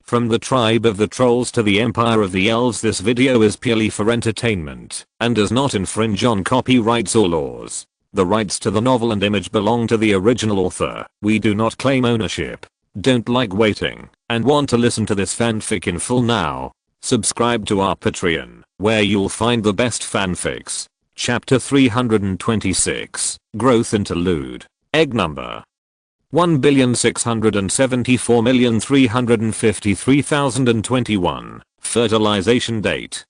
From the tribe of the trolls to the empire of the elves, this video is purely for entertainment and does not infringe on copyrights or laws. The rights to the novel and image belong to the original author. We do not claim ownership. Don't like waiting and want to listen to this fanfic in full now? Subscribe to our Patreon, where you'll find the best fanfics. Chapter 326, Growth Interlude. Egg number 1,674,353,021. Fertilization date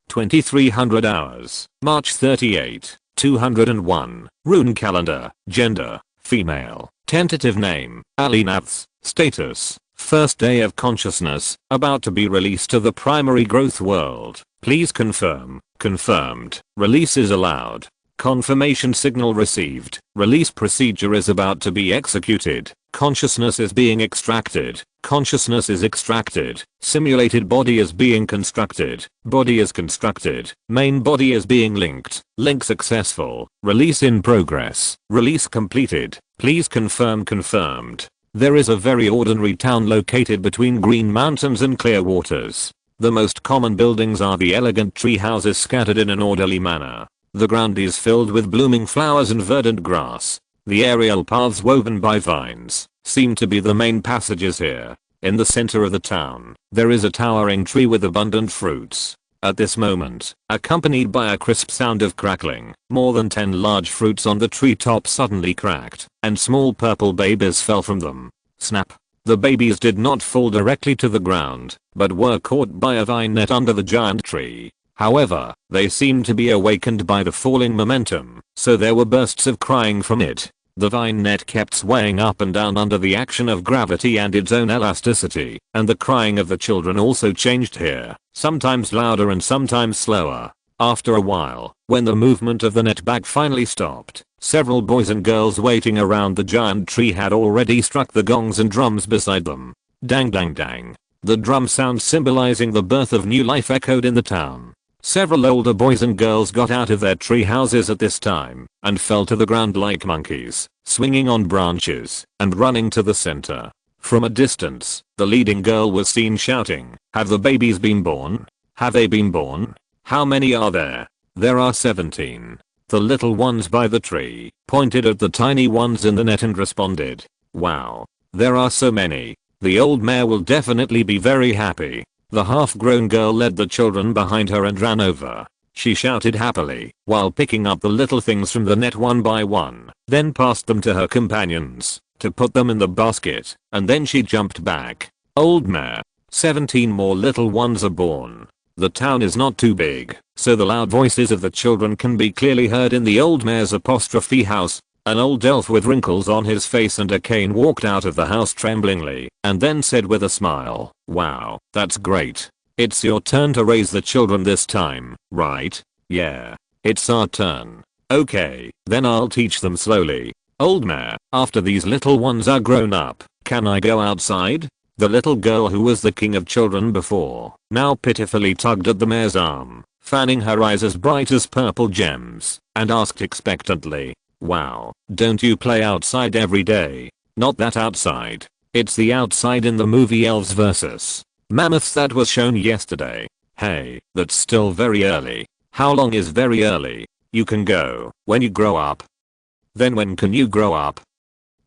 2300 hours, March 38, 201. Rune calendar. Gender, female. Tentative name, Alinaths. Status, first day of consciousness, about to be released to the primary growth world. Please confirm. Confirmed. Release is allowed. Confirmation signal received. Release procedure is about to be executed. Consciousness is being extracted. Consciousness is extracted. Simulated body is being constructed. Body is constructed. Main body is being linked. Link successful. Release in progress. Release completed. Please confirm. Confirmed. There is a very ordinary town located between green mountains and clear waters. The most common buildings are the elegant tree houses scattered in an orderly manner. The ground is filled with blooming flowers and verdant grass. The aerial paths woven by vines seem to be the main passages here. In the center of the town, there is a towering tree with abundant fruits. At this moment, accompanied by a crisp sound of crackling, more than 10 large fruits on the treetop suddenly cracked, and small purple babies fell from them. Snap. The babies did not fall directly to the ground, but were caught by a vine net under the giant tree. However, they seemed to be awakened by the falling momentum, so there were bursts of crying from it. The vine net kept swaying up and down under the action of gravity and its own elasticity, and the crying of the children also changed here, sometimes louder and sometimes slower. After a while, when the movement of the net bag finally stopped, several boys and girls waiting around the giant tree had already struck the gongs and drums beside them. Dang dang dang. The drum sound symbolizing the birth of new life echoed in the town. Several older boys and girls got out of their tree houses at this time and fell to the ground like monkeys, swinging on branches and running to the center. From a distance, the leading girl was seen shouting, "Have the babies been born? Have they been born? How many are there?" "There are 17. The little ones by the tree," pointed at the tiny ones in the net and responded, "Wow. There are so many. The old mare will definitely be very happy." The half-grown girl led the children behind her and ran over. She shouted happily while picking up the little things from the net one by one, then passed them to her companions to put them in the basket, and then she jumped back. Old mare. 17 more little ones are born. The town is not too big, so the loud voices of the children can be clearly heard in the old mare's apostrophe house. An old elf with wrinkles on his face and a cane walked out of the house tremblingly and then said with a smile, "Wow, that's great. It's your turn to raise the children this time, right?" "Yeah, it's our turn." "Okay, then I'll teach them slowly." "Old mare, after these little ones are grown up, can I go outside?" The little girl, who was the king of children before, now pitifully tugged at the mare's arm, fanning her eyes as bright as purple gems, and asked expectantly, "Wow, don't you play outside every day?" "Not that outside. It's the outside in the movie Elves vs. Mammoths that was shown yesterday." "Hey, that's still very early." "How long is very early?" "You can go when you grow up." "Then when can you grow up?"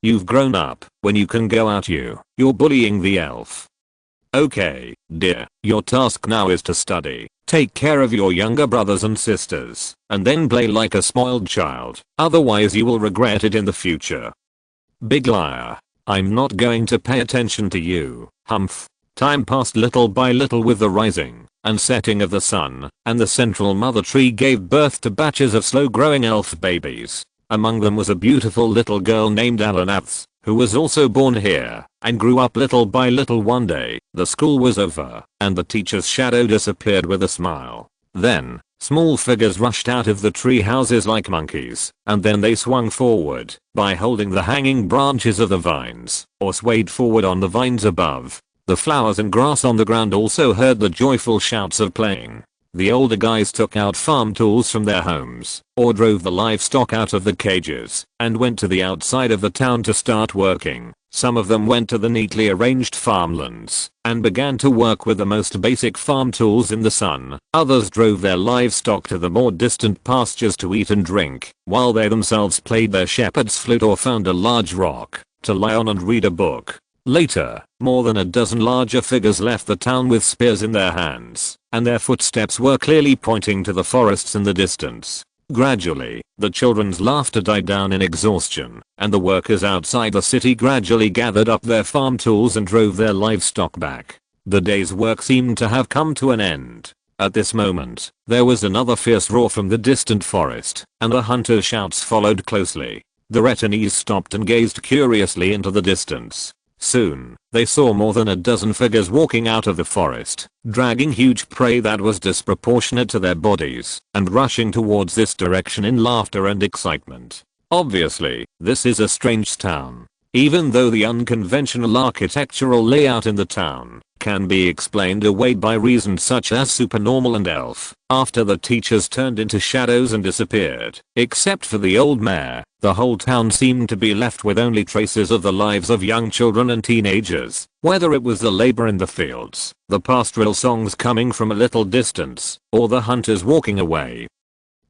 "You've grown up when you can go out. You're bullying the elf." "Okay, dear, your task now is to study. Take care of your younger brothers and sisters, and then play like a spoiled child, otherwise you will regret it in the future." "Big liar. I'm not going to pay attention to you." Humph. Time passed little by little with the rising and setting of the sun, and the central mother tree gave birth to batches of slow-growing elf babies. Among them was a beautiful little girl named Alinaths, who was also born here and grew up little by little. One day, the school was over and the teacher's shadow disappeared with a smile. Then, small figures rushed out of the tree houses like monkeys, and then they swung forward by holding the hanging branches of the vines or swayed forward on the vines above. The flowers and grass on the ground also heard the joyful shouts of playing. The older guys took out farm tools from their homes, or drove the livestock out of the cages, and went to the outside of the town to start working. Some of them went to the neatly arranged farmlands and began to work with the most basic farm tools in the sun. Others drove their livestock to the more distant pastures to eat and drink, while they themselves played their shepherd's flute or found a large rock to lie on and read a book. Later, more than a dozen larger figures left the town with spears in their hands, and their footsteps were clearly pointing to the forests in the distance. Gradually, the children's laughter died down in exhaustion, and the workers outside the city gradually gathered up their farm tools and drove their livestock back. The day's work seemed to have come to an end. At this moment, there was another fierce roar from the distant forest, and the hunters' shouts followed closely. The retinues stopped and gazed curiously into the distance. Soon, they saw more than a dozen figures walking out of the forest, dragging huge prey that was disproportionate to their bodies, and rushing towards this direction in laughter and excitement. Obviously, this is a strange town. Even though the unconventional architectural layout in the town can be explained away by reasons such as supernormal and elf, after the teachers turned into shadows and disappeared. Except for the old mayor, the whole town seemed to be left with only traces of the lives of young children and teenagers. Whether it was the labor in the fields, the pastoral songs coming from a little distance, or the hunters walking away.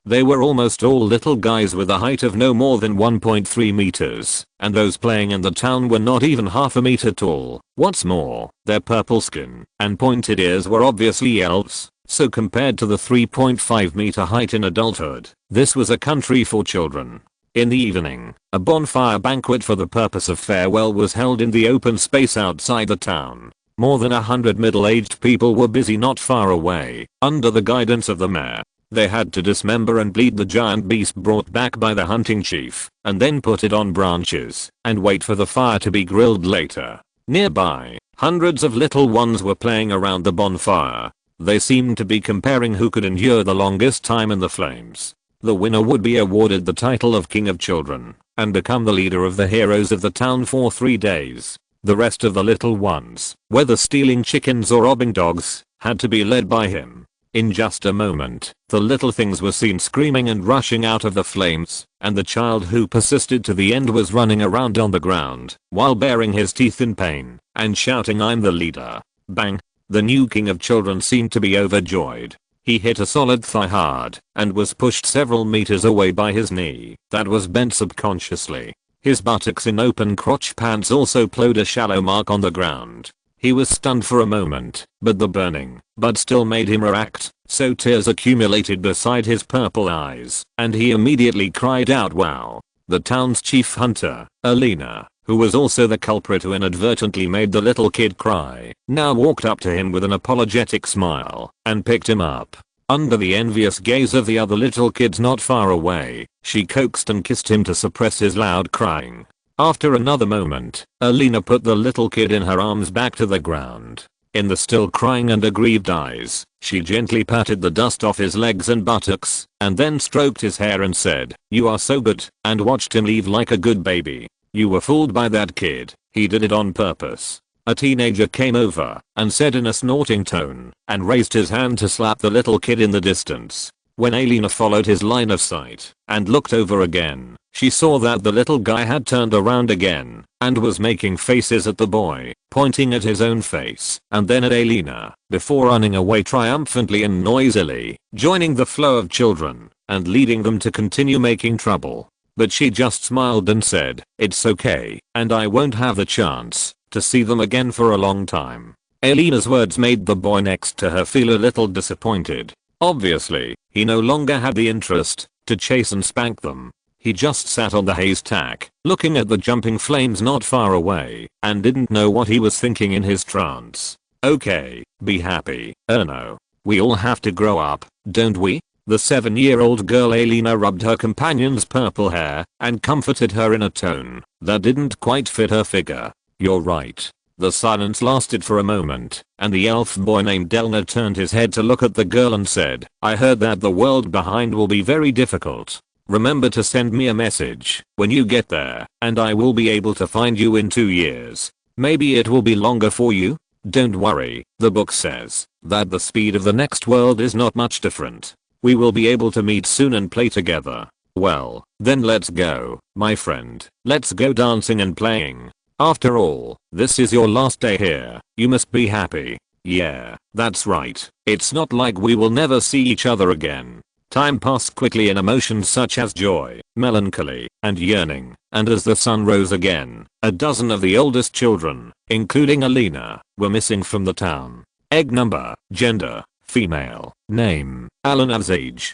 They were almost all little guys with a height of no more than 1.3 meters, and those playing in the town were not even half a meter tall. What's more, their purple skin and pointed ears were obviously elves, so compared to the 3.5 meter height in adulthood, this was a country for children. In the evening, a bonfire banquet for the purpose of farewell was held in the open space outside the town. More than 100 middle-aged people were busy not far away, under the guidance of the mayor. They had to dismember and bleed the giant beast brought back by the hunting chief, and then put it on branches, and wait for the fire to be grilled later. Nearby, hundreds of little ones were playing around the bonfire. They seemed to be comparing who could endure the longest time in the flames. The winner would be awarded the title of King of Children, and become the leader of the heroes of the town for 3 days. The rest of the little ones, whether stealing chickens or robbing dogs, had to be led by him. In just a moment, the little things were seen screaming and rushing out of the flames, and the child who persisted to the end was running around on the ground, while baring his teeth in pain, and shouting, "I'm the leader." Bang! The new king of children seemed to be overjoyed. He hit a solid thigh hard, and was pushed several meters away by his knee, that was bent subconsciously. His buttocks in open crotch pants also plowed a shallow mark on the ground. He was stunned for a moment, but the burning but still made him react, so tears accumulated beside his purple eyes, and he immediately cried out, "Wow!" The town's chief hunter, Alina, who was also the culprit who inadvertently made the little kid cry, now walked up to him with an apologetic smile, and picked him up. Under the envious gaze of the other little kids not far away, she coaxed and kissed him to suppress his loud crying. After another moment, Alina put the little kid in her arms back to the ground. In the still crying and aggrieved eyes, she gently patted the dust off his legs and buttocks, and then stroked his hair and said, "You are so good," and watched him leave like a good baby. "You were fooled by that kid. He did it on purpose." A teenager came over and said in a snorting tone, and raised his hand to slap the little kid in the distance. When Alina followed his line of sight and looked over again, she saw that the little guy had turned around again and was making faces at the boy, pointing at his own face and then at Alina, before running away triumphantly and noisily, joining the flow of children and leading them to continue making trouble. But she just smiled and said, "It's okay, and I won't have the chance to see them again for a long time." Alina's words made the boy next to her feel a little disappointed. Obviously, he no longer had the interest to chase and spank them. He just sat on the haystack, looking at the jumping flames not far away, and didn't know what he was thinking in his trance. "Okay, be happy, Erno. We all have to grow up, don't we?" The 7-year-old girl Alina rubbed her companion's purple hair and comforted her in a tone that didn't quite fit her figure. "You're right." The silence lasted for a moment, and the elf boy named Delna turned his head to look at the girl and said, "I heard that the world behind will be very difficult. Remember to send me a message when you get there, and I will be able to find you in 2 years. Maybe it will be longer for you. Don't worry, the book says that the speed of the next world is not much different. We will be able to meet soon and play together." "Well, then let's go, my friend. Let's go dancing and playing." After all, this is your last day here. You must be happy. Yeah, that's right. It's not like we will never see each other again. Time passed quickly in emotions such as joy, melancholy, and yearning, and as the sun rose again, a dozen of the oldest children, including Alina, were missing from the town. Egg number, gender, female, name, Alina's age.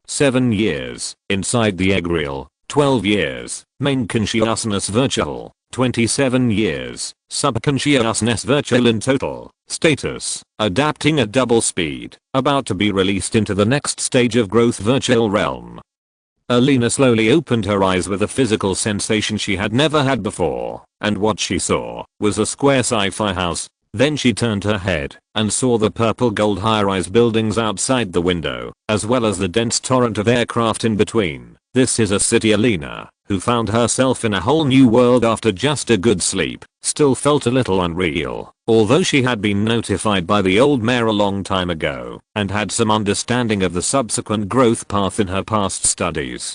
7 years, inside the egg reel, 12 years, main consciousness virtual, 27 years, subconsciousness virtual in total, status, adapting at double speed, about to be released into the next stage of growth virtual realm. Alina slowly opened her eyes with a physical sensation she had never had before, and what she saw was a square sci-fi house. Then she turned her head and saw the purple gold high-rise buildings outside the window, as well as the dense torrent of aircraft in between. This is a city. Alina, who found herself in a whole new world after just a good sleep, still felt a little unreal, although she had been notified by the old mayor a long time ago and had some understanding of the subsequent growth path in her past studies.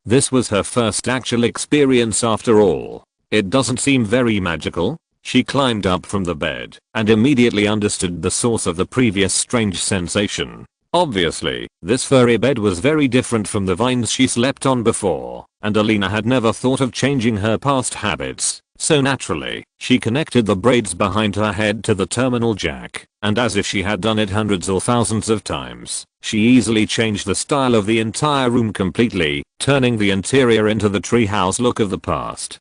This was her first actual experience after all. It doesn't seem very magical. She climbed up from the bed and immediately understood the source of the previous strange sensation. Obviously, this furry bed was very different from the vines she slept on before, and Alina had never thought of changing her past habits, so naturally, she connected the braids behind her head to the terminal jack, and as if she had done it hundreds or thousands of times, she easily changed the style of the entire room completely, turning the interior into the treehouse look of the past.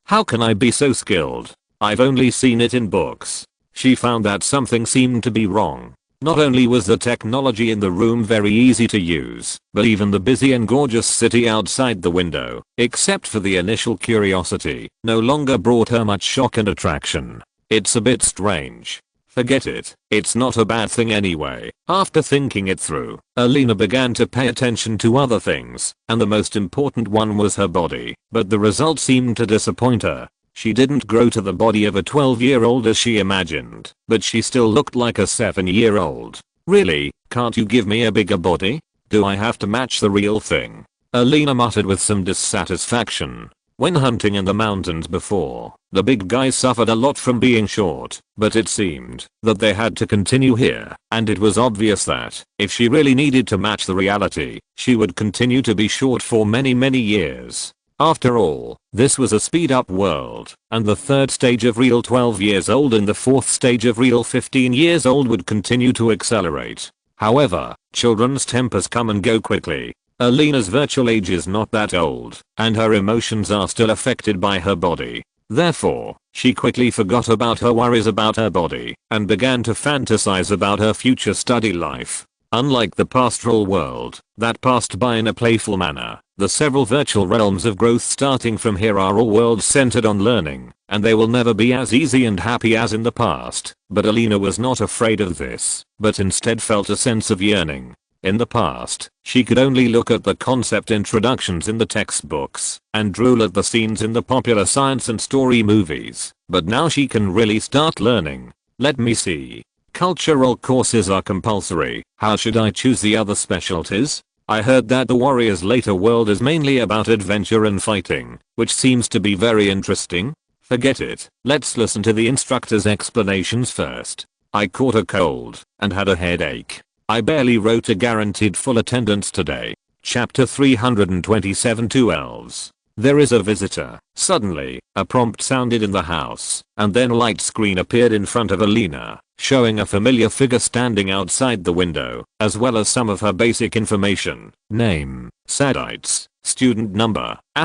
How can I be so skilled? I've only seen it in books. She found that something seemed to be wrong. Not only was the technology in the room very easy to use, but even the busy and gorgeous city outside the window, except for the initial curiosity, no longer brought her much shock and attraction. It's a bit strange. Forget it. It's not a bad thing anyway. After thinking it through, Alina began to pay attention to other things, and the most important one was her body, but the result seemed to disappoint her. She didn't grow to the body of a 12-year-old as she imagined, but she still looked like a 7-year-old. Really, can't you give me a bigger body? Do I have to match the real thing? Alina muttered with some dissatisfaction. When hunting in the mountains before, the big guys suffered a lot from being short, but it seemed that they had to continue here, and it was obvious that, if she really needed to match the reality, she would continue to be short for many years. After all, this was a speed-up world, and the third stage of real 12 years old and the fourth stage of real 15 years old would continue to accelerate. However, children's tempers come and go quickly. Alina's virtual age is not that old, and her emotions are still affected by her body. Therefore, she quickly forgot about her worries about her body, and began to fantasize about her future study life. Unlike the pastoral world, that passed by in a playful manner, the several virtual realms of growth starting from here are all worlds centered on learning, and they will never be as easy and happy as in the past. But Alina was not afraid of this, but instead felt a sense of yearning. In the past, she could only look at the concept introductions in the textbooks, and drool at the scenes in the popular science and story movies, but now she can really start learning. Let me see. Cultural courses are compulsory. How should I choose the other specialties? I heard that the Warrior's later world is mainly about adventure and fighting, which seems to be very interesting. Forget it. Let's listen to the instructor's explanations first. I caught a cold and had a headache. I barely wrote a guaranteed full attendance today. Chapter 327 to Elves. There is a visitor. Suddenly, a prompt sounded in the house, and then a light screen appeared in front of Alina, showing a familiar figure standing outside the window, as well as some of her basic information. Name, Sadites, student number, *****,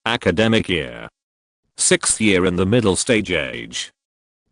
academic year. 6th year in the middle stage age.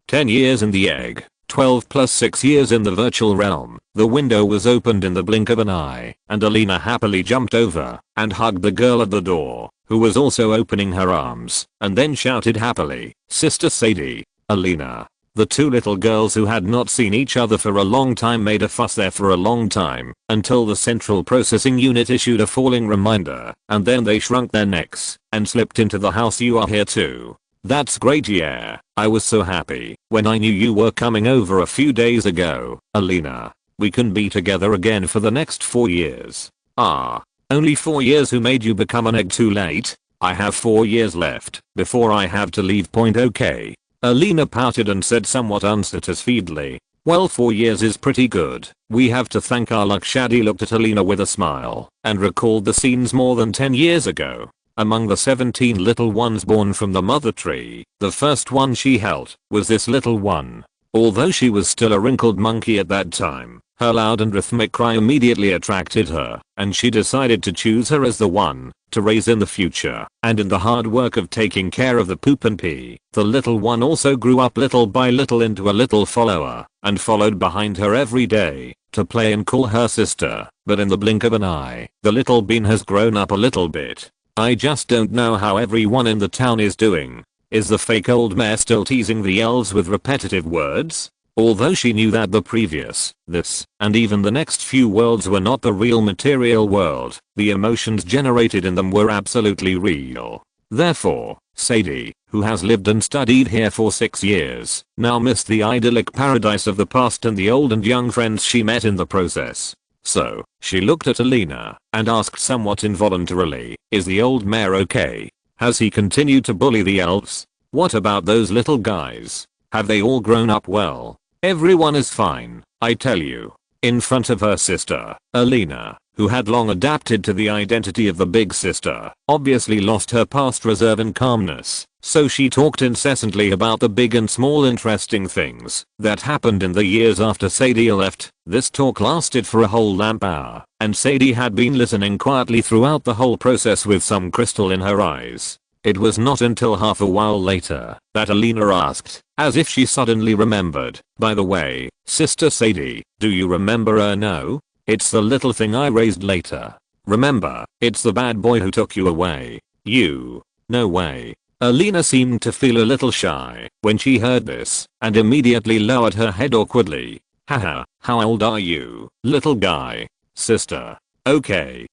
10 years in the egg. 12 plus 6 years in the virtual realm. The window was opened in the blink of an eye, and Alina happily jumped over and hugged the girl at the door, who was also opening her arms, and then shouted happily, "Sister Sadie." Alina. The two little girls who had not seen each other for a long time made a fuss there for a long time, until the central processing unit issued a falling reminder, and then they shrunk their necks and slipped into the house. "You are here too. That's great, yeah. I was so happy when I knew you were coming over a few days ago, Alina. We can be together again for the next 4 years. Ah, only 4 years? Who made you become an egg too late? I have 4 years left before I have to leave. Okay. Alina pouted and said somewhat unsatisfiedly. Well, 4 years is pretty good. We have to thank our luck. Shadi looked at Alina with a smile and recalled the scenes more than 10 years ago. Among the 17 little ones born from the mother tree, the first one she held was this little one. Although she was still a wrinkled monkey at that time, her loud and rhythmic cry immediately attracted her, and she decided to choose her as the one to raise in the future. And in the hard work of taking care of the poop and pee, the little one also grew up little by little into a little follower, and followed behind her every day to play and call her sister. But in the blink of an eye, the little bean has grown up a little bit. I just don't know how everyone in the town is doing. Is the fake old mayor still teasing the elves with repetitive words? Although she knew that the previous, this, and even the next few worlds were not the real material world, the emotions generated in them were absolutely real. Therefore, Sadie, who has lived and studied here for 6 years, now missed the idyllic paradise of the past and the old and young friends she met in the process. So, she looked at Alina and asked somewhat involuntarily, is the old mayor okay? Has he continued to bully the elves? What about those little guys? Have they all grown up well? Everyone is fine, I tell you. In front of her sister, Alina, who had long adapted to the identity of the big sister, obviously lost her past reserve and calmness, so she talked incessantly about the big and small interesting things that happened in the years after Sadie left. This talk lasted for a whole lamp hour, and Sadie had been listening quietly throughout the whole process with some crystal in her eyes. It was not until half a while later that Alina asked, as if she suddenly remembered, by the way, Sister Sadie, do you remember? No? It's the little thing I raised later. Remember, it's the bad boy who took you away. You. No way. Alina seemed to feel a little shy when she heard this and immediately lowered her head awkwardly. Haha, how old are you, little guy? Sister. Okay,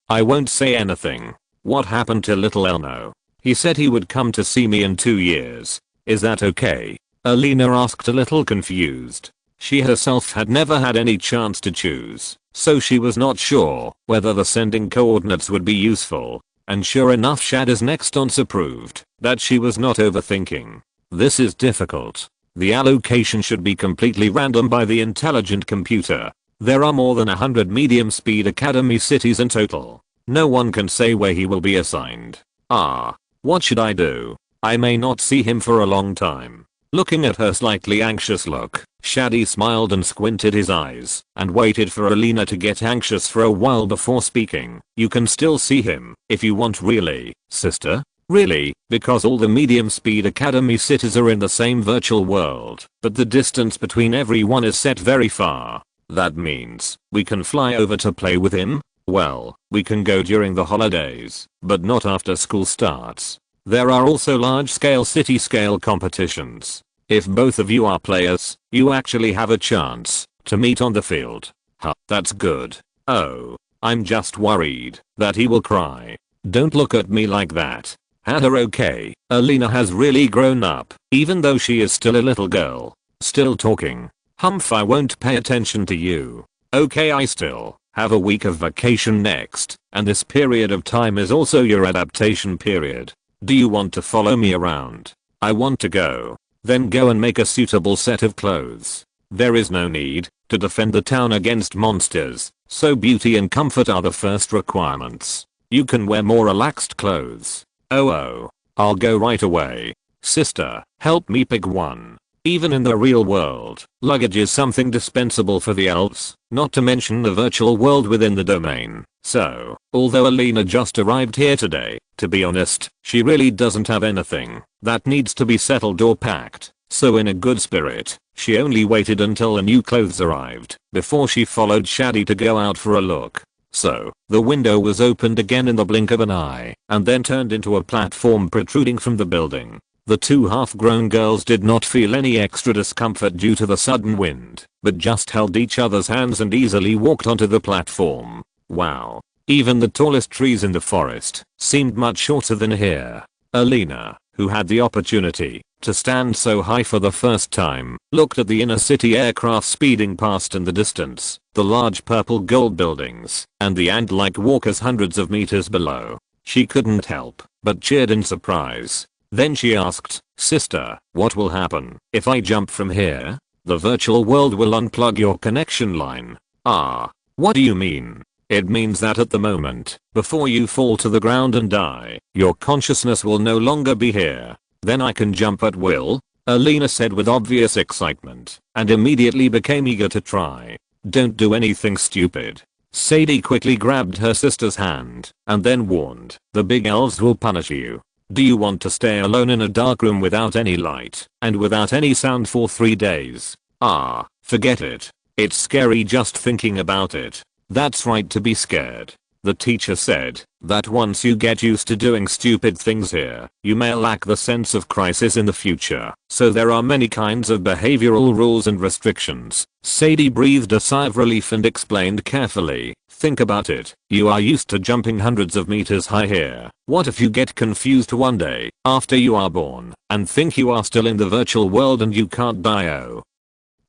I won't say anything. What happened to little Elmo? He said he would come to see me in 2 years. Is that okay? Alina asked, a little confused. She herself had never had any chance to choose, so she was not sure whether the sending coordinates would be useful. And sure enough, Shadow's next answer proved that she was not overthinking. This is difficult. The allocation should be completely random by the intelligent computer. There are more than 100 medium speed academy cities in total. No one can say where he will be assigned. What should I do? I may not see him for a long time. Looking at her slightly anxious look, Shadi smiled and squinted his eyes and waited for Alina to get anxious for a while before speaking. You can still see him if you want. Really, sister? Really? Because all the medium speed academy cities are in the same virtual world, but the distance between everyone is set very far. That means we can fly over to play with him? Well, we can go during the holidays, but not after school starts. There are also large-scale city-scale competitions. If both of you are players, you actually have a chance to meet on the field. Huh, that's good. Oh, I'm just worried that he will cry. Don't look at me like that. Haha, okay. Alina has really grown up, even though she is still a little girl. Still talking. Humph, I won't pay attention to you. Okay, I still have a week of vacation next, and this period of time is also your adaptation period. Do you want to follow me around? I want to go. Then go and make a suitable set of clothes. There is no need to defend the town against monsters, so beauty and comfort are the first requirements. You can wear more relaxed clothes. Oh, I'll go right away. Sister, help me pick one. Even in the real world, luggage is something dispensable for the elves, not to mention the virtual world within the domain. So, although Alina just arrived here today, to be honest, she really doesn't have anything that needs to be settled or packed. So in a good spirit, she only waited until the new clothes arrived before she followed Shadi to go out for a look. So, the window was opened again in the blink of an eye, and then turned into a platform protruding from the building. The two half-grown girls did not feel any extra discomfort due to the sudden wind, but just held each other's hands and easily walked onto the platform. Wow. Even the tallest trees in the forest seemed much shorter than here. Alina, who had the opportunity to stand so high for the first time, looked at the inner city aircraft speeding past in the distance, the large purple gold buildings, and the ant-like walkers hundreds of meters below. She couldn't help but cheered in surprise. Then she asked, "Sister, what will happen if I jump from here?" "The virtual world will unplug your connection line." "Ah, what do you mean?" "It means that at the moment, before you fall to the ground and die, your consciousness will no longer be here. Then I can jump at will?" Alina said with obvious excitement, and immediately became eager to try. "Don't do anything stupid." Sadie quickly grabbed her sister's hand, and then warned, "The big elves will punish you. Do you want to stay alone in a dark room without any light, and without any sound for 3 days? Ah, forget it. It's scary just thinking about it." "That's right to be scared." The teacher said that once you get used to doing stupid things here, you may lack the sense of crisis in the future. So there are many kinds of behavioral rules and restrictions. Sadie breathed a sigh of relief and explained carefully, "Think about it. You are used to jumping hundreds of meters high here. What if you get confused one day, after you are born, and think you are still in the virtual world and you can't die? Oh,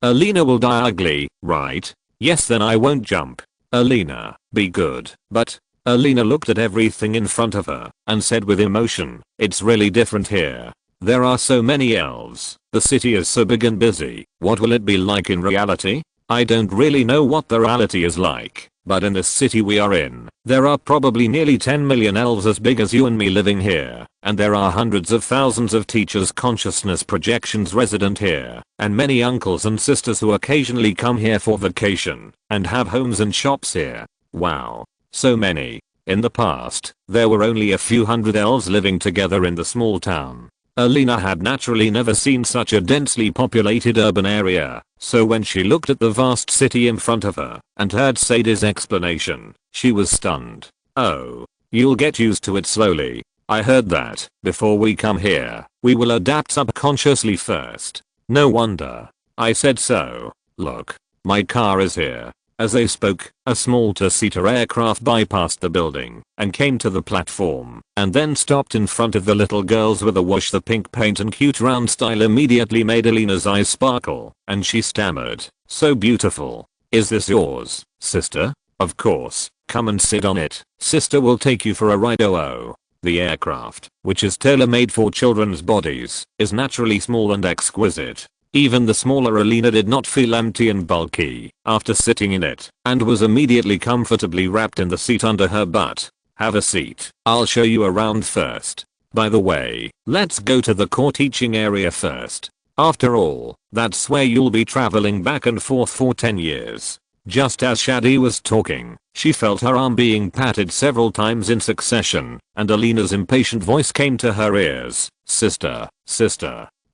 Alina will die ugly, right? Yes, then I won't jump." "Alina, be good." "But," Alina looked at everything in front of her and said with emotion, "It's really different here. There are so many elves. The city is so big and busy. What will it be like in reality? I don't really know what the reality is like, but in this city we are in, there are probably nearly 10 million elves as big as you and me living here, and there are hundreds of thousands of teachers' consciousness projections resident here, and many uncles and sisters who occasionally come here for vacation, and have homes and shops here. Wow. So many. In the past, there were only a few hundred elves living together in the small town." Alina had naturally never seen such a densely populated urban area, so when she looked at the vast city in front of her and heard Sadie's explanation, she was stunned. "Oh, you'll get used to it slowly. I heard that before we come here, we will adapt subconsciously first." "No wonder. I said so. Look, my car is here." As they spoke, a small two-seater aircraft bypassed the building and came to the platform, and then stopped in front of the little girls with a wash. The pink paint and cute round style immediately made Alina's eyes sparkle, and she stammered, "So beautiful. Is this yours, sister?" "Of course. Come and sit on it. Sister will take you for a ride." Oh. The aircraft, which is tailor-made for children's bodies, is naturally small and exquisite. Even the smaller Alina did not feel empty and bulky after sitting in it, and was immediately comfortably wrapped in the seat under her butt. "Have a seat. I'll show you around first. By the way, let's go to the core teaching area first. After all, that's where you'll be traveling back and forth for 10 years. Just as Shadi was talking, she felt her arm being patted several times in succession, and Alina's impatient voice came to her ears. Sister,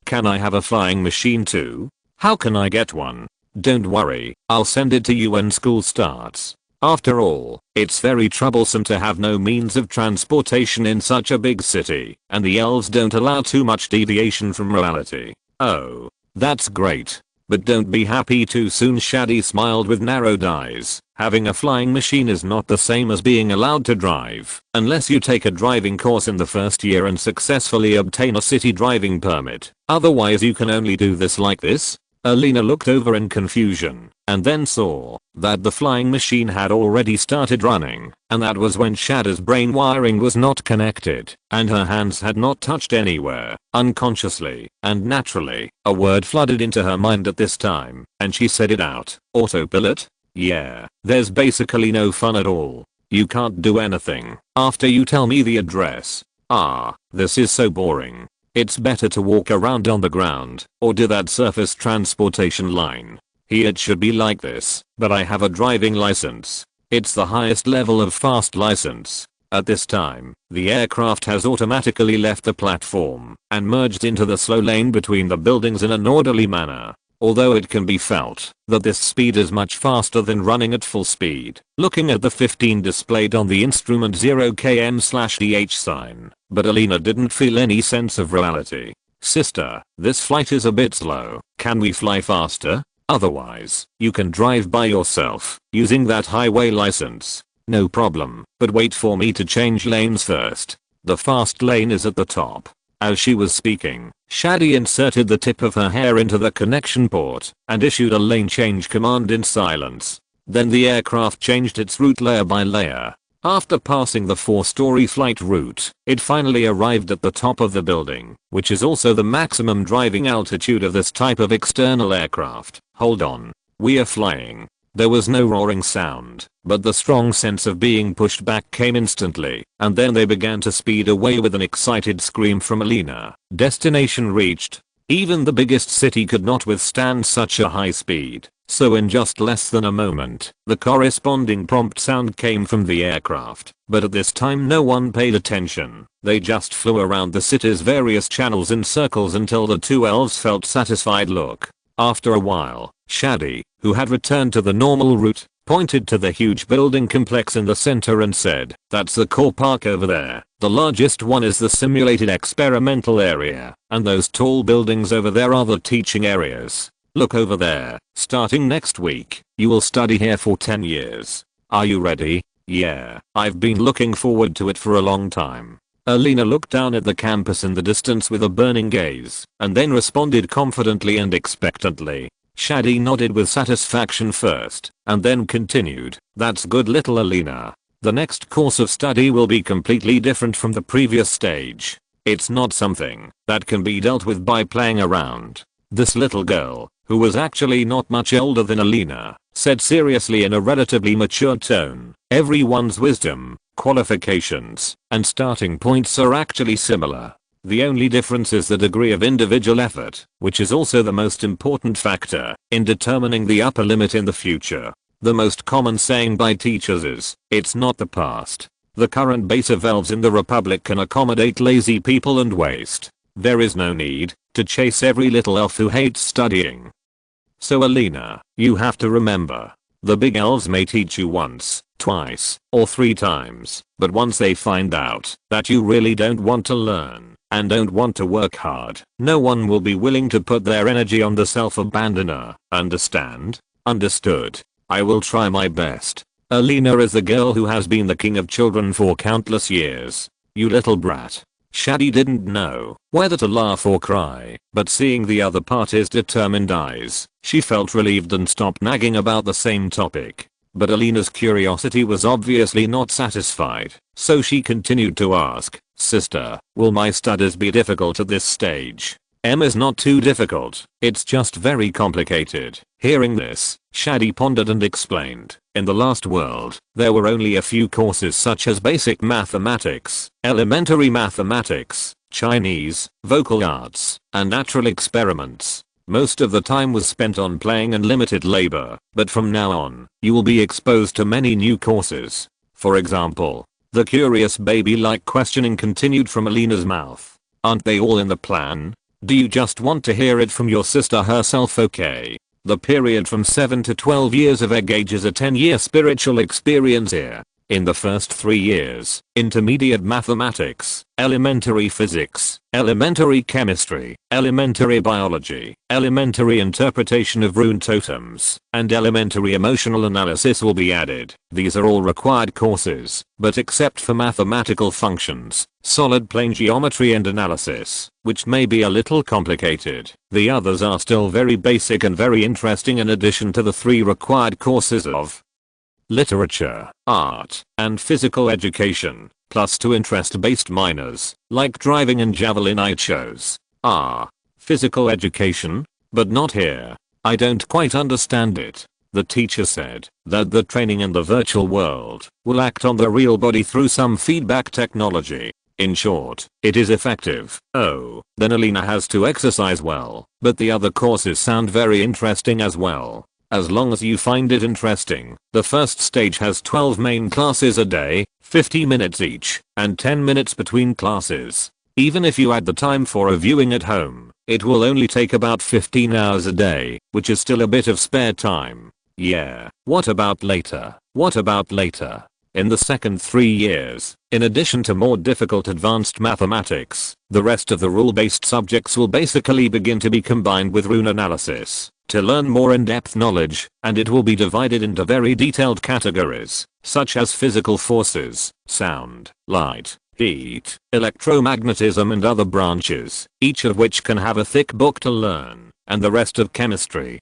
can I have a flying machine too? How can I get one?" "Don't worry, I'll send it to you when school starts. After all, it's very troublesome to have no means of transportation in such a big city, and the elves don't allow too much deviation from reality." "Oh, that's great. But don't be happy too soon." Shadi smiled with narrowed eyes. "Having a flying machine is not the same as being allowed to drive, unless you take a driving course in the first year and successfully obtain a city driving permit. Otherwise you can only do this like this." Alina looked over in confusion, and then saw that the flying machine had already started running, and that was when Shada's brain wiring was not connected, and her hands had not touched anywhere. Unconsciously and naturally, a word flooded into her mind at this time, and she said it out. "Autopilot? Yeah, there's basically no fun at all. You can't do anything after you tell me the address. Ah, this is so boring. It's better to walk around on the ground, or do that surface transportation line. Here it should be like this, but I have a driving license. It's the highest level of fast license." At this time, the aircraft has automatically left the platform and merged into the slow lane between the buildings in an orderly manner. Although it can be felt that this speed is much faster than running at full speed, looking at the 15 displayed on the instrument 0km/dh sign, but Alina didn't feel any sense of reality. "Sister, this flight is a bit slow. Can we fly faster? Otherwise, you can drive by yourself using that highway license." "No problem, but wait for me to change lanes first. The fast lane is at the top." As she was speaking, Shadi inserted the tip of her hair into the connection port and issued a lane change command in silence. Then the aircraft changed its route layer by layer. After passing the 4-story flight route, it finally arrived at the top of the building, which is also the maximum driving altitude of this type of external aircraft. Hold on. We are flying. There was no roaring sound, but the strong sense of being pushed back came instantly, and then they began to speed away with an excited scream from Alina. Destination reached. Even the biggest city could not withstand such a high speed, so in just less than a moment, the corresponding prompt sound came from the aircraft, but at this time no one paid attention. They just flew around the city's various channels in circles until the two elves felt satisfied. Look. After a while, Shadi, who had returned to the normal route, pointed to the huge building complex in the center and said, "That's the core park over there. The largest one is the simulated experimental area, and those tall buildings over there are the teaching areas. Look over there. Starting next week, you will study here for 10 years. Are you ready?" "Yeah, I've been looking forward to it for a long time." Alina looked down at the campus in the distance with a burning gaze, and then responded confidently and expectantly. Shadi nodded with satisfaction first, and then continued, "That's good, little Alina. The next course of study will be completely different from the previous stage. It's not something that can be dealt with by playing around." This little girl, who was actually not much older than Alina, said seriously in a relatively mature tone, "Everyone's wisdom, qualifications, and starting points are actually similar. The only difference is the degree of individual effort, which is also the most important factor in determining the upper limit in the future. The most common saying by teachers is, it's not the past. The current base of elves in the Republic can accommodate lazy people and waste. There is no need to chase every little elf who hates studying." So Alina, you have to remember, the big elves may teach you once, twice, or 3 times, but once they find out that you really don't want to learn and don't want to work hard, no one will be willing to put their energy on the self-abandoner. Understand? Understood. I will try my best. Alina is the girl who has been the king of children for countless years. You little brat. Shadi didn't know whether to laugh or cry, but seeing the other party's determined eyes, she felt relieved and stopped nagging about the same topic. But Alina's curiosity was obviously not satisfied, so she continued to ask, "Sister, will my studies be difficult at this stage?" Is not too difficult, it's just very complicated." Hearing this, Shadi pondered and explained, "In the last world, there were only a few courses such as basic mathematics, elementary mathematics, Chinese, vocal arts, and natural experiments. Most of the time was spent on playing and limited labor, but from now on, you will be exposed to many new courses. For example." The curious baby-like questioning continued from Alina's mouth. "Aren't they all in the plan? Do you just want to hear it from your sister herself? Okay. The period from 7 to 12 years of age is a 10-year spiritual experience here. In the first 3 years, intermediate mathematics, elementary physics, elementary chemistry, elementary biology, elementary interpretation of rune totems, and elementary emotional analysis will be added. These are all required courses, but except for mathematical functions, solid plane geometry and analysis, which may be a little complicated, the others are still very basic and very interesting in addition to the 3 required courses of literature, art, and physical education, plus 2 interest-based minors, like driving and javelin. I chose physical education, but not here. I don't quite understand it." The teacher said that the training in the virtual world will act on the real body through some feedback technology. In short, it is effective. Oh, then Alina has to exercise well, but the other courses sound very interesting as well. As long as you find it interesting. The first stage has 12 main classes a day, 50 minutes each, and 10 minutes between classes. Even if you add the time for reviewing at home, it will only take about 15 hours a day, which is still a bit of spare time. Yeah, what about later? What about later? In the second 3 years, in addition to more difficult advanced mathematics, the rest of the rule-based subjects will basically begin to be combined with rune analysis to learn more in-depth knowledge, and it will be divided into very detailed categories, such as physical forces, sound, light, heat, electromagnetism and other branches, each of which can have a thick book to learn, and the rest of chemistry.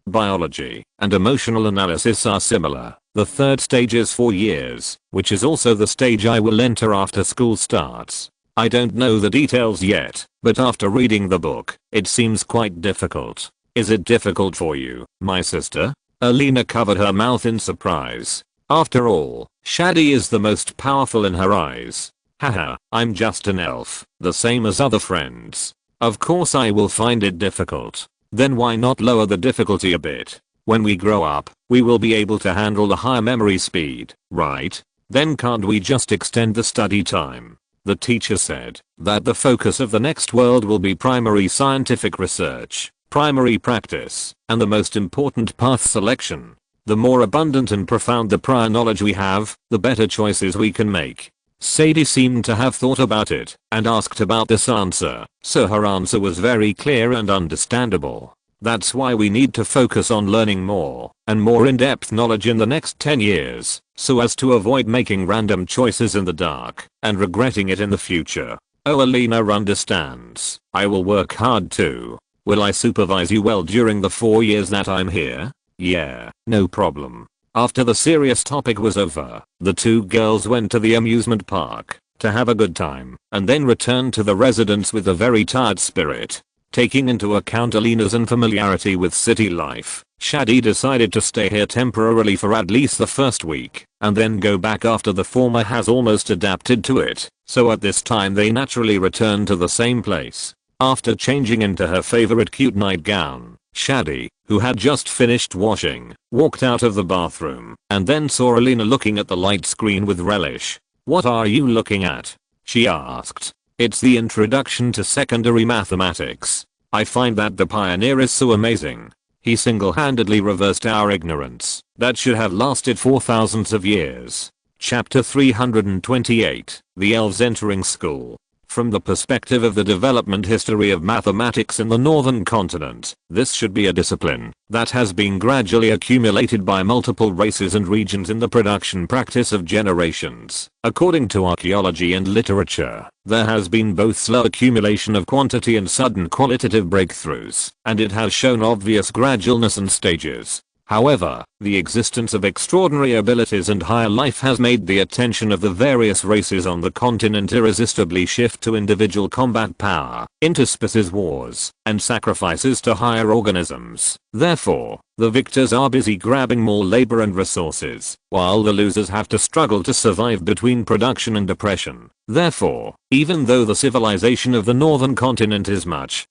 Biology and emotional analysis are similar. The third stage is 4 years, which is also the stage I will enter after school starts. I don't know the details yet, but after reading the book, it seems quite difficult. Is it difficult for you, my sister? Alina covered her mouth in surprise. After all, Shadi is the most powerful in her eyes. Haha, I'm just an elf, the same as other friends. Of course I will find it difficult. Then why not lower the difficulty a bit? When we grow up, we will be able to handle the higher memory speed, right? Then can't we just extend the study time? The teacher said that the focus of the next world will be primary scientific research, primary practice, and the most important path selection. The more abundant and profound the prior knowledge we have, the better choices we can make. Sadie seemed to have thought about it and asked about this answer, so her answer was very clear and understandable. That's why we need to focus on learning more and more in-depth knowledge in the next 10 years, so as to avoid making random choices in the dark and regretting it in the future. Oh, Alina understands. I will work hard too. Will I supervise you well during the 4 years that I'm here? Yeah, no problem. After the serious topic was over, the two girls went to the amusement park to have a good time and then returned to the residence with a very tired spirit. Taking into account Alina's unfamiliarity with city life, Shadi decided to stay here temporarily for at least the first week and then go back after the former has almost adapted to it, so at this time they naturally returned to the same place. After changing into her favorite cute nightgown, Shadi, who had just finished washing, walked out of the bathroom and then saw Alina looking at the light screen with relish. "What are you looking at?" she asked. "It's the introduction to secondary mathematics. I find that the pioneer is so amazing. He single-handedly reversed our ignorance that should have lasted for thousands of years." Chapter 328, The Elves Entering School. From the perspective of the development history of mathematics in the northern continent, this should be a discipline that has been gradually accumulated by multiple races and regions in the production practice of generations. According to archaeology and literature, there has been both slow accumulation of quantity and sudden qualitative breakthroughs, and it has shown obvious gradualness and stages. However, the existence of extraordinary abilities and higher life has made the attention of the various races on the continent irresistibly shift to individual combat power, interspecies wars, and sacrifices to higher organisms. Therefore, the victors are busy grabbing more labor and resources, while the losers have to struggle to survive between production and depression. Therefore, even though the civilization of the northern continent is much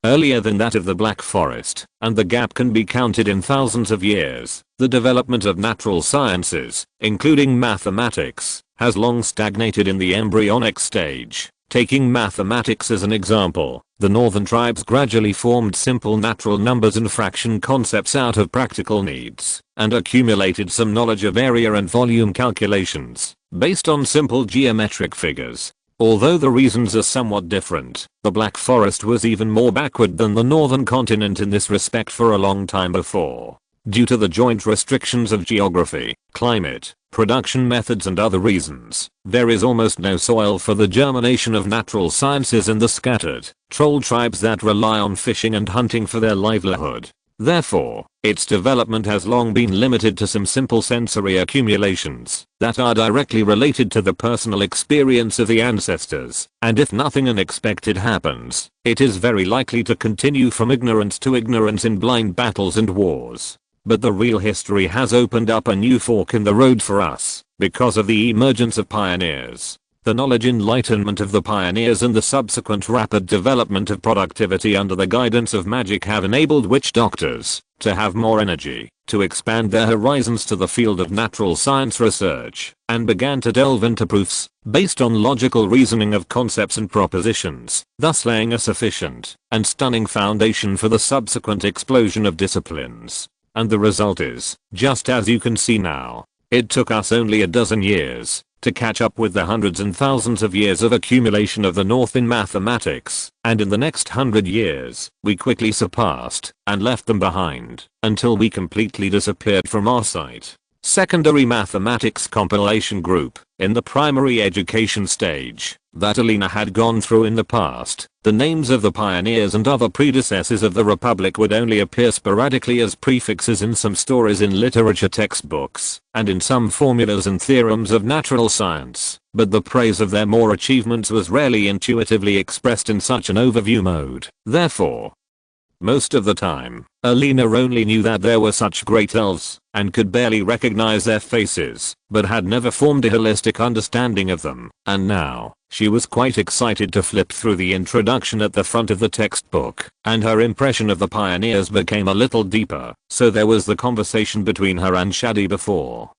earlier than that of the Black Forest, and the gap can be counted in thousands of years, the development of natural sciences, including mathematics, has long stagnated in the embryonic stage. Taking mathematics as an example, the northern tribes gradually formed simple natural numbers and fraction concepts out of practical needs, and accumulated some knowledge of area and volume calculations, based on simple geometric figures. Although the reasons are somewhat different, the Black Forest was even more backward than the northern continent in this respect for a long time before. Due to the joint restrictions of geography, climate, production methods and other reasons, there is almost no soil for the germination of natural sciences in the scattered, troll tribes that rely on fishing and hunting for their livelihood. Therefore, its development has long been limited to some simple sensory accumulations that are directly related to the personal experience of the ancestors, and if nothing unexpected happens, it is very likely to continue from ignorance to ignorance in blind battles and wars. But the real history has opened up a new fork in the road for us, because of the emergence of pioneers. The knowledge enlightenment of the pioneers and the subsequent rapid development of productivity under the guidance of magic have enabled witch doctors to have more energy, to expand their horizons to the field of natural science research, and began to delve into proofs based on logical reasoning of concepts and propositions, thus laying a sufficient and stunning foundation for the subsequent explosion of disciplines. And the result is, just as you can see now, it took us only a dozen years to catch up with the hundreds and thousands of years of accumulation of the North in mathematics, and in the next 100 years, we quickly surpassed and left them behind until we completely disappeared from our sight. Secondary mathematics compilation group. In the primary education stage, that Alina had gone through in the past. The names of the pioneers and other predecessors of the Republic would only appear sporadically as prefixes in some stories in literature textbooks, and in some formulas and theorems of natural science, but the praise of their more achievements was rarely intuitively expressed in such an overview mode. Therefore, most of the time, Alina only knew that there were such great elves, and could barely recognize their faces, but had never formed a holistic understanding of them, and now, she was quite excited to flip through the introduction at the front of the textbook, and her impression of the pioneers became a little deeper. So there was the conversation between her and Shadi before.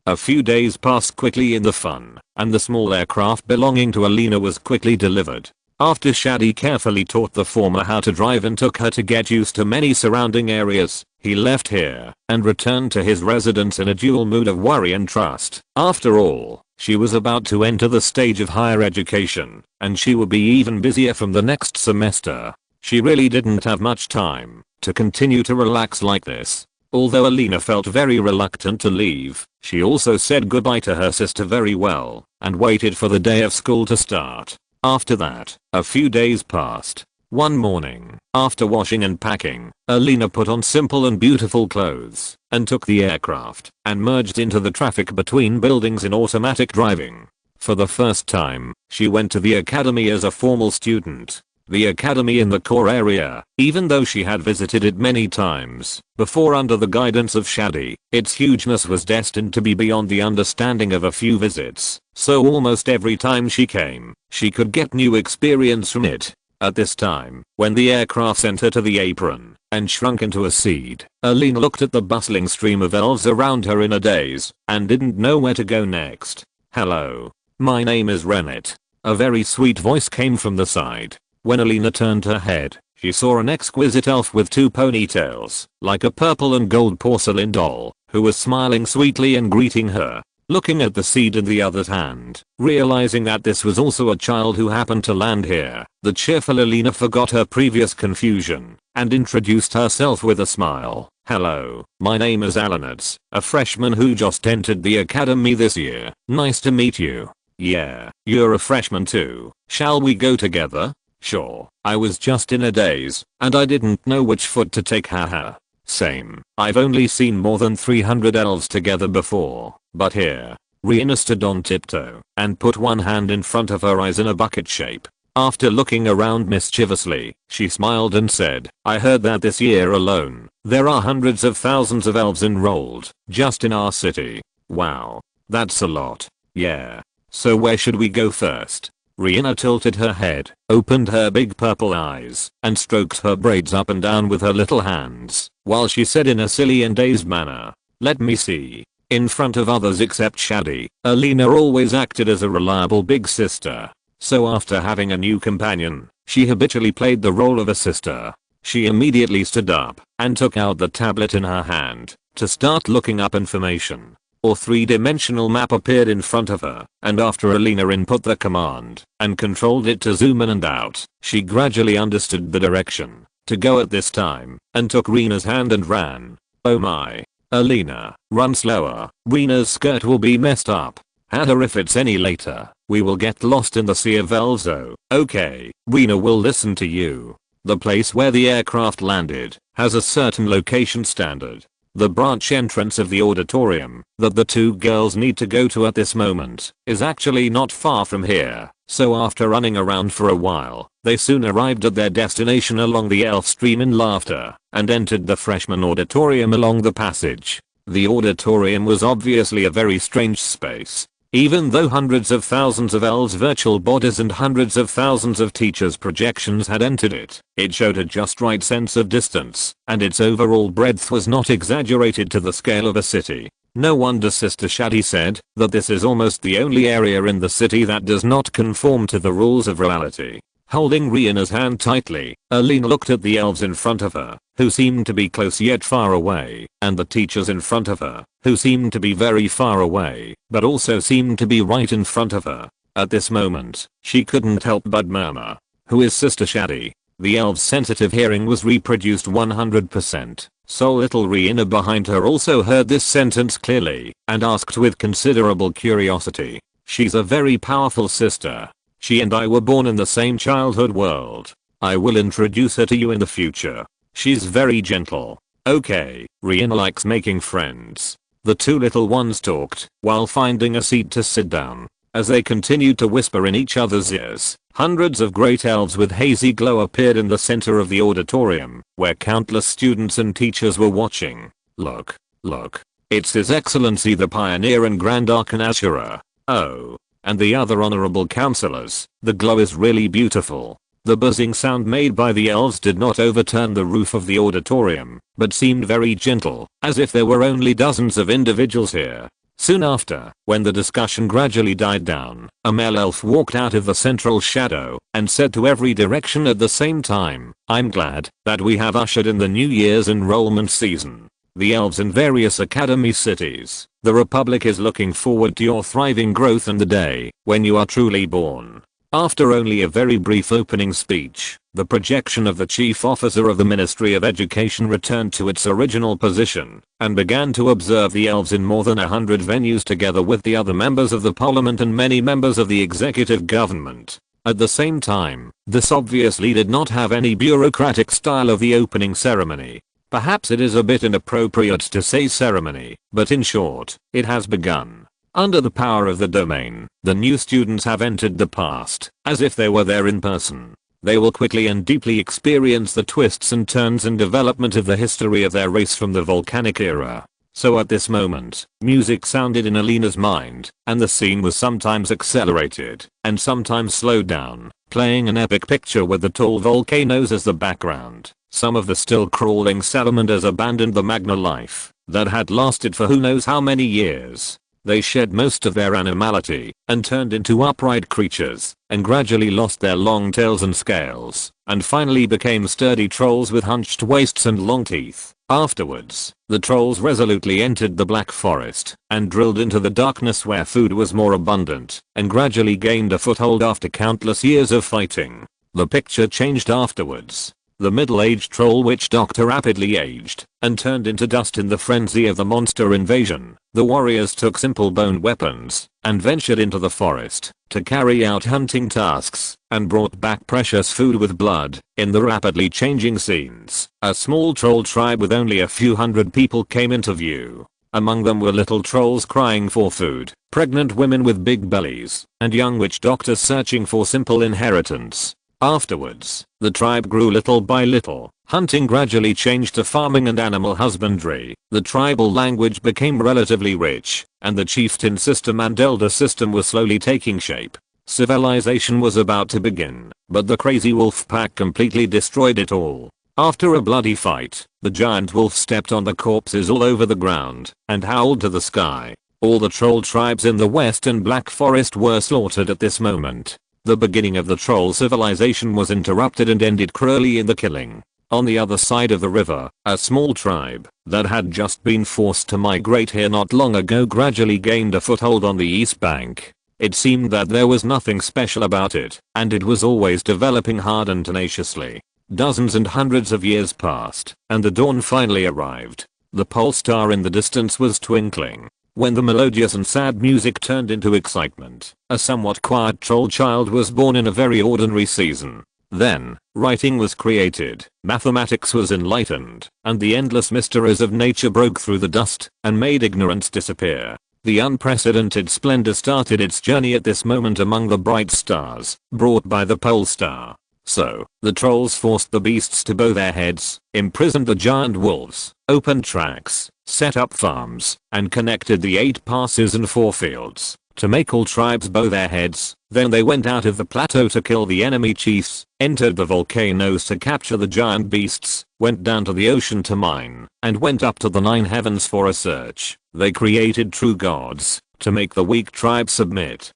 A few days passed quickly in the fun, and the small aircraft belonging to Alina was quickly delivered. After Shadi carefully taught the former how to drive and took her to get used to many surrounding areas, he left here and returned to his residence in a dual mood of worry and trust. After all, she was about to enter the stage of higher education, and she would be even busier from the next semester. She really didn't have much time to continue to relax like this. Although Alina felt very reluctant to leave, she also said goodbye to her sister very well and waited for the day of school to start. After that, a few days passed. One morning, after washing and packing, Alina put on simple and beautiful clothes and took the aircraft and merged into the traffic between buildings in automatic driving. For the first time, she went to the academy as a formal student. The academy in the core area, even though she had visited it many times before under the guidance of Shadi, its hugeness was destined to be beyond the understanding of a few visits, so almost every time she came, she could get new experience from it. At this time, when the aircraft sent her to the apron and shrunk into a seed, Alina looked at the bustling stream of elves around her in a daze and didn't know where to go next. "Hello. My name is Rennet." A very sweet voice came from the side. When Alina turned her head, she saw an exquisite elf with two ponytails, like a purple and gold porcelain doll, who was smiling sweetly and greeting her. Looking at the seed in the other's hand, realizing that this was also a child who happened to land here, the cheerful Alina forgot her previous confusion and introduced herself with a smile. "Hello, my name is Alanitz, a freshman who just entered the academy this year. Nice to meet you." "Yeah, you're a freshman too. Shall we go together?" "Sure." I was just in a daze, and I didn't know which foot to take, haha. Same. I've only seen more than 300 elves together before, but here. Rihanna stood on tiptoe and put one hand in front of her eyes in a bucket shape. After looking around mischievously, she smiled and said, "I heard that this year alone, there are hundreds of thousands of elves enrolled, just in our city. Wow. That's a lot." "Yeah. So where should we go first?" Rihanna tilted her head, opened her big purple eyes, and stroked her braids up and down with her little hands, while she said in a silly and dazed manner, "Let me see." In front of others except Shadi, Alina always acted as a reliable big sister. So after having a new companion, she habitually played the role of a sister. She immediately stood up and took out the tablet in her hand to start looking up information. A three-dimensional map appeared in front of her, and after Alina input the command and controlled it to zoom in and out, she gradually understood the direction to go at this time and took Rena's hand and ran. "Oh my. Alina, run slower. Rena's skirt will be messed up. Haha, if it's any later, we will get lost in the sea of elves. Oh, okay, Rena will listen to you." The place where the aircraft landed has a certain location standard. The branch entrance of the auditorium that the two girls need to go to at this moment is actually not far from here, so after running around for a while, they soon arrived at their destination along the elf stream in laughter and entered the freshman auditorium along the passage. The auditorium was obviously a very strange space. Even though hundreds of thousands of elves' virtual bodies and hundreds of thousands of teachers' projections had entered it, it showed a just right sense of distance, and its overall breadth was not exaggerated to the scale of a city. No wonder Sister Shadi said that this is almost the only area in the city that does not conform to the rules of reality. Holding Rihanna's hand tightly, Alina looked at the elves in front of her, who seemed to be close yet far away, and the teachers in front of her, who seemed to be very far away, but also seemed to be right in front of her. At this moment, she couldn't help but murmur, "Who is Sister Shadi?" The elf's sensitive hearing was reproduced 100%, so little Rihanna behind her also heard this sentence clearly, and asked with considerable curiosity, "She's a very powerful sister." She and I were born in the same childhood world. I will introduce her to you in the future. She's very gentle. Okay, Rihanna likes making friends. The two little ones talked while finding a seat to sit down. As they continued to whisper in each other's ears, hundreds of great elves with hazy glow appeared in the center of the auditorium, where countless students and teachers were watching. Look, look. It's His Excellency the Pioneer and Grand Archon Ashura. Oh. And the other honorable counselors. The glow is really beautiful. The buzzing sound made by the elves did not overturn the roof of the auditorium, but seemed very gentle, as if there were only dozens of individuals here. Soon after, when the discussion gradually died down, a male elf walked out of the central shadow and said to every direction at the same time, "I'm glad that we have ushered in the New Year's enrollment season. The elves in various academy cities, the Republic is looking forward to your thriving growth and the day when you are truly born." After only a very brief opening speech, the projection of the chief officer of the Ministry of Education returned to its original position and began to observe the elves in more than 100 venues together with the other members of the parliament and many members of the executive government. At the same time, this obviously did not have any bureaucratic style of the opening ceremony. Perhaps it is a bit inappropriate to say ceremony, but in short, it has begun. Under the power of the domain, the new students have entered the past, as if they were there in person. They will quickly and deeply experience the twists and turns and development of the history of their race from the volcanic era. So at this moment, music sounded in Alina's mind, and the scene was sometimes accelerated, and sometimes slowed down, playing an epic picture with the tall volcanoes as the background. Some of the still crawling salamanders abandoned the magna life that had lasted for who knows how many years. They shed most of their animality and turned into upright creatures and gradually lost their long tails and scales and finally became sturdy trolls with hunched waists and long teeth. Afterwards, the trolls resolutely entered the black forest and drilled into the darkness where food was more abundant and gradually gained a foothold after countless years of fighting. The picture changed afterwards. The middle-aged troll witch doctor rapidly aged and turned into dust in the frenzy of the monster invasion. The warriors took simple bone weapons and ventured into the forest to carry out hunting tasks and brought back precious food with blood. In the rapidly changing scenes, a small troll tribe with only a few hundred people came into view. Among them were little trolls crying for food, pregnant women with big bellies, and young witch doctors searching for simple inheritance. Afterwards, the tribe grew little by little. Hunting gradually changed to farming and animal husbandry. The tribal language became relatively rich, and the chieftain system and elder system were slowly taking shape. Civilization was about to begin, but the crazy wolf pack completely destroyed it all. After a bloody fight, the giant wolf stepped on the corpses all over the ground and howled to the sky. All the troll tribes in the west and black forest were slaughtered at this moment. The beginning of the troll civilization was interrupted and ended cruelly in the killing. On the other side of the river, a small tribe that had just been forced to migrate here not long ago gradually gained a foothold on the east bank. It seemed that there was nothing special about it, and it was always developing hard and tenaciously. Dozens and hundreds of years passed, and the dawn finally arrived. The pole star in the distance was twinkling when the melodious and sad music turned into excitement. A somewhat quiet troll child was born in a very ordinary season. Then, writing was created, mathematics was enlightened, and the endless mysteries of nature broke through the dust and made ignorance disappear. The unprecedented splendor started its journey at this moment among the bright stars, brought by the pole star. So, the trolls forced the beasts to bow their heads, imprisoned the giant wolves, opened tracks, set up farms, and connected the 8 passes and 4 fields to make all tribes bow their heads. Then they went out of the plateau to kill the enemy chiefs, entered the volcanoes to capture the giant beasts, went down to the ocean to mine, and went up to the 9 heavens for a search. They created true gods to make the weak tribes submit.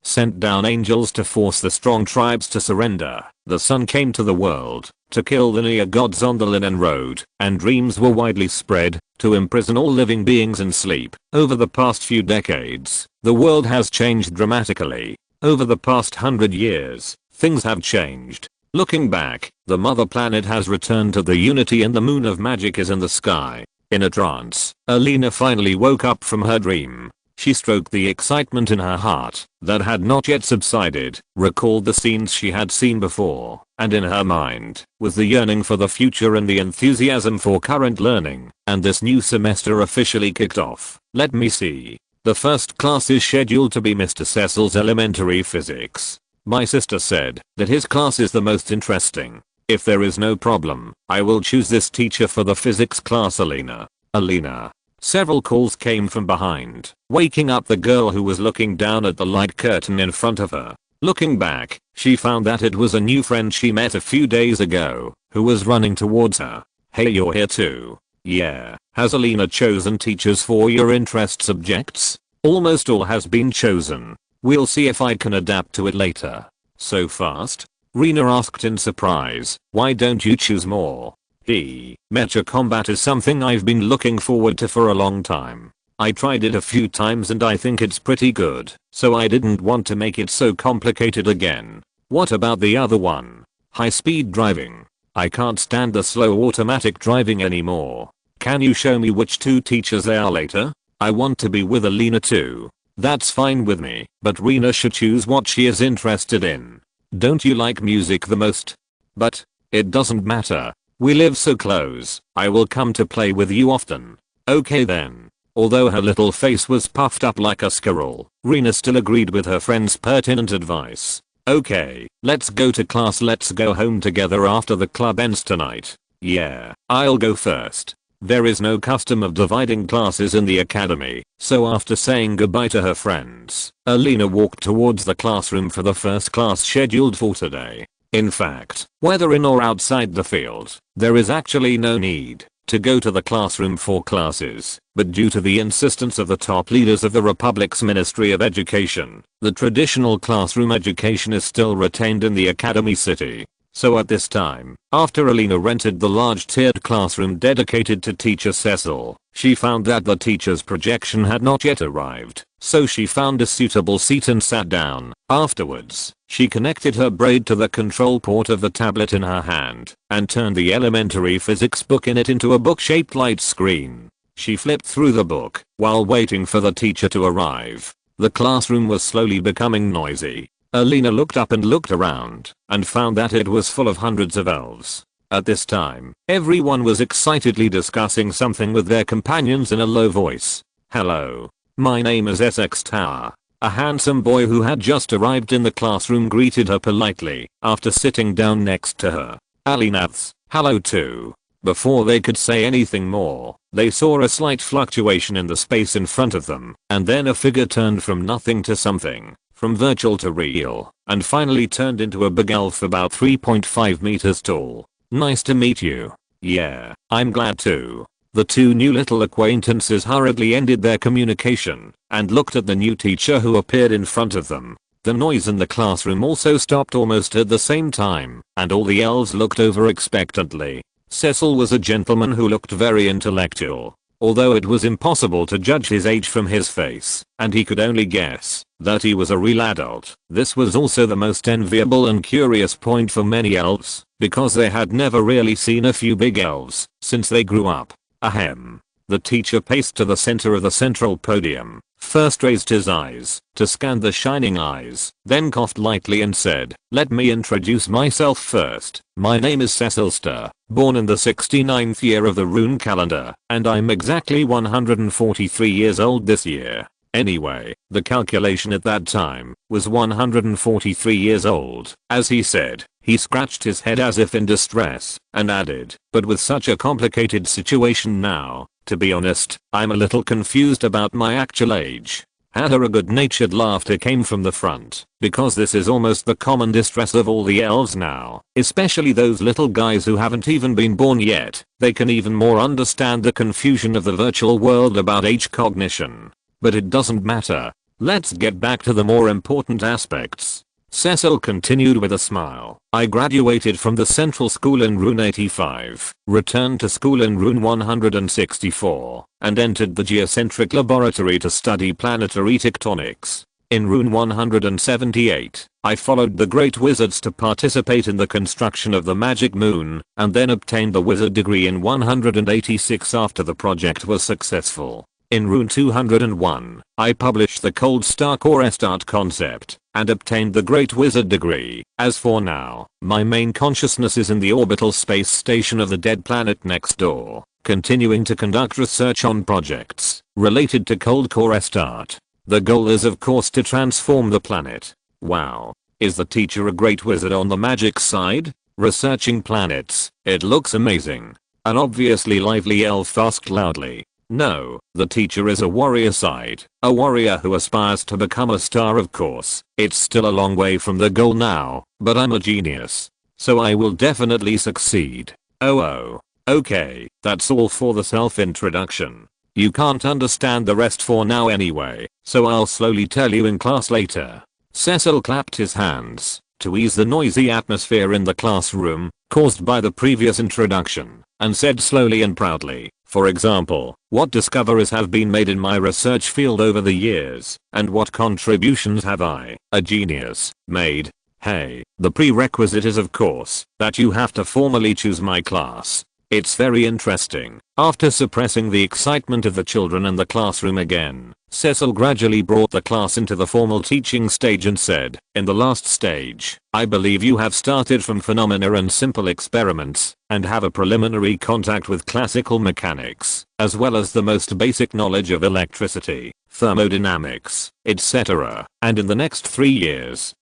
Sent down angels to force the strong tribes to surrender. The sun came to the world to kill the near gods on the linen road, and dreams were widely spread to imprison all living beings in sleep. Over the past few decades, the world has changed dramatically. Over the past 100 years, things have changed. Looking back, the mother planet has returned to the unity and the moon of magic is in the sky. In a trance, Alina finally woke up from her dream. She stroked the excitement in her heart that had not yet subsided, recalled the scenes she had seen before, and in her mind was the yearning for the future and the enthusiasm for current learning, and this new semester officially kicked off. Let me see. The first class is scheduled to be Mr. Cecil's elementary physics. My sister said that his class is the most interesting. If there is no problem, I will choose this teacher for the physics class. Alina. Several calls came from behind, waking up the girl who was looking down at the light curtain in front of her. Looking back, she found that it was a new friend she met a few days ago, who was running towards her. Hey, you're here too? Yeah. Has Alina chosen teachers for your interest subjects? Almost all has been chosen. We'll see if I can adapt to it later. So fast? Rena asked in surprise. Why don't you choose more? Mecha combat is something I've been looking forward to for a long time. I tried it a few times and I think it's pretty good, so I didn't want to make it so complicated again. What about the other one? High speed driving. I can't stand the slow automatic driving anymore. Can you show me which two teachers they are later? I want to be with Alina too. That's fine with me, but Rena should choose what she is interested in. Don't you like music the most? But it doesn't matter. We live so close. I will come to play with you often. Okay then. Although her little face was puffed up like a squirrel, Rena still agreed with her friend's pertinent advice. Okay, let's go to class. Let's go home together after the club ends tonight. Yeah, I'll go first. There is no custom of dividing classes in the academy, so after saying goodbye to her friends, Alina walked towards the classroom for the first class scheduled for today. In fact, whether in or outside the field, there is actually no need to go to the classroom for classes, but due to the insistence of the top leaders of the Republic's Ministry of Education, the traditional classroom education is still retained in the Academy City. So at this time, after Alina rented the large tiered classroom dedicated to teacher Cecil, she found that the teacher's projection had not yet arrived, so she found a suitable seat and sat down. Afterwards, she connected her braid to the control port of the tablet in her hand, and turned the elementary physics book in it into a book-shaped light screen. She flipped through the book, while waiting for the teacher to arrive. The classroom was slowly becoming noisy. Alina looked up and looked around, and found that it was full of hundreds of elves. At this time, everyone was excitedly discussing something with their companions in a low voice. Hello. My name is SX Tower. A handsome boy who had just arrived in the classroom greeted her politely, after sitting down next to her. Alina's, hello too. Before they could say anything more, they saw a slight fluctuation in the space in front of them, and then a figure turned from nothing to something. From virtual to real, and finally turned into a big elf about 3.5 meters tall. Nice to meet you. Yeah, I'm glad too. The two new little acquaintances hurriedly ended their communication, and looked at the new teacher who appeared in front of them. The noise in the classroom also stopped almost at the same time, and all the elves looked over expectantly. Cecil was a gentleman who looked very intellectual, although it was impossible to judge his age from his face, and he could only guess that he was a real adult. This was also the most enviable and curious point for many elves, because they had never really seen a few big elves since they grew up. Ahem. The teacher paced to the center of the central podium, first raised his eyes to scan the shining eyes, then coughed lightly and said, "Let me introduce myself first. My name is Cecil Stir, born in the 69th year of the rune calendar, and I'm exactly 143 years old this year." Anyway, the calculation at that time was 143 years old. As he said, he scratched his head as if in distress, and added, "But with such a complicated situation now, to be honest, I'm a little confused about my actual age." A good-natured laughter came from the front, because this is almost the common distress of all the elves now, especially those little guys who haven't even been born yet. They can even more understand the confusion of the virtual world about age cognition. But it doesn't matter. Let's get back to the more important aspects. Cecil continued with a smile. I graduated from the Central School in Rune 85, returned to school in Rune 164, and entered the Geocentric Laboratory to study planetary tectonics. In Rune 178, I followed the Great Wizards to participate in the construction of the Magic Moon, and then obtained the Wizard degree in 186 after the project was successful. In Rune 201, I published the Cold Star Core Start concept and obtained the Great Wizard degree. As for now, my main consciousness is in the orbital space station of the dead planet next door, continuing to conduct research on projects related to Cold Core Start. The goal is of course to transform the planet. Wow. Is the teacher a great wizard on the magic side? Researching planets, it looks amazing. An obviously lively elf asked loudly. No, the teacher is a warrior side. A warrior who aspires to become a star of course. It's still a long way from the goal now, but I'm a genius. So I will definitely succeed. Oh. Okay, that's all for the self-introduction. You can't understand the rest for now anyway, so I'll slowly tell you in class later. Cecil clapped his hands to ease the noisy atmosphere in the classroom caused by the previous introduction and said slowly and proudly, for example, what discoveries have been made in my research field over the years and what contributions have I, a genius, made? Hey, the prerequisite is of course that you have to formally choose my class. It's very interesting. After suppressing the excitement of the children in the classroom again, Cecil gradually brought the class into the formal teaching stage and said, in the last stage, I believe you have started from phenomena and simple experiments, and have a preliminary contact with classical mechanics, as well as the most basic knowledge of electricity, thermodynamics, etc. And in the next 3 years,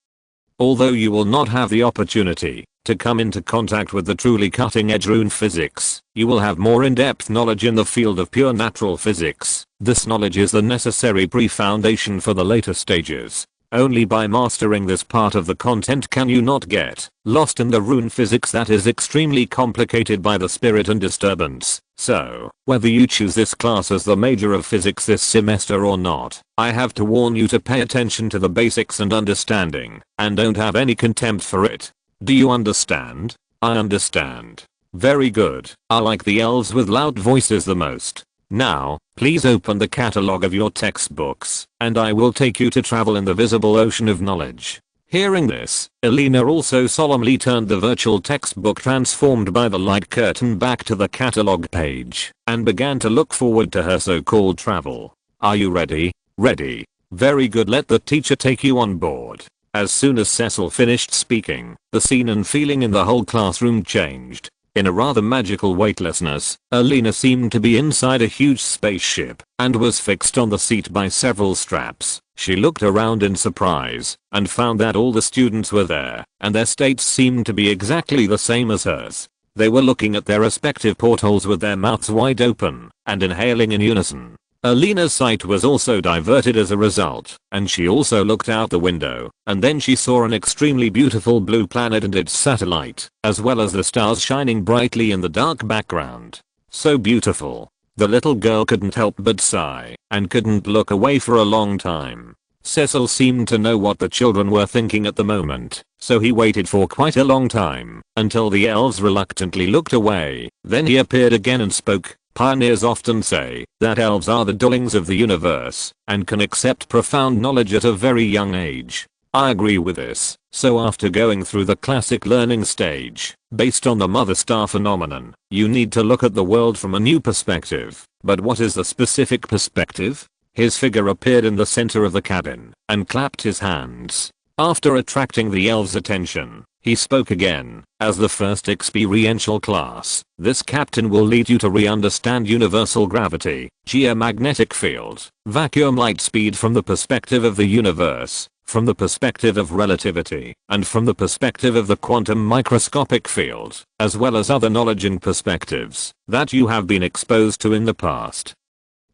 although you will not have the opportunity to come into contact with the truly cutting-edge rune physics, you will have more in-depth knowledge in the field of pure natural physics. This knowledge is the necessary pre-foundation for the later stages. Only by mastering this part of the content can you not get lost in the rune physics that is extremely complicated by the spirit and disturbance. So, whether you choose this class as the major of physics this semester or not, I have to warn you to pay attention to the basics and understanding, and don't have any contempt for it. Do you understand? I understand. Very good. I like the elves with loud voices the most. Now, please open the catalog of your textbooks, and I will take you to travel in the visible ocean of knowledge. Hearing this, Elena also solemnly turned the virtual textbook transformed by the light curtain back to the catalog page, and began to look forward to her so-called travel. Are you ready? Ready. Very good, let the teacher take you on board. As soon as Cecil finished speaking, the scene and feeling in the whole classroom changed. In a rather magical weightlessness, Elena seemed to be inside a huge spaceship and was fixed on the seat by several straps. She looked around in surprise and found that all the students were there and their states seemed to be exactly the same as hers. They were looking at their respective portholes with their mouths wide open and inhaling in unison. Elena's sight was also diverted as a result, and she also looked out the window, and then she saw an extremely beautiful blue planet and its satellite, as well as the stars shining brightly in the dark background. So beautiful. The little girl couldn't help but sigh, and couldn't look away for a long time. Cecil seemed to know what the children were thinking at the moment, so he waited for quite a long time, until the elves reluctantly looked away. Then he appeared again and spoke. Pioneers often say that elves are the darlings of the universe and can accept profound knowledge at a very young age. I agree with this. So after going through the classic learning stage, based on the mother star phenomenon, you need to look at the world from a new perspective. But what is the specific perspective? His figure appeared in the center of the cabin and clapped his hands. After attracting the elves' attention, he spoke again. As the first experiential class, this captain will lead you to re-understand universal gravity, geomagnetic field, vacuum light speed from the perspective of the universe, from the perspective of relativity, and from the perspective of the quantum microscopic field, as well as other knowledge and perspectives that you have been exposed to in the past.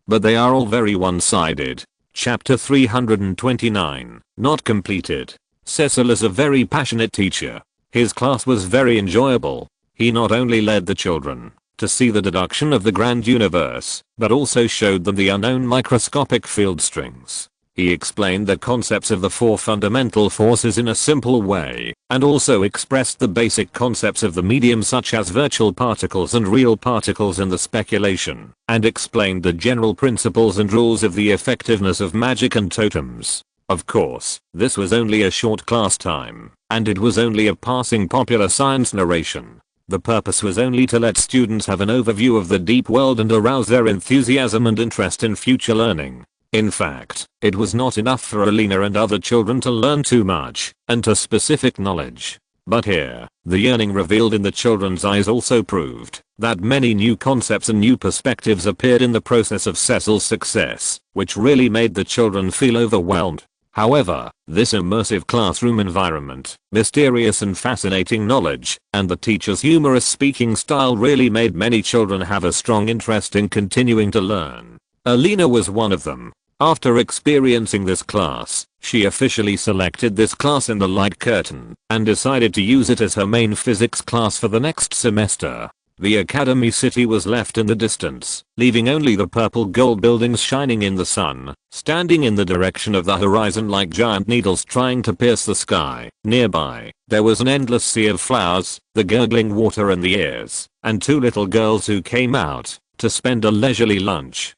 But they are all very one-sided. Chapter 329, not completed. Cecil is a very passionate teacher. His class was very enjoyable. He not only led the children to see the deduction of the grand universe, but also showed them the unknown microscopic field strings. He explained the concepts of the 4 fundamental forces in a simple way, and also expressed the basic concepts of the medium such as virtual particles and real particles in the speculation, and explained the general principles and rules of the effectiveness of magic and totems. Of course, this was only a short class time, and it was only a passing popular science narration. The purpose was only to let students have an overview of the deep world and arouse their enthusiasm and interest in future learning. In fact, it was not enough for Alina and other children to learn too much and to specific knowledge. But here, the yearning revealed in the children's eyes also proved that many new concepts and new perspectives appeared in the process of Cecil's success, which really made the children feel overwhelmed. However, this immersive classroom environment, mysterious and fascinating knowledge, and the teacher's humorous speaking style really made many children have a strong interest in continuing to learn. Alina was one of them. After experiencing this class, she officially selected this class in the light curtain and decided to use it as her main physics class for the next semester. The academy city was left in the distance, leaving only the purple gold buildings shining in the sun, standing in the direction of the horizon like giant needles trying to pierce the sky. Nearby, there was an endless sea of flowers, the gurgling water in the ears, and two little girls who came out to spend a leisurely lunch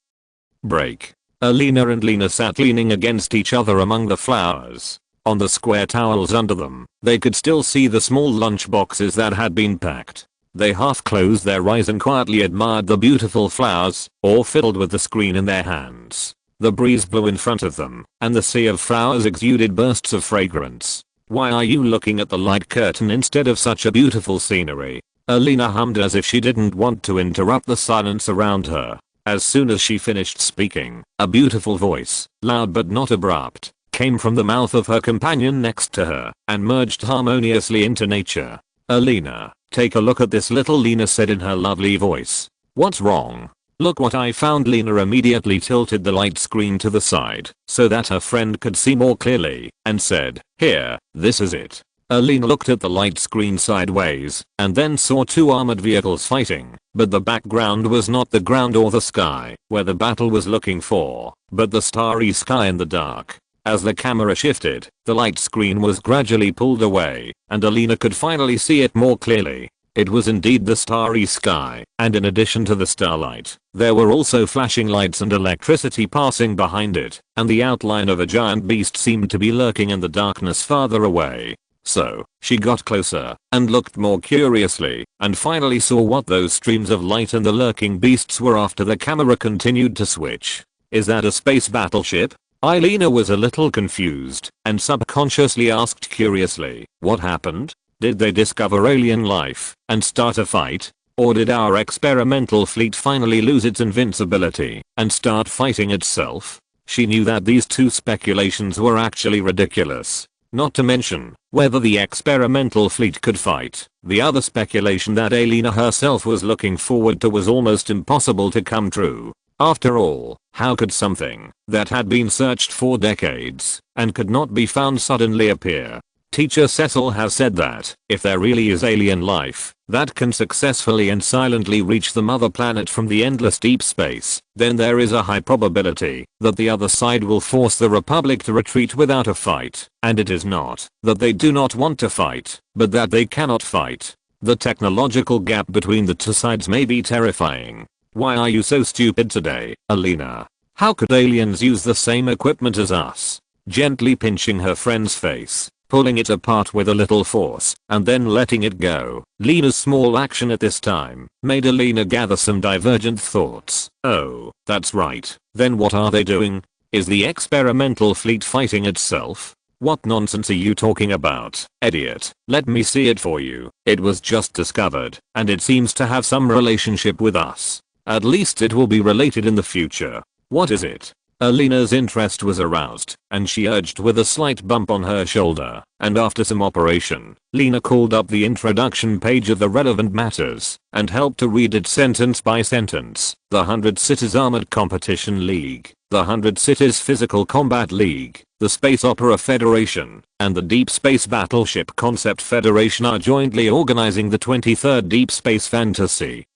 break. Alina and Lena sat leaning against each other among the flowers. On the square towels under them, they could still see the small lunch boxes that had been packed. They half closed their eyes and quietly admired the beautiful flowers, or fiddled with the screen in their hands. The breeze blew in front of them, and the sea of flowers exuded bursts of fragrance. "Why are you looking at the light curtain instead of such a beautiful scenery?" Alina hummed as if she didn't want to interrupt the silence around her. As soon as she finished speaking, a beautiful voice, loud but not abrupt, came from the mouth of her companion next to her and merged harmoniously into nature. "Alina, take a look at this," little Lena said in her lovely voice. "What's wrong?" "Look what I found." Lena immediately tilted the light screen to the side so that her friend could see more clearly and said, "Here, this is it." Alina looked at the light screen sideways and then saw two armored vehicles fighting, but the background was not the ground or the sky where the battle was looking for, but the starry sky in the dark. As the camera shifted, the light screen was gradually pulled away, and Alina could finally see it more clearly. It was indeed the starry sky, and in addition to the starlight, there were also flashing lights and electricity passing behind it, and the outline of a giant beast seemed to be lurking in the darkness farther away. So, she got closer and looked more curiously and finally saw what those streams of light and the lurking beasts were after the camera continued to switch. "Is that a space battleship?" Alina was a little confused and subconsciously asked curiously, "What happened? Did they discover alien life and start a fight? Or did our experimental fleet finally lose its invincibility and start fighting itself?" She knew that these two speculations were actually ridiculous. Not to mention whether the experimental fleet could fight. The other speculation that Alina herself was looking forward to was almost impossible to come true. After all, how could something that had been searched for decades and could not be found suddenly appear? Teacher Cecil has said that if there really is alien life that can successfully and silently reach the mother planet from the endless deep space, then there is a high probability that the other side will force the Republic to retreat without a fight. And it is not that they do not want to fight, but that they cannot fight. The technological gap between the two sides may be terrifying. "Why are you so stupid today, Alina? How could aliens use the same equipment as us?" Gently pinching her friend's face, pulling it apart with a little force, and then letting it go. Lena's small action at this time made Alina gather some divergent thoughts. "Oh, that's right. Then what are they doing? Is the experimental fleet fighting itself? What nonsense are you talking about, idiot? Let me see it for you. It was just discovered, and it seems to have some relationship with us. At least it will be related in the future. What is it?" Alina's interest was aroused, and she urged with a slight bump on her shoulder, and after some operation, Lena called up the introduction page of the relevant matters, and helped to read it sentence by sentence. The 100 Cities Armored Competition League, the 100 Cities Physical Combat League, the Space Opera Federation, and the Deep Space Battleship Concept Federation are jointly organizing the 23rd Deep Space Fantasy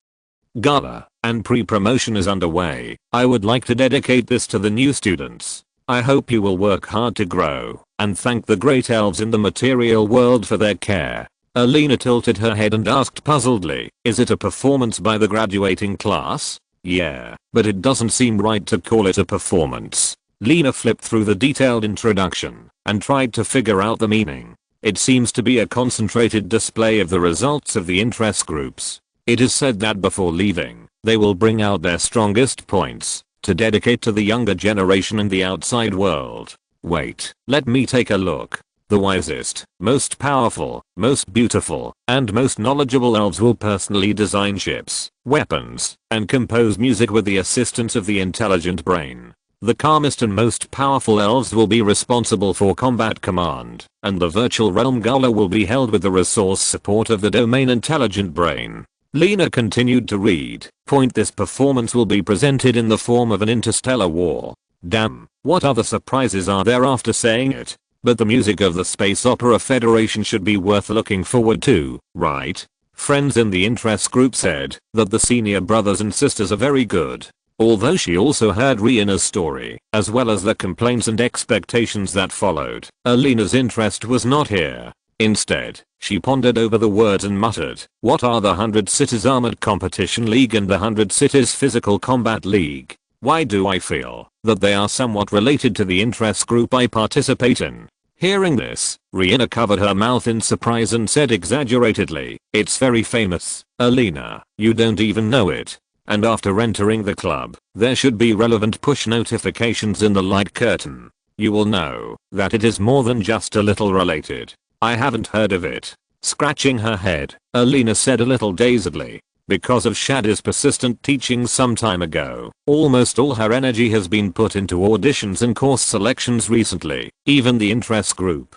Gala, and pre-promotion is underway. I would like to dedicate this to the new students. I hope you will work hard to grow, and thank the great elves in the material world for their care. Alina tilted her head and asked puzzledly, "Is it a performance by the graduating class?" "Yeah, but it doesn't seem right to call it a performance." Lena flipped through the detailed introduction and tried to figure out the meaning. It seems to be a concentrated display of the results of the interest groups. It is said that before leaving, they will bring out their strongest points to dedicate to the younger generation and the outside world. Wait, let me take a look. The wisest, most powerful, most beautiful, and most knowledgeable elves will personally design ships, weapons, and compose music with the assistance of the intelligent brain. The calmest and most powerful elves will be responsible for combat command, and the virtual realm Gala will be held with the resource support of the domain intelligent brain. Lena continued to read. This performance will be presented in the form of an interstellar war. Damn, what other surprises are there after saying it? But the music of the Space Opera Federation should be worth looking forward to, right? Friends in the interest group said that the senior brothers and sisters are very good. Although she also heard Riena's story, as well as the complaints and expectations that followed, Alina's interest was not here. Instead, she pondered over the words and muttered, what are the 100 Cities Armored Competition League and the 100 Cities Physical Combat League? Why do I feel that they are somewhat related to the interest group I participate in? Hearing this, Riena covered her mouth in surprise and said exaggeratedly, it's very famous, Alina, you don't even know it. And after entering the club, there should be relevant push notifications in the light curtain. You will know that it is more than just a little related. I haven't heard of it. Scratching her head, Alina said a little dazedly. Because of Shadow's persistent teaching some time ago, almost all her energy has been put into auditions and course selections recently, even the interest group.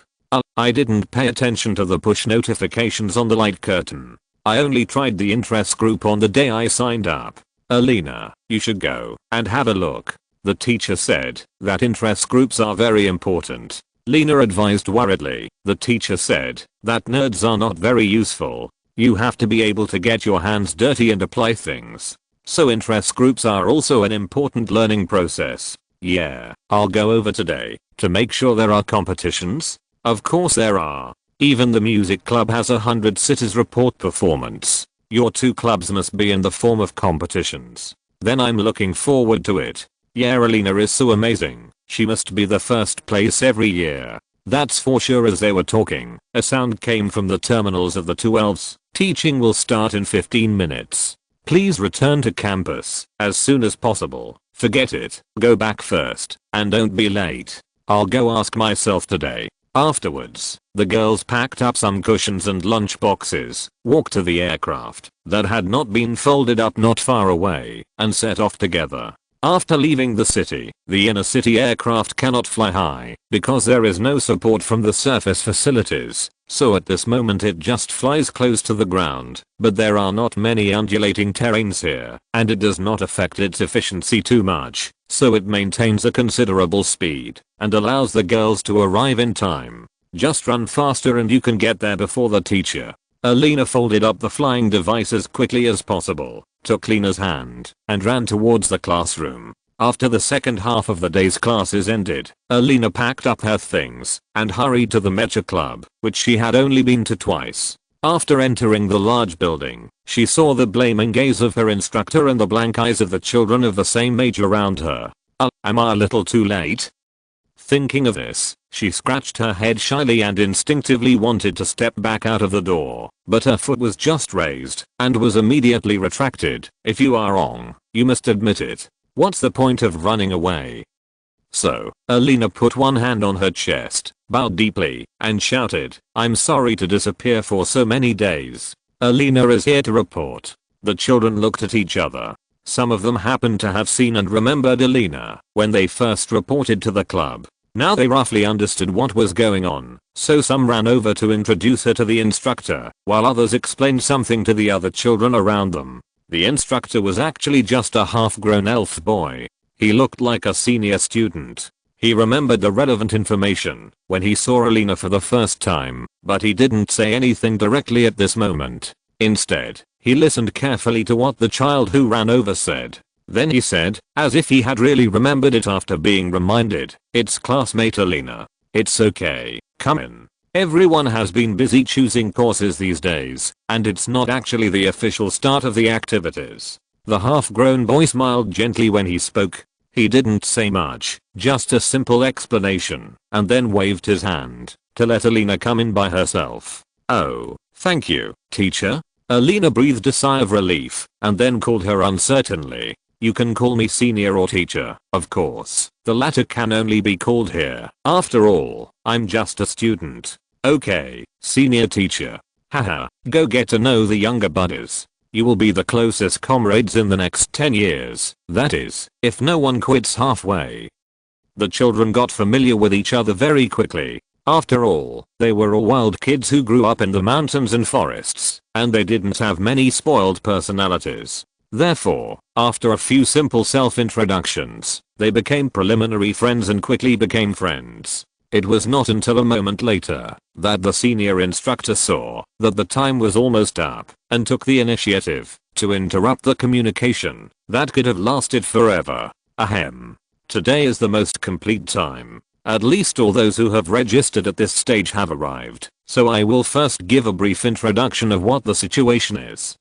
I didn't pay attention to the push notifications on the light curtain. I only tried the interest group on the day I signed up. Alina, you should go and have a look. The teacher said that interest groups are very important. Lena advised worriedly. The teacher said that nerds are not very useful. You have to be able to get your hands dirty and apply things. So interest groups are also an important learning process. Yeah, I'll go over today to make sure there are competitions. Of course there are. Even the music club has 100 cities report performance. Your two clubs must be in the form of competitions. Then I'm looking forward to it. Yeah, Alina is so amazing. She must be the first place every year. That's for sure. As they were talking, a sound came from the terminals of the two elves. Teaching will start in 15 minutes. Please return to campus as soon as possible. Forget it. Go back first and don't be late. I'll go ask myself today. Afterwards, the girls packed up some cushions and lunch boxes, walked to the aircraft that had not been folded up not far away, and set off together. After leaving the city, the inner city aircraft cannot fly high because there is no support from the surface facilities, so at this moment it just flies close to the ground, but there are not many undulating terrains here, and it does not affect its efficiency too much, so it maintains a considerable speed and allows the girls to arrive in time. Just run faster and you can get there before the teacher. Alina folded up the flying device as quickly as possible, took Lena's hand, and ran towards the classroom. After the second half of the day's classes ended, Alina packed up her things and hurried to the Mecha Club, which she had only been to twice. After entering the large building, she saw the blaming gaze of her instructor and the blank eyes of the children of the same age around her. Am I a little too late? Thinking of this, she scratched her head shyly and instinctively wanted to step back out of the door, but her foot was just raised and was immediately retracted. If you are wrong, you must admit it. What's the point of running away? So, Alina put one hand on her chest, bowed deeply, and shouted, I'm sorry to disappear for so many days. Alina is here to report. The children looked at each other. Some of them happened to have seen and remembered Alina when they first reported to the club. Now they roughly understood what was going on, so some ran over to introduce her to the instructor, while others explained something to the other children around them. The instructor was actually just a half-grown elf boy. He looked like a senior student. He remembered the relevant information when he saw Alina for the first time, but he didn't say anything directly at this moment. Instead, he listened carefully to what the child who ran over said. Then he said, as if he had really remembered it after being reminded, it's classmate Alina. It's okay, come in. Everyone has been busy choosing courses these days, and it's not actually the official start of the activities. The half-grown boy smiled gently when he spoke. He didn't say much, just a simple explanation, and then waved his hand. to let Alina come in by herself. "Oh, thank you, teacher." Alina breathed a sigh of relief and then called her uncertainly. "You can call me senior or teacher, of course. The latter can only be called here. After all, I'm just a student." "Okay, senior teacher." "Haha, go get to know the younger buddies. You will be the closest comrades in the next 10 years, that is, if no one quits halfway." The children got familiar with each other very quickly. After all, they were all wild kids who grew up in the mountains and forests, and they didn't have many spoiled personalities. Therefore, after a few simple self-introductions, they became preliminary friends and quickly became friends. It was not until a moment later that the senior instructor saw that the time was almost up and took the initiative to interrupt the communication that could have lasted forever. Ahem. Today is the most complete time. At least all those who have registered at this stage have arrived, so I will first give a brief introduction of what the situation is.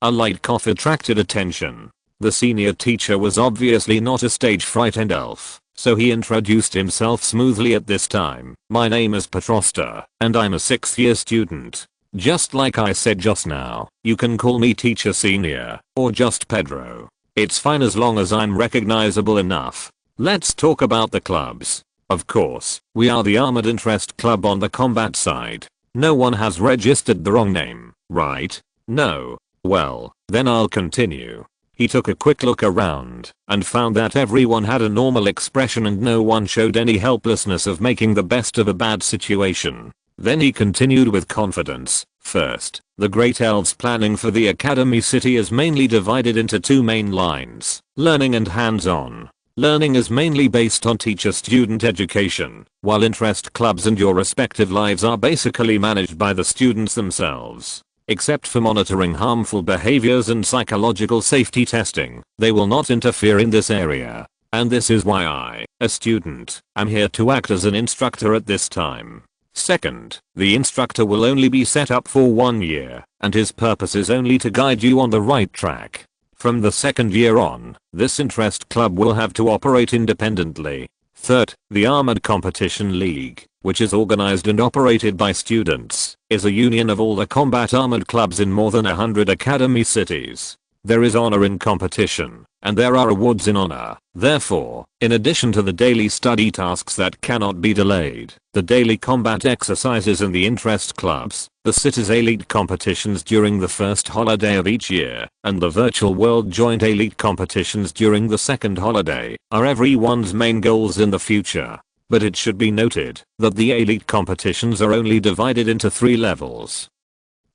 A light cough attracted attention. The senior teacher was obviously not a stage-frightened elf, so he introduced himself smoothly at this time. "My name is Petrosta, and I'm a 6th-year student. Just like I said just now, you can call me Teacher Senior, or just Pedro. It's fine as long as I'm recognizable enough. Let's talk about the clubs. Of course, we are the Armored Interest Club on the combat side. No one has registered the wrong name, right? No? Well, then I'll continue." He took a quick look around and found that everyone had a normal expression and no one showed any helplessness of making the best of a bad situation. Then he continued with confidence. "First, the Great Elves planning for the Academy City is mainly divided into two main lines, learning and hands-on. Learning is mainly based on teacher-student education, while interest clubs and your respective lives are basically managed by the students themselves. Except for monitoring harmful behaviors and psychological safety testing, they will not interfere in this area. And this is why I, a student, am here to act as an instructor at this time. Second, the instructor will only be set up for 1 year, and his purpose is only to guide you on the right track. From the 2nd year on, this interest club will have to operate independently. Third, the Armored Competition League, which is organized and operated by students, is a union of all the combat armored clubs in more than 100 academy cities. There is honor in competition, and there are awards in honor. Therefore, in addition to the daily study tasks that cannot be delayed, the daily combat exercises in the interest clubs, the city's elite competitions during the first holiday of each year, and the virtual world joint elite competitions during the second holiday, are everyone's main goals in the future. But it should be noted that the elite competitions are only divided into 3 levels.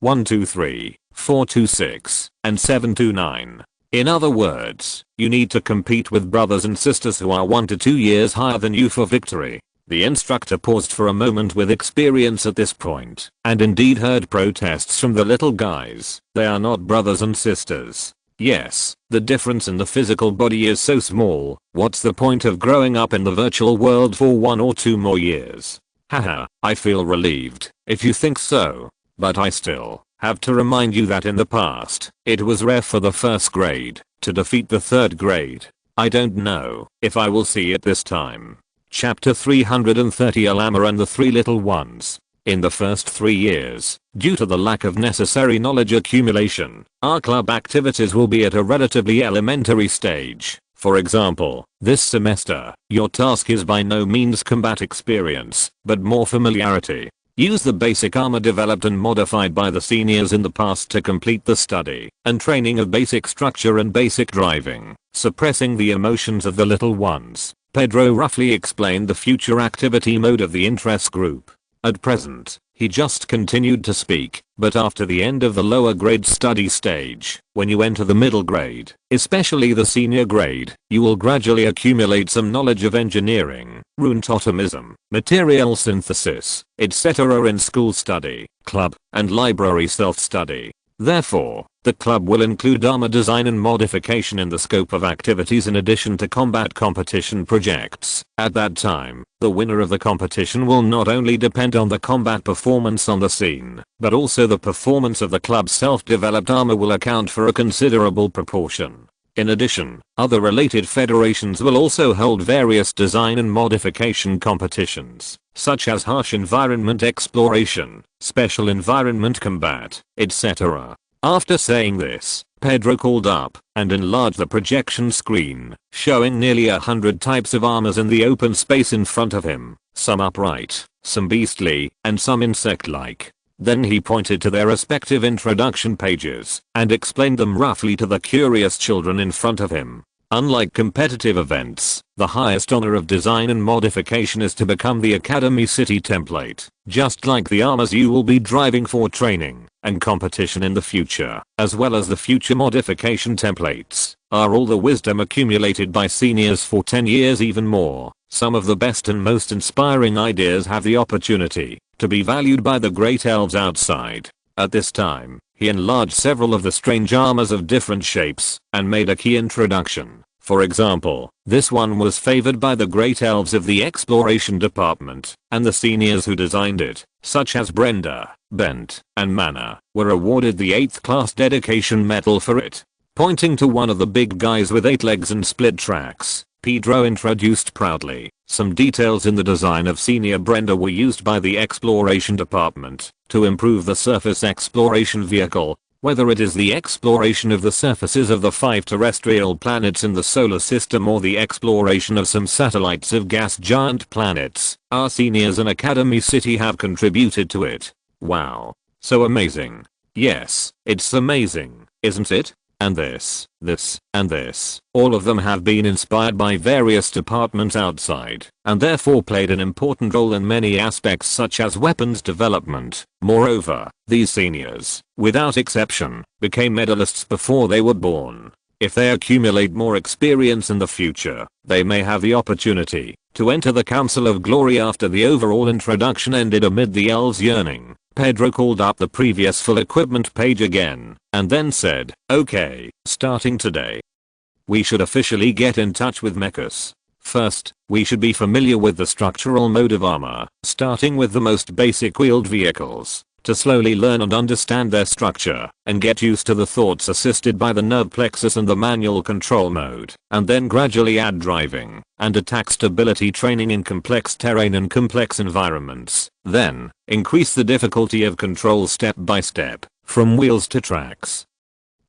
1-2-3, 4-6, and 7-9. In other words, you need to compete with brothers and sisters who are 1 to 2 years higher than you for victory. The instructor paused for a moment with experience at this point, and indeed heard protests from the little guys. They are not brothers and sisters. Yes, the difference in the physical body is so small, what's the point of growing up in the virtual world for 1 or 2 more years? Haha, I feel relieved, if you think so. But I still have to remind you that in the past, it was rare for the 1st grade to defeat the 3rd grade. I don't know if I will see it this time. Chapter 330 Alama and the Three Little Ones. In the first 3 years, due to the lack of necessary knowledge accumulation, our club activities will be at a relatively elementary stage. For example, this semester, your task is by no means combat experience, but more familiarity. Use the basic armor developed and modified by the seniors in the past to complete the study and training of basic structure and basic driving, suppressing the emotions of the little ones. Pedro roughly explained the future activity mode of the interest group. At present, he just continued to speak, but after the end of the lower grade study stage, when you enter the middle grade, especially the senior grade, you will gradually accumulate some knowledge of engineering, rune totemism, material synthesis, etc. in school study, club, and library self-study. Therefore, the club will include armor design and modification in the scope of activities in addition to combat competition projects. At that time, the winner of the competition will not only depend on the combat performance on the scene, but also the performance of the club's self-developed armor will account for a considerable proportion. In addition, other related federations will also hold various design and modification competitions, such as harsh environment exploration, special environment combat, etc. After saying this, Pedro called up and enlarged the projection screen, showing nearly 100 types of armors in the open space in front of him, some upright, some beastly, and some insect-like. Then he pointed to their respective introduction pages and explained them roughly to the curious children in front of him. Unlike competitive events, the highest honor of design and modification is to become the Academy City template, just like the armors you will be driving for training and competition in the future, as well as the future modification templates, are all the wisdom accumulated by seniors for 10 years even more. Some of the best and most inspiring ideas have the opportunity to be valued by the great elves outside. At this time, he enlarged several of the strange armors of different shapes and made a key introduction. For example, this one was favored by the great elves of the exploration department, and the seniors who designed it, such as Brenda, Bent, and Mana, were awarded the 8th class dedication medal for it. Pointing to one of the big guys with 8 legs and split tracks, Pedro introduced proudly, some details in the design of senior Brenda were used by the exploration department to improve the surface exploration vehicle, whether it is the exploration of the surfaces of the 5 terrestrial planets in the solar system or the exploration of some satellites of gas giant planets. Our seniors in Academy City have contributed to it. Wow. So amazing. Yes, it's amazing, isn't it? And this, and this, all of them have been inspired by various departments outside, and therefore played an important role in many aspects such as weapons development. Moreover, these seniors, without exception, became medalists before they were born. If they accumulate more experience in the future, they may have the opportunity to enter the Council of Glory. After the overall introduction ended amid the elves yearning, Pedro called up the previous full equipment page again, and then said, "Okay, starting today, we should officially get in touch with mechas. First, we should be familiar with the structural mode of armor, starting with the most basic wheeled vehicles, to slowly learn and understand their structure, and get used to the thoughts assisted by the nerve plexus and the manual control mode, and then gradually add driving and attack stability training in complex terrain and complex environments. Then, increase the difficulty of control step by step, from wheels to tracks,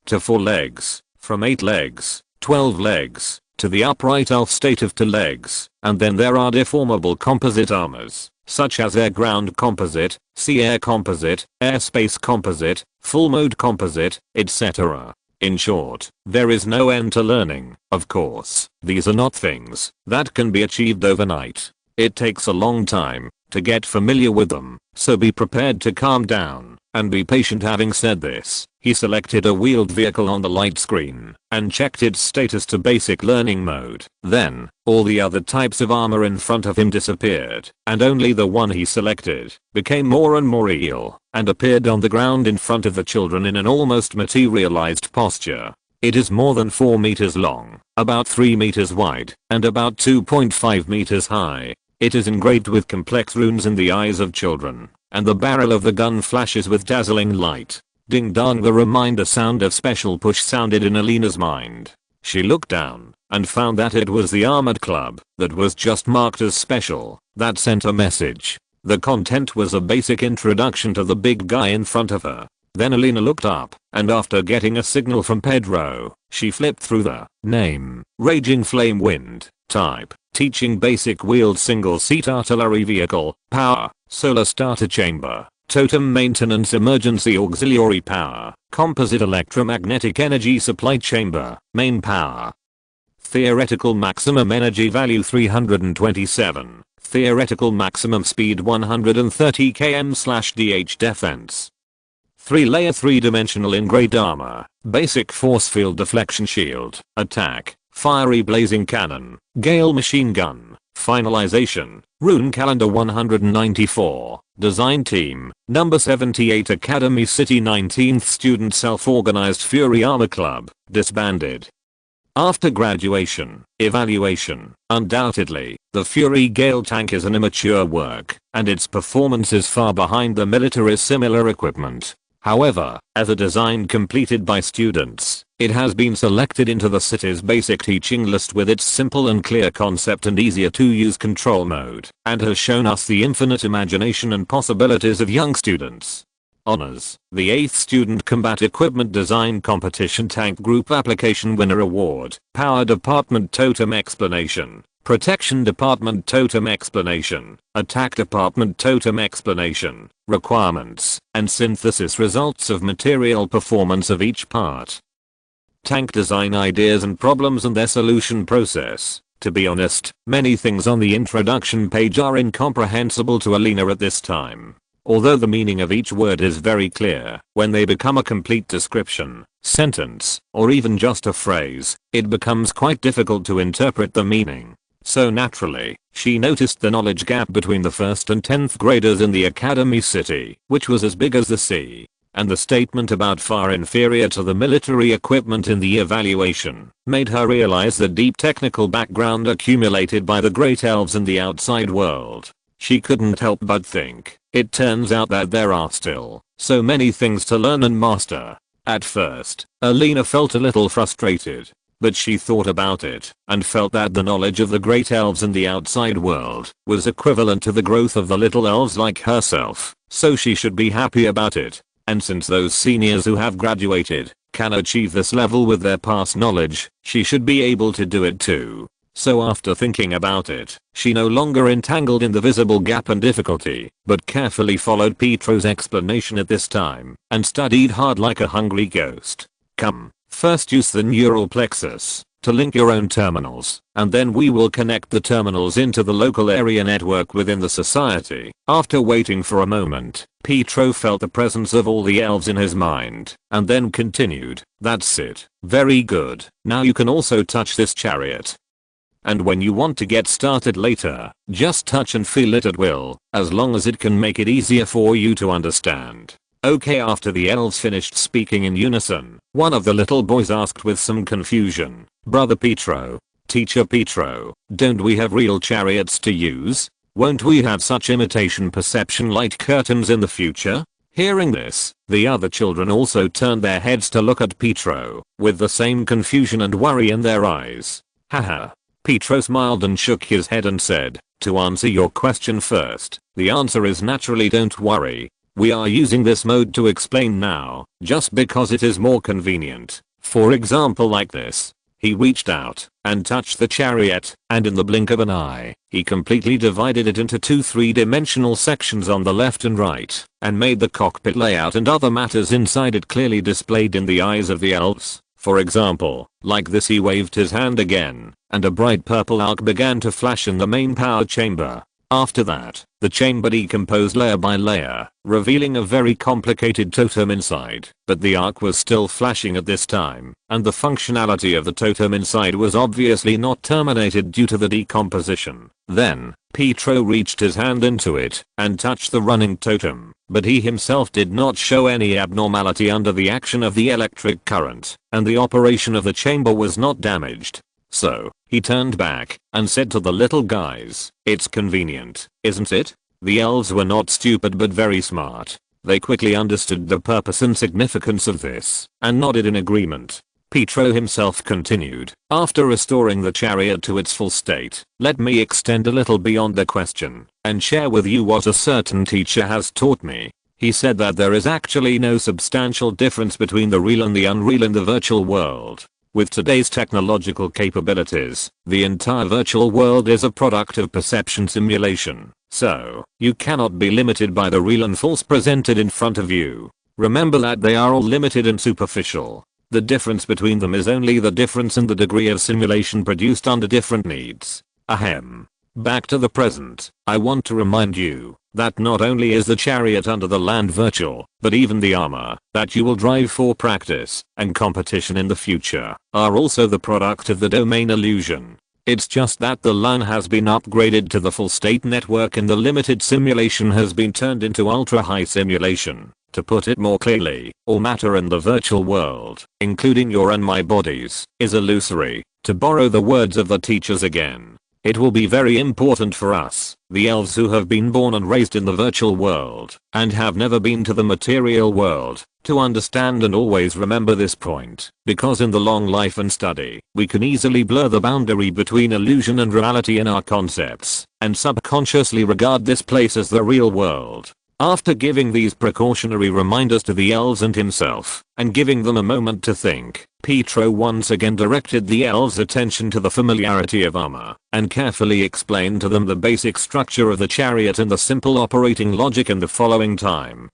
to 4 legs, from 8 legs, 12 legs, to the upright elf state of 2 legs, and then there are deformable composite armors, such as air-ground composite, sea-air composite, airspace composite, full-mode composite, etc. In short, there is no end to learning. Of course, these are not things that can be achieved overnight. It takes a long time to get familiar with them, so be prepared to calm down and be patient. Having said this, he selected a wheeled vehicle on the light screen and checked its status to basic learning mode. Then, all the other types of armor in front of him disappeared, and only the one he selected became more and more real and appeared on the ground in front of the children in an almost materialized posture. It is more than 4 meters long, about 3 meters wide, and about 2.5 meters high. It is engraved with complex runes in the eyes of children, and the barrel of the gun flashes with dazzling light. Ding dong, the reminder sound of special push sounded in Alina's mind. She looked down and found that it was the armored club that was just marked as special that sent a message. The content was a basic introduction to the big guy in front of her. Then Alina looked up, and after getting a signal from Pedro, she flipped through the name, Raging Flame Wind, type, teaching basic wheeled single-seat artillery vehicle, power, solar starter chamber, totem maintenance emergency auxiliary power, composite electromagnetic energy supply chamber, main power. Theoretical maximum energy value 327, theoretical maximum speed 130 km/h defense. 3-layer 3-dimensional engraved armor, basic force field deflection shield, attack, fiery blazing cannon, gale machine gun, finalization, rune calendar 194, design team, number 78 Academy City 19th student self-organized Fury Armor Club, disbanded. After graduation, evaluation, undoubtedly, the Fury Gale tank is an immature work, and its performance is far behind the military's similar equipment. However, as a design completed by students, It has been selected into the city's basic teaching list with its simple and clear concept and easier to use control mode, and has shown us the infinite imagination and possibilities of young students. Honors: the 8th Student Combat Equipment Design Competition Tank Group Application Winner Award, Power Department Totem Explanation, Protection Department Totem Explanation, Attack Department Totem Explanation, Requirements, and Synthesis Results of Material Performance of each part. Tank design ideas and problems and their solution process. To be honest, many things on the introduction page are incomprehensible to Alina at this time. Although the meaning of each word is very clear, when they become a complete description, sentence, or even just a phrase, it becomes quite difficult to interpret the meaning. So naturally, she noticed the knowledge gap between the 1st and 10th graders in the academy city, which was as big as the sea. And the statement about far inferior to the military equipment in the evaluation made her realize the deep technical background accumulated by the great elves in the outside world. She couldn't help but think, it turns out that there are still so many things to learn and master. At first, Alina felt a little frustrated, but she thought about it and felt that the knowledge of the great elves in the outside world was equivalent to the growth of the little elves like herself, so she should be happy about it. And since those seniors who have graduated can achieve this level with their past knowledge, she should be able to do it too. So after thinking about it, she no longer entangled in the visible gap and difficulty, but carefully followed Petro's explanation at this time, and studied hard like a hungry ghost. Come, first use the neural plexus to link your own terminals, and then we will connect the terminals into the local area network within the society. After waiting for a moment, Petro felt the presence of all the elves in his mind, and then continued, "That's it. Very good. Now you can also touch this chariot. And when you want to get started later, just touch and feel it at will, as long as it can make it easier for you to understand." Okay, after the elves finished speaking in unison, one of the little boys asked with some confusion, "Brother Petro, Teacher Petro, don't we have real chariots to use? Won't we have such imitation perception light curtains in the future?" Hearing this, the other children also turned their heads to look at Petro, with the same confusion and worry in their eyes. Haha. Petro smiled and shook his head and said, "To answer your question first, the answer is naturally don't worry. We are using this mode to explain now, just because it is more convenient. For example like this." He reached out and touched the chariot, and in the blink of an eye, he completely divided it into two three-dimensional sections on the left and right, and made the cockpit layout and other matters inside it clearly displayed in the eyes of the elves. For example, like this, he waved his hand again, and a bright purple arc began to flash in the main power chamber. After that, the chamber decomposed layer by layer, revealing a very complicated totem inside, but the arc was still flashing at this time, and the functionality of the totem inside was obviously not terminated due to the decomposition. Then, Petro reached his hand into it and touched the running totem, but he himself did not show any abnormality under the action of the electric current, and the operation of the chamber was not damaged. So, he turned back and said to the little guys, "It's convenient, isn't it?" The elves were not stupid but very smart. They quickly understood the purpose and significance of this, and nodded in agreement. Petro himself continued, "After restoring the chariot to its full state, let me extend a little beyond the question, and share with you what a certain teacher has taught me. He said that there is actually no substantial difference between the real and the unreal in the virtual world. With today's technological capabilities, the entire virtual world is a product of perception simulation, so you cannot be limited by the real and false presented in front of you. Remember that they are all limited and superficial. The difference between them is only the difference in the degree of simulation produced under different needs." Ahem. Back to the present, I want to remind you that not only is the chariot under the land virtual, but even the armor that you will drive for practice and competition in the future are also the product of the domain illusion. It's just that the LAN has been upgraded to the full state network and the limited simulation has been turned into ultra high simulation. To put it more clearly, all matter in the virtual world, including your and my bodies, is illusory, to borrow the words of the teachers again. It will be very important for us, the elves who have been born and raised in the virtual world, and have never been to the material world, to understand and always remember this point, because in the long life and study, we can easily blur the boundary between illusion and reality in our concepts, and subconsciously regard this place as the real world. After giving these precautionary reminders to the elves and himself, and giving them a moment to think, Pietro once again directed the elves' attention to the familiarity of armor, and carefully explained to them the basic structure of the chariot and the simple operating logic in the following time.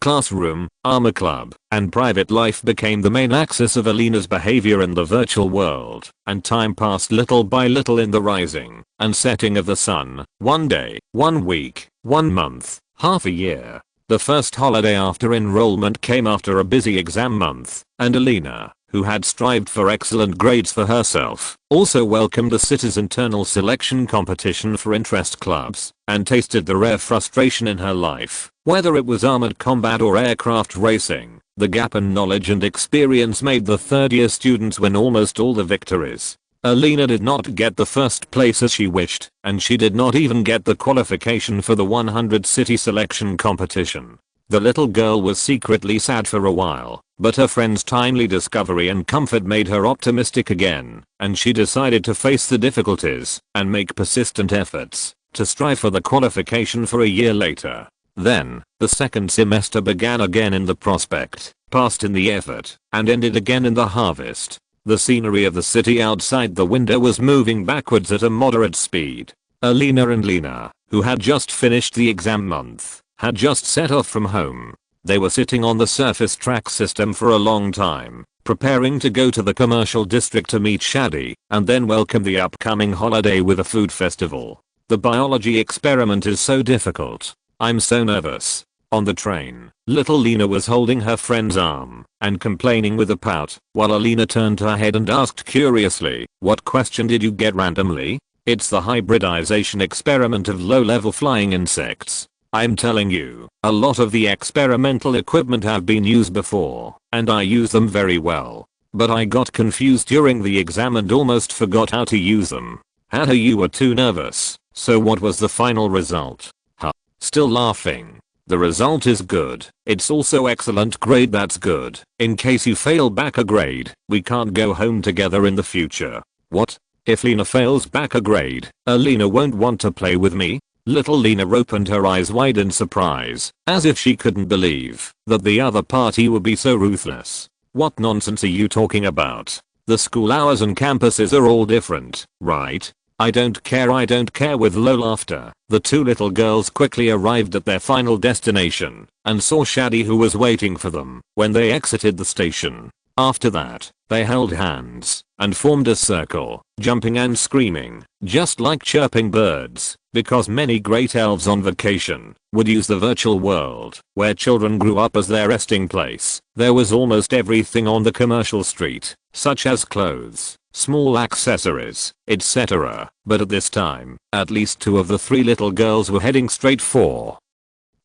Classroom, armor club, and private life became the main axis of Alina's behavior in the virtual world, and time passed little by little in the rising and setting of the sun, one day, 1 week, 1 month, half a year. The first holiday after enrollment came after a busy exam month, and Alina, who had strived for excellent grades for herself, also welcomed the city's internal selection competition for interest clubs, and tasted the rare frustration in her life. Whether it was armored combat or aircraft racing, the gap in knowledge and experience made the third-year students win almost all the victories. Alina did not get the first place as she wished, and she did not even get the qualification for the 100 city selection competition. The little girl was secretly sad for a while, but her friend's timely discovery and comfort made her optimistic again, and she decided to face the difficulties and make persistent efforts to strive for the qualification for a year later. Then, the second semester began again in the prospect, passed in the effort, and ended again in the harvest. The scenery of the city outside the window was moving backwards at a moderate speed. Alina and Lena, who had just finished the exam month, had just set off from home. They were sitting on the surface track system for a long time, preparing to go to the commercial district to meet Shadi, and then welcome the upcoming holiday with a food festival. The biology experiment is so difficult. I'm so nervous. On the train, little Lena was holding her friend's arm and complaining with a pout, while Alina turned her head and asked curiously, "What question did you get randomly?" "It's the hybridization experiment of low-level flying insects. I'm telling you, a lot of the experimental equipment have been used before, and I use them very well. But I got confused during the exam and almost forgot how to use them." "Haha, you were too nervous. So what was the final result?" "Huh." Still laughing. "The result is good. It's also excellent grade. That's good. In case you fail back a grade, we can't go home together in the future." "What? If Lena fails back a grade, Alina won't want to play with me?" Little Lena opened her eyes wide in surprise, as if she couldn't believe that the other party would be so ruthless. "What nonsense are you talking about? The school hours and campuses are all different, right?" I don't care with low laughter. The two little girls quickly arrived at their final destination and saw Shadi, who was waiting for them when they exited the station. After that, they held hands and formed a circle, jumping and screaming, just like chirping birds, because many great elves on vacation would use the virtual world where children grew up as their resting place. There was almost everything on the commercial street, such as clothes, small accessories, etc. But at this time, at least 2 of the 3 little girls were heading straight for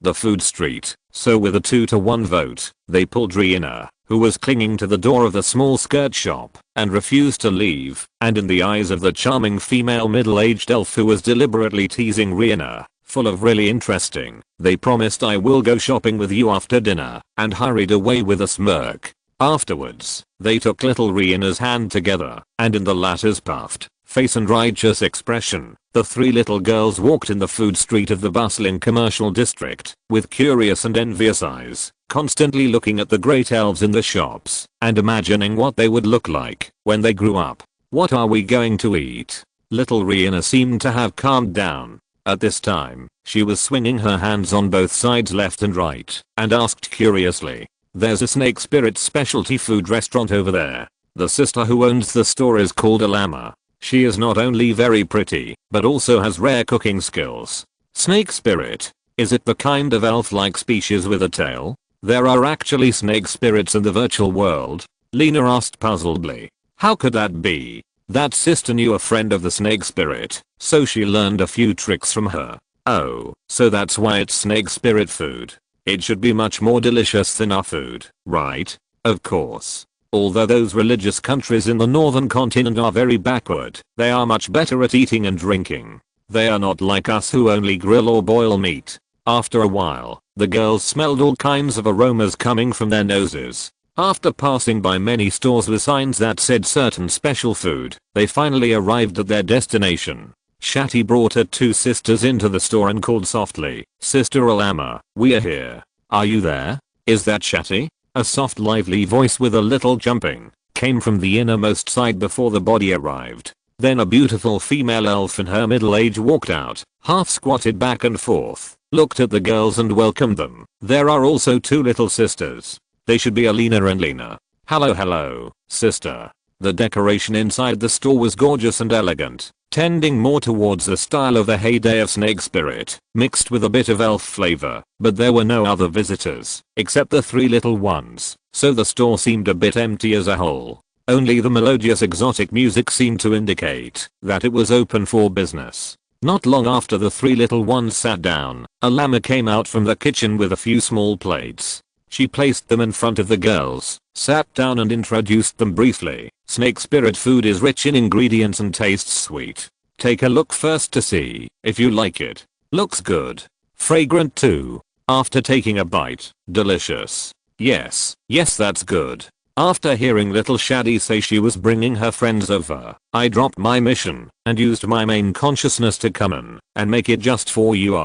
the food street. So with a 2-to-1 vote, they pulled Rihanna, who was clinging to the door of the small skirt shop and refused to leave, and in the eyes of the charming female middle-aged elf who was deliberately teasing Rihanna, full of really interesting, they promised, "I will go shopping with you after dinner," and hurried away with a smirk. Afterwards, they took little Rihanna's hand together, and in the latter's puffed face and righteous expression, the 3 little girls walked in the food street of the bustling commercial district, with curious and envious eyes, constantly looking at the great elves in the shops, and imagining what they would look like when they grew up. "What are we going to eat?" Little Rihanna seemed to have calmed down. At this time, she was swinging her hands on both sides left and right, and asked curiously, "There's a snake spirit specialty food restaurant over there. The sister who owns the store is called Alama. She is not only very pretty, but also has rare cooking skills." "Snake spirit? Is it the kind of elf-like species with a tail?" "There are actually snake spirits in the virtual world," Lena asked puzzledly. "How could that be?" "That sister knew a friend of the snake spirit, so she learned a few tricks from her." "Oh, so that's why it's snake spirit food. It should be much more delicious than our food, right?" "Of course." Although those religious countries in the northern continent are very backward, they are much better at eating and drinking. They are not like us who only grill or boil meat. After a while, the girls smelled all kinds of aromas coming from their noses. After passing by many stores with signs that said certain special food, they finally arrived at their destination. Shati brought her two sisters into the store and called softly, "Sister Alama, we are here. Are you there? Is that Shati?" A soft lively voice with a little jumping came from the innermost side before the body arrived. Then a beautiful female elf in her middle age walked out, half squatted back and forth, looked at the girls and welcomed them. There are also two little sisters. They should be Alina and Lena. Hello, sister. The decoration inside the store was gorgeous and elegant, tending more towards the style of the heyday of Snake Spirit, mixed with a bit of elf flavor, but there were no other visitors, except the three little ones, so the store seemed a bit empty as a whole. Only the melodious exotic music seemed to indicate that it was open for business. Not long after the three little ones sat down, a llama came out from the kitchen with a few small plates. She placed them in front of the girls, sat down and introduced them briefly. Snake Spirit food is rich in ingredients and tastes sweet. Take a look first to see if you like it. Looks good. Fragrant too. After taking a bite, delicious. Yes, that's good. After hearing little Shadi say she was bringing her friends over, I dropped my mission and used my main consciousness to come in and make it just for you.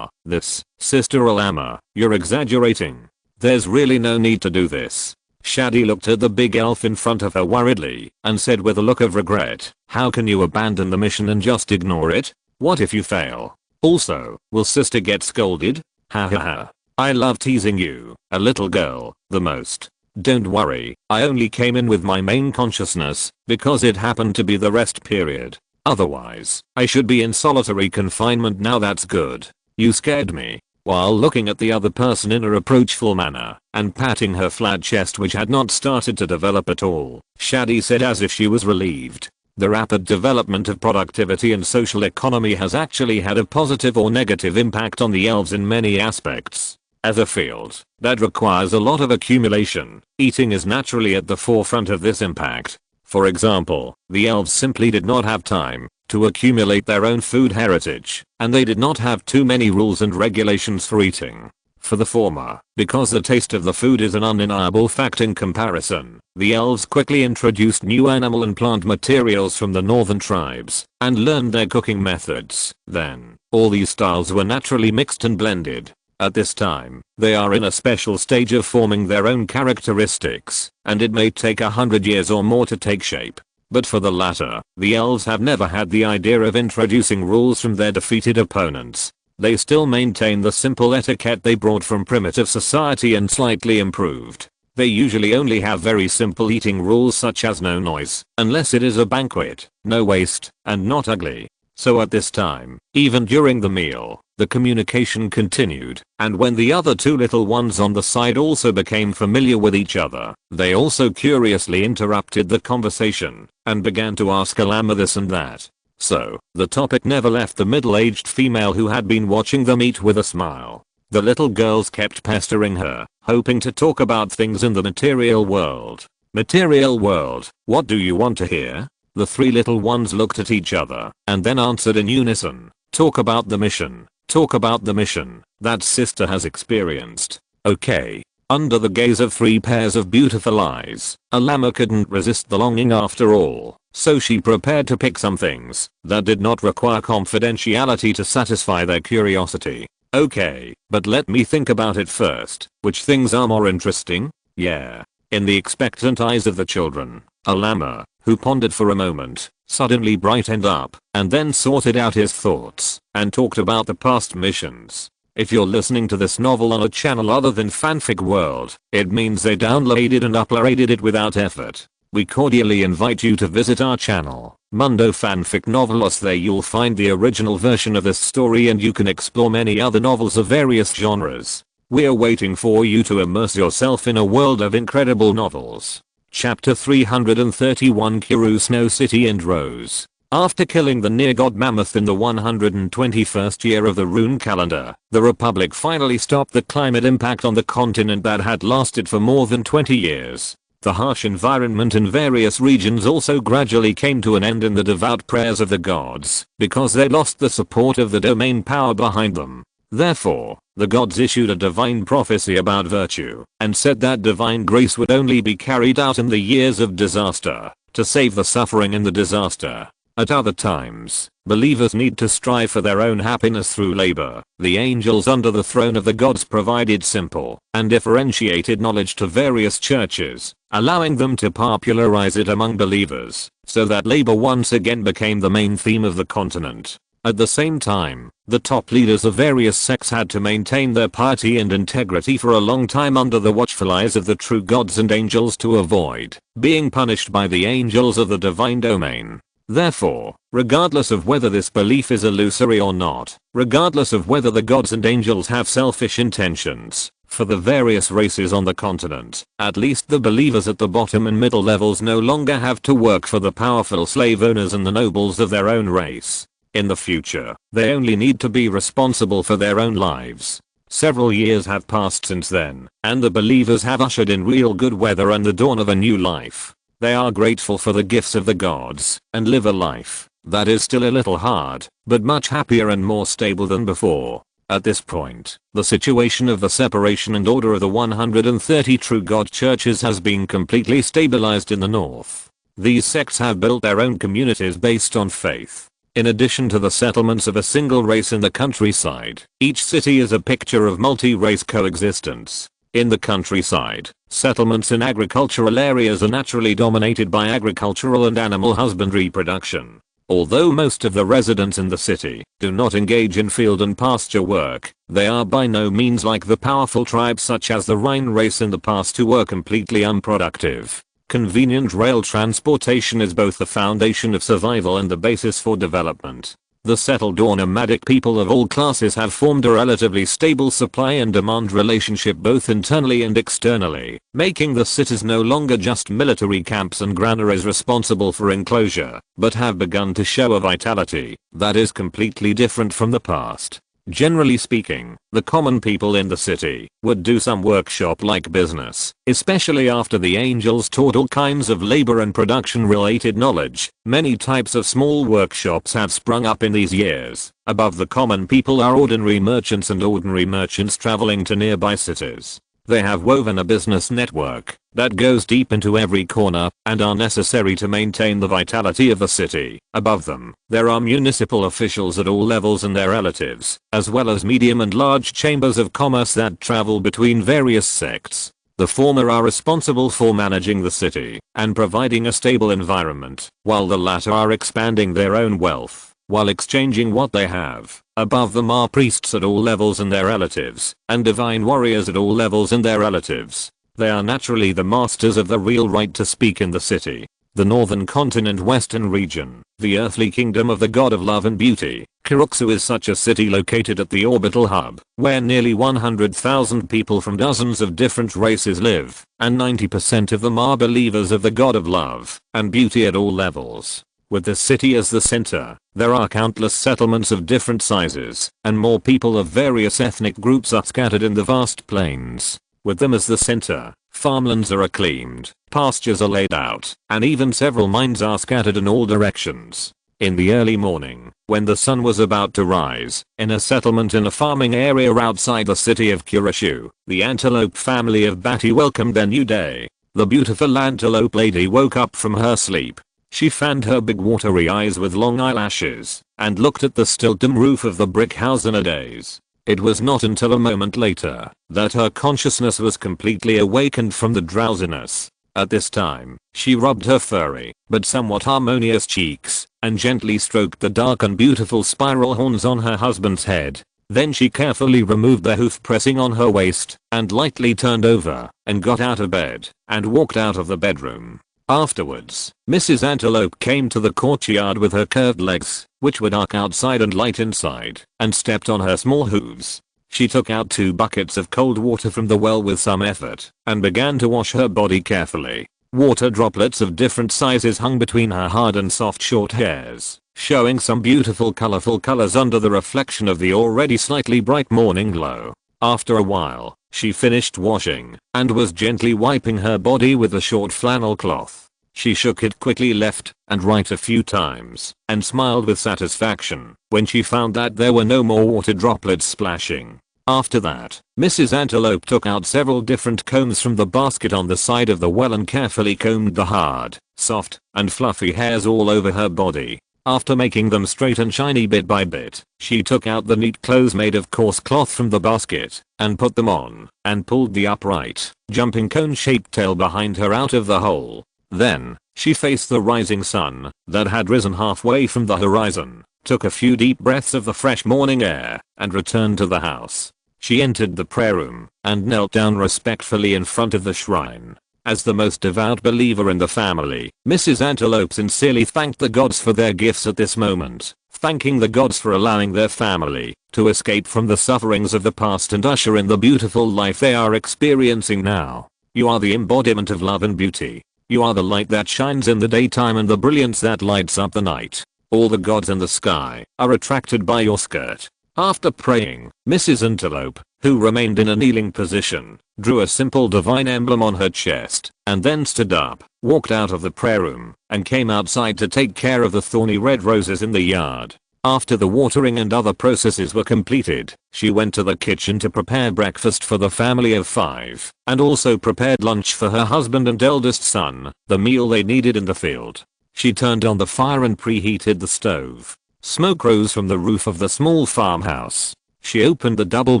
This, Sister Alama, you're exaggerating. There's really no need to do this. Shadi looked at the big elf in front of her worriedly and said with a look of regret, "How can you abandon the mission and just ignore it? What if you fail? Also, will sister get scolded? Ha ha ha. I love teasing you, a little girl, the most. Don't worry, I only came in with my main consciousness because it happened to be the rest period. Otherwise, I should be in solitary confinement now. That's good. You scared me." While looking at the other person in a reproachful manner and patting her flat chest which had not started to develop at all, Shadi said as if she was relieved, "The rapid development of productivity and social economy has actually had a positive or negative impact on the elves in many aspects. As a field that requires a lot of accumulation, eating is naturally at the forefront of this impact. For example, the elves simply did not have time to accumulate their own food heritage, and they did not have too many rules and regulations for eating. For the former, because the taste of the food is an undeniable fact in comparison, the elves quickly introduced new animal and plant materials from the northern tribes and learned their cooking methods. Then, all these styles were naturally mixed and blended. At this time, they are in a special stage of forming their own characteristics, and it may take 100 years or more to take shape. But for the latter, the elves have never had the idea of introducing rules from their defeated opponents. They still maintain the simple etiquette they brought from primitive society and slightly improved. They usually only have very simple eating rules such as no noise, unless it is a banquet, no waste, and not ugly. So at this time, even during the meal, the communication continued, and when the other two little ones on the side also became familiar with each other, they also curiously interrupted the conversation and began to ask Alama this and that. So, the topic never left the middle-aged female who had been watching them eat with a smile. The little girls kept pestering her, hoping to talk about things in the material world. Material world, what do you want to hear? The three little ones looked at each other and then answered in unison, "Talk about the mission. Talk about the mission that sister has experienced." Okay. Under the gaze of three pairs of beautiful eyes, Alama couldn't resist the longing after all, so she prepared to pick some things that did not require confidentiality to satisfy their curiosity. Okay, but let me think about it first. Which things are more interesting? Yeah. In the expectant eyes of the children, Alama, who pondered for a moment, suddenly brightened up and then sorted out his thoughts and talked about the past missions. If you're listening to this novel on a channel other than Fanfic World, it means they downloaded and uploaded it without effort. We cordially invite you to visit our channel, Mundo Fanfic Novelos. There you'll find the original version of this story and you can explore many other novels of various genres. We're waiting for you to immerse yourself in a world of incredible novels. Chapter 331 Kiru Snow City and Rose. After killing the near-god mammoth in the 121st year of the rune calendar, the Republic finally stopped the climate impact on the continent that had lasted for more than 20 years. The harsh environment in various regions also gradually came to an end in the devout prayers of the gods, because they lost the support of the domain power behind them. Therefore, the gods issued a divine prophecy about virtue, and said that divine grace would only be carried out in the years of disaster, to save the suffering in the disaster. At other times, believers need to strive for their own happiness through labor. The angels under the throne of the gods provided simple and differentiated knowledge to various churches, allowing them to popularize it among believers, so that labor once again became the main theme of the continent. At the same time, the top leaders of various sects had to maintain their piety and integrity for a long time under the watchful eyes of the true gods and angels to avoid being punished by the angels of the divine domain. Therefore, regardless of whether this belief is illusory or not, regardless of whether the gods and angels have selfish intentions, for the various races on the continent, at least the believers at the bottom and middle levels no longer have to work for the powerful slave owners and the nobles of their own race. In the future, they only need to be responsible for their own lives. Several years have passed since then, and the believers have ushered in real good weather and the dawn of a new life. They are grateful for the gifts of the gods, and live a life that is still a little hard, but much happier and more stable than before. At this point, the situation of the separation and order of the 130 true God churches has been completely stabilized in the north. These sects have built their own communities based on faith. In addition to the settlements of a single race in the countryside, each city is a picture of multi-race coexistence. In the countryside, settlements in agricultural areas are naturally dominated by agricultural and animal husbandry production. Although most of the residents in the city do not engage in field and pasture work, they are by no means like the powerful tribes such as the Rhine race in the past who were completely unproductive. Convenient rail transportation is both the foundation of survival and the basis for development. The settled or nomadic people of all classes have formed a relatively stable supply and demand relationship both internally and externally, making the cities no longer just military camps and granaries responsible for enclosure, but have begun to show a vitality that is completely different from the past. Generally speaking, the common people in the city would do some workshop-like business, especially after the angels taught all kinds of labor and production-related knowledge. Many types of small workshops have sprung up in these years. Above the common people are ordinary merchants and ordinary merchants traveling to nearby cities. They have woven a business network that goes deep into every corner and are necessary to maintain the vitality of the city. Above them, there are municipal officials at all levels and their relatives, as well as medium and large chambers of commerce that travel between various sects. The former are responsible for managing the city and providing a stable environment, while the latter are expanding their own wealth while exchanging what they have. Above them are priests at all levels and their relatives, and divine warriors at all levels and their relatives. They are naturally the masters of the real right to speak in the city. The northern continent western region, the earthly kingdom of the god of love and beauty, Kuruxu is such a city located at the orbital hub, where nearly 100,000 people from dozens of different races live, and 90% of them are believers of the god of love and beauty at all levels. With the city as the center, there are countless settlements of different sizes, and more people of various ethnic groups are scattered in the vast plains. With them as the center, farmlands are acclaimed, pastures are laid out, and even several mines are scattered in all directions. In the early morning, when the sun was about to rise, in a settlement in a farming area outside the city of Kurishu, the antelope family of Bati welcomed their new day. The beautiful antelope lady woke up from her sleep. She fanned her big watery eyes with long eyelashes and looked at the still dim roof of the brick house in a daze. It was not until a moment later that her consciousness was completely awakened from the drowsiness. At this time, she rubbed her furry but somewhat harmonious cheeks and gently stroked the dark and beautiful spiral horns on her husband's head. Then she carefully removed the hoof pressing on her waist and lightly turned over and got out of bed and walked out of the bedroom. Afterwards, Mrs. Antelope came to the courtyard with her curved legs, which were dark outside and light inside, and stepped on her small hooves. She took out 2 buckets of cold water from the well with some effort, and began to wash her body carefully. Water droplets of different sizes hung between her hard and soft short hairs, showing some beautiful colorful colors under the reflection of the already slightly bright morning glow. After a while, She finished washing and was gently wiping her body with a short flannel cloth. She shook it quickly left and right a few times and smiled with satisfaction when she found that there were no more water droplets splashing. After that, Mrs. Antelope took out several different combs from the basket on the side of the well and carefully combed the hard, soft, and fluffy hairs all over her body. After making them straight and shiny bit by bit, she took out the neat clothes made of coarse cloth from the basket and put them on and pulled the upright, jumping cone-shaped tail behind her out of the hole. Then, she faced the rising sun that had risen halfway from the horizon, took a few deep breaths of the fresh morning air, and returned to the house. She entered the prayer room and knelt down respectfully in front of the shrine. As the most devout believer in the family, Mrs. Antelope sincerely thanked the gods for their gifts at this moment, thanking the gods for allowing their family to escape from the sufferings of the past and usher in the beautiful life they are experiencing now. You are the embodiment of love and beauty. You are the light that shines in the daytime and the brilliance that lights up the night. All the gods in the sky are attracted by your skirt. After praying, Mrs. Antelope, who remained in a kneeling position, drew a simple divine emblem on her chest, and then stood up, walked out of the prayer room, and came outside to take care of the thorny red roses in the yard. After the watering and other processes were completed, she went to the kitchen to prepare breakfast for the family of 5, and also prepared lunch for her husband and eldest son, the meal they needed in the field. She turned on the fire and preheated the stove. Smoke rose from the roof of the small farmhouse. She opened the double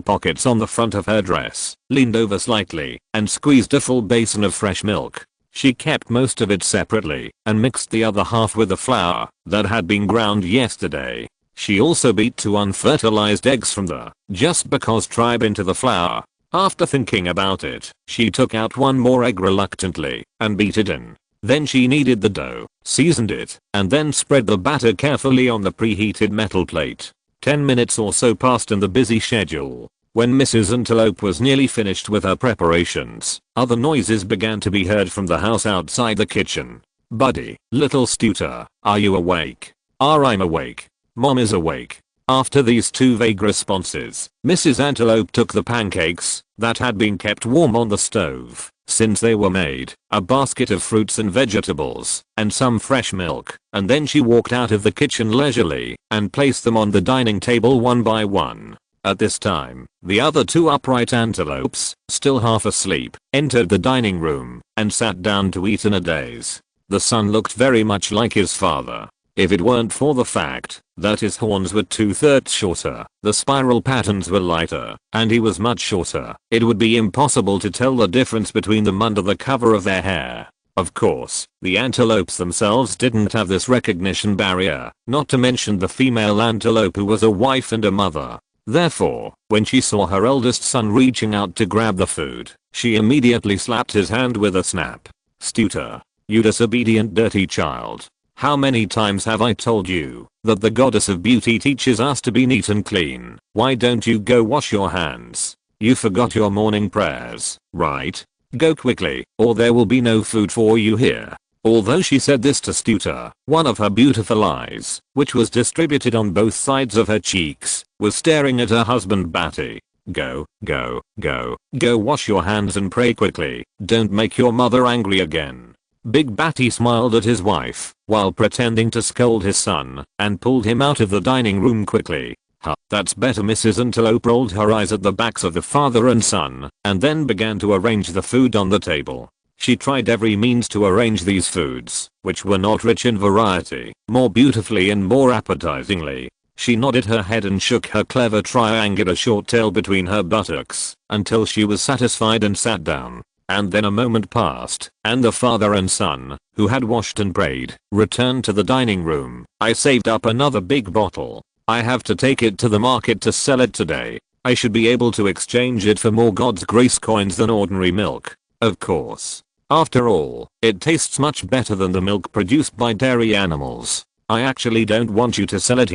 pockets on the front of her dress, leaned over slightly, and squeezed a full basin of fresh milk. She kept most of it separately and mixed the other half with the flour that had been ground yesterday. She also beat 2 unfertilized eggs from the just because tribe into the flour. After thinking about it, she took out 1 more egg reluctantly and beat it in. Then she kneaded the dough, seasoned it, and then spread the batter carefully on the preheated metal plate. 10 minutes or so passed in the busy schedule. When Mrs. Antelope was nearly finished with her preparations, other noises began to be heard from the house outside the kitchen. "Buddy, little Stuter, are you awake?" I'm awake. Mom is awake." After these 2 vague responses, Mrs. Antelope took the pancakes that had been kept warm on the stove, since they were made, a basket of fruits and vegetables, and some fresh milk, and then she walked out of the kitchen leisurely and placed them on the dining table one by one. At this time, the other 2 upright antelopes, still half asleep, entered the dining room and sat down to eat in a daze. The son looked very much like his father. If it weren't for the fact that his horns were 2/3 shorter, the spiral patterns were lighter, and he was much shorter, it would be impossible to tell the difference between them under the cover of their hair. Of course, the antelopes themselves didn't have this recognition barrier, not to mention the female antelope who was a wife and a mother. Therefore, when she saw her eldest son reaching out to grab the food, she immediately slapped his hand with a snap. "Stuter, you disobedient dirty child. How many times have I told you that the goddess of beauty teaches us to be neat and clean? Why don't you go wash your hands? You forgot your morning prayers, right? Go quickly, or there will be no food for you here." Although she said this to Stuter, one of her beautiful eyes, which was distributed on both sides of her cheeks, was staring at her husband Batty. Go wash your hands and pray quickly. Don't make your mother angry again." Big Batty smiled at his wife while pretending to scold his son and pulled him out of the dining room quickly. "Huh, that's better." Mrs. Antelope rolled her eyes at the backs of the father and son and then began to arrange the food on the table. She tried every means to arrange these foods, which were not rich in variety, more beautifully and more appetizingly. She nodded her head and shook her clever triangular short tail between her buttocks until she was satisfied and sat down. And then a moment passed, and the father and son, who had washed and prayed, returned to the dining room. "I saved up another big bottle. I have to take it to the market to sell it today. I should be able to exchange it for more God's grace coins than ordinary milk. Of course. After all, it tastes much better than the milk produced by dairy animals. I actually don't want you to sell it."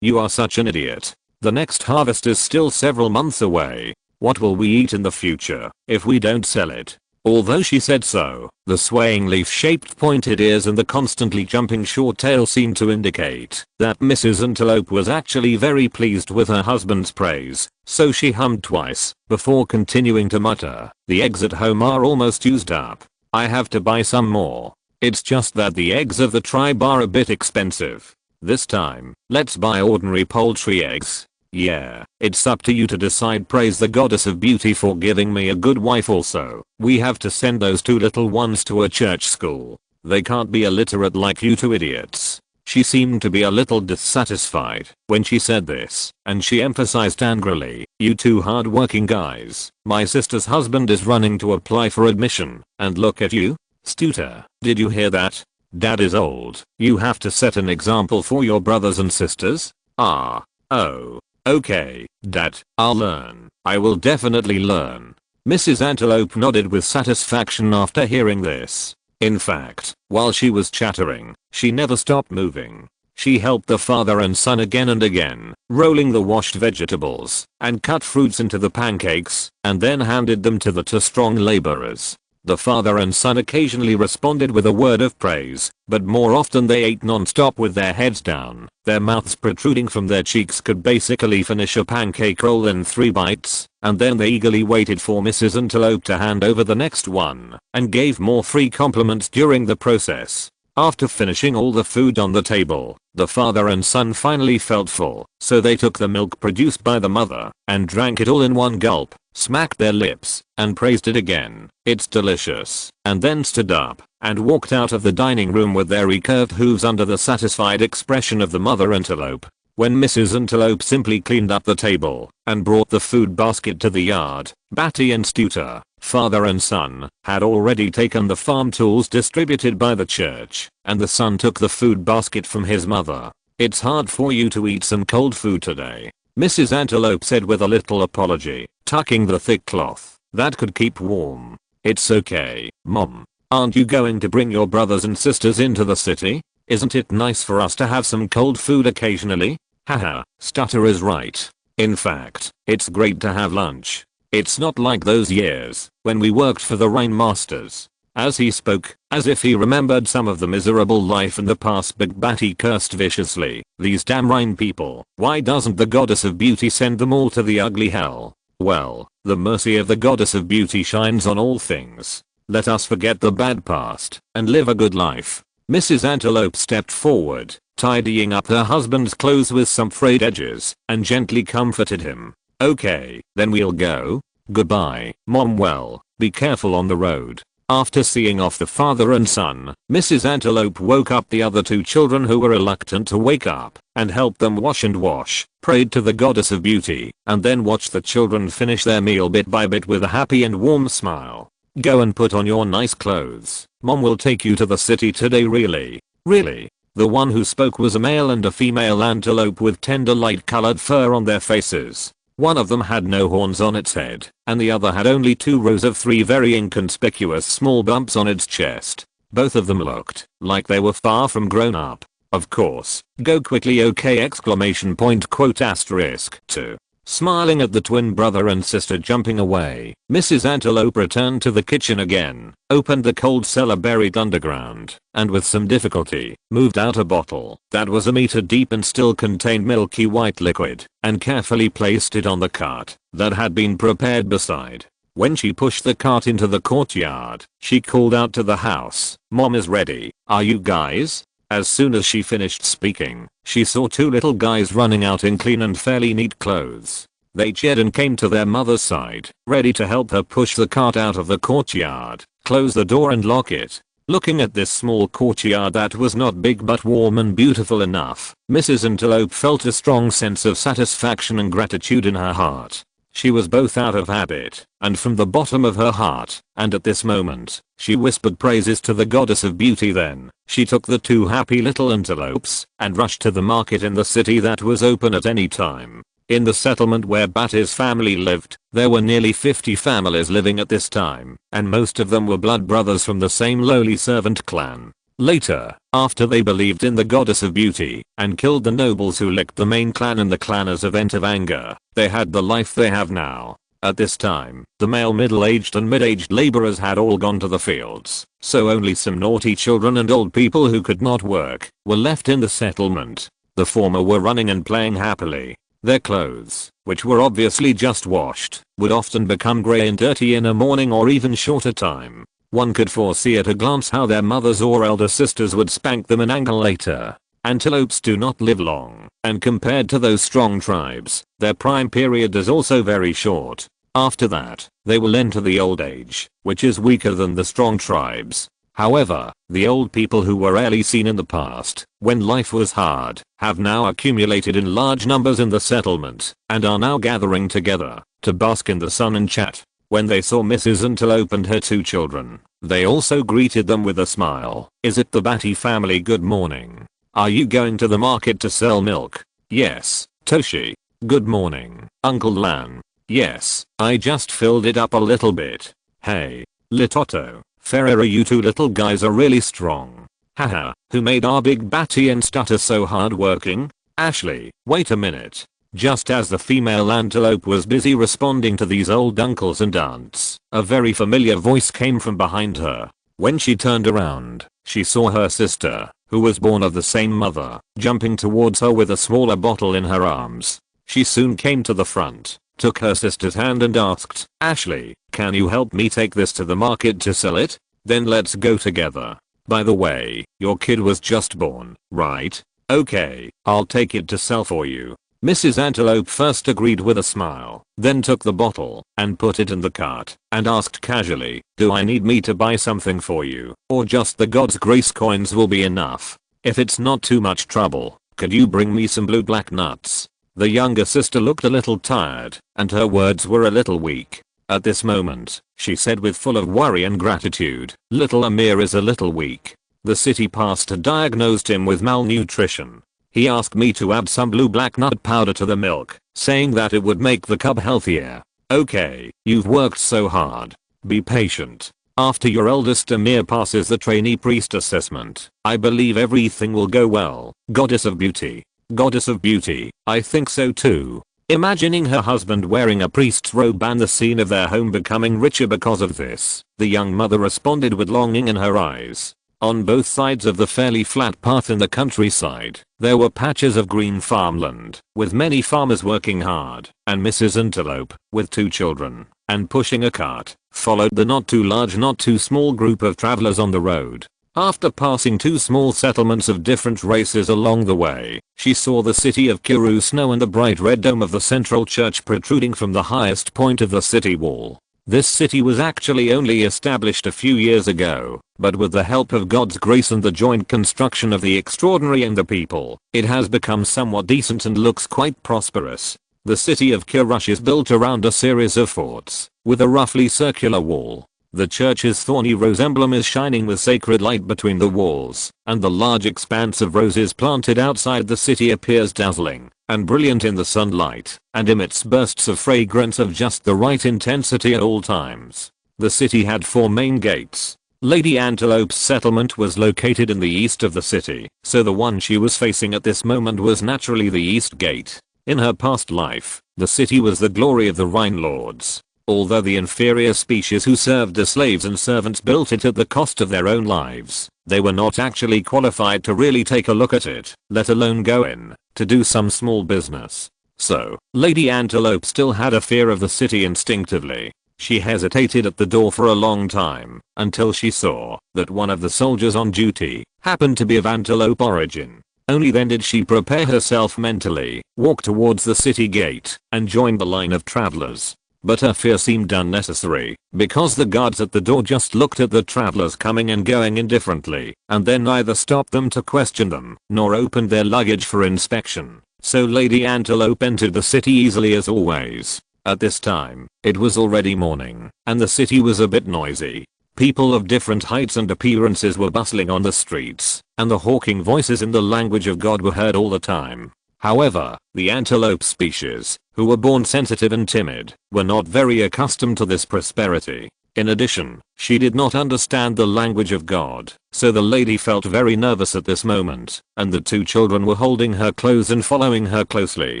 "You are such an idiot. The next harvest is still several months away. What will we eat in the future if we don't sell it? Although she said so, the swaying leaf-shaped pointed ears and the constantly jumping short tail seemed to indicate that Mrs. Antelope was actually very pleased with her husband's praise, so she hummed twice before continuing to mutter, "The eggs at home are almost used up. I have to buy some more. It's just that the eggs of the tribe are a bit expensive. This time, let's buy ordinary poultry eggs. Yeah, it's up to you to decide. Praise the goddess of beauty for giving me a good wife. Also, we have to send those two little ones to a church school. They can't be illiterate like you two idiots." She seemed to be a little dissatisfied when she said this, and she emphasized angrily, "You two hard-working guys, my sister's husband is running to apply for admission, and look at you. Stuter, did you hear that? Dad is old. You have to set an example for your brothers and sisters." "Ah. Oh. Okay, Dad, I'll learn. I will definitely learn." Mrs. Antelope nodded with satisfaction after hearing this. In fact, while she was chattering, she never stopped moving. She helped the father and son again and again, rolling the washed vegetables, and cut fruits into the pancakes, and then handed them to the two strong laborers. The father and son occasionally responded with a word of praise, but more often they ate non-stop with their heads down. Their mouths protruding from their cheeks could basically finish a pancake roll in 3 bites, and then they eagerly waited for Mrs. Antelope to hand over the next one, and gave more free compliments during the process. After finishing all the food on the table, the father and son finally felt full, so they took the milk produced by the mother, and drank it all in one gulp, smacked their lips, and praised it again. "It's delicious," and then stood up, and walked out of the dining room with their recurved hooves under the satisfied expression of the mother antelope. When Mrs. Antelope simply cleaned up the table, and brought the food basket to the yard, Batty and Stuter, father and son, had already taken the farm tools distributed by the church, and the son took the food basket from his mother. "It's hard for you to eat some cold food today," Mrs. Antelope said with a little apology, tucking the thick cloth that could keep warm. "It's okay, Mom. Aren't you going to bring your brothers and sisters into the city? Isn't it nice for us to have some cold food occasionally?" Haha, Stutter is right. In fact, it's great to have lunch. It's not like those years when we worked for the Rain Masters. As he spoke, as if he remembered some of the miserable life in the past, Big Batty cursed viciously. "These damn Rain people, why doesn't the goddess of beauty send them all to the ugly hell?" Well, the mercy of the goddess of beauty shines on all things. Let us forget the bad past and live a good life. Mrs. Antelope stepped forward, tidying up her husband's clothes with some frayed edges, and gently comforted him. "Okay, then we'll go. Goodbye, Mom. Well, be careful on the road." After seeing off the father and son, Mrs. Antelope woke up the other two children who were reluctant to wake up, and helped them wash and wash, prayed to the goddess of beauty, and then watched the children finish their meal bit by bit with a happy and warm smile. "Go and put on your nice clothes. Mom will take you to the city today." "Really? Really?" The one who spoke was a male and a female antelope with tender light-colored fur on their faces. One of them had no horns on its head, and the other had only 2 rows of 3 very inconspicuous small bumps on its chest. Both of them looked like they were far from grown up. Of course, go quickly okay exclamation point quote asterisk 2. Smiling at the twin brother and sister jumping away, Mrs. Antelope returned to the kitchen again, opened the cold cellar buried underground, and with some difficulty, moved out a bottle that was a meter deep and still contained milky white liquid, and carefully placed it on the cart that had been prepared beside. When she pushed the cart into the courtyard, she called out to the house, "Mom is ready, are you guys?" As soon as she finished speaking, she saw 2 little guys running out in clean and fairly neat clothes. They cheered and came to their mother's side, ready to help her push the cart out of the courtyard, close the door and lock it. Looking at this small courtyard that was not big but warm and beautiful enough, Mrs. Antelope felt a strong sense of satisfaction and gratitude in her heart. She was both out of habit and from the bottom of her heart, and at this moment, she whispered praises to the goddess of beauty. Then, she took the 2 happy little antelopes and rushed to the market in the city that was open at any time. In the settlement where Batty's family lived, there were nearly 50 families living at this time, and most of them were blood brothers from the same lowly servant clan. Later, after they believed in the goddess of beauty and killed the nobles who licked the main clan and the claners event of anger, they had the life they have now. At this time, the male middle-aged and mid-aged laborers had all gone to the fields, so only some naughty children and old people who could not work were left in the settlement. The former were running and playing happily. Their clothes, which were obviously just washed, would often become grey and dirty in a morning or even shorter time. One could foresee at a glance how their mothers or elder sisters would spank them an ankle later. Antelopes do not live long, and compared to those strong tribes, their prime period is also very short. After that, they will enter the old age, which is weaker than the strong tribes. However, the old people who were rarely seen in the past, when life was hard, have now accumulated in large numbers in the settlement, and are now gathering together to bask in the sun and chat. When they saw Mrs. Antelope and her 2 children, they also greeted them with a smile. "Is it the Batty family? Good morning. Are you going to the market to sell milk?" "Yes, Toshi. Good morning, Uncle Lan." "Yes, I just filled it up a little bit." "Hey, Litoto, Ferrera, you 2 little guys are really strong. Haha, who made our big Batty and Stutter so hard working?" "Ashley, wait a minute." Just as the female antelope was busy responding to these old uncles and aunts, a very familiar voice came from behind her. When she turned around, she saw her sister, who was born of the same mother, jumping towards her with a smaller bottle in her arms. She soon came to the front, took her sister's hand and asked, "Ashley, can you help me take this to the market to sell it? Then let's go together. By the way, your kid was just born, right? Okay, I'll take it to sell for you." Mrs. Antelope first agreed with a smile, then took the bottle and put it in the cart and asked casually, "Do I need me to buy something for you, or just the God's grace coins will be enough? If it's not too much trouble, could you bring me some blue black nuts?" The younger sister looked a little tired, and her words were a little weak. At this moment, she said with full of worry and gratitude, "Little Amir is a little weak. The city pastor diagnosed him with malnutrition. He asked me to add some blue black nut powder to the milk, saying that it would make the cub healthier." "Okay, you've worked so hard. Be patient. After your eldest Amir passes the trainee priest assessment, I believe everything will go well." "Goddess of beauty. Goddess of beauty, I think so too." Imagining her husband wearing a priest's robe and the scene of their home becoming richer because of this, the young mother responded with longing in her eyes. On both sides of the fairly flat path in the countryside, there were patches of green farmland, with many farmers working hard, and Mrs. Antelope, with 2 children, and pushing a cart, followed the not too large not too small group of travelers on the road. After passing 2 small settlements of different races along the way, she saw the city of Kiru Snow and the bright red dome of the central church protruding from the highest point of the city wall. This city was actually only established a few years ago, but with the help of God's grace and the joint construction of the extraordinary and the people, it has become somewhat decent and looks quite prosperous. The city of Kirush is built around a series of forts, with a roughly circular wall. The church's thorny rose emblem is shining with sacred light between the walls, and the large expanse of roses planted outside the city appears dazzling and brilliant in the sunlight, and emits bursts of fragrance of just the right intensity at all times. The city had 4 main gates. Lady Antelope's settlement was located in the east of the city, so the one she was facing at this moment was naturally the east gate. In her past life, the city was the glory of the Rhine Lords. Although the inferior species who served as slaves and servants built it at the cost of their own lives, they were not actually qualified to really take a look at it, let alone go in to do some small business. So, Lady Antelope still had a fear of the city instinctively. She hesitated at the door for a long time, until she saw that one of the soldiers on duty happened to be of Antelope origin. Only then did she prepare herself mentally, walk towards the city gate, and join the line of travelers. But her fear seemed unnecessary, because the guards at the door just looked at the travelers coming and going indifferently, and then neither stopped them to question them, nor opened their luggage for inspection. So Lady Antelope entered the city easily as always. At this time, it was already morning, and the city was a bit noisy. People of different heights and appearances were bustling on the streets, and the hawking voices in the language of God were heard all the time. However, the antelope species, who were born sensitive and timid, were not very accustomed to this prosperity. In addition, she did not understand the language of God, so the lady felt very nervous at this moment, and the 2 children were holding her clothes and following her closely.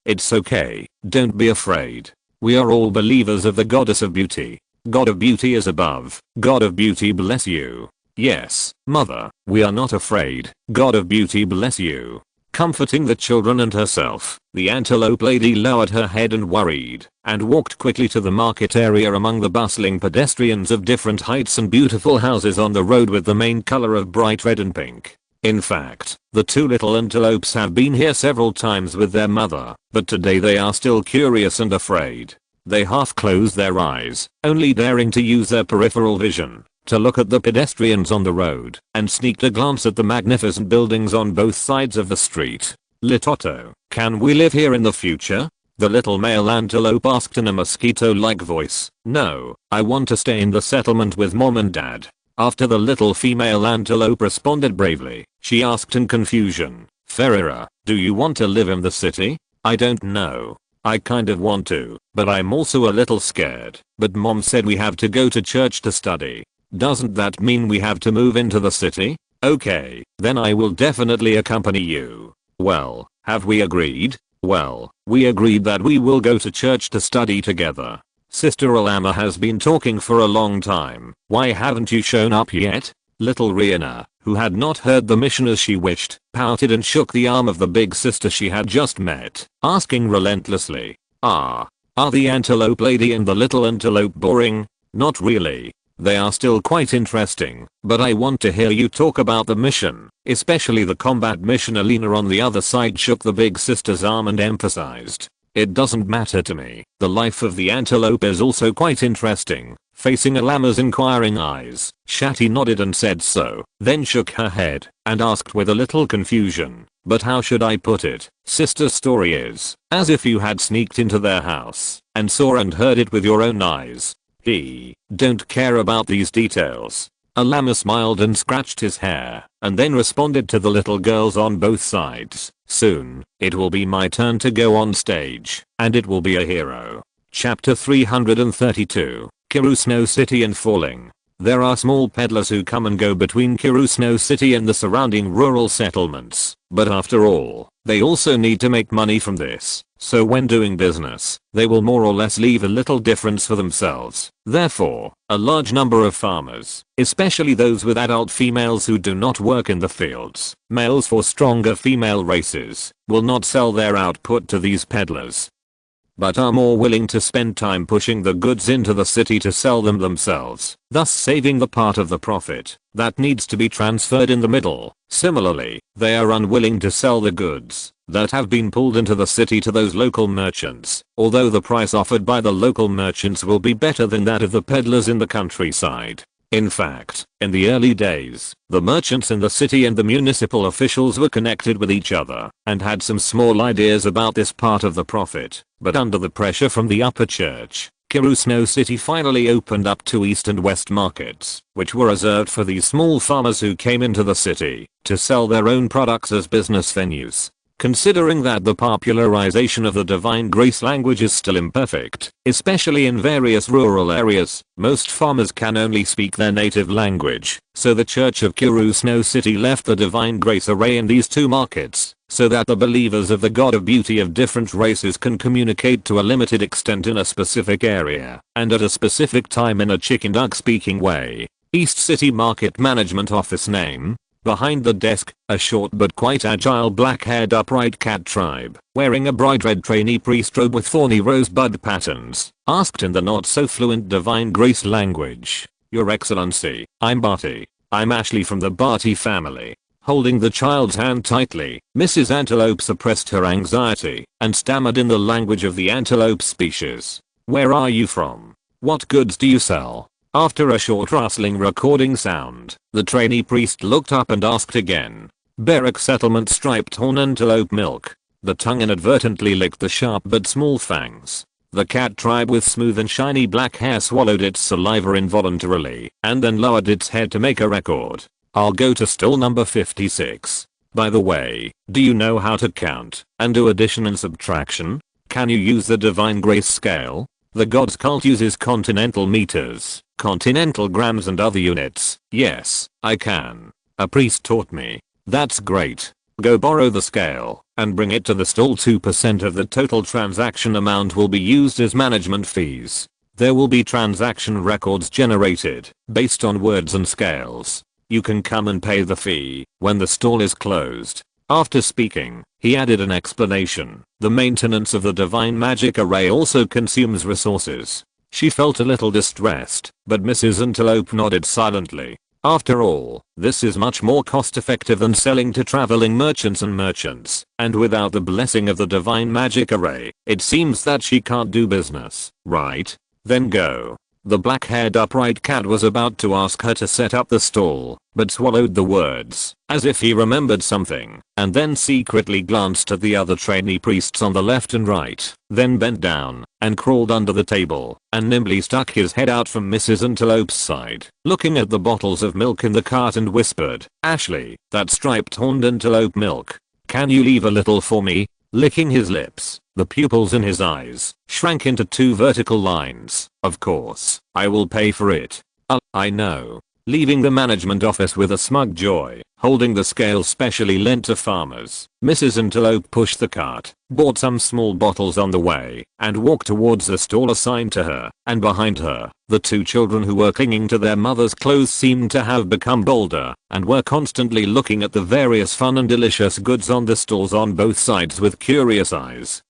"It's okay, don't be afraid. We are all believers of the goddess of beauty. God of beauty is above. God of beauty bless you. Yes, mother, we are not afraid. God of beauty bless you. Comforting the children and herself, the antelope lady lowered her head and worried, and walked quickly to the market area among the bustling pedestrians of different heights and beautiful houses on the road with the main color of bright red and pink. In fact, the two little antelopes have been here several times with their mother, but today they are still curious and afraid. They half close their eyes, only daring to use their peripheral vision to look at the pedestrians on the road and sneaked a glance at the magnificent buildings on both sides of the street. Litotto, can we live here in the future? The little male antelope asked in a mosquito-like voice. No, I want to stay in the settlement with mom and dad. After the little female antelope responded bravely, she asked in confusion, Ferreira, do you want to live in the city? I don't know. I kind of want to, but I'm also a little scared. But mom said we have to go to church to study. Doesn't that mean we have to move into the city? Okay, then I will definitely accompany you. Well, have we agreed? Well, we agreed that we will go to church to study together. Sister Alama has been talking for a long time. Why haven't you shown up yet? Little Rihanna, who had not heard the mission as she wished, pouted and shook the arm of the big sister she had just met, asking relentlessly, are the antelope lady and the little antelope boring? Not really. They are still quite interesting, but I want to hear you talk about the mission, especially the combat mission. Alina on the other side shook the big sister's arm and emphasized, it doesn't matter to me. The life of the antelope is also quite interesting. Facing Alama's inquiring eyes, Shati nodded and said so, then shook her head and asked with a little confusion, but how should I put it? Sister's story is as if you had sneaked into their house and saw and heard it with your own eyes. He don't care about these details. Alama smiled and scratched his hair, and then responded to the little girls on both sides. Soon, it will be my turn to go on stage, and it will be a hero. Chapter 332, Kirusno City and Falling. There are small peddlers who come and go between Kirusno City and the surrounding rural settlements, but after all, they also need to make money from this, so when doing business, they will more or less leave a little difference for themselves. Therefore, a large number of farmers, especially those with adult females who do not work in the fields, males for stronger female races, will not sell their output to these peddlers, but are more willing to spend time pushing the goods into the city to sell them themselves, thus saving the part of the profit that needs to be transferred in the middle. Similarly, they are unwilling to sell the goods that have been pulled into the city to those local merchants, although the price offered by the local merchants will be better than that of the peddlers in the countryside. In fact, in the early days, the merchants in the city and the municipal officials were connected with each other and had some small ideas about this part of the profit, but under the pressure from the upper church, Kirusno City finally opened up two east and west markets, which were reserved for these small farmers who came into the city to sell their own products as business venues. Considering that the popularization of the divine grace language is still imperfect, especially in various rural areas, most farmers can only speak their native language, so the Church of Kirusno City left the divine grace array in these two markets, so that the believers of the god of beauty of different races can communicate to a limited extent in a specific area, and at a specific time in a chicken duck speaking way. East City Market Management Office name. Behind the desk, a short but quite agile black-haired upright cat tribe, wearing a bright red trainee priest robe with thorny rosebud patterns, asked in the not-so-fluent divine grace language, Your Excellency, I'm Barty. I'm Ashley from the Barty family. Holding the child's hand tightly, Mrs. Antelope suppressed her anxiety and stammered in the language of the antelope species. Where are you from? What goods do you sell? After a short rustling recording sound, the trainee priest looked up and asked again. Berwick Settlement striped horn antelope milk. The tongue inadvertently licked the sharp but small fangs. The cat tribe with smooth and shiny black hair swallowed its saliva involuntarily and then lowered its head to make a record. I'll go to stall number 56. By the way, do you know how to count and do addition and subtraction? Can you use the divine grace scale? The god's cult uses continental meters, continental grams and other units. Yes, I can. A priest taught me. That's great. Go borrow the scale and bring it to the stall. 2% of the total transaction amount will be used as management fees. There will be transaction records generated based on words and scales. You can come and pay the fee when the stall is closed. After speaking, he added an explanation. The maintenance of the divine magic array also consumes resources. She felt a little distressed, but Mrs. Antelope nodded silently. After all, this is much more cost effective than selling to traveling merchants, and without the blessing of the divine magic array, it seems that she can't do business, right? Then go. The black-haired upright cat was about to ask her to set up the stall, but swallowed the words, as if he remembered something, and then secretly glanced at the other trainee priests on the left and right, then bent down, and crawled under the table, and nimbly stuck his head out from Mrs. Antelope's side, looking at the bottles of milk in the cart and whispered, "Ashley, that striped horned antelope milk. Can you leave a little for me?" Licking his lips, the pupils in his eyes shrank into 2 vertical lines. "Of course, I will pay for it. I know." Leaving the management office with a smug joy, holding the scale specially lent to farmers, Mrs. Antelope pushed the cart, bought some small bottles on the way, and walked towards the stall assigned to her, and behind her, the 2 children who were clinging to their mother's clothes seemed to have become bolder, and were constantly looking at the various fun and delicious goods on the stalls on both sides with curious eyes.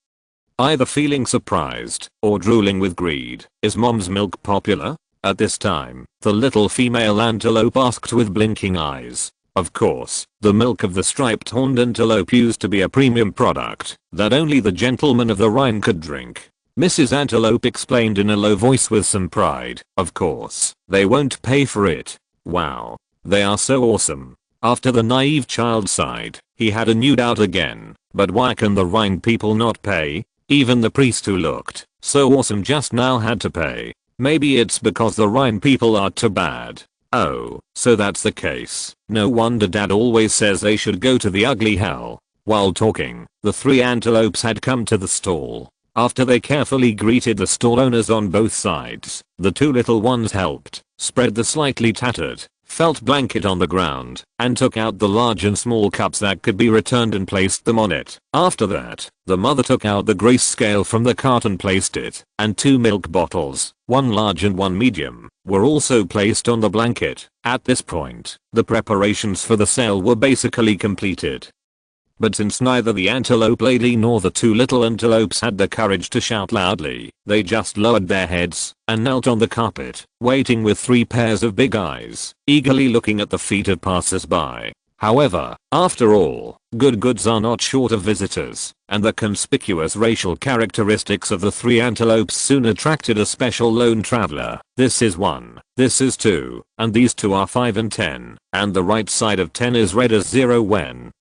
Either feeling surprised, or drooling with greed. "Is mom's milk popular?" At this time, the little female antelope asked with blinking eyes. Of course, the milk of the striped horned antelope used to be a premium product that only the gentlemen of the Rhine could drink. Mrs. Antelope explained in a low voice with some pride. "Of course, they won't pay for it. Wow. They are so awesome." After the naive child sighed, he had a new doubt again. But why can the Rhine people not pay? Even the priest who looked so awesome just now had to pay. Maybe it's because the Rhine people are too bad. Oh, so that's the case. No wonder Dad always says they should go to the ugly hell. While talking, the 3 antelopes had come to the stall. After they carefully greeted the stall owners on both sides, the 2 little ones helped spread the slightly tattered felt blanket on the ground, and took out the large and small cups that could be returned and placed them on it. After that, the mother took out the grace scale from the cart and placed it, and 2 milk bottles, 1 large and 1 medium, were also placed on the blanket. At this point, the preparations for the sale were basically completed. But since neither the antelope lady nor the 2 little antelopes had the courage to shout loudly, they just lowered their heads and knelt on the carpet, waiting with 3 pairs of big eyes, eagerly looking at the feet of passers-by. However, after all, good goods are not short of visitors, and the conspicuous racial characteristics of the 3 antelopes soon attracted a special lone traveler. This is 1, this is 2, and these 2 are 5 and 10, and the right side of 10 is red as 0 when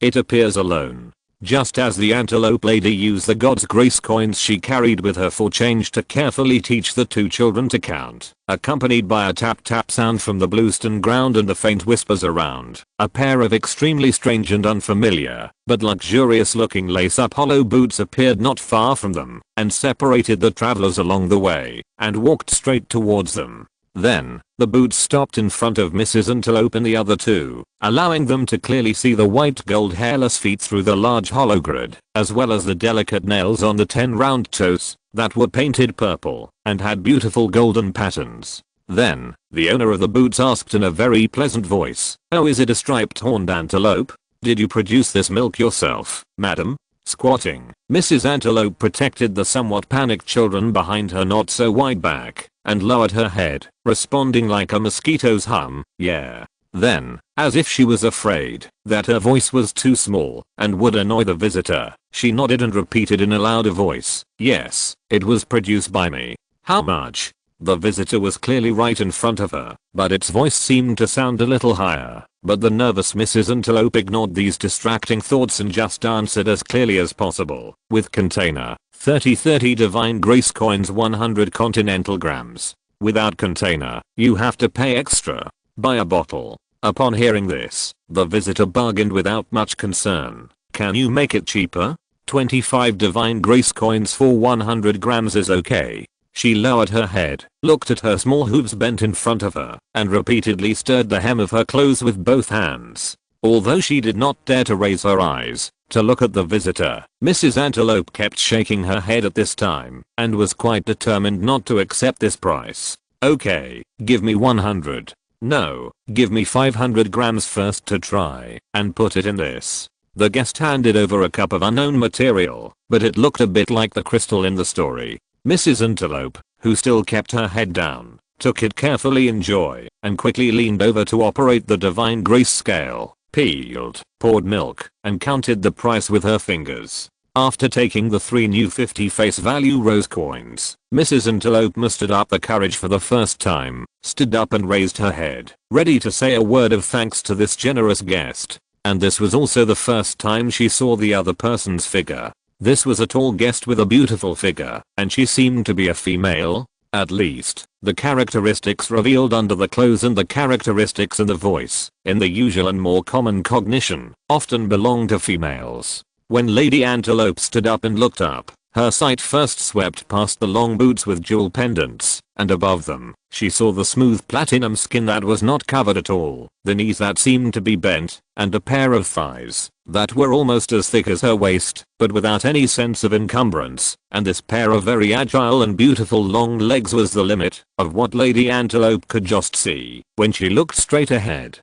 it appears alone. Just as the antelope lady used the God's grace coins she carried with her for change to carefully teach the 2 children to count, accompanied by a tap-tap sound from the bluestone ground and the faint whispers around, a pair of extremely strange and unfamiliar, but luxurious-looking lace-up hollow boots appeared not far from them, and separated the travelers along the way, and walked straight towards them. Then, the boots stopped in front of Mrs. Antelope and the other 2, allowing them to clearly see the white gold hairless feet through the large hollow grid, as well as the delicate nails on the 10 round toes that were painted purple and had beautiful golden patterns. Then, the owner of the boots asked in a very pleasant voice, "Oh, is it a striped horned antelope? Did you produce this milk yourself, madam?" Squatting, Mrs. Antelope protected the somewhat panicked children behind her not so wide back, and lowered her head, responding like a mosquito's hum, "Yeah." Then, as if she was afraid that her voice was too small and would annoy the visitor, she nodded and repeated in a louder voice, "Yes, it was produced by me." "How much?" The visitor was clearly right in front of her, but its voice seemed to sound a little higher. But the nervous Mrs. Antelope ignored these distracting thoughts and just answered as clearly as possible, "With container, 30 divine grace coins, 100 continental grams. Without container, you have to pay extra. Buy a bottle." Upon hearing this, the visitor bargained without much concern. "Can you make it cheaper? 25 divine grace coins for 100 grams is okay." She lowered her head, looked at her small hooves bent in front of her, and repeatedly stirred the hem of her clothes with both hands. Although she did not dare to raise her eyes to look at the visitor, Mrs. Antelope kept shaking her head at this time and was quite determined not to accept this price. Okay, give me 100. No, give me 500 grams first to try and put it in this. The guest handed over a cup of unknown material, but it looked a bit like the crystal in the story. Mrs. Antelope, who still kept her head down, took it carefully in joy and quickly leaned over to operate the divine grace scale, peeled, poured milk, and counted the price with her fingers. After taking the 3 new 50 face value rose coins, Mrs. Antelope mustered up the courage for the first time, stood up and raised her head, ready to say a word of thanks to this generous guest. And this was also the first time she saw the other person's figure. This was a tall guest with a beautiful figure, and she seemed to be a female. At least, the characteristics revealed under the clothes and the characteristics in the voice, in the usual and more common cognition, often belong to females. When Lady Antelope stood up and looked up, her sight first swept past the long boots with jewel pendants, and above them, she saw the smooth platinum skin that was not covered at all, the knees that seemed to be bent, and a pair of thighs that were almost as thick as her waist, but without any sense of encumbrance, and this pair of very agile and beautiful long legs was the limit of what Lady Antelope could just see when she looked straight ahead.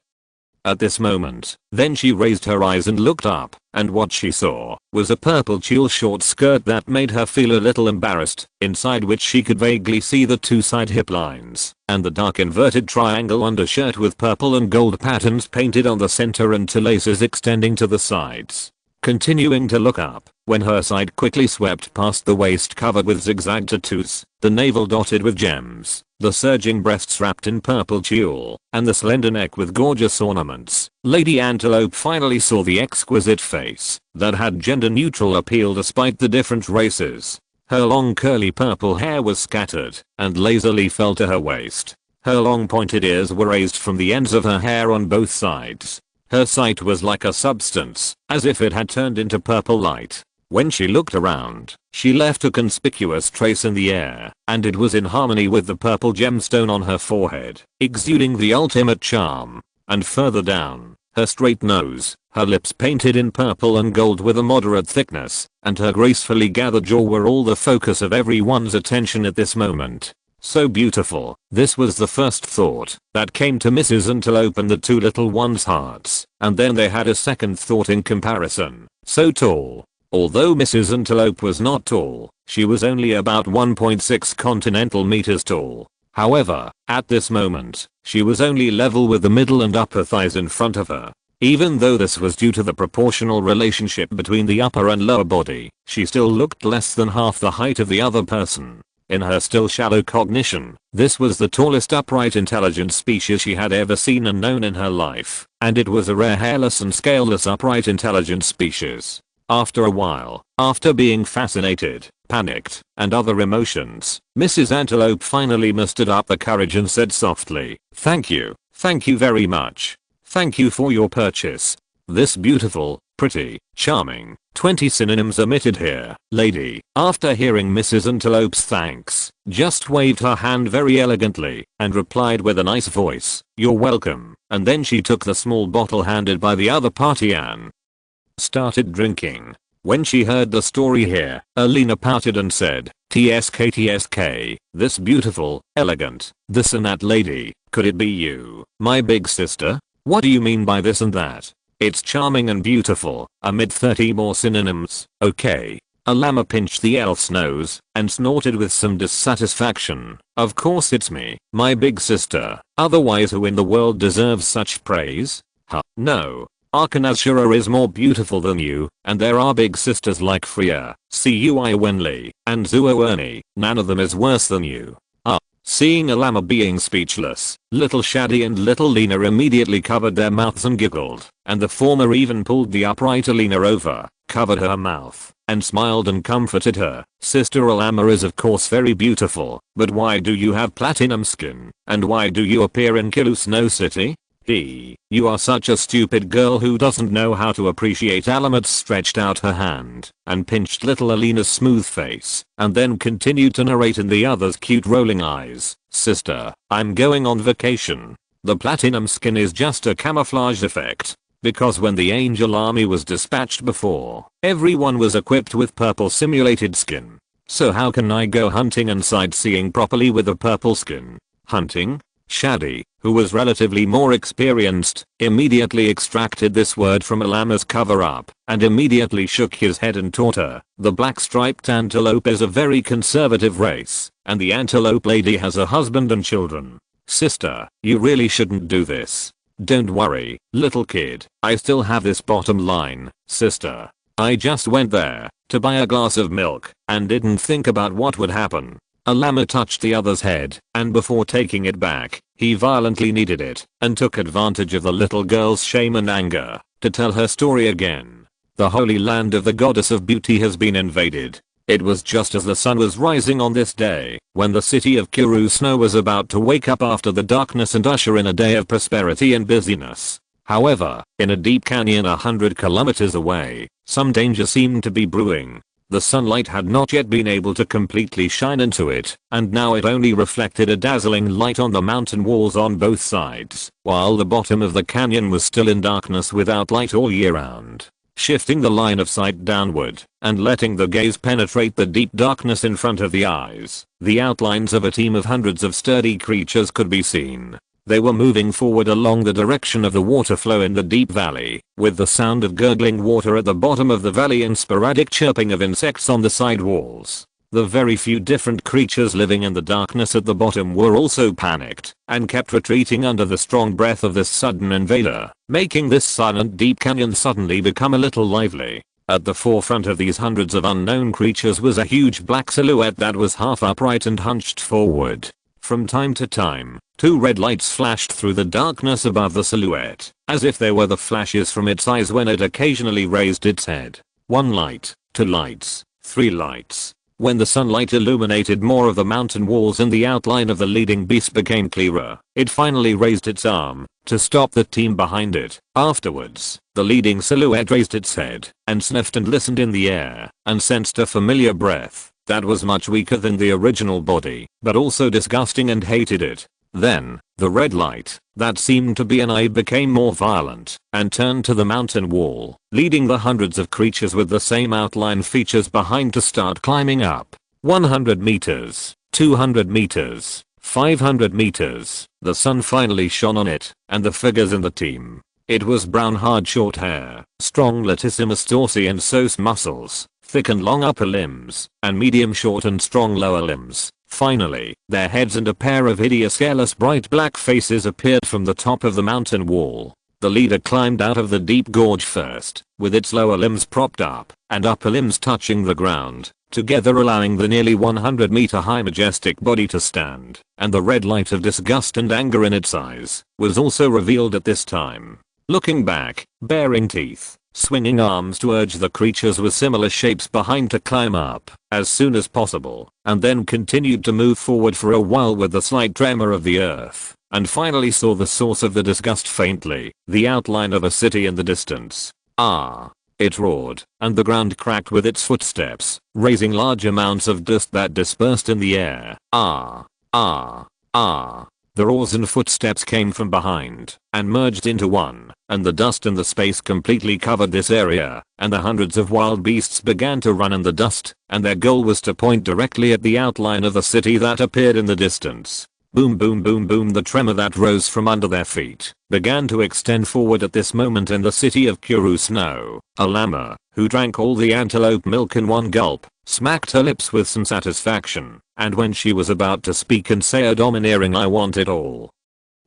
At this moment, then she raised her eyes and looked up, and what she saw was a purple tulle short skirt that made her feel a little embarrassed, inside which she could vaguely see the 2 side hip lines, and the dark inverted triangle undershirt with purple and gold patterns painted on the center and 2 laces extending to the sides. Continuing to look up, when her sight quickly swept past the waist covered with zigzag tattoos, the navel dotted with gems, the surging breasts wrapped in purple tulle, and the slender neck with gorgeous ornaments, Lady Antelope finally saw the exquisite face that had gender-neutral appeal despite the different races. Her long curly purple hair was scattered and lazily fell to her waist. Her long pointed ears were raised from the ends of her hair on both sides. Her sight was like a substance, as if it had turned into purple light. When she looked around, she left a conspicuous trace in the air, and it was in harmony with the purple gemstone on her forehead, exuding the ultimate charm. And further down, her straight nose, her lips painted in purple and gold with a moderate thickness, and her gracefully gathered jaw were all the focus of everyone's attention at this moment. So beautiful. This was the first thought that came to Mrs. Antelope and the 2 little ones' hearts, and then they had a second thought in comparison. So tall. Although Mrs. Antelope was not tall, she was only about 1.6 continental meters tall. However, at this moment, she was only level with the middle and upper thighs in front of her. Even though this was due to the proportional relationship between the upper and lower body, she still looked less than half the height of the other person. In her still shallow cognition, this was the tallest upright intelligent species she had ever seen and known in her life, and it was a rare hairless and scaleless upright intelligent species. After a while, after being fascinated, panicked, and other emotions, Mrs. Antelope finally mustered up the courage and said softly, thank you very much. Thank you for your purchase. This beautiful, pretty, charming, 20 synonyms omitted here, lady, after hearing Mrs. Antelope's thanks, just waved her hand very elegantly, and replied with a nice voice, you're welcome, and then she took the small bottle handed by the other party and started drinking. When she heard the story here, Alina pouted and said, TSK, this beautiful, elegant, this and that lady, could it be you, my big sister? What do you mean by this and that? It's charming and beautiful, amid 30 more synonyms, okay. A llama pinched the elf's nose and snorted with some dissatisfaction. Of course it's me, my big sister, otherwise who in the world deserves such praise? Huh, no. Arkanazshara is more beautiful than you, and there are big sisters like Freya, Cui Wenli, and Zuo. None of them is worse than you. Seeing a llama being speechless, little Shadi and little Lena immediately covered their mouths and giggled, and the former even pulled the upright Alina over, covered her mouth, and smiled and comforted her. Sister Llama is of course very beautiful, but why do you have platinum skin, and why do you appear in Kilu Snow City? You are such a stupid girl who doesn't know how to appreciate. Alamat stretched out her hand and pinched little Alina's smooth face and then continued to narrate in the other's cute rolling eyes. Sister, I'm going on vacation. The platinum skin is just a camouflage effect. because when the angel army was dispatched before, everyone was equipped with purple simulated skin. So how can I go hunting and sightseeing properly with a purple skin? Hunting? Shadi, who was relatively more experienced, immediately extracted this word from a llama's cover-up, and immediately shook his head and taught her, the black-striped antelope is a very conservative race, and the antelope lady has a husband and children. Sister, you really shouldn't do this. Don't worry, little kid, I still have this bottom line, sister. I just went there to buy a glass of milk and didn't think about what would happen. A llama touched the other's head, and before taking it back, he violently kneaded it and took advantage of the little girl's shame and anger to tell her story again. The holy land of the goddess of beauty has been invaded. It was just as the sun was rising on this day, when the city of Kurusno was about to wake up after the darkness and usher in a day of prosperity and busyness. However, in a deep canyon 100 kilometers away, some danger seemed to be brewing. The sunlight had not yet been able to completely shine into it, and now it only reflected a dazzling light on the mountain walls on both sides, while the bottom of the canyon was still in darkness without light all year round. Shifting the line of sight downward, and letting the gaze penetrate the deep darkness in front of the eyes, the outlines of a team of hundreds of sturdy creatures could be seen. They were moving forward along the direction of the water flow in the deep valley, with the sound of gurgling water at the bottom of the valley and sporadic chirping of insects on the side walls. The very few different creatures living in the darkness at the bottom were also panicked, and kept retreating under the strong breath of this sudden invader, making this silent deep canyon suddenly become a little lively. At the forefront of these hundreds of unknown creatures was a huge black silhouette that was half upright and hunched forward. From time to time, two red lights flashed through the darkness above the silhouette, as if they were the flashes from its eyes when it occasionally raised its head. One light, two lights, three lights. When the sunlight illuminated more of the mountain walls and the outline of the leading beast became clearer, it finally raised its arm to stop the team behind it. Afterwards, the leading silhouette raised its head and sniffed and listened in the air and sensed a familiar breath that was much weaker than the original body, but also disgusting, and hated it. Then, the red light, that seemed to be an eye, became more violent and turned to the mountain wall, leading the hundreds of creatures with the same outline features behind to start climbing up. 100 meters, 200 meters, 500 meters. The sun finally shone on it, and the figures in the team. It was brown, hard, short hair, strong latissimus dorsi and sos muscles, thick and long upper limbs, and medium short and strong lower limbs. Finally, their heads and a pair of hideous hairless bright black faces appeared from the top of the mountain wall. The leader climbed out of the deep gorge first, with its lower limbs propped up, and upper limbs touching the ground, together allowing the nearly 100-meter high majestic body to stand, and the red light of disgust and anger in its eyes was also revealed at this time. Looking back, baring teeth, swinging arms to urge the creatures with similar shapes behind to climb up as soon as possible, and then continued to move forward for a while with the slight tremor of the earth, and finally saw the source of the disgust faintly, the outline of a city in the distance. Ah! It roared, and the ground cracked with its footsteps, raising large amounts of dust that dispersed in the air. Ah! Ah! Ah! The roars and footsteps came from behind and merged into one, and the dust in the space completely covered this area, and the hundreds of wild beasts began to run in the dust, and their goal was to point directly at the outline of the city that appeared in the distance. Boom, boom, boom, boom. The tremor that rose from under their feet began to extend forward at this moment in the city of Kurusno. A llama, who drank all the antelope milk in one gulp, smacked her lips with some satisfaction, and when she was about to speak and say a domineering "I want it all,"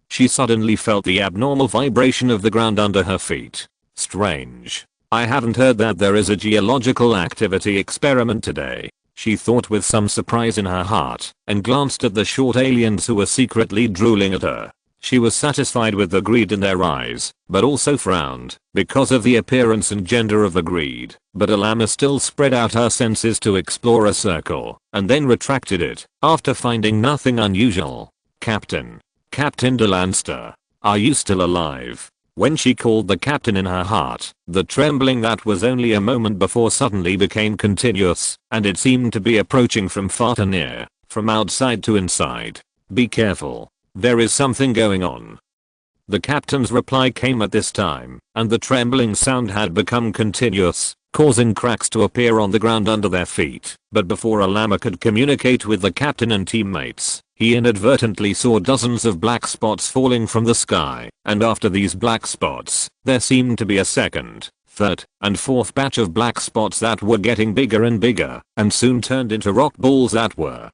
she suddenly felt the abnormal vibration of the ground under her feet. Strange. I haven't heard that there is a geological activity experiment today, she thought with some surprise in her heart, and glanced at the short aliens who were secretly drooling at her. She was satisfied with the greed in their eyes, but also frowned because of the appearance and gender of the greed. But a llama still spread out her senses to explore a circle, and then retracted it after finding nothing unusual. Captain de Lanster, are you still alive? When she called the captain in her heart, the trembling that was only a moment before suddenly became continuous, and it seemed to be approaching from far to near, from outside to inside. Be careful. There is something going on. The captain's reply came at this time, and the trembling sound had become continuous, causing cracks to appear on the ground under their feet. But before a llama could communicate with the captain and teammates, he inadvertently saw dozens of black spots falling from the sky, and after these black spots, there seemed to be a second, third, and fourth batch of black spots that were getting bigger and bigger, and soon turned into rock balls that were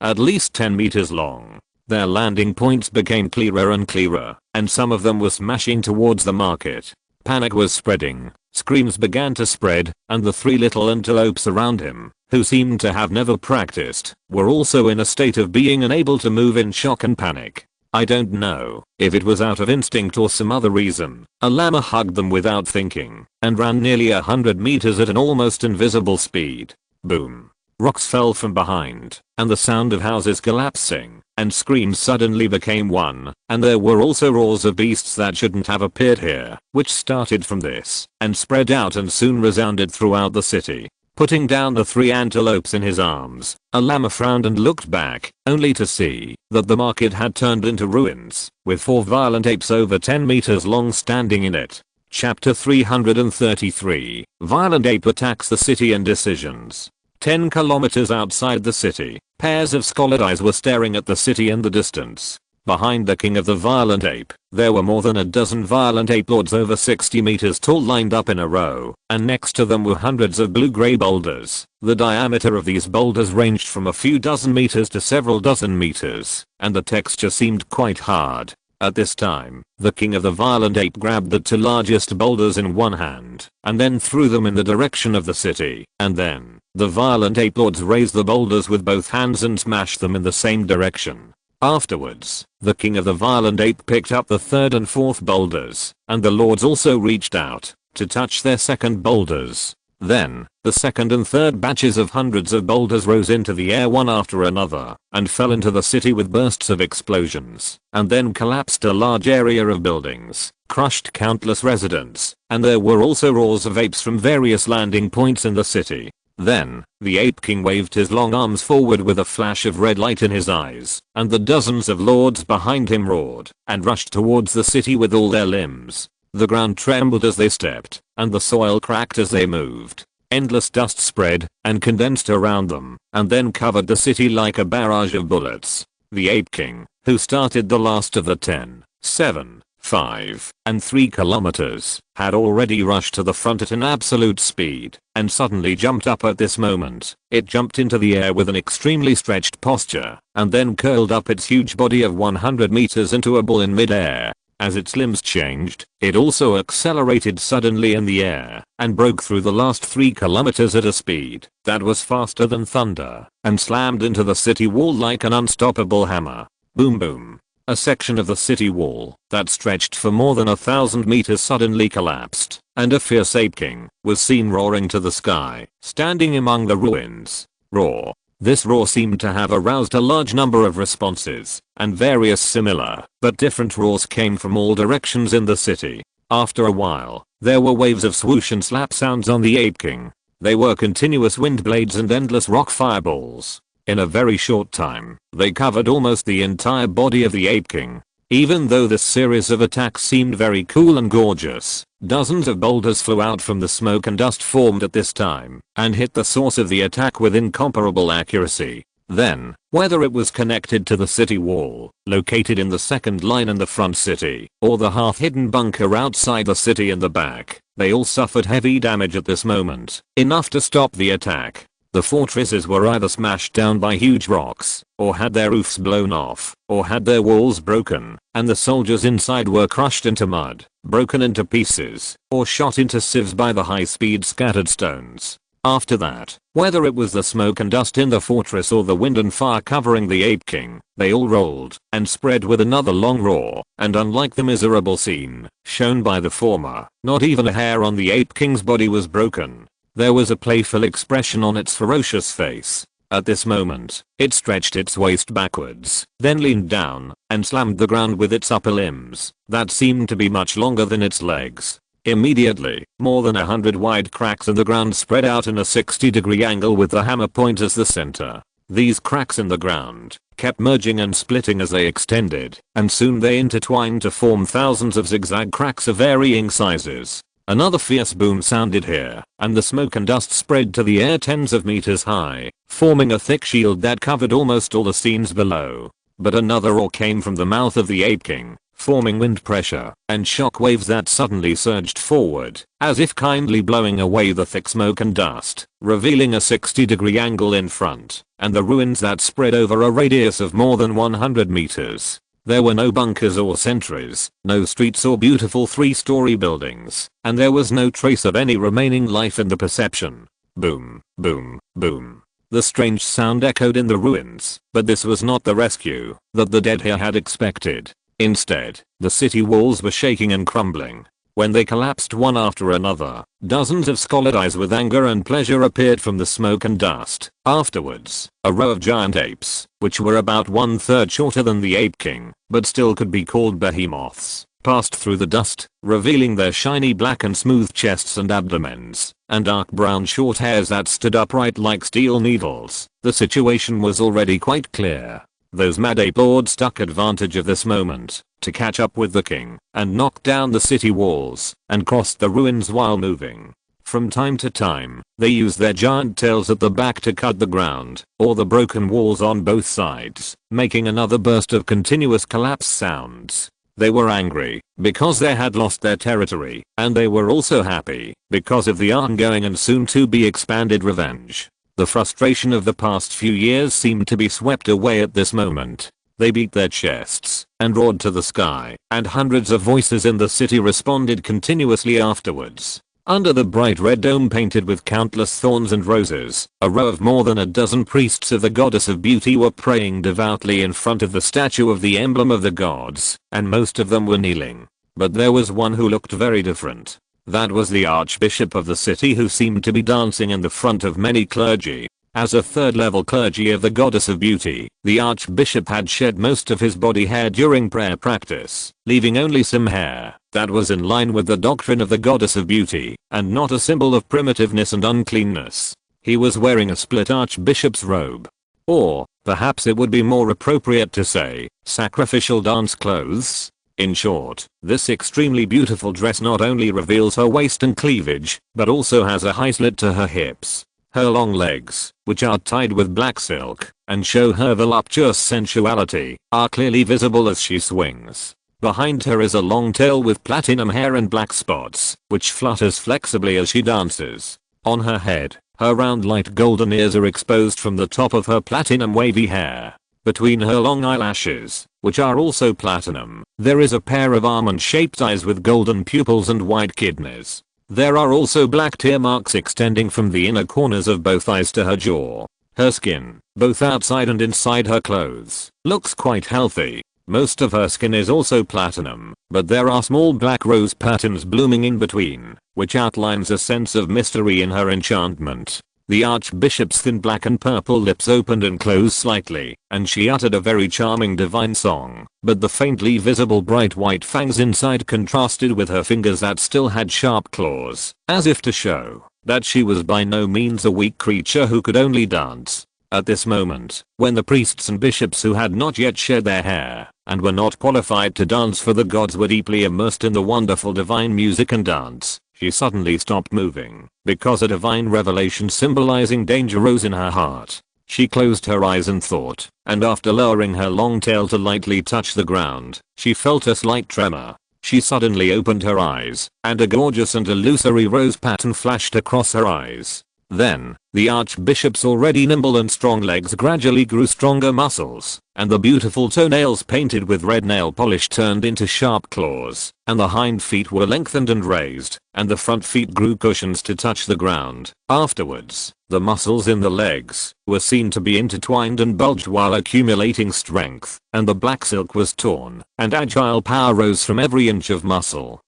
at least 10 meters long. Their landing points became clearer and clearer, and some of them were smashing towards the market. Panic was spreading, screams began to spread, and the 3 little antelopes around him, who seemed to have never practiced, were also in a state of being unable to move in shock and panic. I don't know if it was out of instinct or some other reason. A llama hugged them without thinking, and ran nearly 100 meters at an almost invisible speed. Boom. Rocks fell from behind, and the sound of houses collapsing and screams suddenly became one, and there were also roars of beasts that shouldn't have appeared here, which started from this and spread out and soon resounded throughout the city. Putting down the 3 antelopes in his arms, a llama frowned and looked back, only to see that the market had turned into ruins, with 4 violent apes over 10 meters long standing in it. Chapter 333, Violent Ape Attacks the City and Decisions. 10 kilometers outside the city, pairs of scholard eyes were staring at the city in the distance. Behind the king of the violent ape, there were more than a dozen violent ape lords over 60 meters tall lined up in a row, and next to them were hundreds of blue-gray boulders. The diameter of these boulders ranged from a few dozen meters to several dozen meters, and the texture seemed quite hard. At this time, the king of the violent ape grabbed the 2 largest boulders in one hand, and then threw them in the direction of the city, and then, the violent ape lords raised the boulders with both hands and smashed them in the same direction. Afterwards, the king of the violent ape picked up the 3rd and 4th boulders, and the lords also reached out to touch their second boulders. Then, the 2nd and 3rd batches of hundreds of boulders rose into the air one after another, and fell into the city with bursts of explosions, and then collapsed a large area of buildings, crushed countless residents, and there were also roars of apes from various landing points in the city. Then, the Ape King waved his long arms forward with a flash of red light in his eyes, and the dozens of lords behind him roared, and rushed towards the city with all their limbs. The ground trembled as they stepped, and the soil cracked as they moved. Endless dust spread, and condensed around them, and then covered the city like a barrage of bullets. The Ape King, who started the last of the 10, 7, 5, and 3 kilometers, had already rushed to the front at an absolute speed, and suddenly jumped up at this moment. It jumped into the air with an extremely stretched posture, and then curled up its huge body of 100 meters into a ball in mid-air. As its limbs changed, it also accelerated suddenly in the air, and broke through the last 3 kilometers at a speed that was faster than thunder, and slammed into the city wall like an unstoppable hammer. Boom boom. A section of the city wall that stretched for more than 1,000 meters suddenly collapsed, and a fierce Ape King was seen roaring to the sky, standing among the ruins. Roar. This roar seemed to have aroused a large number of responses, and various similar, but different roars came from all directions in the city. After a while, there were waves of swoosh and slap sounds on the Ape King. They were continuous wind blades and endless rock fireballs. In a very short time, they covered almost the entire body of the Ape King. Even though this series of attacks seemed very cool and gorgeous, dozens of boulders flew out from the smoke and dust formed at this time, and hit the source of the attack with incomparable accuracy. Then, whether it was connected to the city wall, located in the second line in the front city, or the half-hidden bunker outside the city in the back, they all suffered heavy damage at this moment, enough to stop the attack. The fortresses were either smashed down by huge rocks, or had their roofs blown off, or had their walls broken, and the soldiers inside were crushed into mud, broken into pieces, or shot into sieves by the high-speed scattered stones. After that, whether it was the smoke and dust in the fortress or the wind and fire covering the Ape King, they all rolled and spread with another long roar, and unlike the miserable scene shown by the former, not even a hair on the Ape King's body was broken. There was a playful expression on its ferocious face. At this moment, it stretched its waist backwards, then leaned down, and slammed the ground with its upper limbs, that seemed to be much longer than its legs. Immediately, more than 100 wide cracks in the ground spread out in a 60-degree angle with the hammer point as the center. These cracks in the ground kept merging and splitting as they extended, and soon they intertwined to form thousands of zigzag cracks of varying sizes. Another fierce boom sounded here, and the smoke and dust spread to the air tens of meters high, forming a thick shield that covered almost all the scenes below. But another roar came from the mouth of the Ape King, forming wind pressure and shock waves that suddenly surged forward, as if kindly blowing away the thick smoke and dust, revealing a 60-degree angle in front, and the ruins that spread over a radius of more than 100 meters. There were no bunkers or sentries, no streets or beautiful 3-story buildings, and there was no trace of any remaining life in the perception. Boom, boom, boom. The strange sound echoed in the ruins, but this was not the rescue that the dead here had expected. Instead, the city walls were shaking and crumbling. When they collapsed one after another, dozens of scalded eyes with anger and pleasure appeared from the smoke and dust. Afterwards, a row of giant apes, which were about 1/3 shorter than the Ape King, but still could be called behemoths, passed through the dust, revealing their shiny black and smooth chests and abdomens, and dark brown short hairs that stood upright like steel needles. The situation was already quite clear. Those mad ape lords took advantage of this moment to catch up with the king and knock down the city walls and crossed the ruins while moving. From time to time, they used their giant tails at the back to cut the ground or the broken walls on both sides, making another burst of continuous collapse sounds. They were angry because they had lost their territory, and they were also happy because of the ongoing and soon to be expanded revenge. The frustration of the past few years seemed to be swept away at this moment. They beat their chests and roared to the sky, and hundreds of voices in the city responded continuously afterwards. Under the bright red dome painted with countless thorns and roses, a row of more than a dozen priests of the goddess of beauty were praying devoutly in front of the statue of the emblem of the gods, and most of them were kneeling. But there was one who looked very different. That was the archbishop of the city, who seemed to be dancing in the front of many clergy. As a third-level clergy of the goddess of beauty, the archbishop had shed most of his body hair during prayer practice, leaving only some hair that was in line with the doctrine of the goddess of beauty, and not a symbol of primitiveness and uncleanness. He was wearing a split archbishop's robe. Or, perhaps it would be more appropriate to say, sacrificial dance clothes. In short, this extremely beautiful dress not only reveals her waist and cleavage, but also has a high slit to her hips. Her long legs, which are tied with black silk and show her voluptuous sensuality, are clearly visible as she swings. Behind her is a long tail with platinum hair and black spots, which flutters flexibly as she dances. On her head, her round light golden ears are exposed from the top of her platinum wavy hair. Between her long eyelashes, which are also platinum, there is a pair of almond-shaped eyes with golden pupils and white kidneys. There are also black tear marks extending from the inner corners of both eyes to her jaw. Her skin, both outside and inside her clothes, looks quite healthy. Most of her skin is also platinum, but there are small black rose patterns blooming in between, which outlines a sense of mystery in her enchantment. The archbishop's thin black and purple lips opened and closed slightly, and she uttered a very charming divine song, but the faintly visible bright white fangs inside contrasted with her fingers that still had sharp claws, as if to show that she was by no means a weak creature who could only dance. At this moment, when the priests and bishops who had not yet shed their hair and were not qualified to dance for the gods were deeply immersed in the wonderful divine music and dance, she suddenly stopped moving, because a divine revelation symbolizing danger rose in her heart. She closed her eyes and thought, and after lowering her long tail to lightly touch the ground, she felt a slight tremor. She suddenly opened her eyes, and a gorgeous and illusory rose pattern flashed across her eyes. Then, the archbishop's already nimble and strong legs gradually grew stronger muscles, and the beautiful toenails painted with red nail polish turned into sharp claws, and the hind feet were lengthened and raised, and the front feet grew cushions to touch the ground. Afterwards, the muscles in the legs were seen to be intertwined and bulged while accumulating strength, and the black silk was torn, and agile power rose from every inch of muscle,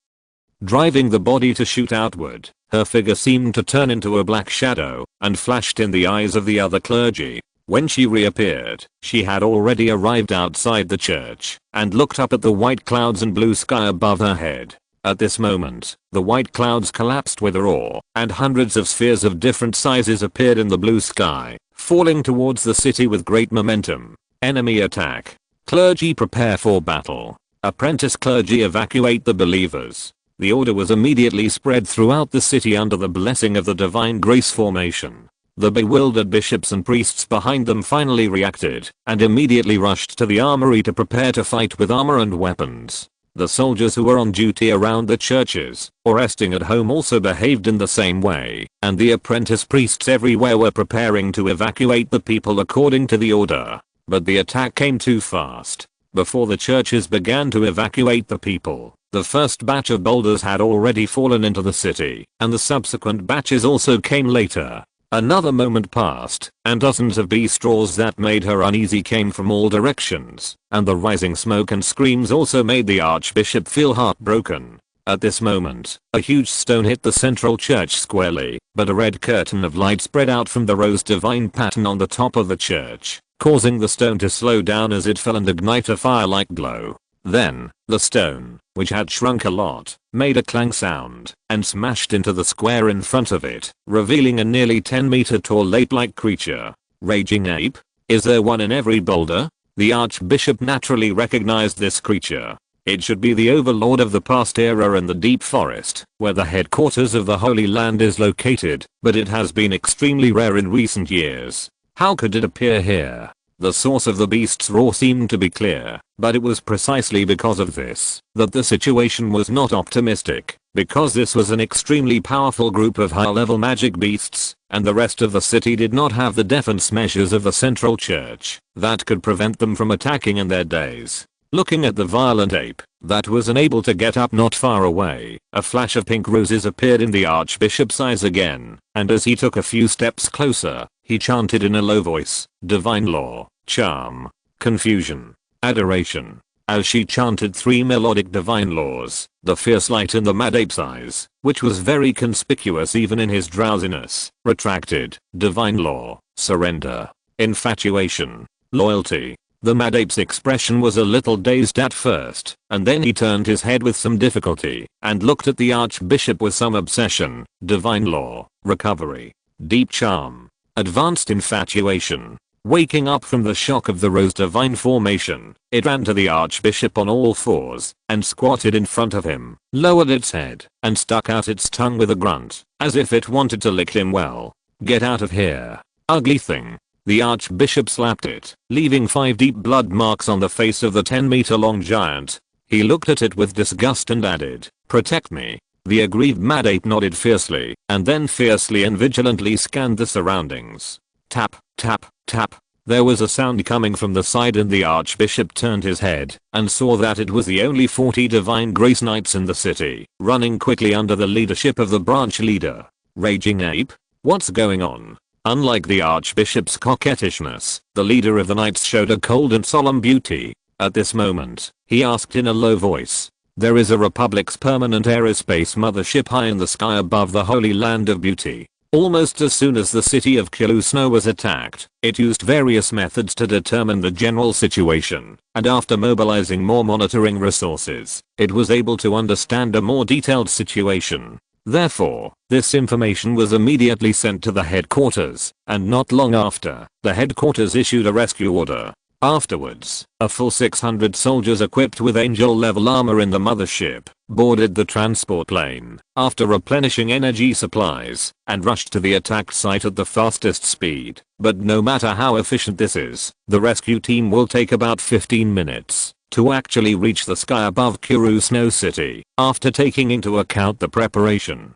driving the body to shoot outward. Her figure seemed to turn into a black shadow and flashed in the eyes of the other clergy. When she reappeared, she had already arrived outside the church and looked up at the white clouds and blue sky above her head. At this moment, the white clouds collapsed with a roar, and hundreds of spheres of different sizes appeared in the blue sky, falling towards the city with great momentum. Enemy attack. Clergy prepare for battle. Apprentice clergy evacuate the believers. The order was immediately spread throughout the city under the blessing of the divine grace formation. The bewildered bishops and priests behind them finally reacted and immediately rushed to the armory to prepare to fight with armor and weapons. The soldiers who were on duty around the churches or resting at home also behaved in the same way, and the apprentice priests everywhere were preparing to evacuate the people according to the order. But the attack came too fast. Before the churches began to evacuate the people, the first batch of boulders had already fallen into the city, and the subsequent batches also came later. Another moment passed, and dozens of bee straws that made her uneasy came from all directions, and the rising smoke and screams also made the archbishop feel heartbroken. At this moment, a huge stone hit the central church squarely, but a red curtain of light spread out from the rose divine pattern on the top of the church, causing the stone to slow down as it fell and ignite a fire-like glow. Then, the stone, which had shrunk a lot, made a clang sound and smashed into the square in front of it, revealing a nearly 10-meter tall ape-like creature. Raging ape? Is there one in every boulder? The archbishop naturally recognized this creature. It should be the overlord of the past era in the deep forest, where the headquarters of the Holy Land is located, but it has been extremely rare in recent years. How could it appear here? The source of the beast's roar seemed to be clear, but it was precisely because of this that the situation was not optimistic, because this was an extremely powerful group of high-level magic beasts, and the rest of the city did not have the defense measures of the central church that could prevent them from attacking in their days. Looking at the violent ape that was unable to get up not far away, a flash of pink roses appeared in the archbishop's eyes again, and as he took a few steps closer, he chanted in a low voice, "Divine law, charm, confusion, adoration." As she chanted 3 melodic divine laws, the fierce light in the mad ape's eyes, which was very conspicuous even in his drowsiness, retracted. Divine law, surrender, infatuation, loyalty. The mad ape's expression was a little dazed at first, and then he turned his head with some difficulty and looked at the archbishop with some obsession. Divine law, recovery, deep charm, advanced infatuation. Waking up from the shock of the rose divine formation, it ran to the archbishop on all fours and squatted in front of him, lowered its head, and stuck out its tongue with a grunt, as if it wanted to lick him well. "Get out of here, ugly thing." The archbishop slapped it, leaving 5 deep blood marks on the face of the 10-meter-long giant. He looked at it with disgust and added, "Protect me." The aggrieved mad ape nodded fiercely, and then fiercely and vigilantly scanned the surroundings. Tap, tap, tap. There was a sound coming from the side and the archbishop turned his head and saw that it was the only 40 divine grace knights in the city, running quickly under the leadership of the branch leader. Raging ape? What's going on? Unlike the archbishop's coquettishness, the leader of the knights showed a cold and solemn beauty. At this moment, he asked in a low voice, "There is a Republic's permanent aerospace mothership high in the sky above the Holy Land of Beauty." Almost as soon as the city of Kilusno was attacked, it used various methods to determine the general situation, and after mobilizing more monitoring resources, it was able to understand a more detailed situation. Therefore, this information was immediately sent to the headquarters, and not long after, the headquarters issued a rescue order. Afterwards, a full 600 soldiers equipped with angel-level armor in the mothership boarded the transport plane after replenishing energy supplies and rushed to the attack site at the fastest speed. But no matter how efficient this is, the rescue team will take about 15 minutes to actually reach the sky above Kilusno City after taking into account the preparation,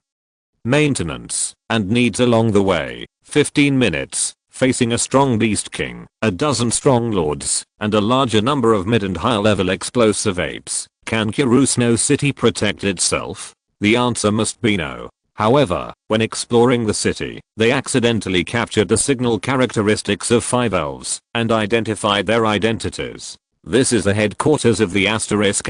maintenance, and needs along the way. 15 minutes. Facing a strong beast king, a dozen strong lords, and a larger number of mid and high level explosive apes. Can Kilusno City protect itself? The answer must be no. However, when exploring the city, they accidentally captured the signal characteristics of 5 elves and identified their identities. This is the headquarters of the aerospace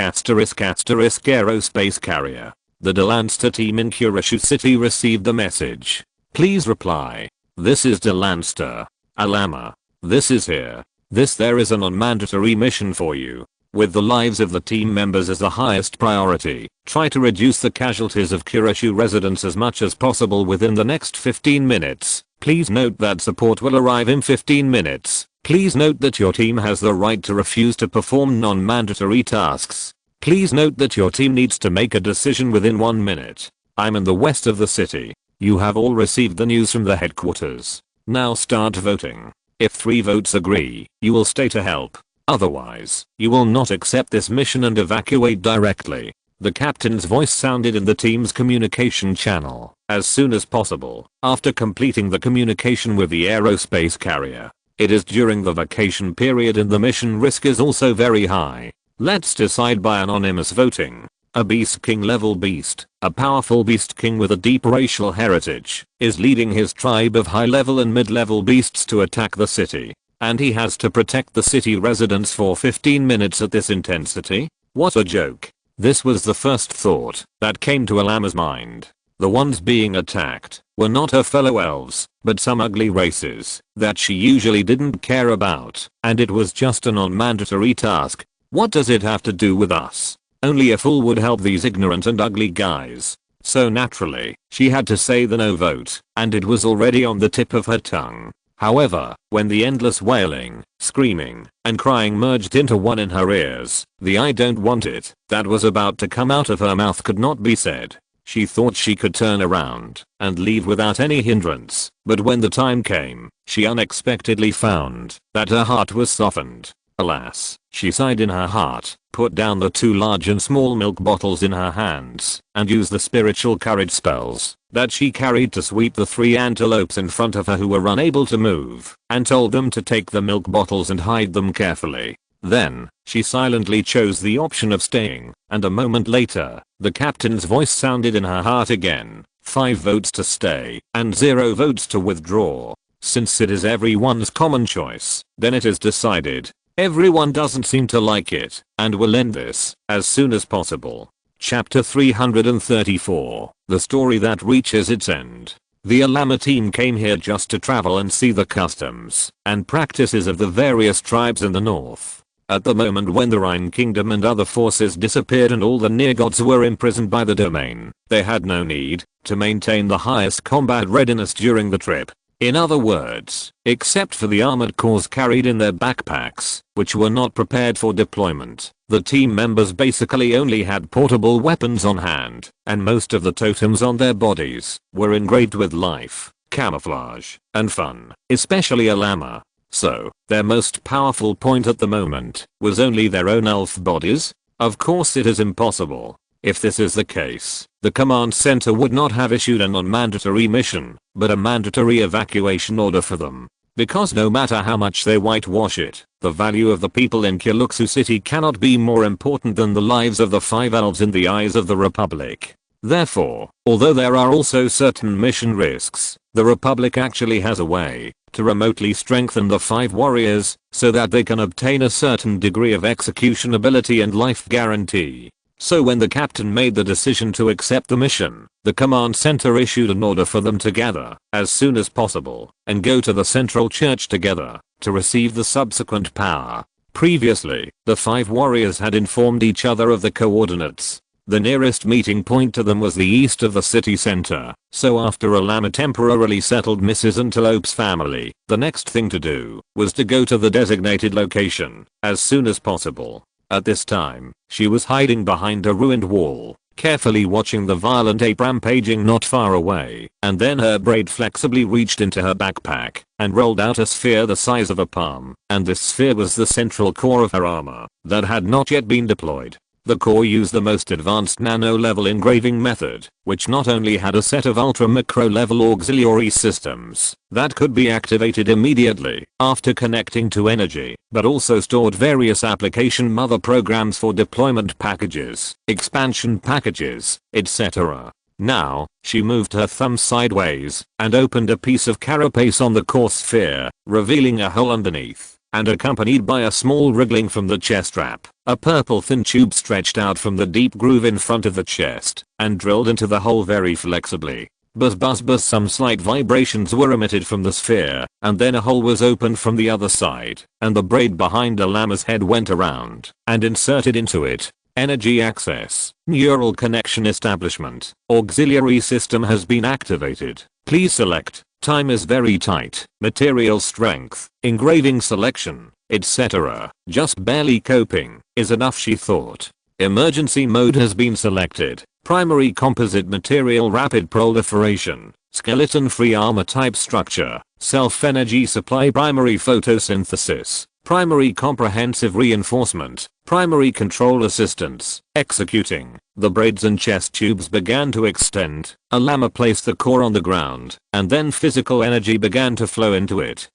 carrier. The Delanster team in Kurashu City received the message. Please reply. This is Delanster. Alama. This is here. There is an unmandatory mission for you. With the lives of the team members as the highest priority, try to reduce the casualties of Kurashu residents as much as possible within the next 15 minutes. Please note that support will arrive in 15 minutes. Please note that your team has the right to refuse to perform non-mandatory tasks. Please note that your team needs to make a decision within 1 minute. I'm in the west of the city. You have all received the news from the headquarters. Now start voting. If 3 votes agree, you will stay to help. Otherwise, you will not accept this mission and evacuate directly. The captain's voice sounded in the team's communication channel as soon as possible after completing the communication with the aerospace carrier. It is during the vacation period and the mission risk is also very high. Let's decide by anonymous voting. A Beast King level beast, a powerful Beast King with a deep racial heritage, is leading his tribe of high-level and mid-level beasts to attack the city. And he has to protect the city residents for 15 minutes at this intensity? What a joke. This was the first thought that came to Alama's mind. The ones being attacked were not her fellow elves, but some ugly races that she usually didn't care about, and it was just a non-mandatory task. What does it have to do with us? Only a fool would help these ignorant and ugly guys. So naturally, she had to say the no vote, and it was already on the tip of her tongue. However, when the endless wailing, screaming, and crying merged into one in her ears, the "I don't want it" that was about to come out of her mouth could not be said. She thought she could turn around and leave without any hindrance, but when the time came, she unexpectedly found that her heart was softened. Alas, she sighed in her heart, put down the 2 large and small milk bottles in her hands, and used the spiritual courage spells that she carried to sweep the 3 antelopes in front of her who were unable to move, and told them to take the milk bottles and hide them carefully. Then, she silently chose the option of staying, and a moment later, the captain's voice sounded in her heart again. 5 votes to stay, and 0 votes to withdraw. Since it is everyone's common choice, then it is decided. Everyone doesn't seem to like it, and will end this as soon as possible. Chapter 334, the story that reaches its end. The Alama team came here just to travel and see the customs and practices of the various tribes in the north. At the moment when the Rhine Kingdom and other forces disappeared and all the near gods were imprisoned by the domain, they had no need to maintain the highest combat readiness during the trip. In other words, except for the armored cores carried in their backpacks, which were not prepared for deployment, the team members basically only had portable weapons on hand, and most of the totems on their bodies were engraved with life, camouflage, and fun, especially Alama. So, their most powerful point at the moment was only their own elf bodies? Of course it is impossible. If this is the case, the command center would not have issued a non-mandatory mission, but a mandatory evacuation order for them. Because no matter how much they whitewash it, the value of the people in Kiluxu City cannot be more important than the lives of the 5 elves in the eyes of the Republic. Therefore, although there are also certain mission risks, the Republic actually has a way to remotely strengthen the 5 warriors so that they can obtain a certain degree of execution ability and life guarantee. So when the captain made the decision to accept the mission, the command center issued an order for them to gather as soon as possible and go to the central church together to receive the subsequent power. Previously, the 5 warriors had informed each other of the coordinates. The nearest meeting point to them was the east of the city center, so after Alama temporarily settled Mrs. Antelope's family, the next thing to do was to go to the designated location as soon as possible. At this time, she was hiding behind a ruined wall, carefully watching the violent ape rampaging not far away, and then her braid flexibly reached into her backpack and rolled out a sphere the size of a palm, and this sphere was the central core of her armor that had not yet been deployed. The core used the most advanced nano-level engraving method, which not only had a set of ultra-macro level auxiliary systems that could be activated immediately after connecting to energy, but also stored various application mother programs for deployment packages, expansion packages, etc. Now, she moved her thumb sideways and opened a piece of carapace on the core sphere, revealing a hole underneath, and accompanied by a small wriggling from the chest strap, a purple thin tube stretched out from the deep groove in front of the chest and drilled into the hole very flexibly. Buzz buzz buzz, some slight vibrations were emitted from the sphere, and then a hole was opened from the other side, and the braid behind Alama's head went around and inserted into it. Energy access, neural connection establishment, auxiliary system has been activated. Please select Time is very tight, material strength, engraving selection, etc. Just barely coping is enough, she thought. Emergency mode has been selected. Primary composite material, rapid proliferation, skeleton free armor type structure, self energy supply, primary photosynthesis, primary comprehensive reinforcement, primary control assistance, executing. The braids and chest tubes began to extend. A llama placed the core on the ground, and then physical energy began to flow into it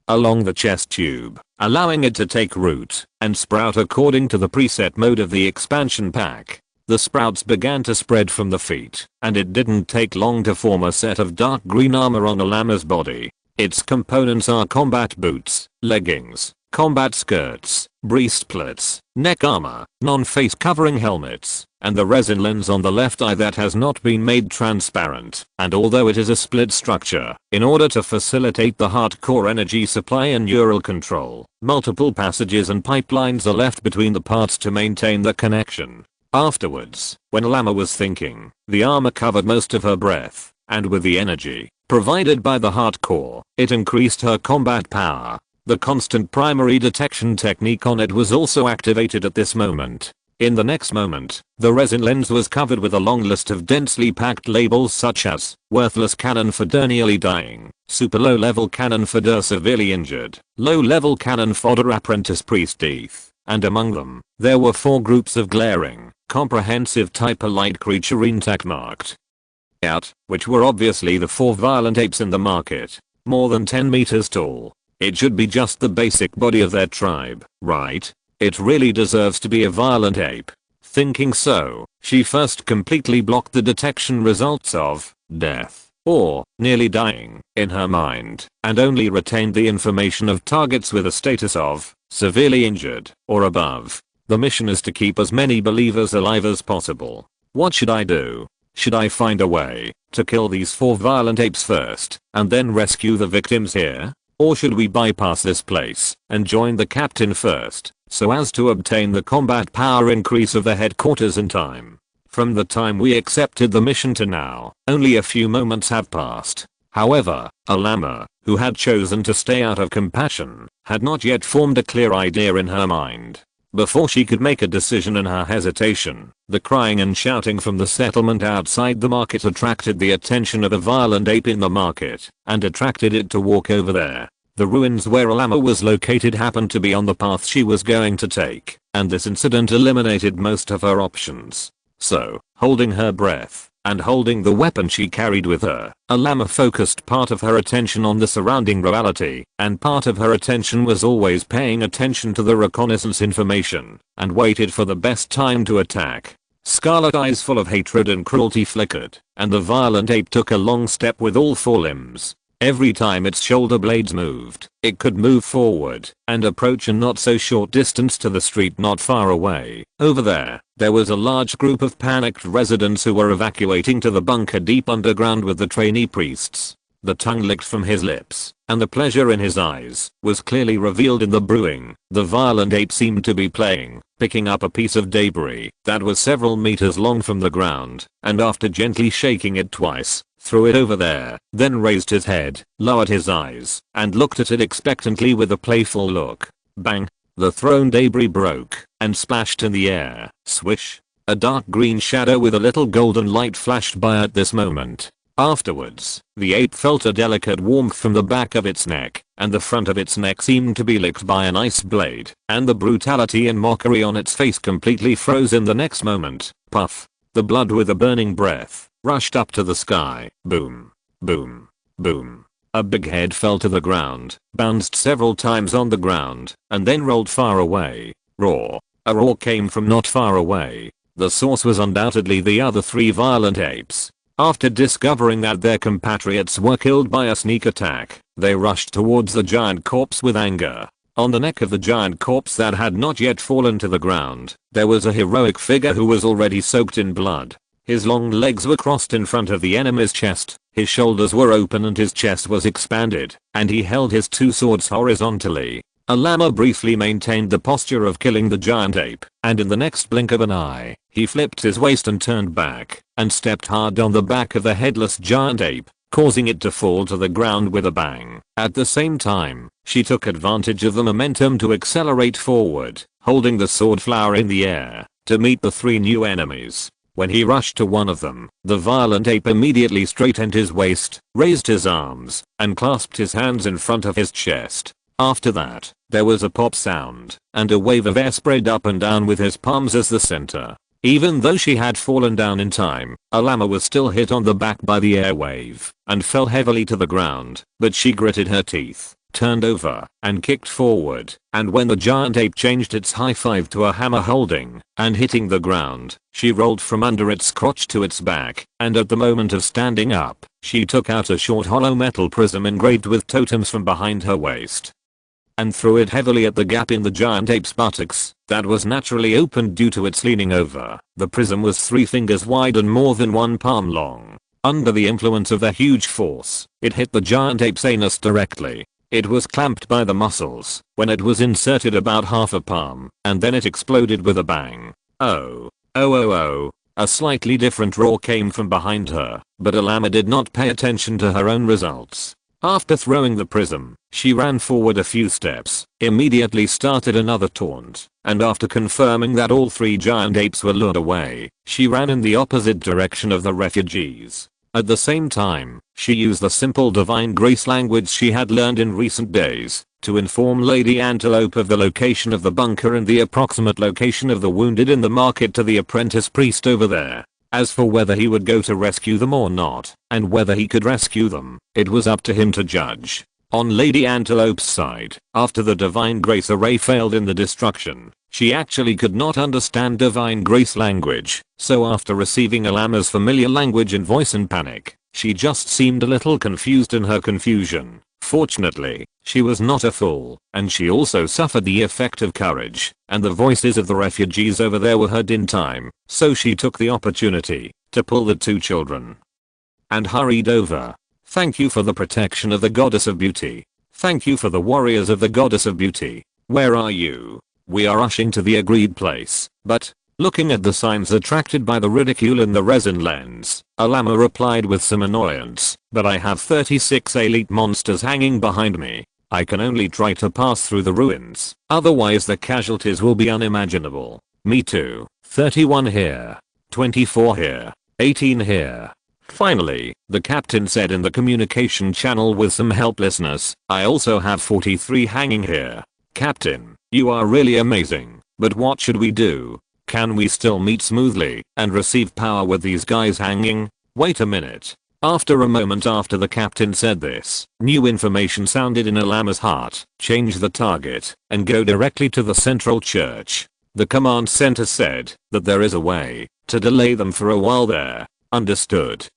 along the chest tube, allowing it to take root and sprout according to the preset mode of the expansion pack. The sprouts began to spread from the feet, and it didn't take long to form a set of dark green armor on a llama's body. Its components are combat boots, leggings, combat skirts, breastplates, neck armor, non-face covering helmets, and the resin lens on the left eye that has not been made transparent. And although it is a split structure, in order to facilitate the hardcore energy supply and neural control, multiple passages and pipelines are left between the parts to maintain the connection. Afterwards, when Llama was thinking, the armor covered most of her breath, and with the energy provided by the hardcore, it increased her combat power. The constant primary detection technique on it was also activated at this moment. In the next moment, the resin lens was covered with a long list of densely packed labels such as worthless cannon fodder nearly dying, super low level cannon fodder severely injured, low level cannon fodder apprentice priest death, and among them, there were 4 groups of glaring, comprehensive type allied creature intact marked out, which were obviously the 4 violent apes in the market, more than 10 meters tall. It should be just the basic body of their tribe, right? It really deserves to be a violent ape. Thinking so, she first completely blocked the detection results of death or nearly dying in her mind, and only retained the information of targets with a status of severely injured or above. The mission is to keep as many believers alive as possible. What should I do? Should I find a way to kill these 4 violent apes first and then rescue the victims here? Or should we bypass this place and join the captain first, so as to obtain the combat power increase of the headquarters in time? From the time we accepted the mission to now, only a few moments have passed. However, a llama, who had chosen to stay out of compassion, had not yet formed a clear idea in her mind. Before she could make a decision in her hesitation, the crying and shouting from the settlement outside the market attracted the attention of a violent ape in the market, and attracted it to walk over there. The ruins where a llama was located happened to be on the path she was going to take, and this incident eliminated most of her options. So, holding her breath, and holding the weapon she carried with her, a llama focused part of her attention on the surrounding reality, and part of her attention was always paying attention to the reconnaissance information, and waited for the best time to attack. Scarlet eyes full of hatred and cruelty flickered, and the violent ape took a long step with all 4 limbs. Every time its shoulder blades moved, it could move forward and approach a not so short distance to the street not far away. Over there was a large group of panicked residents who were evacuating to the bunker deep underground with the trainee priests. The tongue licked from his lips, and the pleasure in his eyes was clearly revealed in the brewing. The violent ape seemed to be picking up a piece of debris that was several meters long from the ground, and after gently shaking it twice, threw it over there, then raised his head, lowered his eyes, and looked at it expectantly with a playful look. Bang! The thrown debris broke and splashed in the air. Swish! A dark green shadow with a little golden light flashed by at this moment. Afterwards, the ape felt a delicate warmth from the back of its neck, and the front of its neck seemed to be licked by an ice blade, and the brutality and mockery on its face completely froze in the next moment. Puff! The blood with a burning breath rushed up to the sky. Boom. Boom. Boom. A big head fell to the ground, bounced several times on the ground, and then rolled far away. Roar. A roar came from not far away. The source was undoubtedly the other 3 violent apes. After discovering that their compatriots were killed by a sneak attack, they rushed towards the giant corpse with anger. On the neck of the giant corpse that had not yet fallen to the ground, there was a heroic figure who was already soaked in blood. His long legs were crossed in front of the enemy's chest, his shoulders were open and his chest was expanded, and he held his 2 swords horizontally. A llama briefly maintained the posture of killing the giant ape, and in the next blink of an eye, he flipped his waist and turned back, and stepped hard on the back of the headless giant ape, causing it to fall to the ground with a bang. At the same time, she took advantage of the momentum to accelerate forward, holding the sword flower in the air, to meet the 3 new enemies. When he rushed to one of them, the violent ape immediately straightened his waist, raised his arms, and clasped his hands in front of his chest. After that, there was a pop sound, and a wave of air spread up and down with his palms as the center. Even though she had fallen down in time, a llama was still hit on the back by the air wave, and fell heavily to the ground, but she gritted her teeth, turned over, and kicked forward, and when the giant ape changed its high five to a hammer holding, and hitting the ground, she rolled from under its crotch to its back, and at the moment of standing up, she took out a short hollow metal prism engraved with totems from behind her waist, and threw it heavily at the gap in the giant ape's buttocks that was naturally opened due to its leaning over. The prism was 3 fingers wide and more than 1 palm long. Under the influence of the huge force, it hit the giant ape's anus directly. It was clamped by the muscles when it was inserted about half a palm, and then it exploded with a bang. Oh. A slightly different roar came from behind her, but Alama did not pay attention to her own results. After throwing the prism, she ran forward a few steps, immediately started another taunt, and after confirming that all 3 giant apes were lured away, she ran in the opposite direction of the refugees. At the same time, she used the simple divine grace language she had learned in recent days to inform Lady Antelope of the location of the bunker and the approximate location of the wounded in the market to the apprentice priest over there. As for whether he would go to rescue them or not, and whether he could rescue them, it was up to him to judge. On Lady Antelope's side, after the divine grace array failed in the destruction, she actually could not understand divine grace language, so after receiving Alama's familiar language and voice in panic, she just seemed a little confused in her confusion. Fortunately, she was not a fool, and she also suffered the effect of courage, and the voices of the refugees over there were heard in time, so she took the opportunity to pull the 2 children and hurried over. Thank you for the protection of the goddess of beauty. Thank you for the warriors of the goddess of beauty. Where are you? We are rushing to the agreed place, but, looking at the signs attracted by the ridicule in the resin lens, Alama replied with some annoyance, but I have 36 elite monsters hanging behind me. I can only try to pass through the ruins, otherwise the casualties will be unimaginable. Me too. 31 here. 24 here. 18 here. Finally, the captain said in the communication channel with some helplessness, I also have 43 hanging here. Captain, you are really amazing, but what should we do? Can we still meet smoothly and receive power with these guys hanging? Wait a minute. After a moment after the captain said this, new information sounded in Alama's heart. Change the target and go directly to the central church. The command center said that there is a way to delay them for a while there. Understood.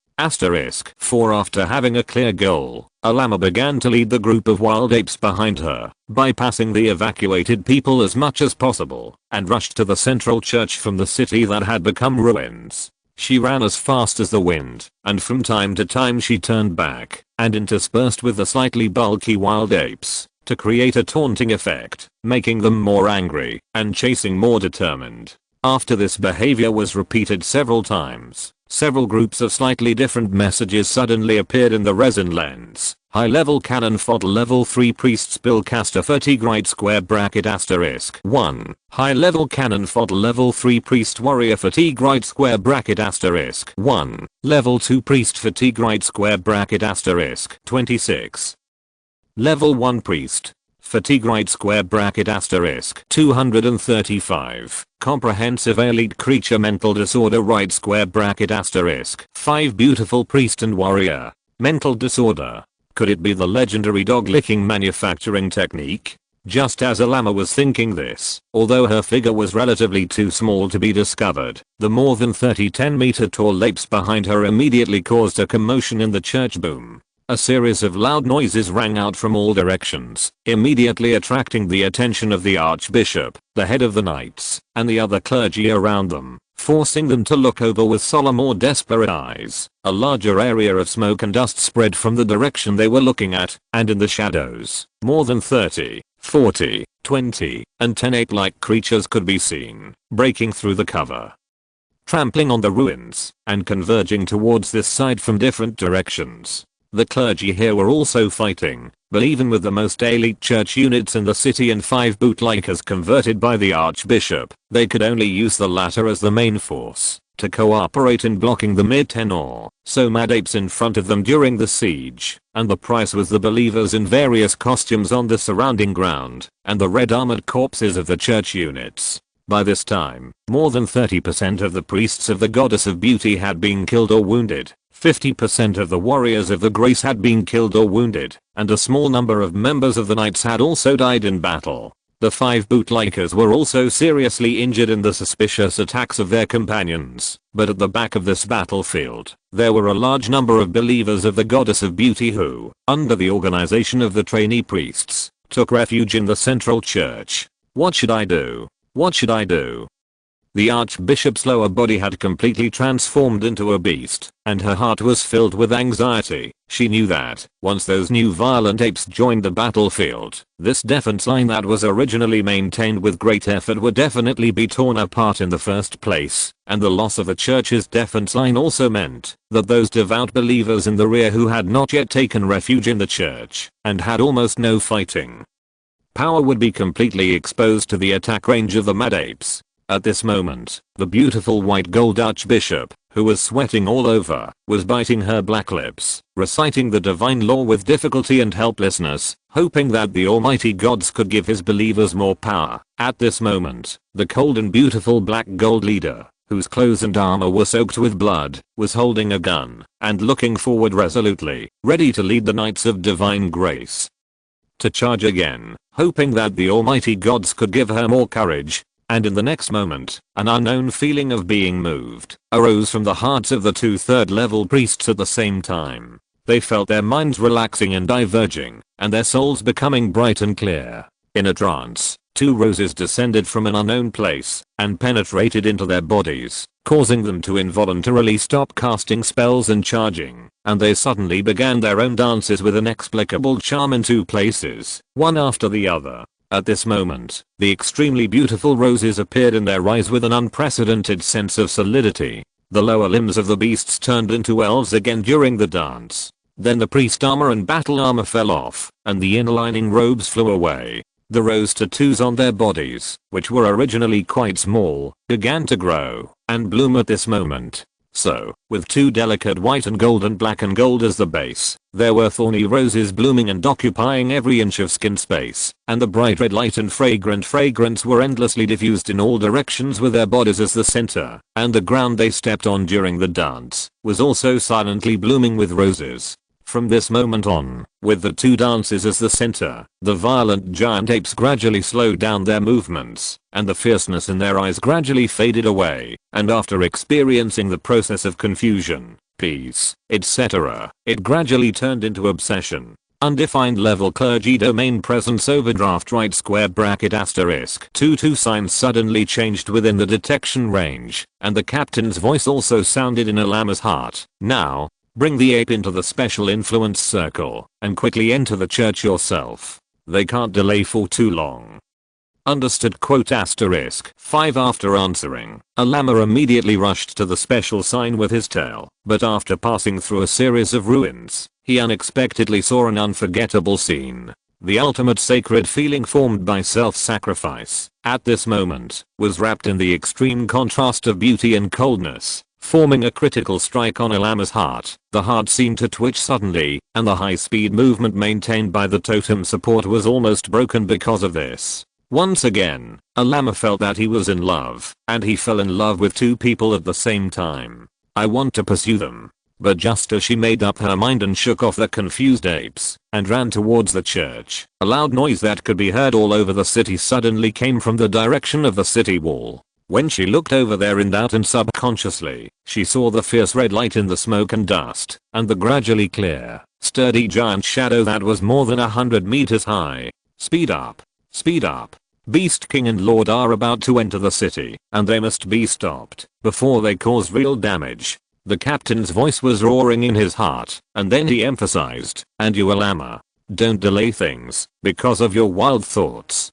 For after having a clear goal, Alama began to lead the group of wild apes behind her, bypassing the evacuated people as much as possible, and rushed to the central church from the city that had become ruins. She ran as fast as the wind, and from time to time she turned back and interspersed with the slightly bulky wild apes to create a taunting effect, making them more angry and chasing more determined. After this behavior was repeated several times, several groups of slightly different messages suddenly appeared in the resin lens. High-level cannon fodder level 3 priest spellcaster fatigue right square bracket asterisk 1. High-level cannon fodder level 3 priest warrior fatigue right square bracket asterisk 1. Level 2 priest fatigue right square bracket asterisk 26. Level 1 priest fatigue right square bracket asterisk 235. Comprehensive elite creature mental disorder right square bracket asterisk 5 beautiful priest and warrior. Mental disorder. Could it be the legendary dog licking manufacturing technique? Just as Alama was thinking this, although her figure was relatively too small to be discovered, the more than 10-meter tall apes behind her immediately caused a commotion in the church boom. A series of loud noises rang out from all directions, immediately attracting the attention of the archbishop, the head of the knights, and the other clergy around them, forcing them to look over with solemn or desperate eyes. A larger area of smoke and dust spread from the direction they were looking at, and in the shadows, more than 30, 40, 20, and 10 ape-like creatures could be seen, breaking through the cover, trampling on the ruins, and converging towards this side from different directions. The clergy here were also fighting, but even with the most elite church units in the city and 5 bootlikers converted by the archbishop, they could only use the latter as the main force to cooperate in blocking the mid-10 or so mad apes in front of them during the siege, and the price was the believers in various costumes on the surrounding ground, and the red armored corpses of the church units. By this time, more than 30% of the priests of the goddess of beauty had been killed or wounded, 50% of the warriors of the grace had been killed or wounded, and a small number of members of the knights had also died in battle. The 5 bootlikers were also seriously injured in the suspicious attacks of their companions, but at the back of this battlefield, there were a large number of believers of the goddess of beauty who, under the organization of the trainee priests, took refuge in the central church. What should I do? What should I do? The archbishop's lower body had completely transformed into a beast, and her heart was filled with anxiety. She knew that, once those new violent apes joined the battlefield, this defense line that was originally maintained with great effort would definitely be torn apart in the first place, and the loss of the church's defense line also meant that those devout believers in the rear who had not yet taken refuge in the church, and had almost no fighting power, would be completely exposed to the attack range of the mad apes. At this moment, the beautiful white gold archbishop, who was sweating all over, was biting her black lips, reciting the divine law with difficulty and helplessness, hoping that the almighty gods could give his believers more power. At this moment, the cold and beautiful black gold leader, whose clothes and armor were soaked with blood, was holding a gun, and looking forward resolutely, ready to lead the knights of divine grace to charge again, hoping that the almighty gods could give her more courage. And in the next moment, an unknown feeling of being moved arose from the hearts of the 2 third-level priests at the same time. They felt their minds relaxing and diverging, and their souls becoming bright and clear. In a trance, 2 roses descended from an unknown place and penetrated into their bodies, causing them to involuntarily stop casting spells and charging, and they suddenly began their own dances with inexplicable charm in 2 places, one after the other. At this moment, the extremely beautiful roses appeared in their eyes with an unprecedented sense of solidity. The lower limbs of the beasts turned into elves again during the dance. Then the priest armor and battle armor fell off, and the inner lining robes flew away. The rose tattoos on their bodies, which were originally quite small, began to grow and bloom at this moment. So, with 2 delicate white and black and gold as the base, there were thorny roses blooming and occupying every inch of skin space, and the bright red light and fragrant fragrance were endlessly diffused in all directions with their bodies as the center, and the ground they stepped on during the dance was also silently blooming with roses. From this moment on, with the 2 dances as the center, the violent giant apes gradually slowed down their movements, and the fierceness in their eyes gradually faded away, and after experiencing the process of confusion, peace, etc., it gradually turned into obsession. Undefined level clergy domain presence overdraft right square bracket asterisk 22 signs suddenly changed within the detection range, and the captain's voice also sounded in Alama's heart. Now, bring the ape into the special influence circle, and quickly enter the church yourself. They can't delay for too long. Understood quote asterisk 5 After answering, Alama immediately rushed to the special sign with his tail, but after passing through a series of ruins, he unexpectedly saw an unforgettable scene. The ultimate sacred feeling formed by self-sacrifice, at this moment, was wrapped in the extreme contrast of beauty and coldness, forming a critical strike on Alama's heart. The heart seemed to twitch suddenly, and the high-speed movement maintained by the totem support was almost broken because of this. Once again, Alama felt that he was in love, and he fell in love with 2 people at the same time. I want to pursue them. But just as she made up her mind and shook off the confused apes, and ran towards the church, a loud noise that could be heard all over the city suddenly came from the direction of the city wall. When she looked over there in doubt and subconsciously, she saw the fierce red light in the smoke and dust, and the gradually clear, sturdy giant shadow that was more than 100 meters high. Speed up. Speed up. Beast King and Lord are about to enter the city, and they must be stopped before they cause real damage. The captain's voice was roaring in his heart, and then he emphasized, and you Alama, don't delay things because of your wild thoughts.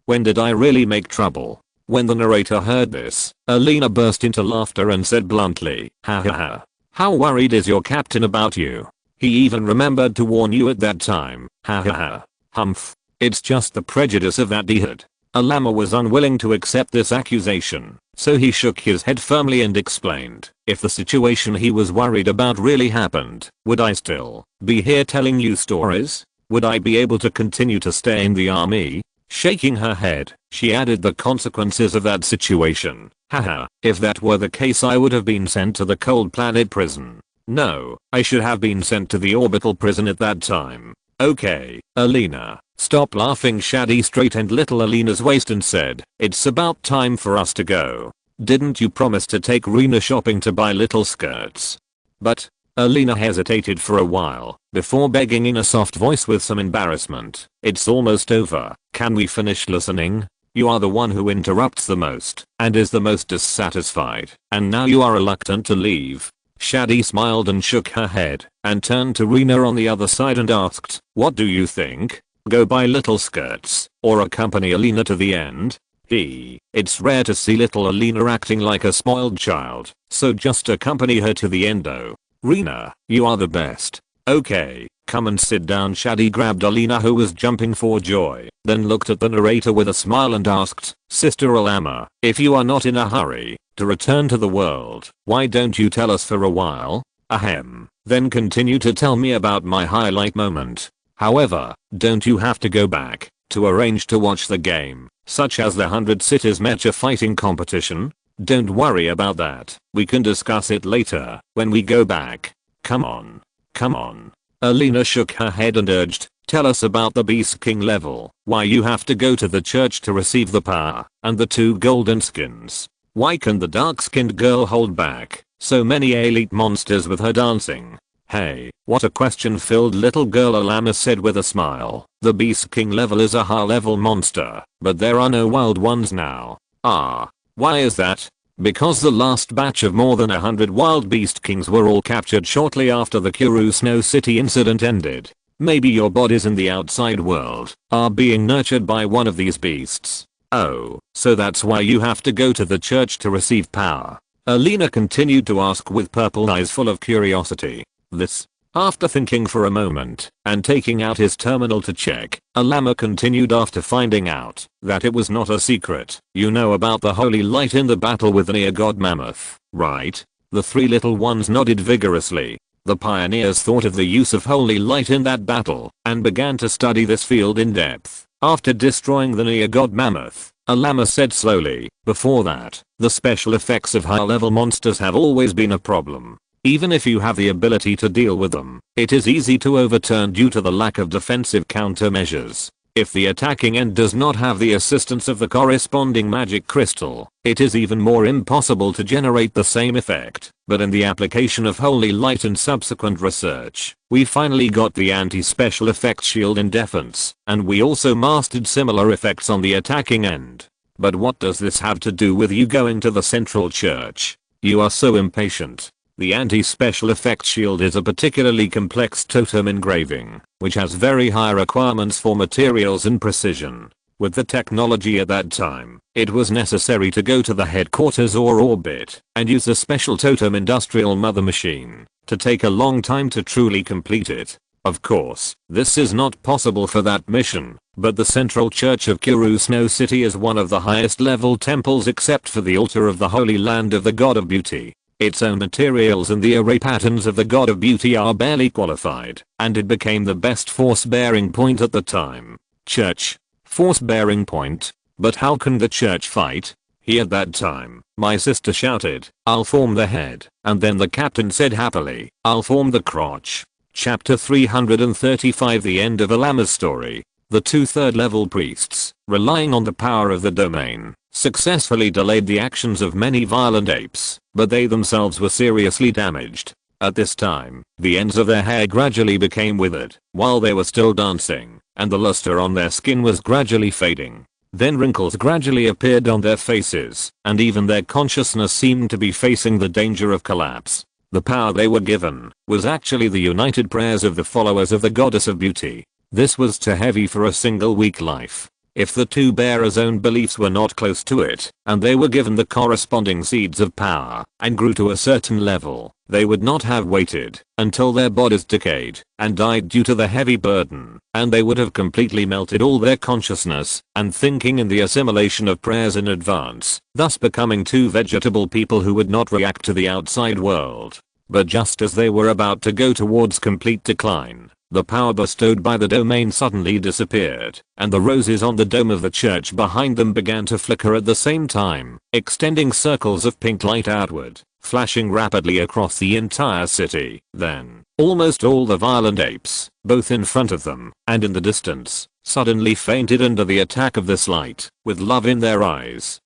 When did I really make trouble? When the narrator heard this, Alina burst into laughter and said bluntly, ha ha ha. How worried is your captain about you? He even remembered to warn you at that time. Ha ha ha. Humph. It's just the prejudice of that idiot. Alama was unwilling to accept this accusation, so he shook his head firmly and explained, if the situation he was worried about really happened, would I still be here telling you stories? Would I be able to continue to stay in the army? Shaking her head, she added the consequences of that situation. Haha, if that were the case I would have been sent to the cold planet prison. No, I should have been sent to the orbital prison at that time. Okay, Alina, stop laughing. Shadi straightened little Alina's waist and said, it's about time for us to go. Didn't you promise to take Rena shopping to buy little skirts? But, Alina hesitated for a while, before begging in a soft voice with some embarrassment, it's almost over, can we finish listening? You are the one who interrupts the most, and is the most dissatisfied, and now you are reluctant to leave. Shadi smiled and shook her head, and turned to Rena on the other side and asked, what do you think? Go buy little skirts, or accompany Alina to the end? It's rare to see little Alina acting like a spoiled child, so just accompany her to the endo. Rena, you are the best. Okay, come and sit down. Shadi grabbed Alina, who was jumping for joy, then looked at the narrator with a smile and asked, Sister Alama, if you are not in a hurry to return to the world, why don't you tell us for a while? Ahem, then continue to tell me about my highlight moment. However, don't you have to go back to arrange to watch the game, such as the 100 Cities Mecha fighting competition? Don't worry about that, we can discuss it later, when we go back. Come on. Come on. Alina shook her head and urged, tell us about the Beast King level, why you have to go to the church to receive the power, and the 2 golden skins. Why can the dark-skinned girl hold back so many elite monsters with her dancing? Hey, what a question-filled little girl, Alama said with a smile. The Beast King level is a high-level monster, but there are no wild ones now. Ah. Why is that? Because the last batch of more than 100 wild beast kings were all captured shortly after the Kuru Snow City incident ended. Maybe your bodies in the outside world are being nurtured by one of these beasts. Oh, so that's why you have to go to the church to receive power? Alina continued to ask with purple eyes full of curiosity. This. After thinking for a moment, and taking out his terminal to check, Alama continued after finding out that it was not a secret. You know about the holy light in the battle with the near-god mammoth, right? The 3 little ones nodded vigorously. The pioneers thought of the use of holy light in that battle, and began to study this field in depth. After destroying the near-god mammoth, Alama said slowly, before that, the special effects of high-level monsters have always been a problem. Even if you have the ability to deal with them, it is easy to overturn due to the lack of defensive countermeasures. If the attacking end does not have the assistance of the corresponding magic crystal, it is even more impossible to generate the same effect. But in the application of holy light and subsequent research, we finally got the anti-special effects shield in defense, and we also mastered similar effects on the attacking end. But what does this have to do with you going to the central church? You are so impatient. The anti-special effects shield is a particularly complex totem engraving, which has very high requirements for materials and precision. With the technology at that time, it was necessary to go to the headquarters or orbit, and use a special totem industrial mother machine, to take a long time to truly complete it. Of course, this is not possible for that mission, but the central church of Kuru Snow City is one of the highest level temples except for the altar of the Holy Land of the God of Beauty. Its own materials and the array patterns of the God of Beauty are barely qualified, and it became the best force-bearing point at the time. Church. Force-bearing point? But how can the church fight? He at that time, my sister shouted, I'll form the head, and then the captain said happily, I'll form the crotch. Chapter 335. The end of Alama's story. The 2 third-level priests, relying on the power of the domain, successfully delayed the actions of many violent apes, but they themselves were seriously damaged. At this time, the ends of their hair gradually became withered, while they were still dancing, and the luster on their skin was gradually fading. Then wrinkles gradually appeared on their faces, and even their consciousness seemed to be facing the danger of collapse. The power they were given was actually the united prayers of the followers of the Goddess of Beauty. This was too heavy for a single weak life. If the 2 bearers' own beliefs were not close to it, and they were given the corresponding seeds of power, and grew to a certain level, they would not have waited until their bodies decayed and died due to the heavy burden, and they would have completely melted all their consciousness and thinking in the assimilation of prayers in advance, thus becoming two vegetable people who would not react to the outside world. But just as they were about to go towards complete decline, the power bestowed by the domain suddenly disappeared, and the roses on the dome of the church behind them began to flicker at the same time, extending circles of pink light outward, flashing rapidly across the entire city. Then, almost all the violent apes, both in front of them and in the distance, suddenly fainted under the attack of this light, with love in their eyes,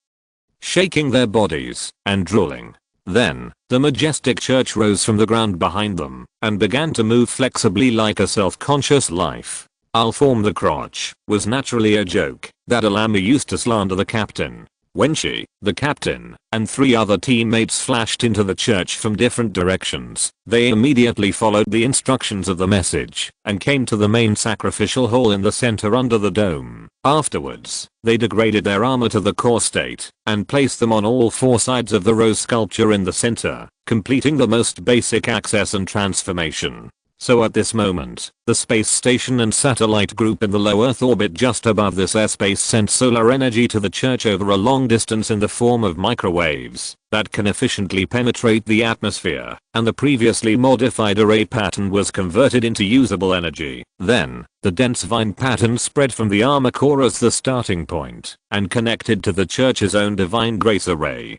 shaking their bodies and drooling. Then, the majestic church rose from the ground behind them and began to move flexibly like a self-conscious life. "I'll form the crotch" was naturally a joke that Alama used to slander the captain. When she, the captain, and 3 other teammates flashed into the church from different directions, they immediately followed the instructions of the message and came to the main sacrificial hall in the center under the dome. Afterwards, they degraded their armor to the core state and placed them on all 4 sides of the rose sculpture in the center, completing the most basic access and transformation. So at this moment, the space station and satellite group in the low Earth orbit just above this airspace sent solar energy to the church over a long distance in the form of microwaves that can efficiently penetrate the atmosphere, and the previously modified array pattern was converted into usable energy. Then, the dense vine pattern spread from the armor core as the starting point and connected to the church's own divine grace array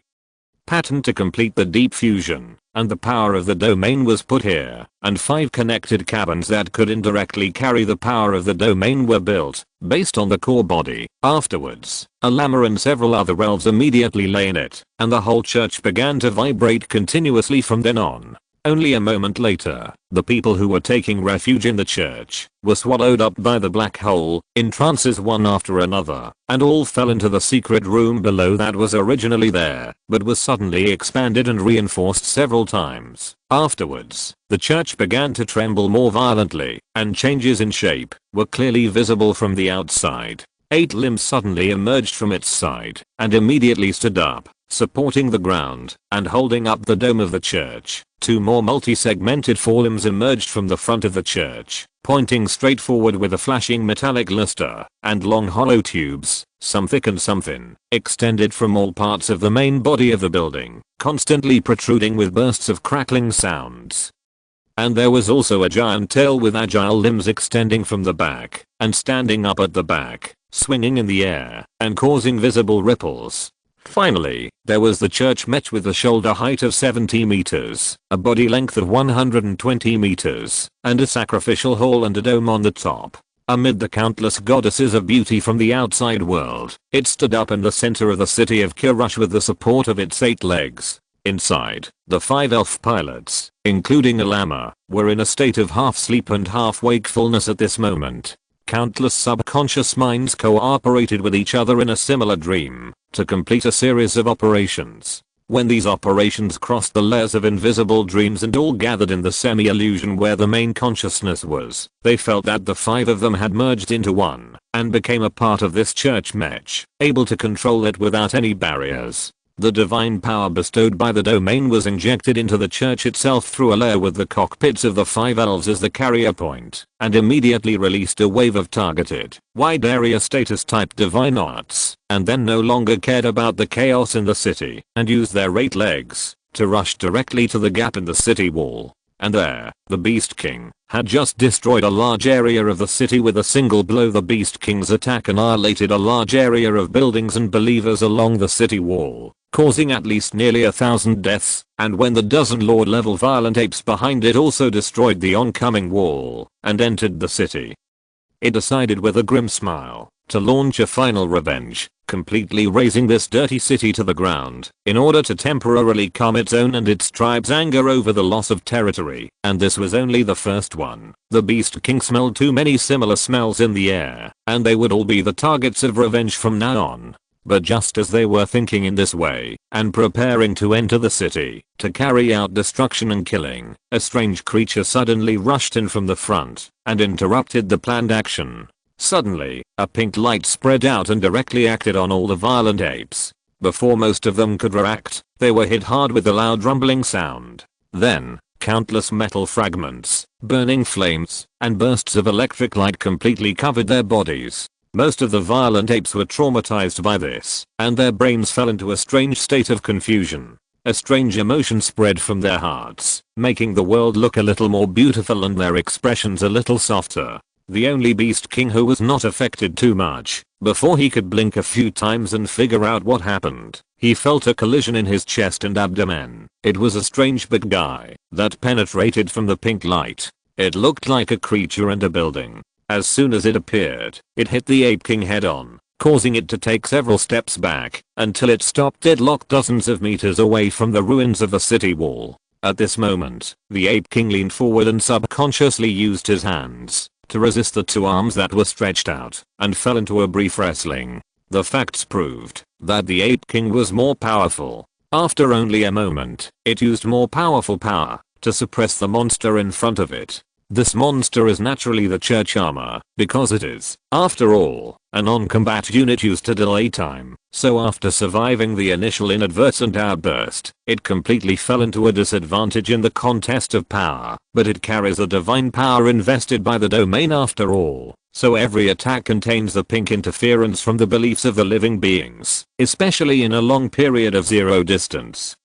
pattern to complete the deep fusion, and the power of the domain was put here, and 5 connected cabins that could indirectly carry the power of the domain were built, based on the core body. Afterwards, Alama and several other elves immediately lay in it, and the whole church began to vibrate continuously from then on. Only a moment later, the people who were taking refuge in the church were swallowed up by the black hole, in trances one after another, and all fell into the secret room below that was originally there, but was suddenly expanded and reinforced several times. Afterwards, the church began to tremble more violently, and changes in shape were clearly visible from the outside. 8 limbs suddenly emerged from its side, and immediately stood up, supporting the ground and holding up the dome of the church. 2 more multi-segmented forelimbs emerged from the front of the church, pointing straight forward with a flashing metallic luster, and long hollow tubes, some thick and some thin, extended from all parts of the main body of the building, constantly protruding with bursts of crackling sounds. And there was also a giant tail with agile limbs extending from the back and standing up at the back, swinging in the air and causing visible ripples. Finally, there was the church met with a shoulder height of 70 meters, a body length of 120 meters, and a sacrificial hall and a dome on the top. Amid the countless goddesses of beauty from the outside world, it stood up in the center of the city of Kirush with the support of its 8 legs. Inside, the 5 elf pilots, including Alama, were in a state of half sleep and half wakefulness at this moment. Countless subconscious minds cooperated with each other in a similar dream to complete a series of operations. When these operations crossed the layers of invisible dreams and all gathered in the semi-illusion where the main consciousness was, they felt that the 5 of them had merged into one and became a part of this church mesh, able to control it without any barriers. The divine power bestowed by the domain was injected into the church itself through a layer with the cockpits of the 5 elves as the carrier point, and immediately released a wave of targeted, wide area status type divine arts, and then no longer cared about the chaos in the city, and used their 8 legs to rush directly to the gap in the city wall. And there, the Beast King had just destroyed a large area of the city with a single blow. The Beast King's attack annihilated a large area of buildings and believers along the city wall, causing at least nearly 1,000 deaths, and when the dozen Lord level violent apes behind it also destroyed the oncoming wall and entered the city, it decided with a grim smile to launch a final revenge, completely razing this dirty city to the ground in order to temporarily calm its own and its tribe's anger over the loss of territory. And this was only the first one. The Beast King smelled too many similar smells in the air, and they would all be the targets of revenge from now on. But just as they were thinking in this way and preparing to enter the city to carry out destruction and killing, a strange creature suddenly rushed in from the front and interrupted the planned action. Suddenly, a pink light spread out and directly acted on all the violent apes. Before most of them could react, they were hit hard with a loud rumbling sound. Then, countless metal fragments, burning flames, and bursts of electric light completely covered their bodies. Most of the violent apes were traumatized by this, and their brains fell into a strange state of confusion. A strange emotion spread from their hearts, making the world look a little more beautiful and their expressions a little softer. The only Beast King who was not affected too much, before he could blink a few times and figure out what happened, he felt a collision in his chest and abdomen. It was a strange big guy that penetrated from the pink light. It looked like a creature and a building. As soon as it appeared, it hit the Ape King head on, causing it to take several steps back until it stopped deadlocked dozens of meters away from the ruins of a city wall. At this moment, the Ape King leaned forward and subconsciously used his hands to resist the two arms that were stretched out and fell into a brief wrestling. The facts proved that the Ape King was more powerful. After only a moment, it used more powerful power to suppress the monster in front of it. This monster is naturally the church armor, because it is, after all, a non-combat unit used to delay time. So after surviving the initial inadvertent outburst, it completely fell into a disadvantage in the contest of power, but it carries a divine power invested by the domain after all. So every attack contains the pink interference from the beliefs of the living beings, especially in a long period of zero distance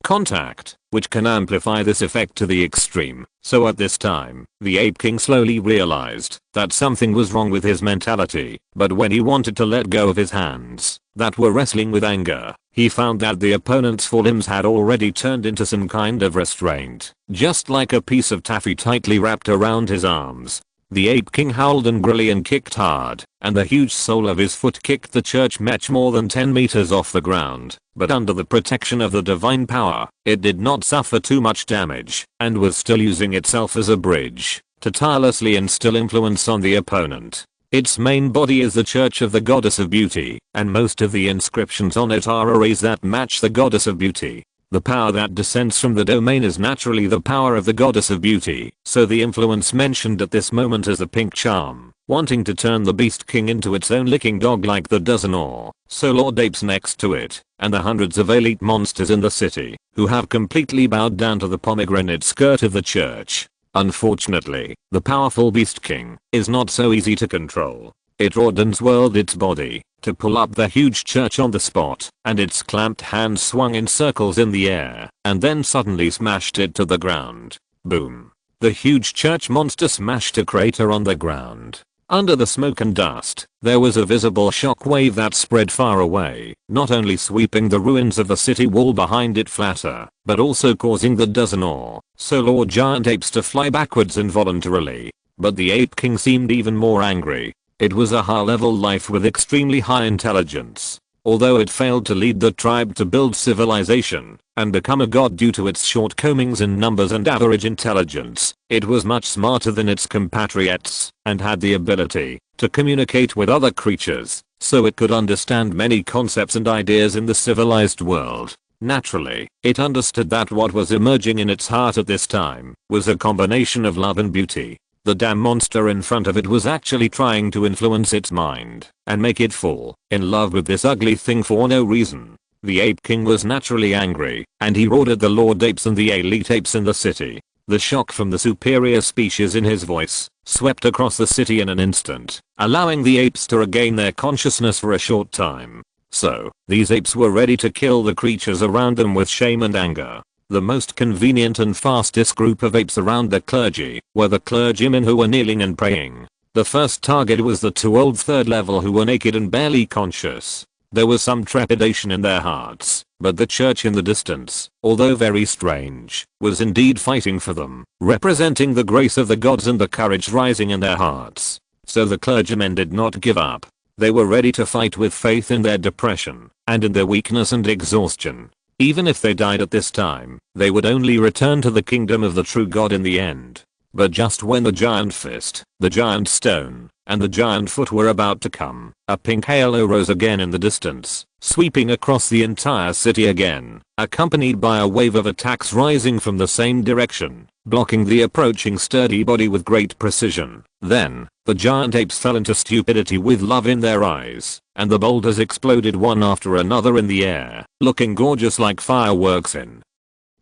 contact, which can amplify this effect to the extreme. So at this time, the Ape King slowly realized that something was wrong with his mentality, but when he wanted to let go of his hands that were wrestling with anger, he found that the opponent's forelimbs had already turned into some kind of restraint, just like a piece of taffy tightly wrapped around his arms. The Ape King howled angrily and kicked hard, and the huge sole of his foot kicked the church mech more than 10 meters off the ground, but under the protection of the divine power, it did not suffer too much damage, and was still using itself as a bridge to tirelessly instill influence on the opponent. Its main body is the Church of the Goddess of Beauty, and most of the inscriptions on it are arrays that match the Goddess of Beauty. The power that descends from the domain is naturally the power of the Goddess of Beauty, so the influence mentioned at this moment is a pink charm, wanting to turn the Beast King into its own licking dog like the dozen or so Lord Apes next to it, and the hundreds of elite monsters in the city, who have completely bowed down to the pomegranate skirt of the church. Unfortunately, the powerful Beast King is not so easy to control. It Rodden's whirled its body to pull up the huge church on the spot, and its clamped hands swung in circles in the air, and then suddenly smashed it to the ground. Boom. The huge church monster smashed a crater on the ground. Under the smoke and dust, there was a visible shockwave that spread far away, not only sweeping the ruins of the city wall behind it flatter, but also causing the dozen or so Lord Giant Apes to fly backwards involuntarily. But the Ape King seemed even more angry. It was a high-level life with extremely high intelligence. Although it failed to lead the tribe to build civilization and become a god due to its shortcomings in numbers and average intelligence, it was much smarter than its compatriots and had the ability to communicate with other creatures, so it could understand many concepts and ideas in the civilized world. Naturally, it understood that what was emerging in its heart at this time was a combination of love and beauty. The damn monster in front of it was actually trying to influence its mind and make it fall in love with this ugly thing for no reason. The Ape King was naturally angry, and he roared at the Lord Apes and the elite apes in the city. The shock from the superior species in his voice swept across the city in an instant, allowing the apes to regain their consciousness for a short time. So, these apes were ready to kill the creatures around them with shame and anger. The most convenient and fastest group of apes around the clergy were the clergymen who were kneeling and praying. The first target was the two old third level who were naked and barely conscious. There was some trepidation in their hearts, but the church in the distance, although very strange, was indeed fighting for them, representing the grace of the gods and the courage rising in their hearts. So the clergymen did not give up. They were ready to fight with faith in their depression and in their weakness and exhaustion. Even if they died at this time, they would only return to the kingdom of the true God in the end. But just when the giant fist, the giant stone, and the giant foot were about to come, a pink halo rose again in the distance, sweeping across the entire city again, accompanied by a wave of attacks rising from the same direction, blocking the approaching sturdy body with great precision. Then, the giant apes fell into stupidity with love in their eyes, and the boulders exploded one after another in the air, looking gorgeous like fireworks in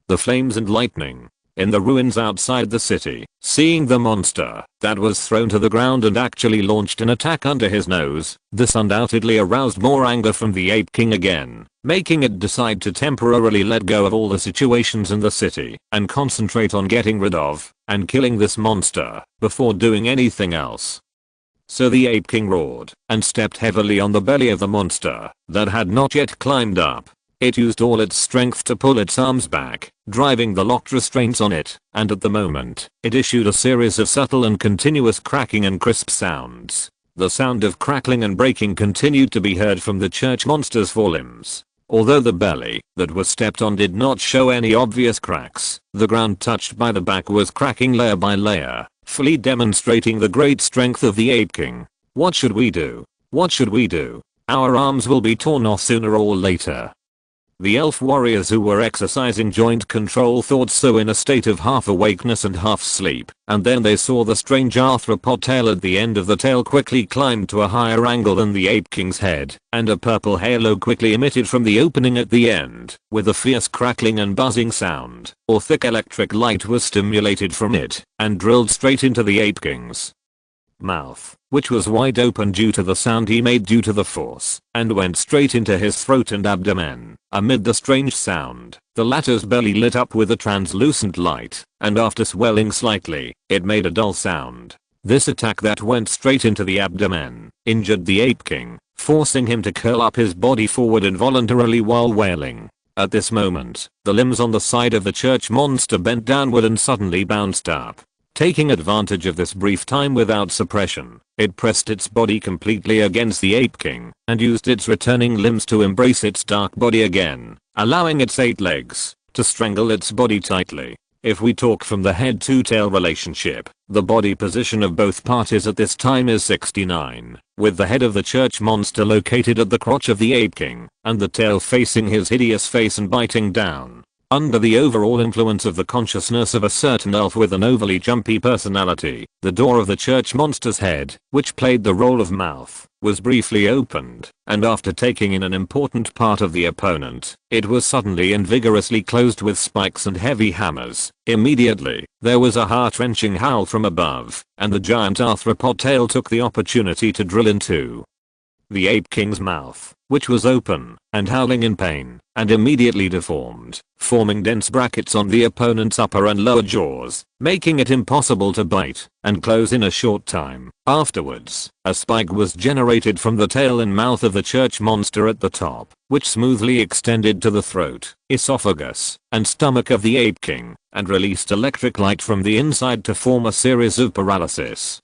the flames and lightning. In the ruins outside the city, seeing the monster that was thrown to the ground and actually launched an attack under his nose, this undoubtedly aroused more anger from the Ape King again, making it decide to temporarily let go of all the situations in the city and concentrate on getting rid of and killing this monster before doing anything else. So the Ape King roared and stepped heavily on the belly of the monster that had not yet climbed up. It used all its strength to pull its arms back, driving the locked restraints on it, and at the moment, it issued a series of subtle and continuous cracking and crisp sounds. The sound of crackling and breaking continued to be heard from the church monster's forelimbs. Although the belly that was stepped on did not show any obvious cracks, the ground touched by the back was cracking layer by layer, fully demonstrating the great strength of the Ape King. What should we do? What should we do? Our arms will be torn off sooner or later. The elf warriors who were exercising joint control thought so in a state of half awakeness and half sleep, and then they saw the strange arthropod tail at the end of the tail quickly climb to a higher angle than the Ape King's head, and a purple halo quickly emitted from the opening at the end, with a fierce crackling and buzzing sound, or thick electric light was stimulated from it, and drilled straight into the Ape King's mouth, which was wide open due to the sound he made due to the force, and went straight into his throat and abdomen. Amid the strange sound, the latter's belly lit up with a translucent light, and after swelling slightly, it made a dull sound. This attack that went straight into the abdomen injured the Ape King, forcing him to curl up his body forward involuntarily while wailing. At this moment, the limbs on the side of the church monster bent downward and suddenly bounced up. Taking advantage of this brief time without suppression, it pressed its body completely against the Ape King and used its returning limbs to embrace its dark body again, allowing its 8 legs to strangle its body tightly. If we talk from the head to tail relationship, the body position of both parties at this time is 69, with the head of the church monster located at the crotch of the Ape King and the tail facing his hideous face and biting down. Under the overall influence of the consciousness of a certain elf with an overly jumpy personality, the door of the church monster's head, which played the role of mouth, was briefly opened, and after taking in an important part of the opponent, it was suddenly and vigorously closed with spikes and heavy hammers. Immediately, there was a heart-wrenching howl from above, and the giant arthropod tail took the opportunity to drill into the Ape King's mouth, which was open and howling in pain, and immediately deformed, forming dense brackets on the opponent's upper and lower jaws, making it impossible to bite and close in a short time. Afterwards, a spike was generated from the tail and mouth of the church monster at the top, which smoothly extended to the throat, esophagus, and stomach of the Ape King, and released electric light from the inside to form a series of paralysis.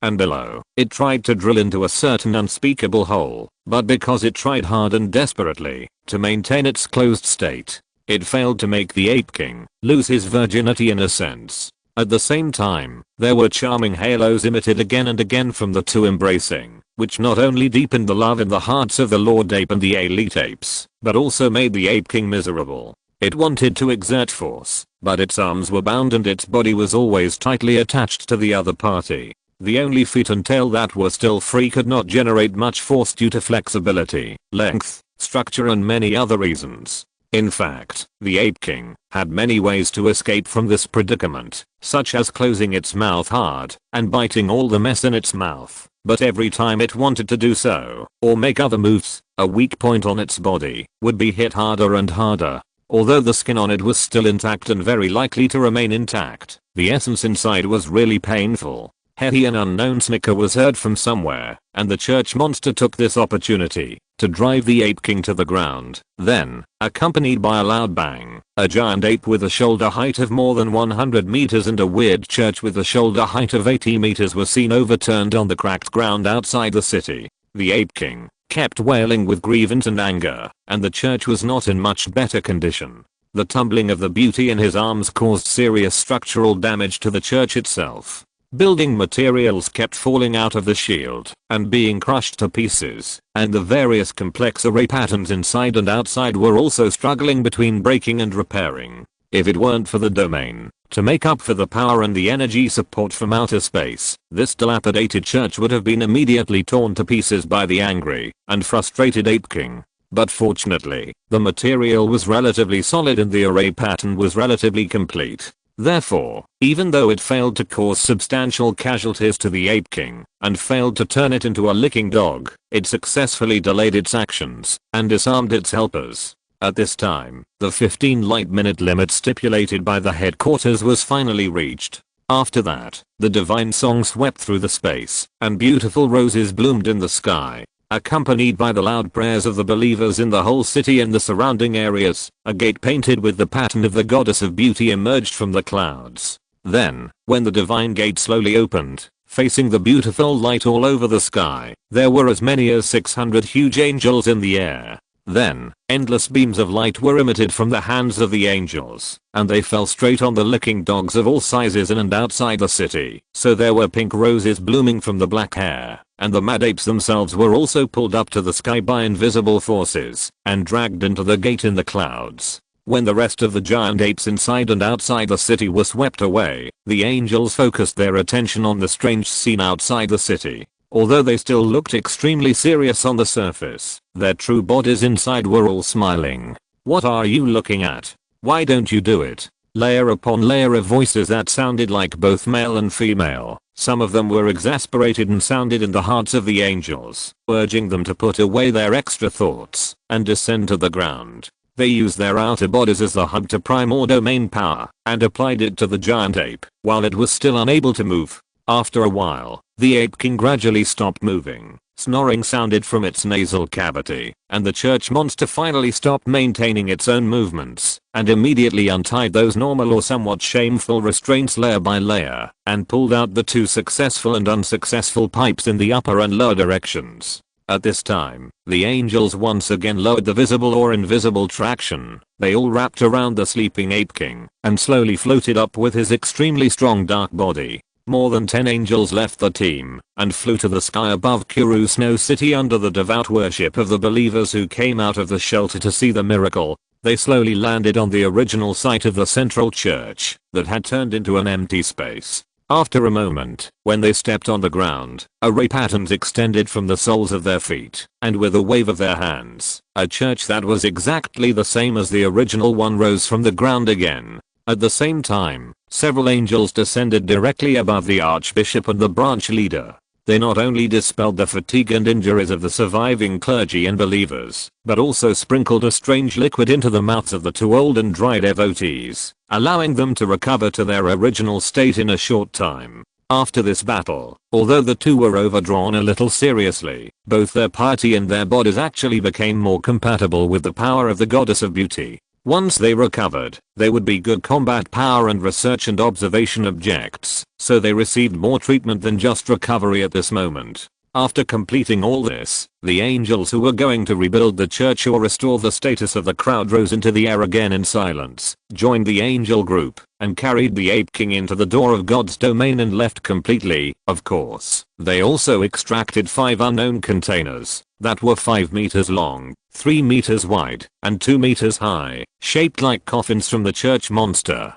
And below, it tried to drill into a certain unspeakable hole, but because it tried hard and desperately to maintain its closed state, it failed to make the Ape King lose his virginity in a sense. At the same time, there were charming halos emitted again and again from the two embracing, which not only deepened the love in the hearts of the Lord Ape and the elite apes, but also made the Ape King miserable. It wanted to exert force, but its arms were bound and its body was always tightly attached to the other party. The only feet and tail that were still free could not generate much force due to flexibility, length, structure and many other reasons. In fact, the Ape King had many ways to escape from this predicament, such as closing its mouth hard and biting all the mess in its mouth, but every time it wanted to do so, or make other moves, a weak point on its body would be hit harder and harder. Although the skin on it was still intact and very likely to remain intact, the essence inside was really painful. Heavy and unknown snicker was heard from somewhere, and the church monster took this opportunity to drive the Ape King to the ground. Then, accompanied by a loud bang, a giant ape with a shoulder height of more than 100 meters and a weird church with a shoulder height of 80 meters were seen overturned on the cracked ground outside the city. The Ape King kept wailing with grievance and anger, and the church was not in much better condition. The tumbling of the beauty in his arms caused serious structural damage to the church itself. Building materials kept falling out of the shield and being crushed to pieces, and the various complex array patterns inside and outside were also struggling between breaking and repairing. If it weren't for the domain to make up for the power and the energy support from outer space, this dilapidated church would have been immediately torn to pieces by the angry and frustrated Ape King. But fortunately, the material was relatively solid and the array pattern was relatively complete. Therefore, even though it failed to cause substantial casualties to the Ape King, and failed to turn it into a licking dog, it successfully delayed its actions, and disarmed its helpers. At this time, the 15 light minute limit stipulated by the headquarters was finally reached. After that, the divine song swept through the space, and beautiful roses bloomed in the sky. Accompanied by the loud prayers of the believers in the whole city and the surrounding areas, a gate painted with the pattern of the goddess of beauty emerged from the clouds. Then, when the divine gate slowly opened, facing the beautiful light all over the sky, there were as many as 600 huge angels in the air. Then, endless beams of light were emitted from the hands of the angels, and they fell straight on the licking dogs of all sizes in and outside the city. So there were pink roses blooming from the black hair, and the mad apes themselves were also pulled up to the sky by invisible forces, and dragged into the gate in the clouds. When the rest of the giant apes inside and outside the city were swept away, the angels focused their attention on the strange scene outside the city. Although they still looked extremely serious on the surface, their true bodies inside were all smiling. "What are you looking at? Why don't you do it?" Layer upon layer of voices that sounded like both male and female. Some of them were exasperated and sounded in the hearts of the angels, urging them to put away their extra thoughts and descend to the ground. They used their outer bodies as the hub to prime or domain power, and applied it to the giant ape while it was still unable to move. After a while, the Ape King gradually stopped moving. Snoring sounded from its nasal cavity, and the church monster finally stopped maintaining its own movements, and immediately untied those normal or somewhat shameful restraints layer by layer, and pulled out the two successful and unsuccessful pipes in the upper and lower directions. At this time, the angels once again lowered the visible or invisible traction. They all wrapped around the sleeping Ape King, and slowly floated up with his extremely strong dark body. More than 10 angels left the team, and flew to the sky above Kuru Snow City under the devout worship of the believers who came out of the shelter to see the miracle. They slowly landed on the original site of the central church, that had turned into an empty space. After a moment, when they stepped on the ground, array patterns extended from the soles of their feet, and with a wave of their hands, a church that was exactly the same as the original one rose from the ground again. At the same time, several angels descended directly above the archbishop and the branch leader. They not only dispelled the fatigue and injuries of the surviving clergy and believers, but also sprinkled a strange liquid into the mouths of the two old and dry devotees, allowing them to recover to their original state in a short time. After this battle, although the two were overdrawn a little seriously, both their piety and their bodies actually became more compatible with the power of the goddess of beauty. Once they recovered, they would be good combat power and research and observation objects, so they received more treatment than just recovery at this moment. After completing all this, the angels who were going to rebuild the church or restore the status of the crowd rose into the air again in silence, joined the angel group, and carried the Ape King into the door of God's domain and left completely. Of course, they also extracted 5 unknown containers that were 5 meters long, 3 meters wide, and 2 meters high, shaped like coffins from the church monster.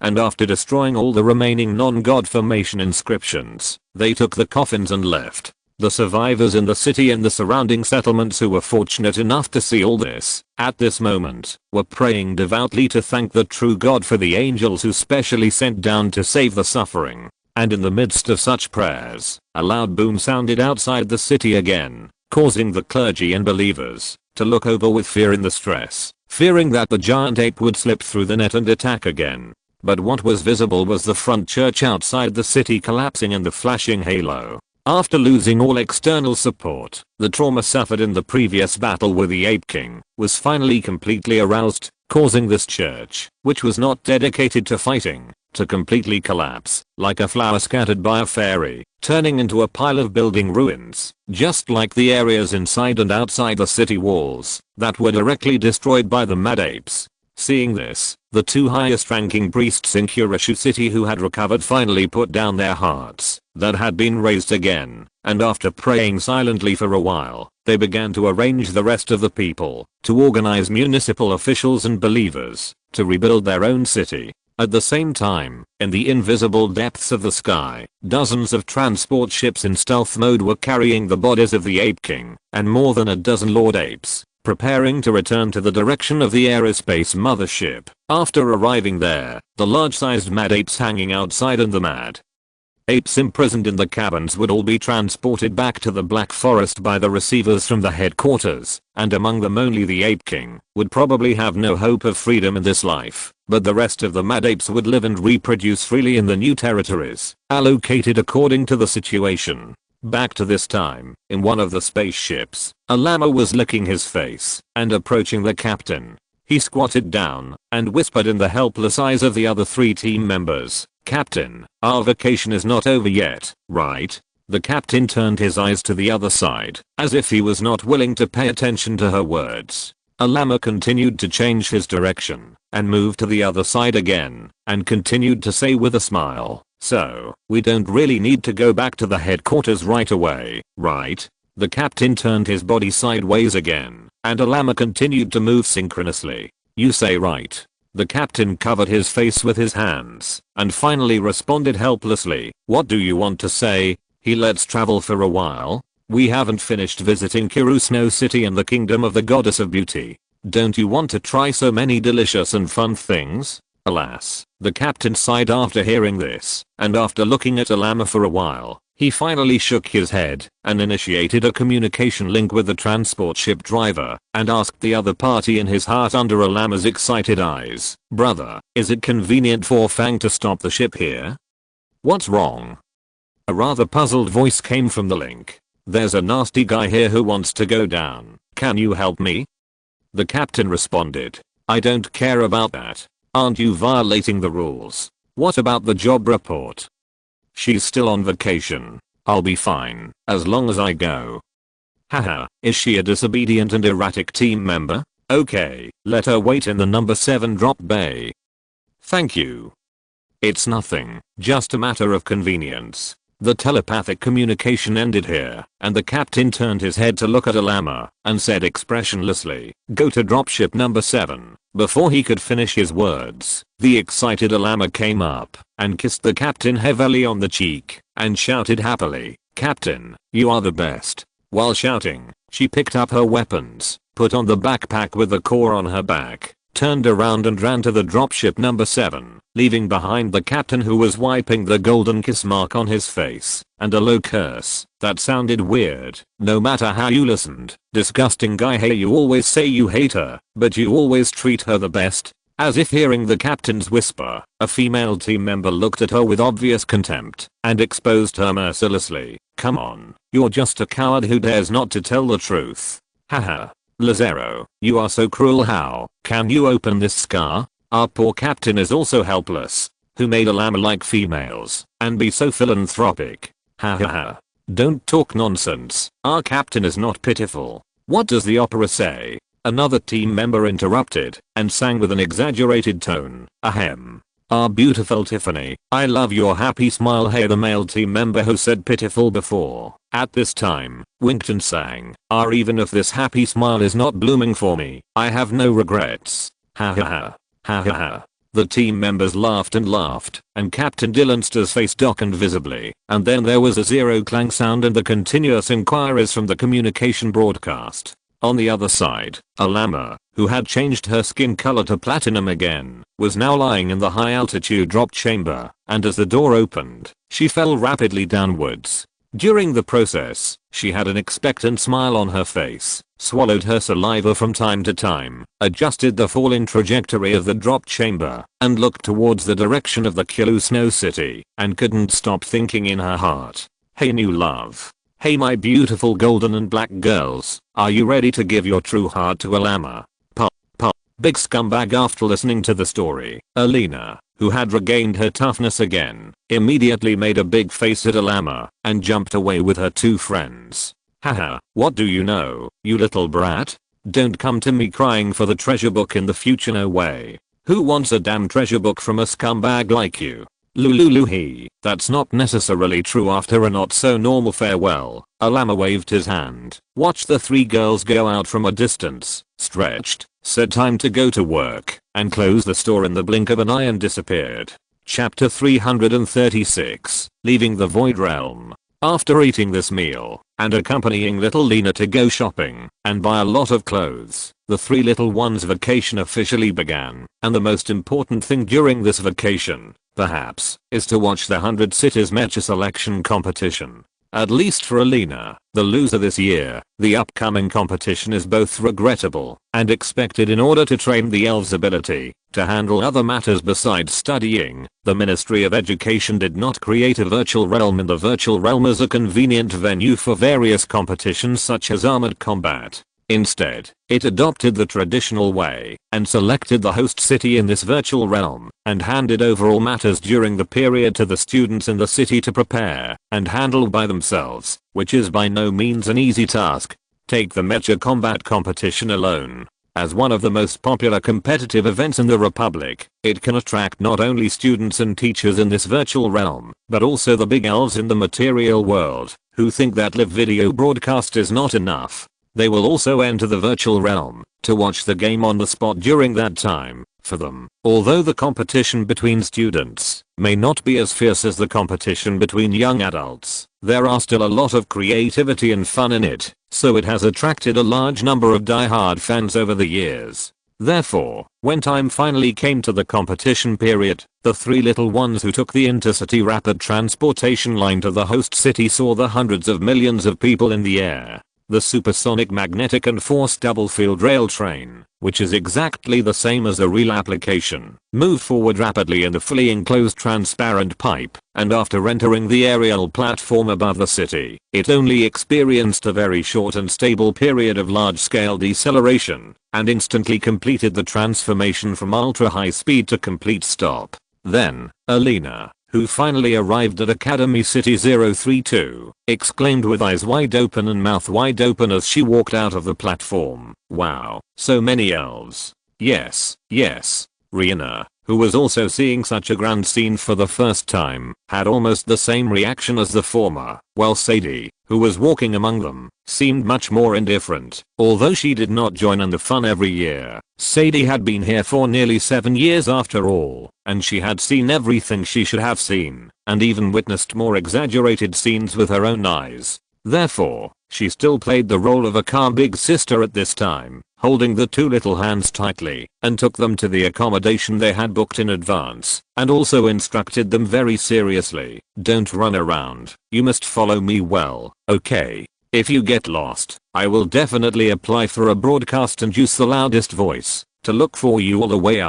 And after destroying all the remaining non-god formation inscriptions, they took the coffins and left. The survivors in the city and the surrounding settlements who were fortunate enough to see all this, at this moment, were praying devoutly to thank the true God for the angels who specially sent down to save the suffering. And in the midst of such prayers, a loud boom sounded outside the city again, causing the clergy and believers to look over with fear in the stress, fearing that the giant ape would slip through the net and attack again. But what was visible was the front church outside the city collapsing in the flashing halo. After losing all external support, the trauma suffered in the previous battle with the Ape King was finally completely aroused, causing this church, which was not dedicated to fighting, to completely collapse, like a flower scattered by a fairy, turning into a pile of building ruins, just like the areas inside and outside the city walls that were directly destroyed by the mad apes. Seeing this, the 2 highest ranking priests in Kurashu city who had recovered finally put down their hearts that had been raised again, and after praying silently for a while, they began to arrange the rest of the people to organize municipal officials and believers to rebuild their own city. At the same time, in the invisible depths of the sky, dozens of transport ships in stealth mode were carrying the bodies of the Ape King and more than a dozen Lord Apes, preparing to return to the direction of the aerospace mothership. After arriving there, the large-sized mad apes hanging outside and the mad apes imprisoned in the cabins would all be transported back to the Black Forest by the receivers from the headquarters, and among them only the Ape King would probably have no hope of freedom in this life, but the rest of the mad apes would live and reproduce freely in the new territories, allocated according to the situation. Back to this time, in one of the spaceships, a llama was licking his face and approaching the captain. He squatted down and whispered in the helpless eyes of the other 3 team members, "Captain, our vacation is not over yet, right?" The captain turned his eyes to the other side, as if he was not willing to pay attention to her words. A llama continued to change his direction and move to the other side again, and continued to say with a smile, "So, we don't really need to go back to the headquarters right away, right?" The captain turned his body sideways again, and a llama continued to move synchronously. "You say right." The captain covered his face with his hands, and finally responded helplessly, "What do you want to say?" "Let's travel for a while. We haven't finished visiting Kiru Snow City and the kingdom of the goddess of beauty. Don't you want to try so many delicious and fun things?" Alas, the captain sighed after hearing this, and after looking at a llama for a while, he finally shook his head and initiated a communication link with the transport ship driver and asked the other party in his heart under a llama's excited eyes, "Brother, is it convenient for Fang to stop the ship here?" "What's wrong?" A rather puzzled voice came from the link. "There's a nasty guy here who wants to go down. Can you help me?" The captain responded, "I don't care about that. Aren't you violating the rules? What about the job report?" "She's still on vacation. I'll be fine, as long as I go." "Haha, is she a disobedient and erratic team member? Okay, let her wait in the number 7 drop bay." "Thank you." "It's nothing, just a matter of convenience." The telepathic communication ended here, and the captain turned his head to look at a llama and said expressionlessly, "Go to dropship number 7. Before he could finish his words, the excited llama came up and kissed the captain heavily on the cheek and shouted happily, "Captain, you are the best." While shouting, she picked up her weapons, put on the backpack with the core on her back, turned around and ran to the dropship number 7, leaving behind the captain who was wiping the golden kiss mark on his face, and a low curse that sounded weird, no matter how you listened. "Disgusting guy, hey, you always say you hate her, but you always treat her the best." As if hearing the captain's whisper, a female team member looked at her with obvious contempt and exposed her mercilessly. "Come on, you're just a coward who dares not to tell the truth." Haha. "Lazaro, you are so cruel. How can you open this scar?" Our poor captain is also helpless. Who made a llama like females and be so philanthropic? Ha ha ha. Don't talk nonsense. Our captain is not pitiful. What does the opera say? Another team member interrupted and sang with an exaggerated tone. Ahem. "Our beautiful Tiffany, I love your happy smile." Hey, the male team member who said pitiful before, at this time, winked and sang, even if this happy smile is not blooming for me, I have no regrets." Ha ha ha. Ha ha ha. The team members laughed, and Captain Dillenster's face darkened visibly, and then there was a zero clang sound and the continuous inquiries from the communication broadcast. On the other side, a llama, who had changed her skin color to platinum again, was now lying in the high altitude drop chamber, and as the door opened, she fell rapidly downwards. During the process, she had an expectant smile on her face, swallowed her saliva from time to time, adjusted the falling trajectory of the drop chamber, and looked towards the direction of the Kiru Snow City, and couldn't stop thinking in her heart, "Hey new love. Hey my beautiful golden and black girls, are you ready to give your true heart to a llama?" Big scumbag. After listening to the story, Alina, who had regained her toughness again, immediately made a big face at a llama and jumped away with her 2 friends. "Haha, what do you know, you little brat? Don't come to me crying for the treasure book in the future, no way. Who wants a damn treasure book from a scumbag like you?" Lululuhi, that's not necessarily true. After a not so normal farewell, a llama waved his hand, watched the 3 girls go out from a distance, stretched, said time to go to work, and closed the store in the blink of an eye and disappeared. Chapter 336, Leaving the Void Realm. After eating this meal, and accompanying little Lena to go shopping, and buy a lot of clothes, the three little ones' vacation officially began, and the most important thing during this vacation, perhaps, is to watch the 100 Cities Mecha Selection competition. At least for Alina, the loser this year, the upcoming competition is both regrettable and expected in order to train the elves' ability to handle other matters besides studying. The Ministry of Education did not create a virtual realm in the virtual realm as a convenient venue for various competitions such as armored combat. Instead, it adopted the traditional way and selected the host city in this virtual realm and handed over all matters during the period to the students in the city to prepare and handle by themselves, which is by no means an easy task. Take the Mecha Combat competition alone. As one of the most popular competitive events in the Republic, it can attract not only students and teachers in this virtual realm, but also the big elves in the material world, who think that live video broadcast is not enough. They will also enter the virtual realm to watch the game on the spot during that time. For them, although the competition between students may not be as fierce as the competition between young adults, there are still a lot of creativity and fun in it, so it has attracted a large number of die-hard fans over the years. Therefore, when time finally came to the competition period, the three little ones who took the intercity rapid transportation line to the host city saw the hundreds of millions of people in the air. The supersonic magnetic and force double field rail train, which is exactly the same as a real application, moved forward rapidly in the fully enclosed transparent pipe, and after entering the aerial platform above the city, it only experienced a very short and stable period of large-scale deceleration, and instantly completed the transformation from ultra-high speed to complete stop. Then, Alina, who finally arrived at Academy City 032, exclaimed with eyes wide open and mouth wide open as she walked out of the platform. Wow, so many elves. Yes, yes. Rihanna, who was also seeing such a grand scene for the first time, had almost the same reaction as the former, while Sadie, who was walking among them, seemed much more indifferent. Although she did not join in the fun every year, Sadie had been here for nearly 7 years after all, and she had seen everything she should have seen, and even witnessed more exaggerated scenes with her own eyes. Therefore, she still played the role of a calm big sister at this time, holding the two little hands tightly, and took them to the accommodation they had booked in advance, and also instructed them very seriously, "Don't run around, you must follow me well, okay? If you get lost, I will definitely apply for a broadcast and use the loudest voice to look for you all the way."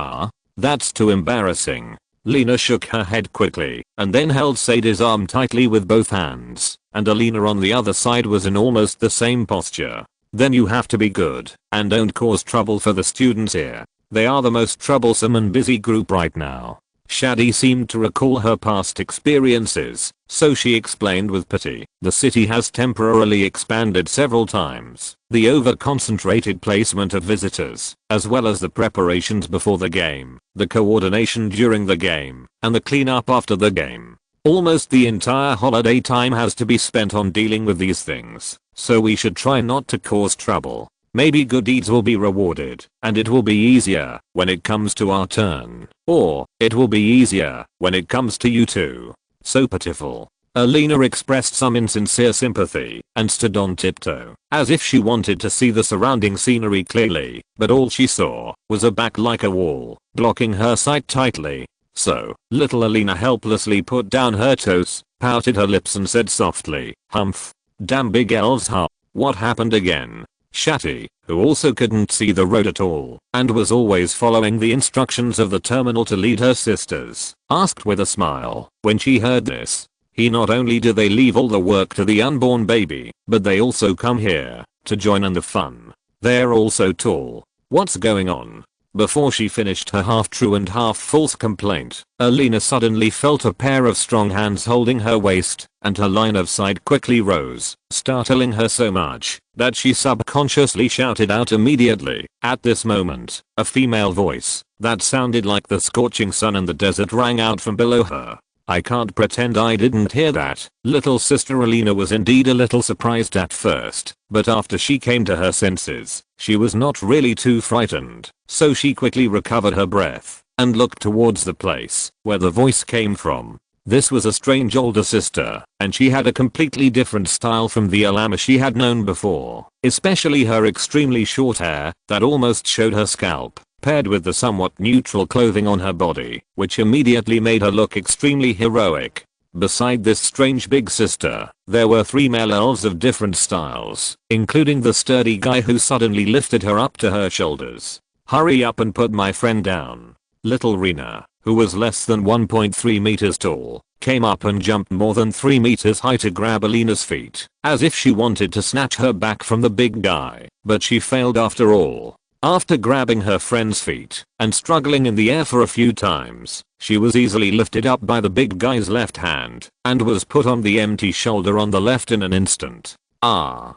That's too embarrassing. Lena shook her head quickly, and then held Sadie's arm tightly with both hands, and Alina on the other side was in almost the same posture. "Then you have to be good, and don't cause trouble for the students here. They are the most troublesome and busy group right now." Shadi seemed to recall her past experiences, so she explained with pity. "The city has temporarily expanded several times. The over-concentrated placement of visitors, as well as the preparations before the game, the coordination during the game, and the cleanup after the game. Almost the entire holiday time has to be spent on dealing with these things, so we should try not to cause trouble. Maybe good deeds will be rewarded, and it will be easier when it comes to our turn. Or, it will be easier when it comes to you too." So pitiful. Alina expressed some insincere sympathy and stood on tiptoe, as if she wanted to see the surrounding scenery clearly, but all she saw was a back like a wall, blocking her sight tightly. So, little Alina helplessly put down her toes, pouted her lips and said softly, "Humph. Damn big elves, huh? What happened again?" Shati, who also couldn't see the road at all, and was always following the instructions of the terminal to lead her sisters, asked with a smile. When she heard this, not only do they leave all the work to the unborn baby, but they also come here to join in the fun. They're all so tall. What's going on? Before she finished her half-true and half-false complaint, Alina suddenly felt a pair of strong hands holding her waist, and her line of sight quickly rose, startling her so much that she subconsciously shouted out immediately. At this moment, a female voice that sounded like the scorching sun in the desert rang out from below her. "I can't pretend I didn't hear that." Little sister Alina was indeed a little surprised at first, but after she came to her senses, she was not really too frightened, so she quickly recovered her breath and looked towards the place where the voice came from. This was a strange older sister, and she had a completely different style from the Alama she had known before, especially her extremely short hair that almost showed her scalp, paired with the somewhat neutral clothing on her body, which immediately made her look extremely heroic. Beside this strange big sister, there were 3 male elves of different styles, including the sturdy guy who suddenly lifted her up to her shoulders. "Hurry up and put my friend down." Little Rena, who was less than 1.3 meters tall, came up and jumped more than 3 meters high to grab Alina's feet, as if she wanted to snatch her back from the big guy, but she failed after all. After grabbing her friend's feet and struggling in the air for a few times, she was easily lifted up by the big guy's left hand and was put on the empty shoulder on the left in an instant. Ah.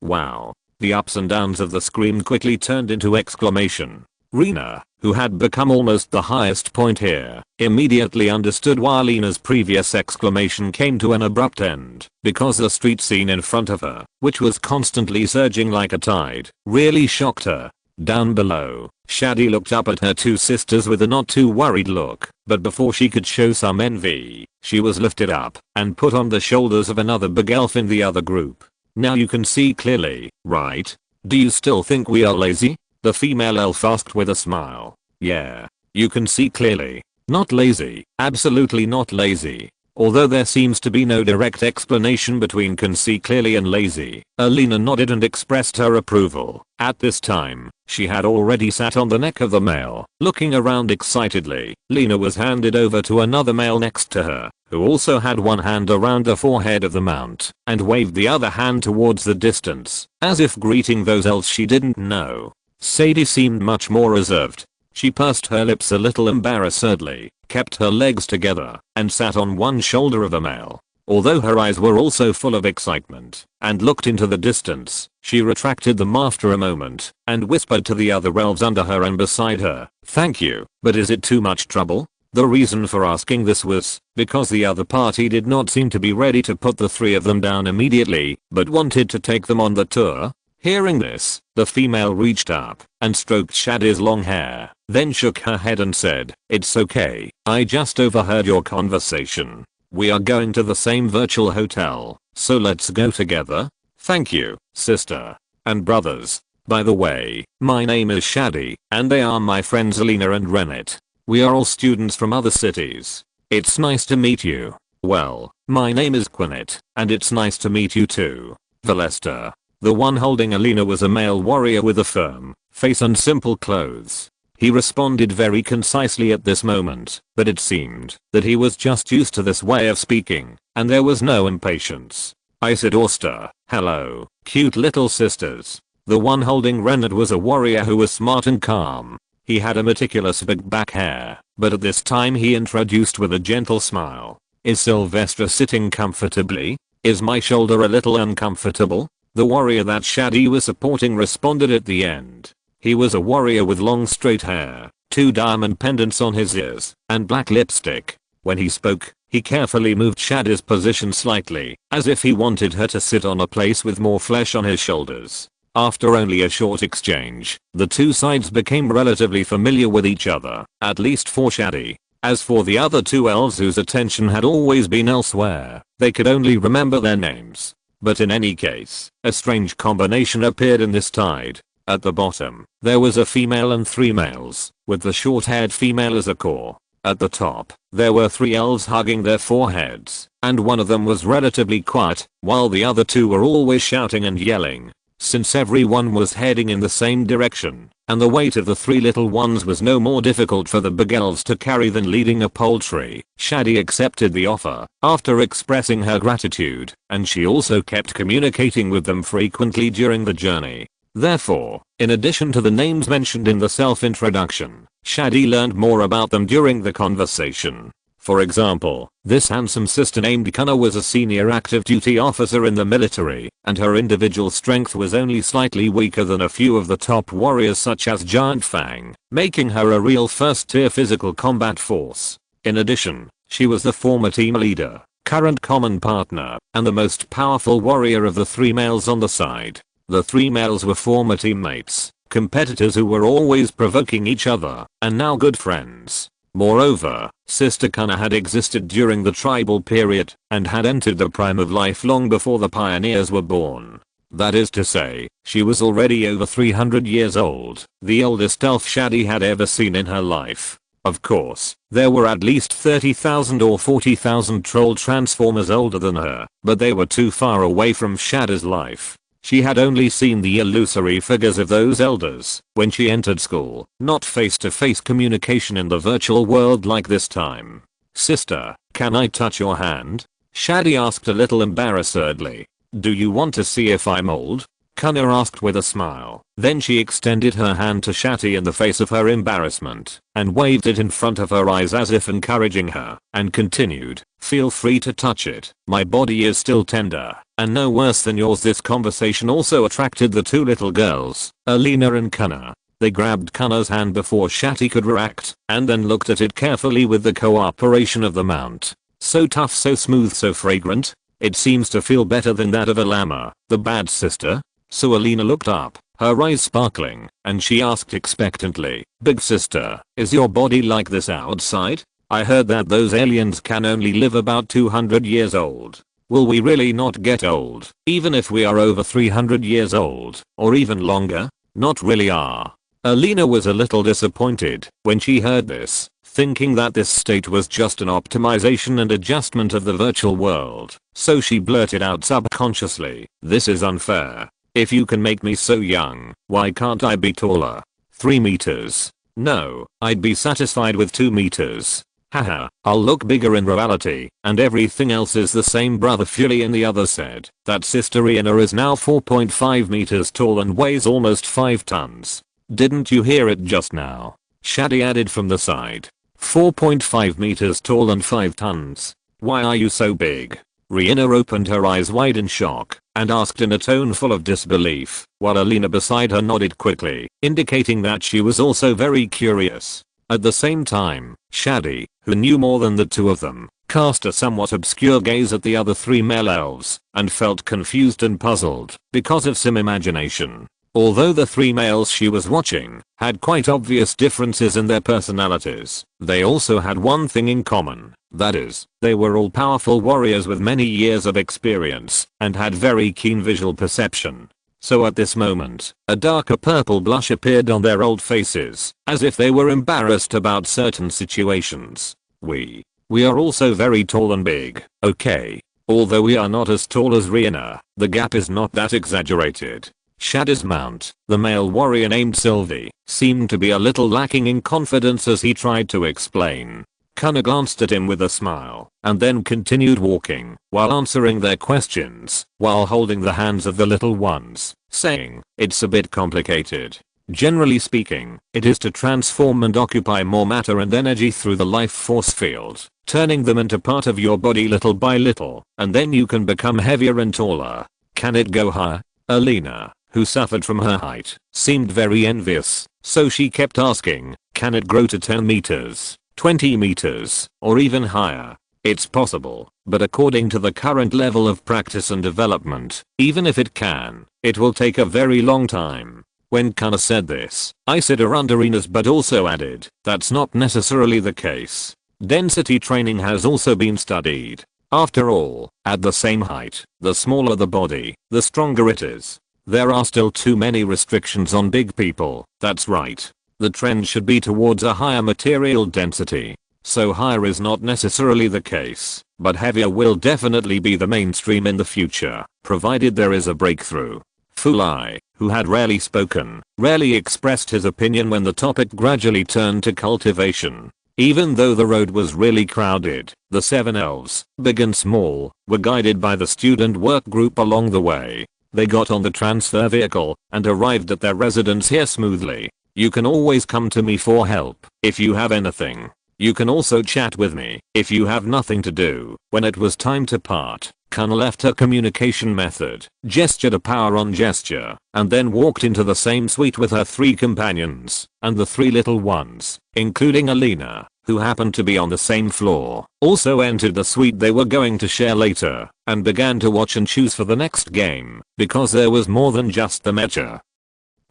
Wow. The ups and downs of the scream quickly turned into exclamation. Rena, who had become almost the highest point here, immediately understood why Lena's previous exclamation came to an abrupt end, because the street scene in front of her, which was constantly surging like a tide, really shocked her. Down below, Shadi looked up at her 2 sisters with a not too worried look, but before she could show some envy, she was lifted up and put on the shoulders of another big elf in the other group. "Now you can see clearly, right? Do you still think we are lazy?" the female elf asked with a smile. "Yeah, you can see clearly. Not lazy, absolutely not lazy." Although there seems to be no direct explanation between can see clearly and lazy, Alina nodded and expressed her approval. At this time, she had already sat on the neck of the male, looking around excitedly. Lena was handed over to another male next to her, who also had one hand around the forehead of the mount, and waved the other hand towards the distance, as if greeting those elves she didn't know. Sadie seemed much more reserved. She pursed her lips a little embarrassedly, kept her legs together, and sat on one shoulder of a male. Although her eyes were also full of excitement, and looked into the distance, she retracted them after a moment, and whispered to the other elves under her and beside her, "Thank you, but is it too much trouble?" The reason for asking this was because the other party did not seem to be ready to put the 3 of them down immediately, but wanted to take them on the tour. Hearing this, the female reached up and stroked Shadi's long hair, then shook her head and said, "It's okay, I just overheard your conversation. We are going to the same virtual hotel, so let's go together." "Thank you, sister. And brothers. By the way, my name is Shadi, and they are my friends Alina and Rennet. We are all students from other cities. It's nice to meet you." "Well, my name is Quinnet, and it's nice to meet you too, Valester." The one holding Alina was a male warrior with a firm face and simple clothes. He responded very concisely at this moment, but it seemed that he was just used to this way of speaking, and there was no impatience. "I said Auster, hello, cute little sisters." The one holding Rennet was a warrior who was smart and calm. He had a meticulous big back hair, but at this time he introduced with a gentle smile. "Is Sylvestra sitting comfortably? Is my shoulder a little uncomfortable?" The warrior that Shadi was supporting responded at the end. He was a warrior with long straight hair, 2 diamond pendants on his ears, and black lipstick. When he spoke, he carefully moved Shadi's position slightly, as if he wanted her to sit on a place with more flesh on his shoulders. After only a short exchange, the 2 sides became relatively familiar with each other, at least for Shadi. As for the other 2 elves whose attention had always been elsewhere, they could only remember their names. But in any case, a strange combination appeared in this tide. At the bottom, there was a female and 3 males, with the short-haired female as a core. At the top, there were 3 elves hugging their foreheads, and one of them was relatively quiet, while the other 2 were always shouting and yelling. Since everyone was heading in the same direction, and the weight of the 3 little ones was no more difficult for the big elves to carry than leading a poultry, Shadi accepted the offer, after expressing her gratitude, and she also kept communicating with them frequently during the journey. Therefore, in addition to the names mentioned in the self-introduction, Shadi learned more about them during the conversation. For example, this handsome sister named Kana was a senior active duty officer in the military, and her individual strength was only slightly weaker than a few of the top warriors such as Giant Fang, making her a real first-tier physical combat force. In addition, she was the former team leader, current common partner, and the most powerful warrior of the 3 males on the side. The 3 males were former teammates, competitors who were always provoking each other, and now good friends. Moreover, Sister Kana had existed during the tribal period and had entered the prime of life long before the pioneers were born. That is to say, she was already over 300 years old, the oldest elf Shadi had ever seen in her life. Of course, there were at least 30,000 or 40,000 troll transformers older than her, but they were too far away from Shadi's life. She had only seen the illusory figures of those elders when she entered school, not face-to-face communication in the virtual world like this time. "Sister, can I touch your hand?" Shadi asked a little embarrassedly. "Do you want to see if I'm old?" Kana asked with a smile. Then she extended her hand to Shadi in the face of her embarrassment and waved it in front of her eyes as if encouraging her, and continued, "Feel free to touch it. My body is still tender and no worse than yours." This conversation also attracted the two little girls, Alina and Kana. They grabbed Kana's hand before Shadi could react and then looked at it carefully with the cooperation of the mount. "So tough, so smooth, so fragrant. It seems to feel better than that of a llama, the bad sister." So Alina looked up, her eyes sparkling, and she asked expectantly, "Big sister, is your body like this outside? I heard that those aliens can only live about 200 years old. Will we really not get old, even if we are over 300 years old, or even longer?" "Not really are." Alina was a little disappointed when she heard this, thinking that this state was just an optimization and adjustment of the virtual world, so she blurted out subconsciously, "This is unfair. If you can make me so young, why can't I be taller? 3 meters? No, I'd be satisfied with 2 meters. Haha, I'll look bigger in reality, and everything else is the same." Brother Fury and the other said that Sister Iana is now 4.5 meters tall and weighs almost 5 tons. "Didn't you hear it just now?" Shadi added from the side. 4.5 meters tall and 5 tons. "Why are you so big?" Rihanna opened her eyes wide in shock and asked in a tone full of disbelief, while Alina beside her nodded quickly, indicating that she was also very curious. At the same time, Shadi, who knew more than the two of them, cast a somewhat obscure gaze at the other 3 male elves and felt confused and puzzled because of some imagination. Although the 3 males she was watching had quite obvious differences in their personalities, they also had one thing in common. That is, they were all powerful warriors with many years of experience and had very keen visual perception. So at this moment, a darker purple blush appeared on their old faces, as if they were embarrassed about certain situations. We are also very tall and big, okay? Although we are not as tall as Rihanna, the gap is not that exaggerated. Shadi's mount, the male warrior named Sylvie, seemed to be a little lacking in confidence as he tried to explain. Kana glanced at him with a smile, and then continued walking, while answering their questions, while holding the hands of the little ones, saying, "It's a bit complicated. Generally speaking, it is to transform and occupy more matter and energy through the life force field, turning them into part of your body little by little, and then you can become heavier and taller. Can it go higher?" Alina, who suffered from her height, seemed very envious, so she kept asking, "Can it grow to 10 meters, 20 meters, or even higher?" "It's possible, but according to the current level of practice and development, even if it can, it will take a very long time." When Kana said this, I said around arenas but also added, "That's not necessarily the case. Density training has also been studied. After all, at the same height, the smaller the body, the stronger it is. There are still too many restrictions on big people." "That's right. The trend should be towards a higher material density. So higher is not necessarily the case, but heavier will definitely be the mainstream in the future, provided there is a breakthrough." Fulai, who had rarely spoken, rarely expressed his opinion when the topic gradually turned to cultivation. Even though the road was really crowded, the 7 elves, big and small, were guided by the student work group along the way. They got on the transfer vehicle and arrived at their residence here smoothly. "You can always come to me for help if you have anything. You can also chat with me if you have nothing to do." When it was time to part, Kana left her communication method, gestured a power on gesture, and then walked into the same suite with her 3 companions and the 3 little ones, including Alina, who happened to be on the same floor, also entered the suite they were going to share later, and began to watch and choose for the next game, because there was more than just the mecha.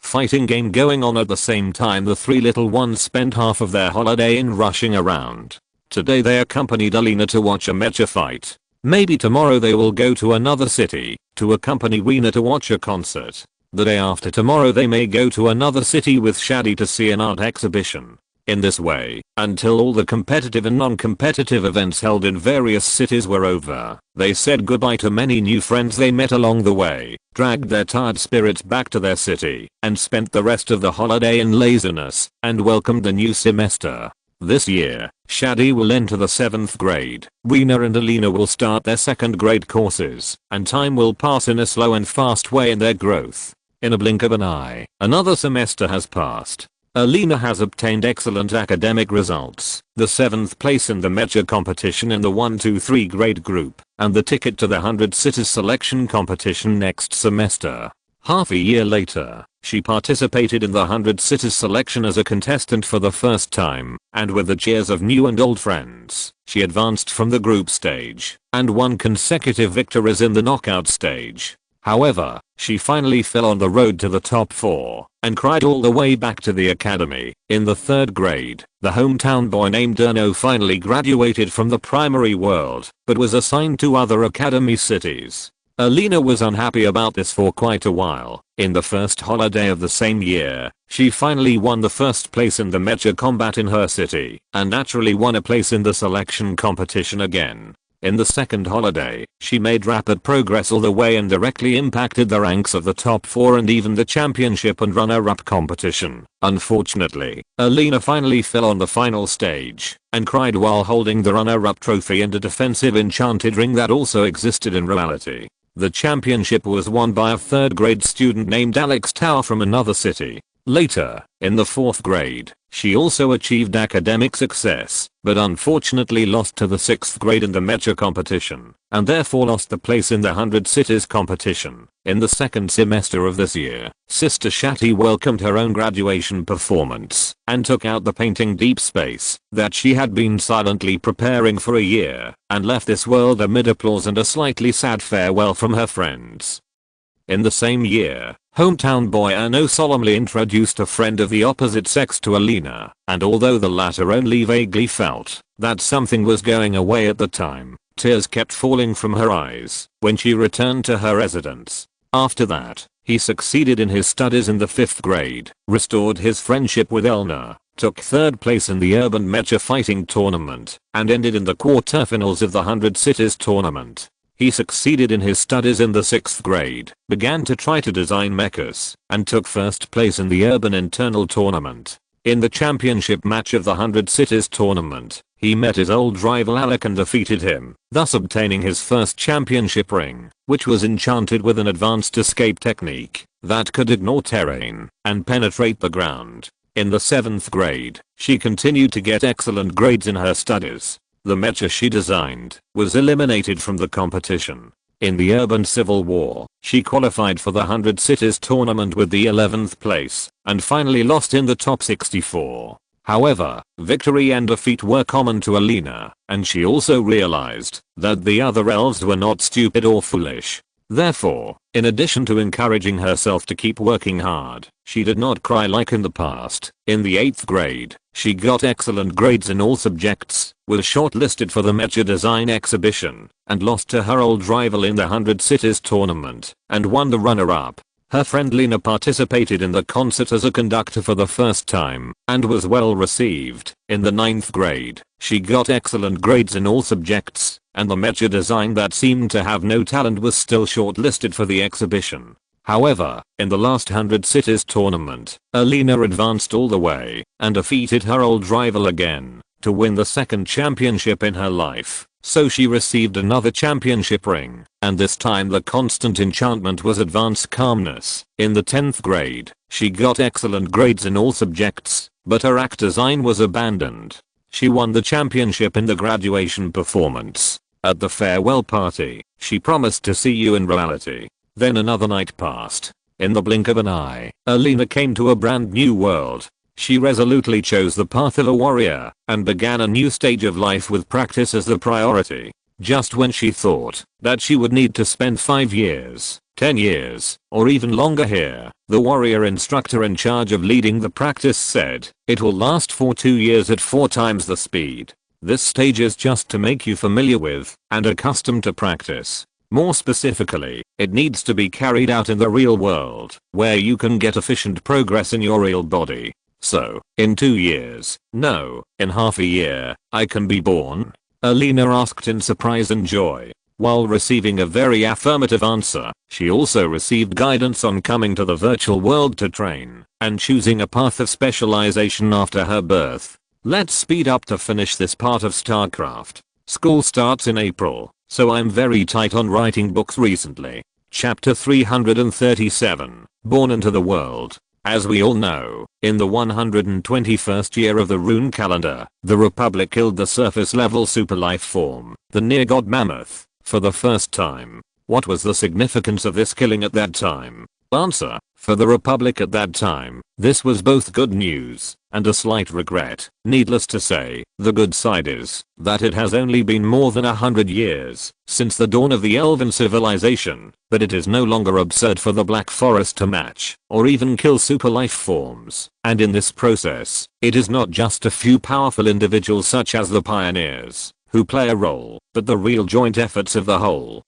fighting game going on at the same time. The three little ones spent half of their holiday in rushing around. Today they accompanied Alina to watch a mecha fight. Maybe tomorrow they will go to another city to accompany Weena to watch a concert. The day after tomorrow they may go to another city with Shadi to see an art exhibition. In this way, until all the competitive and non-competitive events held in various cities were over, they said goodbye to many new friends they met along the way, dragged their tired spirits back to their city, and spent the rest of the holiday in laziness, and welcomed the new semester. This year, Shadi will enter the 7th grade, Weena and Alina will start their 2nd grade courses, and time will pass in a slow and fast way in their growth. In a blink of an eye, another semester has passed. Alina has obtained excellent academic results, the 7th place in the mecha competition in the 1-2-3 grade group, and the ticket to the 100 cities selection competition next semester. Half a year later, she participated in the 100 cities selection as a contestant for the first time, and with the cheers of new and old friends, she advanced from the group stage, and won consecutive victories in the knockout stage. However, she finally fell on the road to the top 4, and cried all the way back to the academy. In the 3rd grade, the hometown boy named Erno finally graduated from the primary world, but was assigned to other academy cities. Alina was unhappy about this for quite a while. In the first holiday of the same year, she finally won the 1st place in the mecha combat in her city, and naturally won a place in the selection competition again. In the 2nd holiday, she made rapid progress all the way and directly impacted the ranks of the top 4 and even the championship and runner-up competition. Unfortunately, Alina finally fell on the final stage, and cried while holding the runner-up trophy in a defensive enchanted ring that also existed in reality. The championship was won by a 3rd grade student named Alex Tao from another city. Later, in the 4th grade, she also achieved academic success, but unfortunately lost to the 6th grade in the mecha competition, and therefore lost the place in the 100 cities competition. In the 2nd semester of this year, Sister Shati welcomed her own graduation performance, and took out the painting Deep Space, that she had been silently preparing for a year, and left this world amid applause and a slightly sad farewell from her friends. In the same year, hometown boy Erno solemnly introduced a friend of the opposite sex to Alina, and although the latter only vaguely felt that something was going away at the time, tears kept falling from her eyes when she returned to her residence. After that, he succeeded in his studies in the 5th grade, restored his friendship with Elna, took 3rd place in the Urban Mecha Fighting Tournament, and ended in the quarterfinals of the 100 Cities Tournament. He succeeded in his studies in the 6th grade, began to try to design mechas, and took 1st place in the Urban Internal Tournament. In the championship match of the 100 Cities Tournament, he met his old rival Alec and defeated him, thus obtaining his first championship ring, which was enchanted with an advanced escape technique that could ignore terrain and penetrate the ground. In the 7th grade, she continued to get excellent grades in her studies. The mecha she designed was eliminated from the competition. In the Urban Civil War, she qualified for the 100 Cities Tournament with the 11th place, and finally lost in the top 64. However, victory and defeat were common to Alina, and she also realized that the other elves were not stupid or foolish. Therefore, in addition to encouraging herself to keep working hard, she did not cry like in the past. In the 8th grade, she got excellent grades in all subjects, was shortlisted for the Mecha Design Exhibition, and lost to her old rival in the 100 Cities Tournament, and won the runner-up. Her friend Lena participated in the concert as a conductor for the first time, and was well received. In the 9th grade, she got excellent grades in all subjects, and the mecha design that seemed to have no talent was still shortlisted for the exhibition. However, in the last 100 Cities Tournament, Alina advanced all the way, and defeated her old rival again, to win the 2nd championship in her life. So she received another championship ring, and this time the constant enchantment was advanced calmness. In the 10th grade, she got excellent grades in all subjects, but her act design was abandoned. She won the championship in the graduation performance. At the farewell party, she promised to see you in reality. Then another night passed. In the blink of an eye, Alina came to a brand new world. She resolutely chose the path of a warrior, and began a new stage of life with practice as the priority. Just when she thought that she would need to spend 5 years, 10 years, or even longer here, the warrior instructor in charge of leading the practice said, "It will last for 2 years at 4 times the speed. This stage is just to make you familiar with and accustomed to practice. More specifically, it needs to be carried out in the real world, where you can get efficient progress in your real body. So, in 2 years, no, in half a year, I can be born?" Alina asked in surprise and joy. While receiving a very affirmative answer, she also received guidance on coming to the virtual world to train and choosing a path of specialization after her birth. Let's speed up to finish this part of StarCraft. School starts in April, so I'm very tight on writing books recently. Chapter 337, Born into the World. As we all know, in the 121st year of the rune calendar, the Republic killed the surface level super life form, the near god mammoth, for the first time. What was the significance of this killing at that time? Answer: for the Republic at that time, this was both good news and a slight regret. Needless to say, the good side is that it has only been more than 100 years since the dawn of the Elven civilization, but it is no longer absurd for the Black Forest to match or even kill super life forms, and in this process, it is not just a few powerful individuals such as the pioneers who play a role, but the real joint efforts of the whole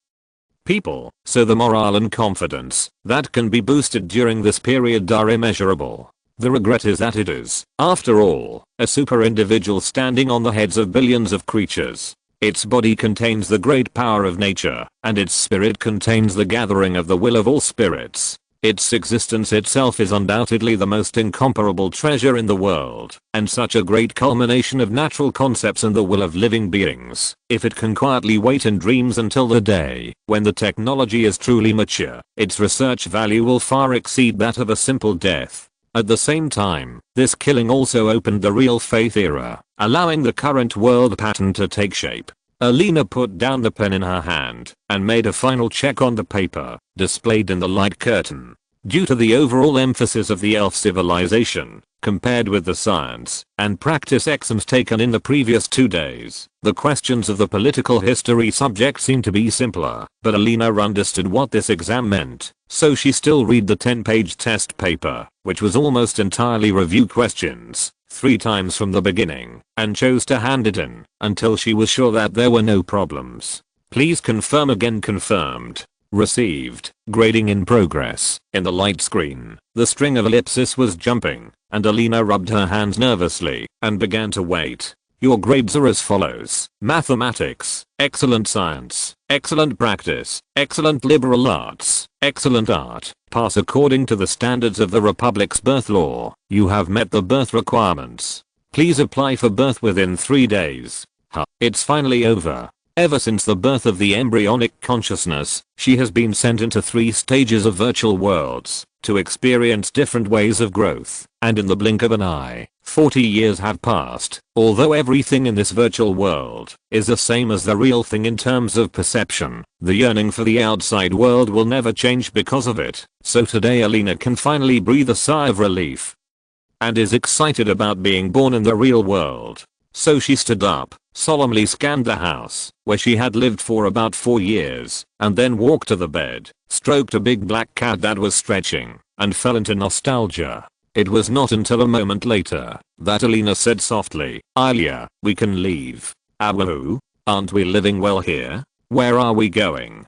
people, so the morale and confidence that can be boosted during this period are immeasurable. The regret is that it is, after all, a super individual standing on the heads of billions of creatures. Its body contains the great power of nature, and its spirit contains the gathering of the will of all spirits. Its existence itself is undoubtedly the most incomparable treasure in the world, and such a great culmination of natural concepts and the will of living beings. If it can quietly wait in dreams until the day when the technology is truly mature, its research value will far exceed that of a simple death. At the same time, this killing also opened the real faith era, allowing the current world pattern to take shape. Alina put down the pen in her hand and made a final check on the paper displayed in the light curtain. Due to the overall emphasis of the elf civilization, compared with the science and practice exams taken in the previous 2 days, the questions of the political history subject seemed to be simpler, but Alina understood what this exam meant, so she still read the 10-page test paper, which was almost entirely review questions, 3 times from the beginning, and chose to hand it in until she was sure that there were no problems. Please confirm. Again confirmed. Received. Grading in progress. In the light screen, the string of ellipsis was jumping, and Alina rubbed her hands nervously and began to wait. Your grades are as follows: mathematics, excellent science, excellent practice, excellent liberal arts, excellent art, pass according to the standards of the Republic's birth law. You have met the birth requirements. Please apply for birth within 3 days. It's finally over. Ever since the birth of the embryonic consciousness, she has been sent into 3 stages of virtual worlds to experience different ways of growth, and in the blink of an eye, 40 years have passed. Although everything in this virtual world is the same as the real thing in terms of perception, the yearning for the outside world will never change because of it. So today Alina can finally breathe a sigh of relief and is excited about being born in the real world. So she stood up, solemnly scanned the house, where she had lived for about 4 years, and then walked to the bed, stroked a big black cat that was stretching, and fell into nostalgia. It was not until a moment later that Alina said softly, "Alia, we can leave." "Wahoo? Aren't we living well here? Where are we going?"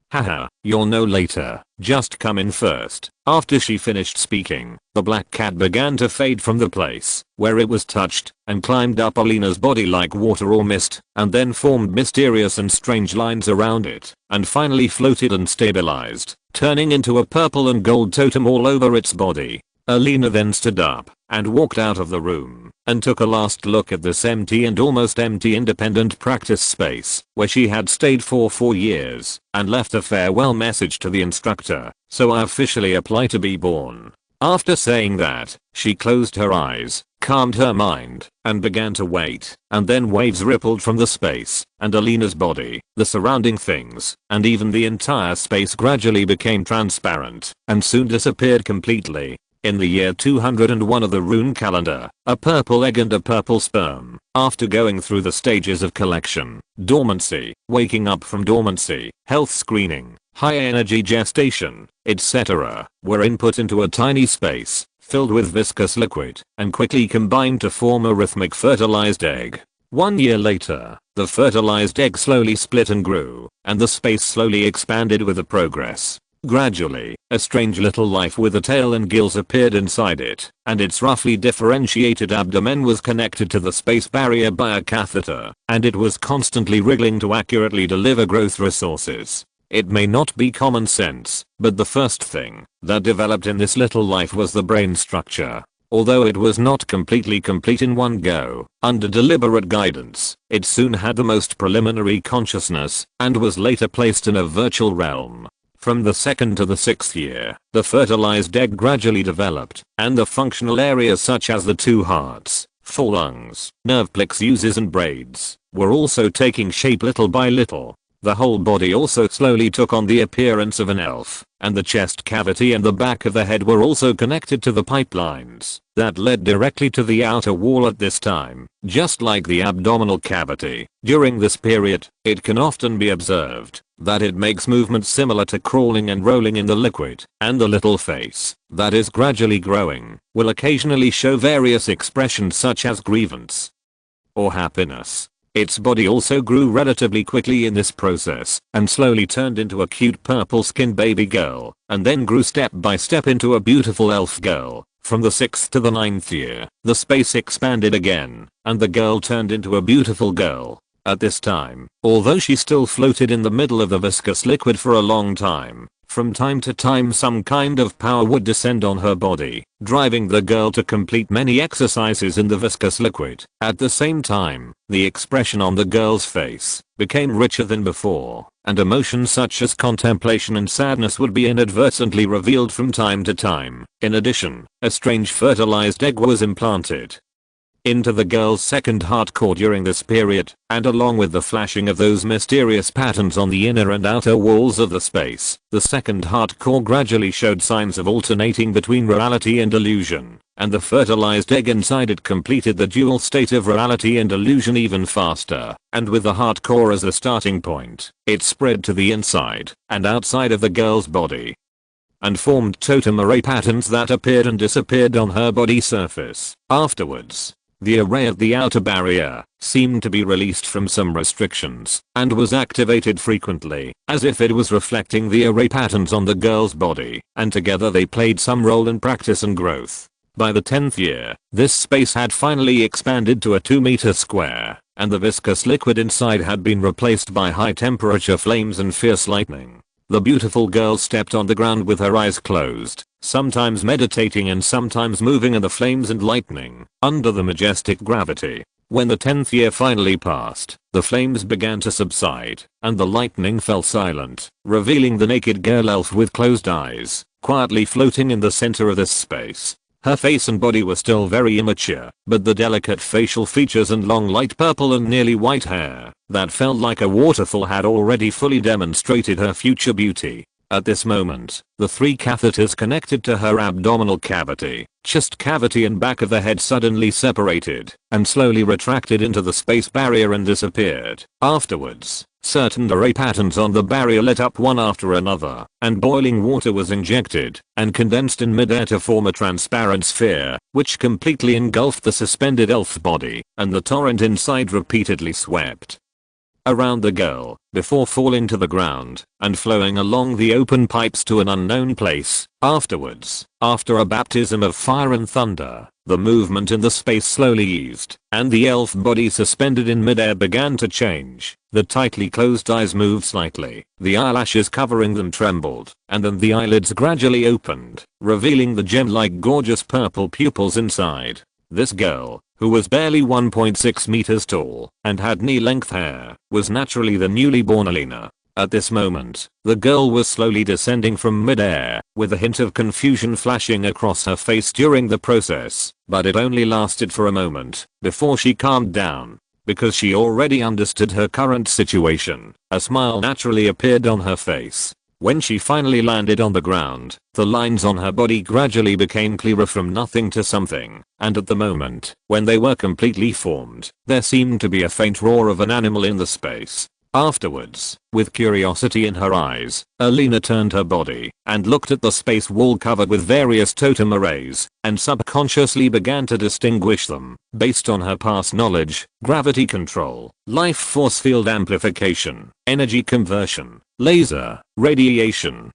"Haha, you'll know later. Just come in first." After she finished speaking, the black cat began to fade from the place where it was touched and climbed up Alina's body like water or mist, and then formed mysterious and strange lines around it, and finally floated and stabilized, turning into a purple and gold totem all over its body. Alina then stood up and walked out of the room and took a last look at this empty and almost empty independent practice space where she had stayed for 4 years, and left a farewell message to the instructor: "So I officially apply to be born." After saying that, she closed her eyes, calmed her mind, and began to wait, and then waves rippled from the space, and Alina's body, the surrounding things, and even the entire space gradually became transparent, and soon disappeared completely. In the year 201 of the rune calendar, a purple egg and a purple sperm, after going through the stages of collection, dormancy, waking up from dormancy, health screening, high energy gestation, etc., were input into a tiny space, filled with viscous liquid, and quickly combined to form a rhythmic fertilized egg. 1 year later, the fertilized egg slowly split and grew, and the space slowly expanded with the progress. Gradually, a strange little life with a tail and gills appeared inside it, and its roughly differentiated abdomen was connected to the space barrier by a catheter, and it was constantly wriggling to accurately deliver growth resources. It may not be common sense, but the first thing that developed in this little life was the brain structure. Although it was not completely complete in one go, under deliberate guidance, it soon had the most preliminary consciousness, and was later placed in a virtual realm. From the 2nd to the 6th year, the fertilized egg gradually developed, and the functional areas such as the 2 hearts, 4 lungs, nerve plexuses and braids, were also taking shape little by little. The whole body also slowly took on the appearance of an elf, and the chest cavity and the back of the head were also connected to the pipelines that led directly to the outer wall at this time, just like the abdominal cavity. During this period, it can often be observed that it makes movements similar to crawling and rolling in the liquid, and the little face that is gradually growing will occasionally show various expressions such as grievance or happiness. Its body also grew relatively quickly in this process, and slowly turned into a cute purple-skinned baby girl, and then grew step by step into a beautiful elf girl. From the 6th to the 9th year, the space expanded again, and the girl turned into a beautiful girl. At this time, although she still floated in the middle of the viscous liquid for a long time, from time to time some kind of power would descend on her body, driving the girl to complete many exercises in the viscous liquid. At the same time, the expression on the girl's face became richer than before, and emotions such as contemplation and sadness would be inadvertently revealed from time to time. In addition, a strange fertilized egg was implanted into the girl's second heart core during this period, and along with the flashing of those mysterious patterns on the inner and outer walls of the space, the second heart core gradually showed signs of alternating between reality and illusion, and the fertilized egg inside it completed the dual state of reality and illusion even faster, and with the heart core as the starting point, it spread to the inside and outside of the girl's body, and formed totem array patterns that appeared and disappeared on her body surface. Afterwards, the array at the outer barrier seemed to be released from some restrictions and was activated frequently, as if it was reflecting the array patterns on the girl's body, and together they played some role in practice and growth. By the 10th year, this space had finally expanded to a 2-meter square, and the viscous liquid inside had been replaced by high temperature flames and fierce lightning. The beautiful girl stepped on the ground with her eyes closed, sometimes meditating and sometimes moving in the flames and lightning, under the majestic gravity. When the 10th year finally passed, the flames began to subside, and the lightning fell silent, revealing the naked girl elf with closed eyes, quietly floating in the center of this space. Her face and body were still very immature, but the delicate facial features and long light purple and nearly white hair that felt like a waterfall had already fully demonstrated her future beauty. At this moment, the 3 catheters connected to her abdominal cavity, chest cavity and back of the head suddenly separated and slowly retracted into the space barrier and disappeared. Afterwards, certain array patterns on the barrier lit up one after another, and boiling water was injected and condensed in midair to form a transparent sphere, which completely engulfed the suspended elf body, and the torrent inside repeatedly swept around the girl, before falling to the ground and flowing along the open pipes to an unknown place. Afterwards, after a baptism of fire and thunder, the movement in the space slowly eased, and the elf body suspended in midair began to change. The tightly closed eyes moved slightly, the eyelashes covering them trembled, and then the eyelids gradually opened, revealing the gem-like gorgeous purple pupils inside. This girl, who was barely 1.6 meters tall and had knee-length hair, was naturally the newly born Alina. At this moment, the girl was slowly descending from mid-air, with a hint of confusion flashing across her face during the process, but it only lasted for a moment before she calmed down. Because she already understood her current situation, a smile naturally appeared on her face. When she finally landed on the ground, the lines on her body gradually became clearer from nothing to something, and at the moment, when they were completely formed, there seemed to be a faint roar of an animal in the space. Afterwards, with curiosity in her eyes, Alina turned her body and looked at the space wall covered with various totem arrays, and subconsciously began to distinguish them, based on her past knowledge: gravity control, life force field amplification, energy conversion, laser, radiation.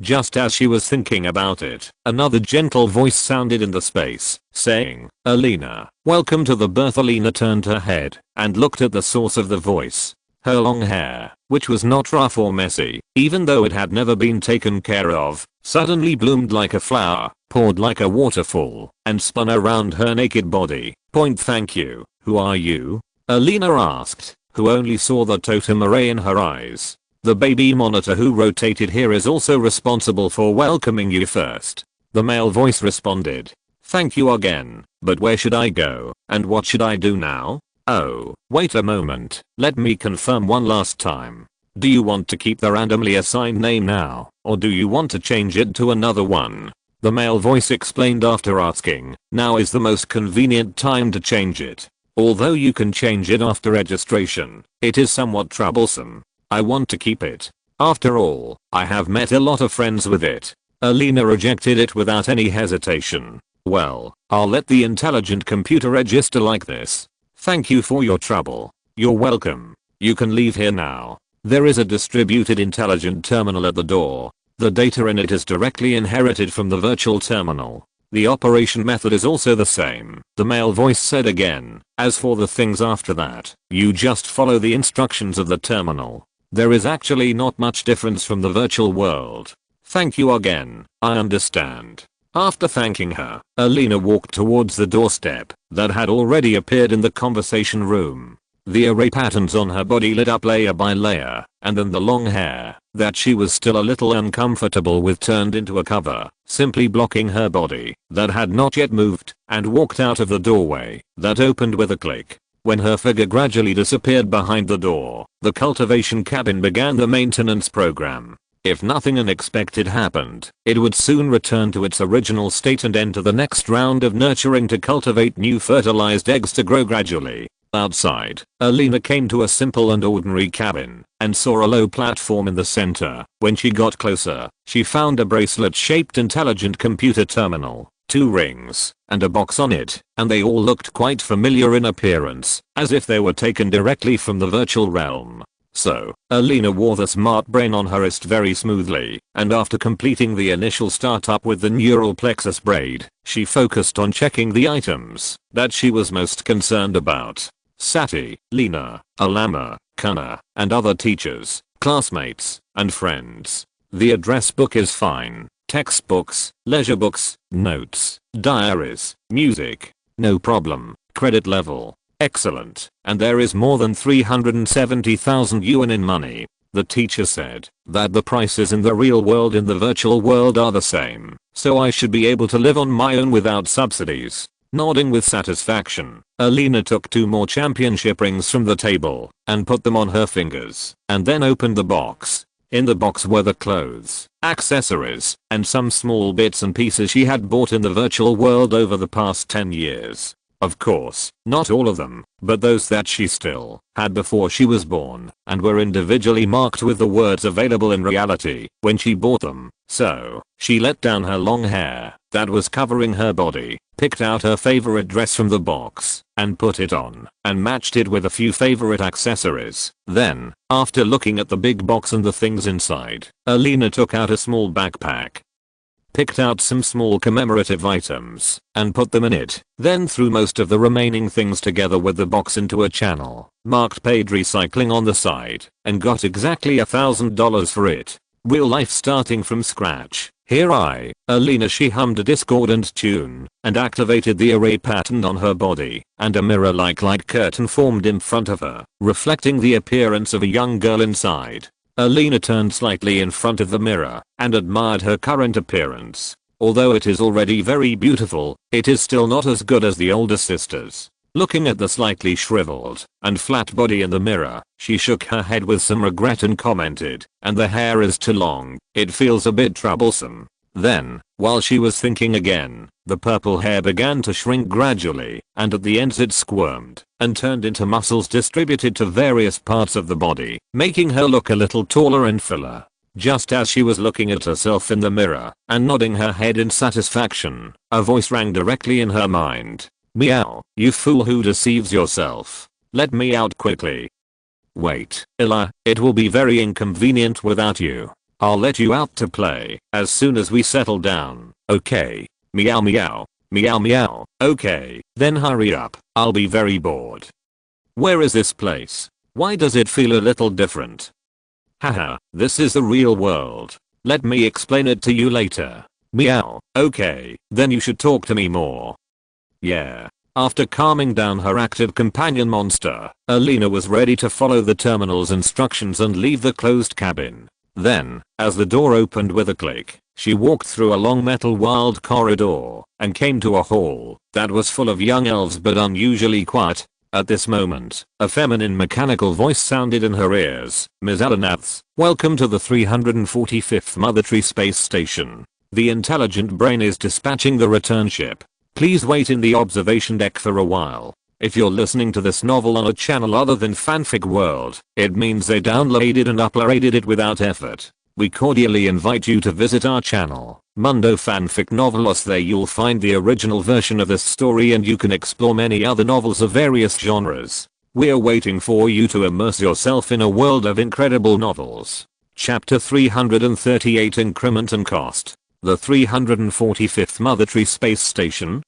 Just as she was thinking about it, another gentle voice sounded in the space, saying, "Alina, welcome to the birth." Alina turned her head and looked at the source of the voice. Her long hair, which was not rough or messy, even though it had never been taken care of, suddenly bloomed like a flower, poured like a waterfall, and spun around her naked body. "Thank you. Who are you?" Alina asked, who only saw the totem array in her eyes. "The baby monitor who rotated here is also responsible for welcoming you first." The male voice responded. "Thank you again, but where should I go, and what should I do now?" "Oh, wait a moment, let me confirm one last time. Do you want to keep the randomly assigned name now, or do you want to change it to another one?" The male voice explained after asking. "Now is the most convenient time to change it. Although you can change it after registration, it is somewhat troublesome. I want to keep it. After all, I have met a lot of friends with it." Alina rejected it without any hesitation. "Well, I'll let the intelligent computer register like this. Thank you for your trouble." "You're welcome. You can leave here now." There is a distributed intelligent terminal at the door. The data in it is directly inherited from the virtual terminal. The operation method is also the same, the male voice said again. "As for the things after that, you just follow the instructions of the terminal. There is actually not much difference from the virtual world." "Thank you again, I understand." After thanking her, Alina walked towards the doorstep that had already appeared in the conversation room. The array patterns on her body lit up layer by layer, and then the long hair, that she was still a little uncomfortable with, turned into a cover, simply blocking her body, that had not yet moved, and walked out of the doorway, that opened with a click. When her figure gradually disappeared behind the door, the cultivation cabin began the maintenance program. If nothing unexpected happened, it would soon return to its original state and enter the next round of nurturing to cultivate new fertilized eggs to grow gradually. Outside, Alina came to a simple and ordinary cabin, and saw a low platform in the center. When she got closer, she found a bracelet-shaped intelligent computer terminal, 2 rings, and a box on it, and they all looked quite familiar in appearance, as if they were taken directly from the virtual realm. So, Alina wore the smart brain on her wrist very smoothly, and after completing the initial startup with the neural plexus braid, she focused on checking the items that she was most concerned about. Sati, Lena, Alama, Kana, and other teachers, classmates, and friends. The address book is fine. Textbooks, leisure books, notes, diaries, music. No problem. Credit level. Excellent. And there is more than 370,000 yuan in money. The teacher said that the prices in the real world and the virtual world are the same, so I should be able to live on my own without subsidies. Nodding with satisfaction, Alina took 2 more championship rings from the table and put them on her fingers, and then opened the box. In the box were the clothes, accessories, and some small bits and pieces she had bought in the virtual world over the past 10 years. Of course, not all of them, but those that she still had before she was born, and were individually marked with the words available in reality when she bought them. So, she let down her long hair that was covering her body, picked out her favorite dress from the box, and put it on, and matched it with a few favorite accessories. Then, after looking at the big box and the things inside, Alina took out a small backpack, picked out some small commemorative items, and put them in it, then threw most of the remaining things together with the box into a channel, marked paid recycling on the side, and got exactly $1,000 for it. Real life starting from scratch. Here Alina, she hummed a discordant tune, and activated the array pattern on her body, and a mirror-like light curtain formed in front of her, reflecting the appearance of a young girl inside. Alina turned slightly in front of the mirror, and admired her current appearance. Although it is already very beautiful, it is still not as good as the older sisters. Looking at the slightly shriveled and flat body in the mirror, she shook her head with some regret and commented, "And the hair is too long, it feels a bit troublesome." Then, while she was thinking again, the purple hair began to shrink gradually, and at the ends it squirmed and turned into muscles distributed to various parts of the body, making her look a little taller and fuller. Just as she was looking at herself in the mirror and nodding her head in satisfaction, a voice rang directly in her mind. "Meow, you fool who deceives yourself. Let me out quickly." "Wait, Ella, it will be very inconvenient without you. I'll let you out to play as soon as we settle down, okay? Meow meow, meow meow, okay, then hurry up, I'll be very bored." "Where is this place? Why does it feel a little different?" "Haha, this is the real world. Let me explain it to you later." "Meow, okay, then you should talk to me more." Yeah. After calming down her active companion monster, Alina was ready to follow the terminal's instructions and leave the closed cabin. Then, as the door opened with a click, she walked through a long metal walled corridor and came to a hall that was full of young elves but unusually quiet. At this moment, a feminine mechanical voice sounded in her ears. "Ms. Elanaths, welcome to the 345th Mothertree Space Station. The intelligent brain is dispatching the return ship. Please wait in the observation deck for a while." If you're listening to this novel on a channel other than Fanfic World, it means they downloaded and uploaded it without effort. We cordially invite you to visit our channel, Mundo Fanfic Novelos. There you'll find the original version of this story and you can explore many other novels of various genres. We're waiting for you to immerse yourself in a world of incredible novels. Chapter 338, Increment and Cost. The 345th Mothertree Space Station.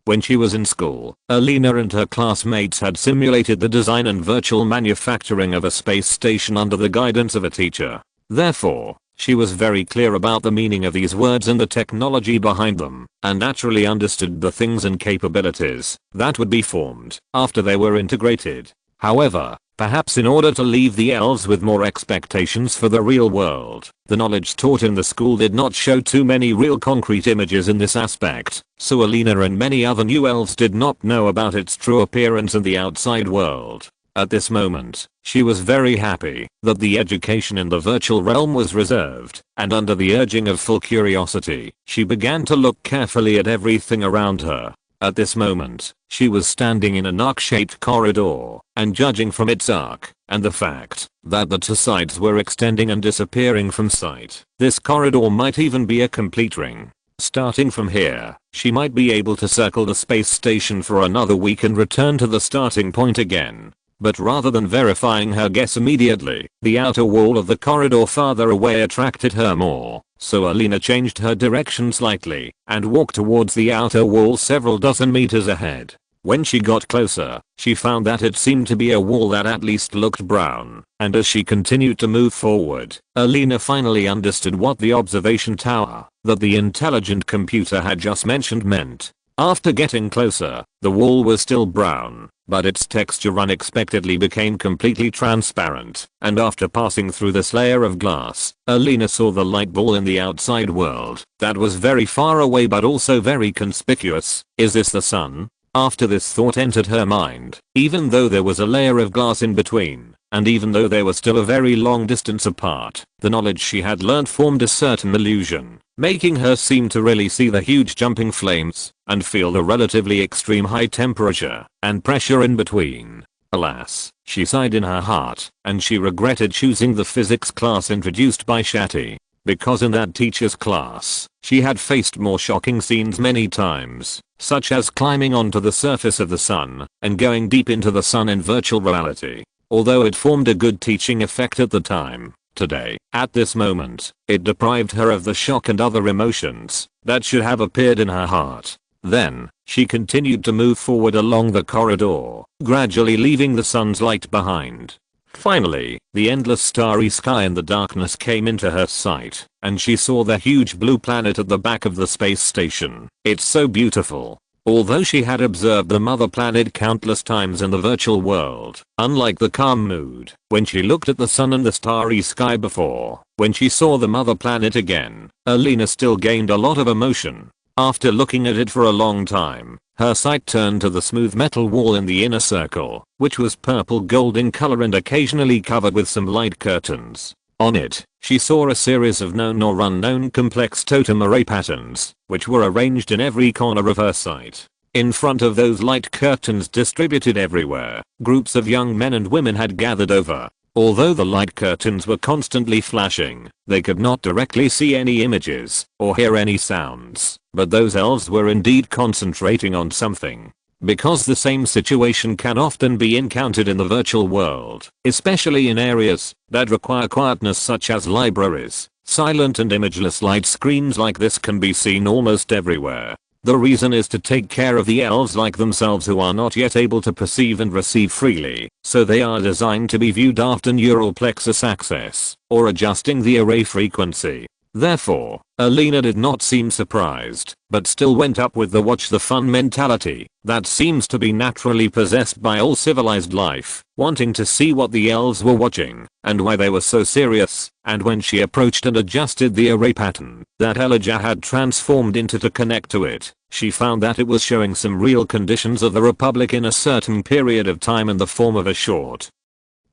When she was in school, Alina and her classmates had simulated the design and virtual manufacturing of a space station under the guidance of a teacher. Therefore, she was very clear about the meaning of these words and the technology behind them, and naturally understood the things and capabilities that would be formed after they were integrated. However, perhaps in order to leave the elves with more expectations for the real world, the knowledge taught in the school did not show too many real concrete images in this aspect, so Alina and many other new elves did not know about its true appearance in the outside world. At this moment, she was very happy that the education in the virtual realm was reserved, and under the urging of full curiosity, she began to look carefully at everything around her. At this moment, she was standing in an arc-shaped corridor, and judging from its arc, and the fact that the two sides were extending and disappearing from sight, this corridor might even be a complete ring. Starting from here, she might be able to circle the space station for another week and return to the starting point again. But rather than verifying her guess immediately, the outer wall of the corridor farther away attracted her more. So Alina changed her direction slightly and walked towards the outer wall several dozen meters ahead. When she got closer, she found that it seemed to be a wall that at least looked brown, and as she continued to move forward, Alina finally understood what the observation tower that the intelligent computer had just mentioned meant. After getting closer, the wall was still brown, but its texture unexpectedly became completely transparent, and after passing through this layer of glass, Alina saw the light ball in the outside world that was very far away but also very conspicuous. Is this the sun? After this thought entered her mind, even though there was a layer of glass in between, and even though they were still a very long distance apart, the knowledge she had learned formed a certain illusion, making her seem to really see the huge jumping flames and feel the relatively extreme high temperature and pressure in between. Alas, she sighed in her heart, and she regretted choosing the physics class introduced by Shati, because in that teacher's class, she had faced more shocking scenes many times, such as climbing onto the surface of the sun and going deep into the sun in virtual reality. Although it formed a good teaching effect at the time, today, at this moment, it deprived her of the shock and other emotions that should have appeared in her heart. Then, she continued to move forward along the corridor, gradually leaving the sun's light behind. Finally, the endless starry sky and the darkness came into her sight, and she saw the huge blue planet at the back of the space station. It's so beautiful. Although she had observed the mother planet countless times in the virtual world, unlike the calm mood when she looked at the sun and the starry sky before, when she saw the mother planet again, Alina still gained a lot of emotion. After looking at it for a long time, her sight turned to the smooth metal wall in the inner circle, which was purple gold in color and occasionally covered with some light curtains. On it, she saw a series of known or unknown complex totem array patterns, which were arranged in every corner of her sight. In front of those light curtains distributed everywhere, groups of young men and women had gathered over. Although the light curtains were constantly flashing, they could not directly see any images or hear any sounds, but those elves were indeed concentrating on something. Because the same situation can often be encountered in the virtual world, especially in areas that require quietness such as libraries, silent and imageless light screens like this can be seen almost everywhere. The reason is to take care of the elves like themselves who are not yet able to perceive and receive freely, so they are designed to be viewed after neural plexus access, or adjusting the array frequency. Therefore, Alina did not seem surprised, but still went up with the watch the fun mentality that seems to be naturally possessed by all civilized life, wanting to see what the elves were watching, and why they were so serious, and when she approached and adjusted the array pattern that Elijah had transformed into to connect to it, she found that it was showing some real conditions of the Republic in a certain period of time in the form of a short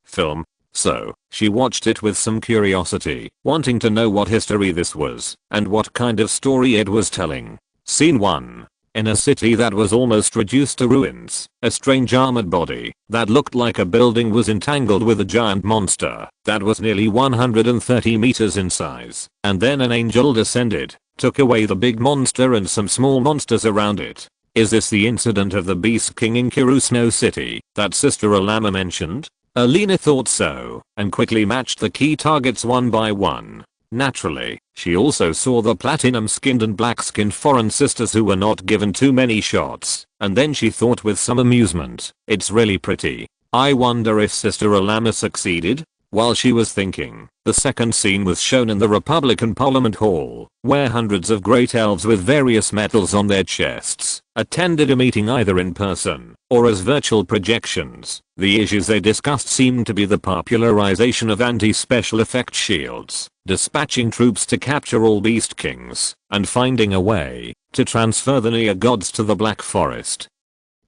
film. So, she watched it with some curiosity, wanting to know what history this was, and what kind of story it was telling. Scene 1. In a city that was almost reduced to ruins, a strange armored body that looked like a building was entangled with a giant monster that was nearly 130 meters in size, and then an angel descended, took away the big monster and some small monsters around it. Is this the incident of the Beast King in Kirusno City that Sister Alama mentioned? Alina thought so, and quickly matched the key targets one by one. Naturally, she also saw the platinum-skinned and black-skinned foreign sisters who were not given too many shots, and then she thought with some amusement, it's really pretty. I wonder if Sister Alama succeeded? While she was thinking, the second scene was shown in the Republican Parliament Hall, where hundreds of great elves with various medals on their chests attended a meeting either in person or as virtual projections. The issues they discussed seemed to be the popularization of anti-special effect shields, dispatching troops to capture all Beast Kings, and finding a way to transfer the near gods to the Black Forest.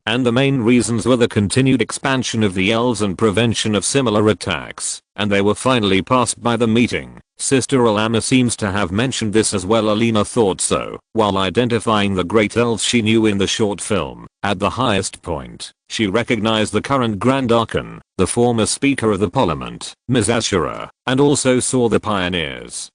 And the main reasons were the continued expansion of the elves and prevention of similar attacks, and they were finally passed by the meeting. Sister Alama seems to have mentioned this as well. Alina thought so, while identifying the great elves she knew in the short film. At the highest point, she recognized the current Grand Archon, the former Speaker of the Parliament, Ms. Ashura, and also saw the pioneers.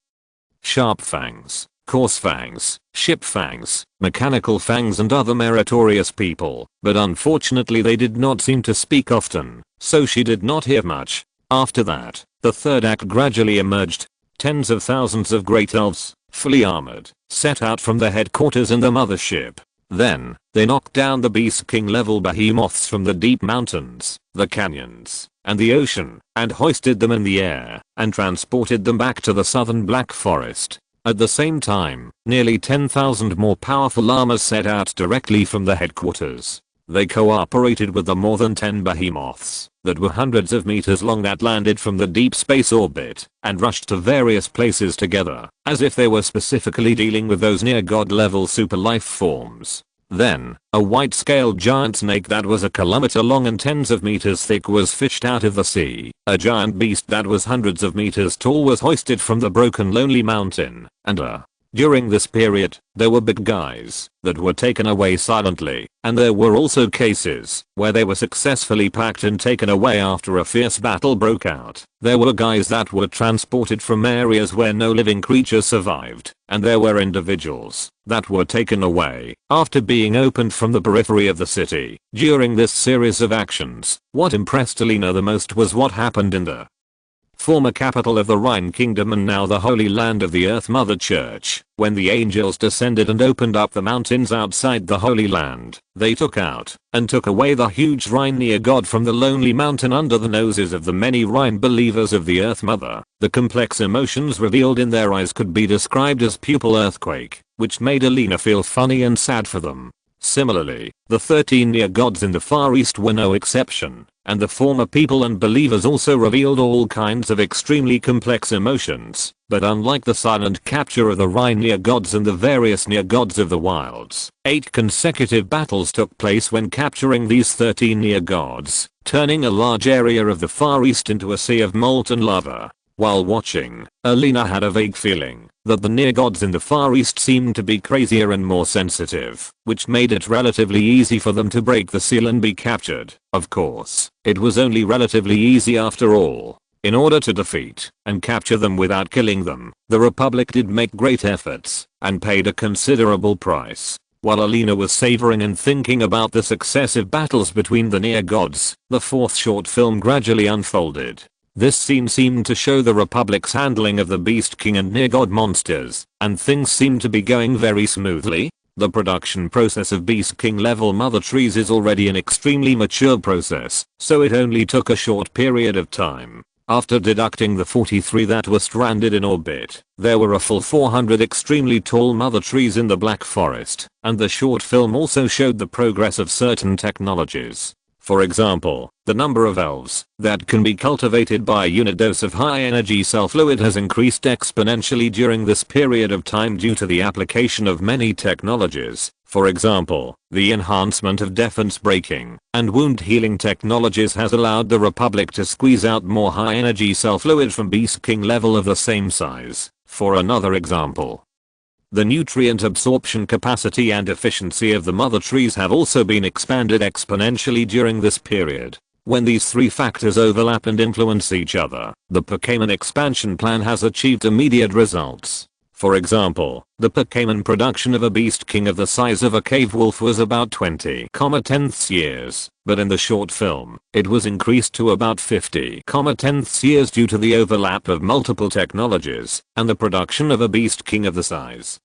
Sharp Fangs, Coarse Fangs, Ship Fangs, Mechanical Fangs and other meritorious people, but unfortunately they did not seem to speak often, so she did not hear much. After that, the third act gradually emerged. Tens of thousands of great elves, fully armored, set out from their headquarters in the mothership. Then, they knocked down the Beast King level behemoths from the deep mountains, the canyons, and the ocean, and hoisted them in the air, and transported them back to the southern Black Forest. At the same time, nearly 10,000 more powerful armors set out directly from the headquarters. They cooperated with the more than 10 behemoths that were hundreds of meters long that landed from the deep space orbit and rushed to various places together, as if they were specifically dealing with those near god level super life forms. Then, a white-scaled giant snake that was a kilometer long and tens of meters thick was fished out of the sea. A giant beast that was hundreds of meters tall was hoisted from the broken lonely mountain, and during this period, there were big guys that were taken away silently, and there were also cases where they were successfully packed and taken away after a fierce battle broke out. There were guys that were transported from areas where no living creature survived, and there were individuals that were taken away after being opened from the periphery of the city. During this series of actions, what impressed Alina the most was what happened in the former capital of the Rhine Kingdom and now the Holy Land of the Earth Mother Church. When the angels descended and opened up the mountains outside the Holy Land, they took out and took away the huge Rhine near God from the lonely mountain under the noses of the many Rhine believers of the Earth Mother. The complex emotions revealed in their eyes could be described as pupil earthquake, which made Alina feel funny and sad for them. Similarly, the 13 near gods in the Far East were no exception. and the former people and believers also revealed all kinds of extremely complex emotions, but unlike the silent capture of the Rhine near gods and the various near gods of the wilds, 8 consecutive battles took place when capturing these 13 near gods, turning a large area of the Far East into a sea of molten lava. While watching, Alina had a vague feeling that the near gods in the Far East seemed to be crazier and more sensitive, which made it relatively easy for them to break the seal and be captured. Of course, it was only relatively easy after all. In order to defeat and capture them without killing them, the Republic did make great efforts and paid a considerable price. While Alina was savoring and thinking about the successive battles between the near gods, the 4th short film gradually unfolded. This scene seemed to show the Republic's handling of the Beast King and near god monsters, and things seemed to be going very smoothly. The production process of Beast King level mother trees is already an extremely mature process, so it only took a short period of time. After deducting the 43 that were stranded in orbit, there were a full 400 extremely tall mother trees in the Black Forest, and the short film also showed the progress of certain technologies. For example, the number of elves that can be cultivated by a unit dose of high energy cell fluid has increased exponentially during this period of time due to the application of many technologies. For example, the enhancement of defense breaking and wound healing technologies has allowed the Republic to squeeze out more high energy cell fluid from Beast King level of the same size. For another example, the nutrient absorption capacity and efficiency of the mother trees have also been expanded exponentially during this period. When these 3 factors overlap and influence each other, the Pokémon expansion plan has achieved immediate results. For example, the Pokémon production of a Beast King of the size of a cave wolf was about 20,10 years, but in the short film, it was increased to about 50,10 years due to the overlap of multiple technologies, and the production of a Beast King of the size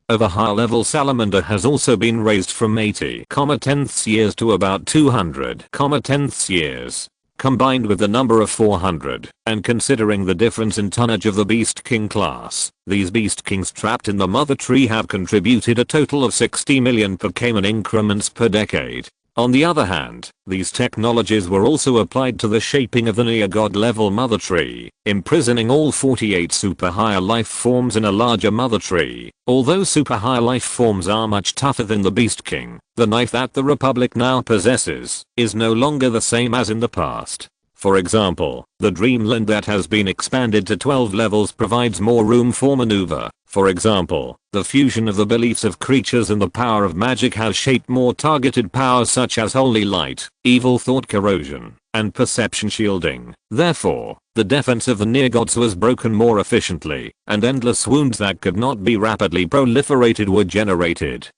of a high-level salamander has also been raised from 80,10 years to about 200,10 years. Combined with the number of 400, and considering the difference in tonnage of the Beast King class, these Beast Kings trapped in the mother tree have contributed a total of 60 million Pokémon increments per decade. On the other hand, these technologies were also applied to the shaping of the near god level mother tree, imprisoning all 48 super higher life forms in a larger mother tree. Although super high life forms are much tougher than the Beast King, the knife that the Republic now possesses is no longer the same as in the past. For example, the Dreamland that has been expanded to 12 levels provides more room for maneuver. For example, the fusion of the beliefs of creatures and the power of magic has shaped more targeted powers such as holy light, evil thought corrosion, and perception shielding. Therefore, the defense of the near gods was broken more efficiently, and endless wounds that could not be rapidly proliferated were generated,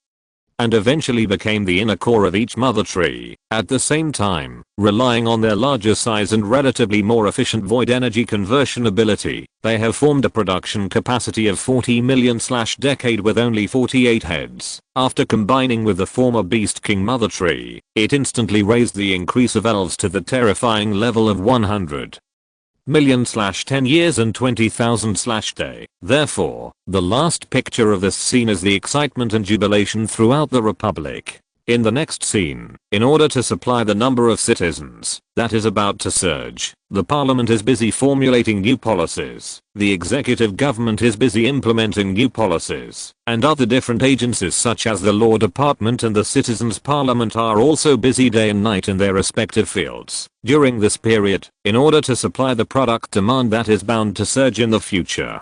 and eventually became the inner core of each mother tree. At the same time, relying on their larger size and relatively more efficient void energy conversion ability, they have formed a production capacity of 40 million/decade with only 48 heads. After combining with the former Beast King mother tree, it instantly raised the increase of elves to the terrifying level of 100 million/10 years and 20,000/day. Therefore, the last picture of this scene is the excitement and jubilation throughout the Republic. In the next scene, in order to supply the number of citizens that is about to surge, the Parliament is busy formulating new policies, the executive government is busy implementing new policies, and other different agencies such as the Law Department and the Citizens' Parliament are also busy day and night in their respective fields. During this period, in order to supply the product demand that is bound to surge in the future,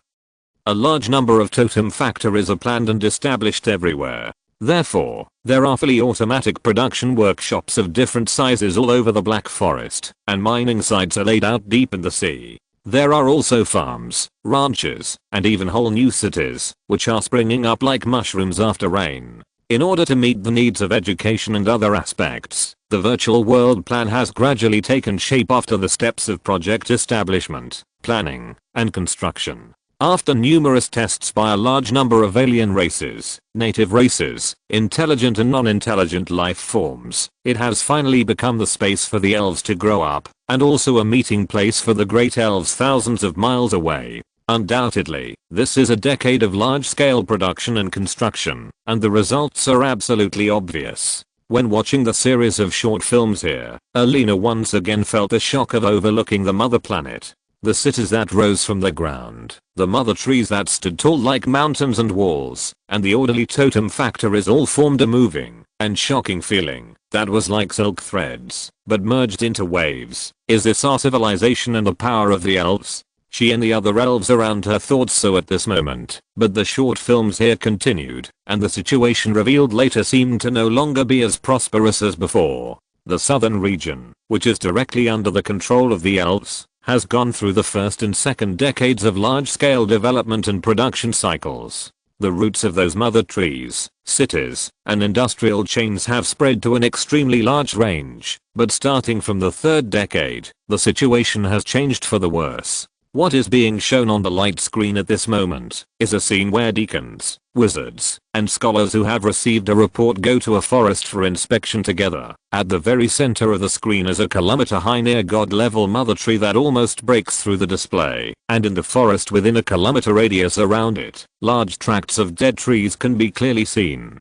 a large number of totem factories are planned and established everywhere. Therefore, there are fully automatic production workshops of different sizes all over the Black Forest, and mining sites are laid out deep in the sea. There are also farms, ranches, and even whole new cities, which are springing up like mushrooms after rain. In order to meet the needs of education and other aspects, the virtual world plan has gradually taken shape after the steps of project establishment, planning, and construction. After numerous tests by a large number of alien races, native races, intelligent and non-intelligent life forms, it has finally become the space for the elves to grow up, and also a meeting place for the great elves thousands of miles away. Undoubtedly, this is a decade of large-scale production and construction, and the results are absolutely obvious. When watching the series of short films here, Alina once again felt the shock of overlooking the mother planet. The cities that rose from the ground, the mother trees that stood tall like mountains and walls, and the orderly totem factories all formed a moving and shocking feeling that was like silk threads, but merged into waves. Is this our civilization and the power of the elves? She and the other elves around her thought so at this moment, but the short films here continued, and the situation revealed later seemed to no longer be as prosperous as before. The southern region, which is directly under the control of the elves, has gone through the first and second decades of large-scale development and production cycles. The roots of those mother trees, cities, and industrial chains have spread to an extremely large range, but starting from the third decade, the situation has changed for the worse. What is being shown on the light screen at this moment is a scene where deacons, wizards, and scholars who have received a report go to a forest for inspection together. At the very center of the screen is a kilometer-high near god-level mother tree that almost breaks through the display, and in the forest within a kilometer radius around it, large tracts of dead trees can be clearly seen.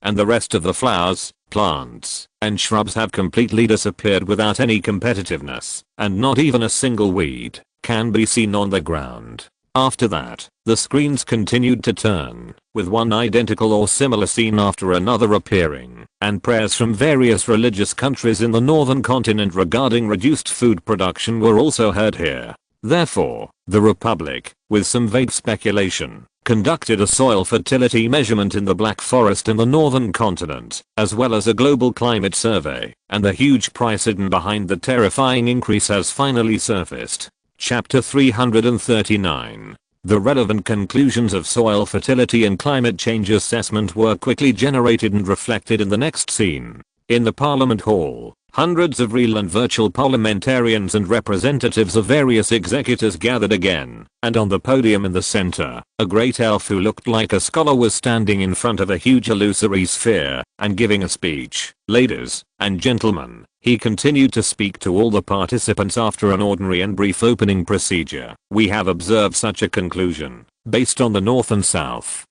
And the rest of the flowers, plants, and shrubs have completely disappeared without any competitiveness, and not even a single weed can be seen on the ground. After that, the screens continued to turn, with one identical or similar scene after another appearing, and prayers from various religious countries in the northern continent regarding reduced food production were also heard here. Therefore, the Republic, with some vague speculation, conducted a soil fertility measurement in the Black Forest in the northern continent, as well as a global climate survey, and the huge price hidden behind the terrifying increase has finally surfaced. Chapter 339. The relevant conclusions of soil fertility and climate change assessment were quickly generated and reflected in the next scene. In the Parliament Hall, hundreds of real and virtual parliamentarians and representatives of various executors gathered again, and on the podium in the center, a great elf who looked like a scholar was standing in front of a huge illusory sphere and giving a speech. Ladies and gentlemen, he continued to speak to all the participants after an ordinary and brief opening procedure. We have observed such a conclusion, based on the north and south,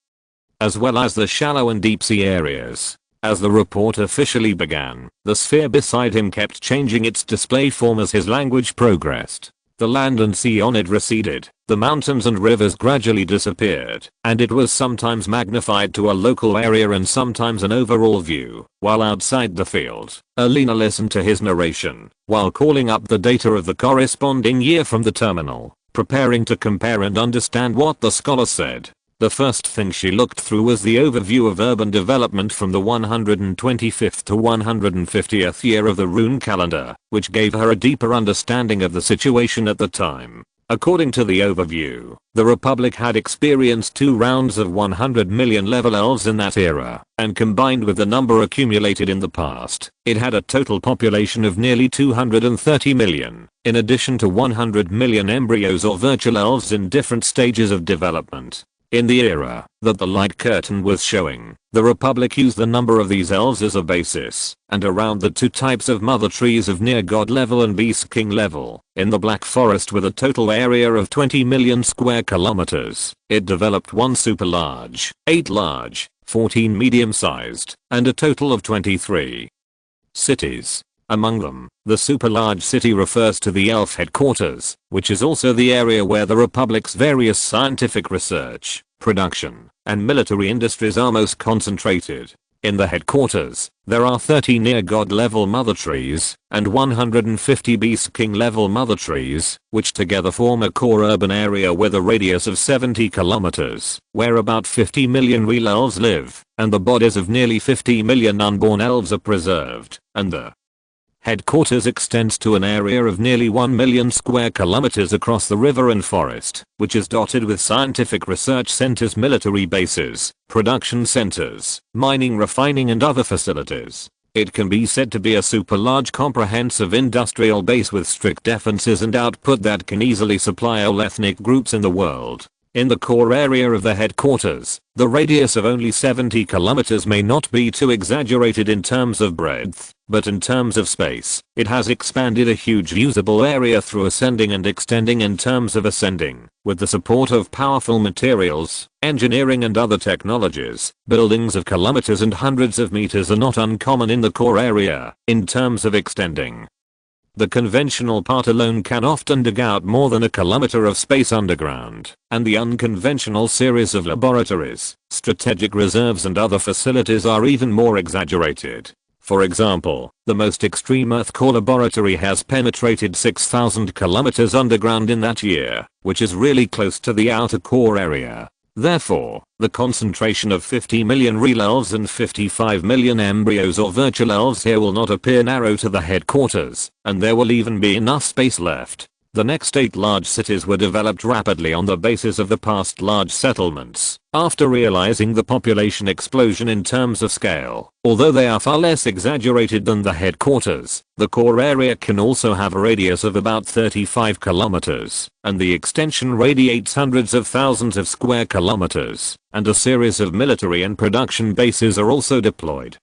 as well as the shallow and deep sea areas. As the report officially began, the sphere beside him kept changing its display form as his language progressed. The land and sea on it receded, the mountains and rivers gradually disappeared, and it was sometimes magnified to a local area and sometimes an overall view. While outside the field, Alina listened to his narration, while calling up the data of the corresponding year from the terminal, preparing to compare and understand what the scholar said. The first thing she looked through was the overview of urban development from the 125th to 150th year of the rune calendar, which gave her a deeper understanding of the situation at the time. According to the overview, the Republic had experienced 2 rounds of 100 million level elves in that era, and combined with the number accumulated in the past, it had a total population of nearly 230 million, in addition to 100 million embryos or virtual elves in different stages of development. In the era that the light curtain was showing, the Republic used the number of these elves as a basis, and around the 2 types of mother trees of near god level and beast king level, in the Black Forest with a total area of 20 million square kilometers, it developed 1 super large, 8 large, 14 medium sized, and a total of 23 cities. Among them, the super large city refers to the elf headquarters, which is also the area where the Republic's various scientific research, production, and military industries are most concentrated. In the headquarters, there are 30 near god level mother trees, and 150 beast king level mother trees, which together form a core urban area with a radius of 70 kilometers, where about 50 million real elves live, and the bodies of nearly 50 million unborn elves are preserved, and the headquarters extends to an area of nearly 1 million square kilometers across the river and forest, which is dotted with scientific research centers, military bases, production centers, mining, refining and other facilities. It can be said to be a super large comprehensive industrial base with strict defenses and output that can easily supply all ethnic groups in the world. In the core area of the headquarters, the radius of only 70 kilometers may not be too exaggerated in terms of breadth, but in terms of space, it has expanded a huge usable area through ascending and extending in terms of ascending. With the support of powerful materials, engineering and other technologies, buildings of kilometers and hundreds of meters are not uncommon in the core area. In terms of extending, the conventional part alone can often dig out more than a kilometer of space underground, and the unconventional series of laboratories, strategic reserves and other facilities are even more exaggerated. For example, the most extreme Earth core laboratory has penetrated 6,000 kilometers underground in that year, which is really close to the outer core area. Therefore, the concentration of 50 million real elves and 55 million embryos or virtual elves here will not appear narrow to the headquarters, and there will even be enough space left. The next 8 large cities were developed rapidly on the basis of the past large settlements, after realizing the population explosion in terms of scale. Although they are far less exaggerated than the headquarters, the core area can also have a radius of about 35 kilometers, and the extension radiates hundreds of thousands of square kilometers, and a series of military and production bases are also deployed,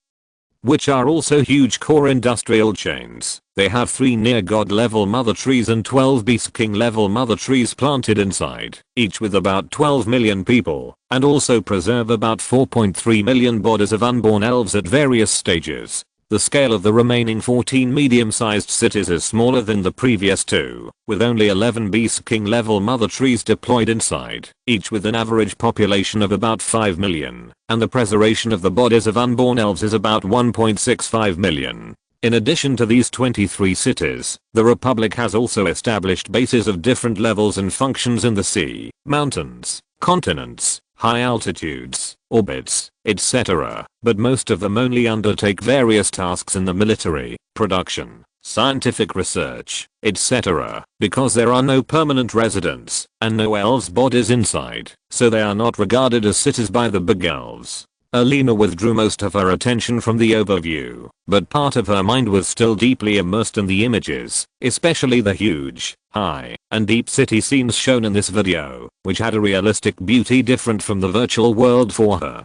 which are also huge core industrial chains. They have 3 near god level mother trees and 12 beast king level mother trees planted inside, each with about 12 million people, and also preserve about 4.3 million bodies of unborn elves at various stages. The scale of the remaining 14 medium-sized cities is smaller than the previous 2, with only 11 Beast King level mother trees deployed inside, each with an average population of about 5 million, and the preservation of the bodies of unborn elves is about 1.65 million. In addition to these 23 cities, the Republic has also established bases of different levels and functions in the sea, mountains, continents, high altitudes, orbits, etc., but most of them only undertake various tasks in the military, production, scientific research, etc., because there are no permanent residents, and no elves' bodies inside, so they are not regarded as cities by the big elves. Alina withdrew most of her attention from the overview, but part of her mind was still deeply immersed in the images, especially the huge, high, and deep city scenes shown in this video, which had a realistic beauty different from the virtual world for her.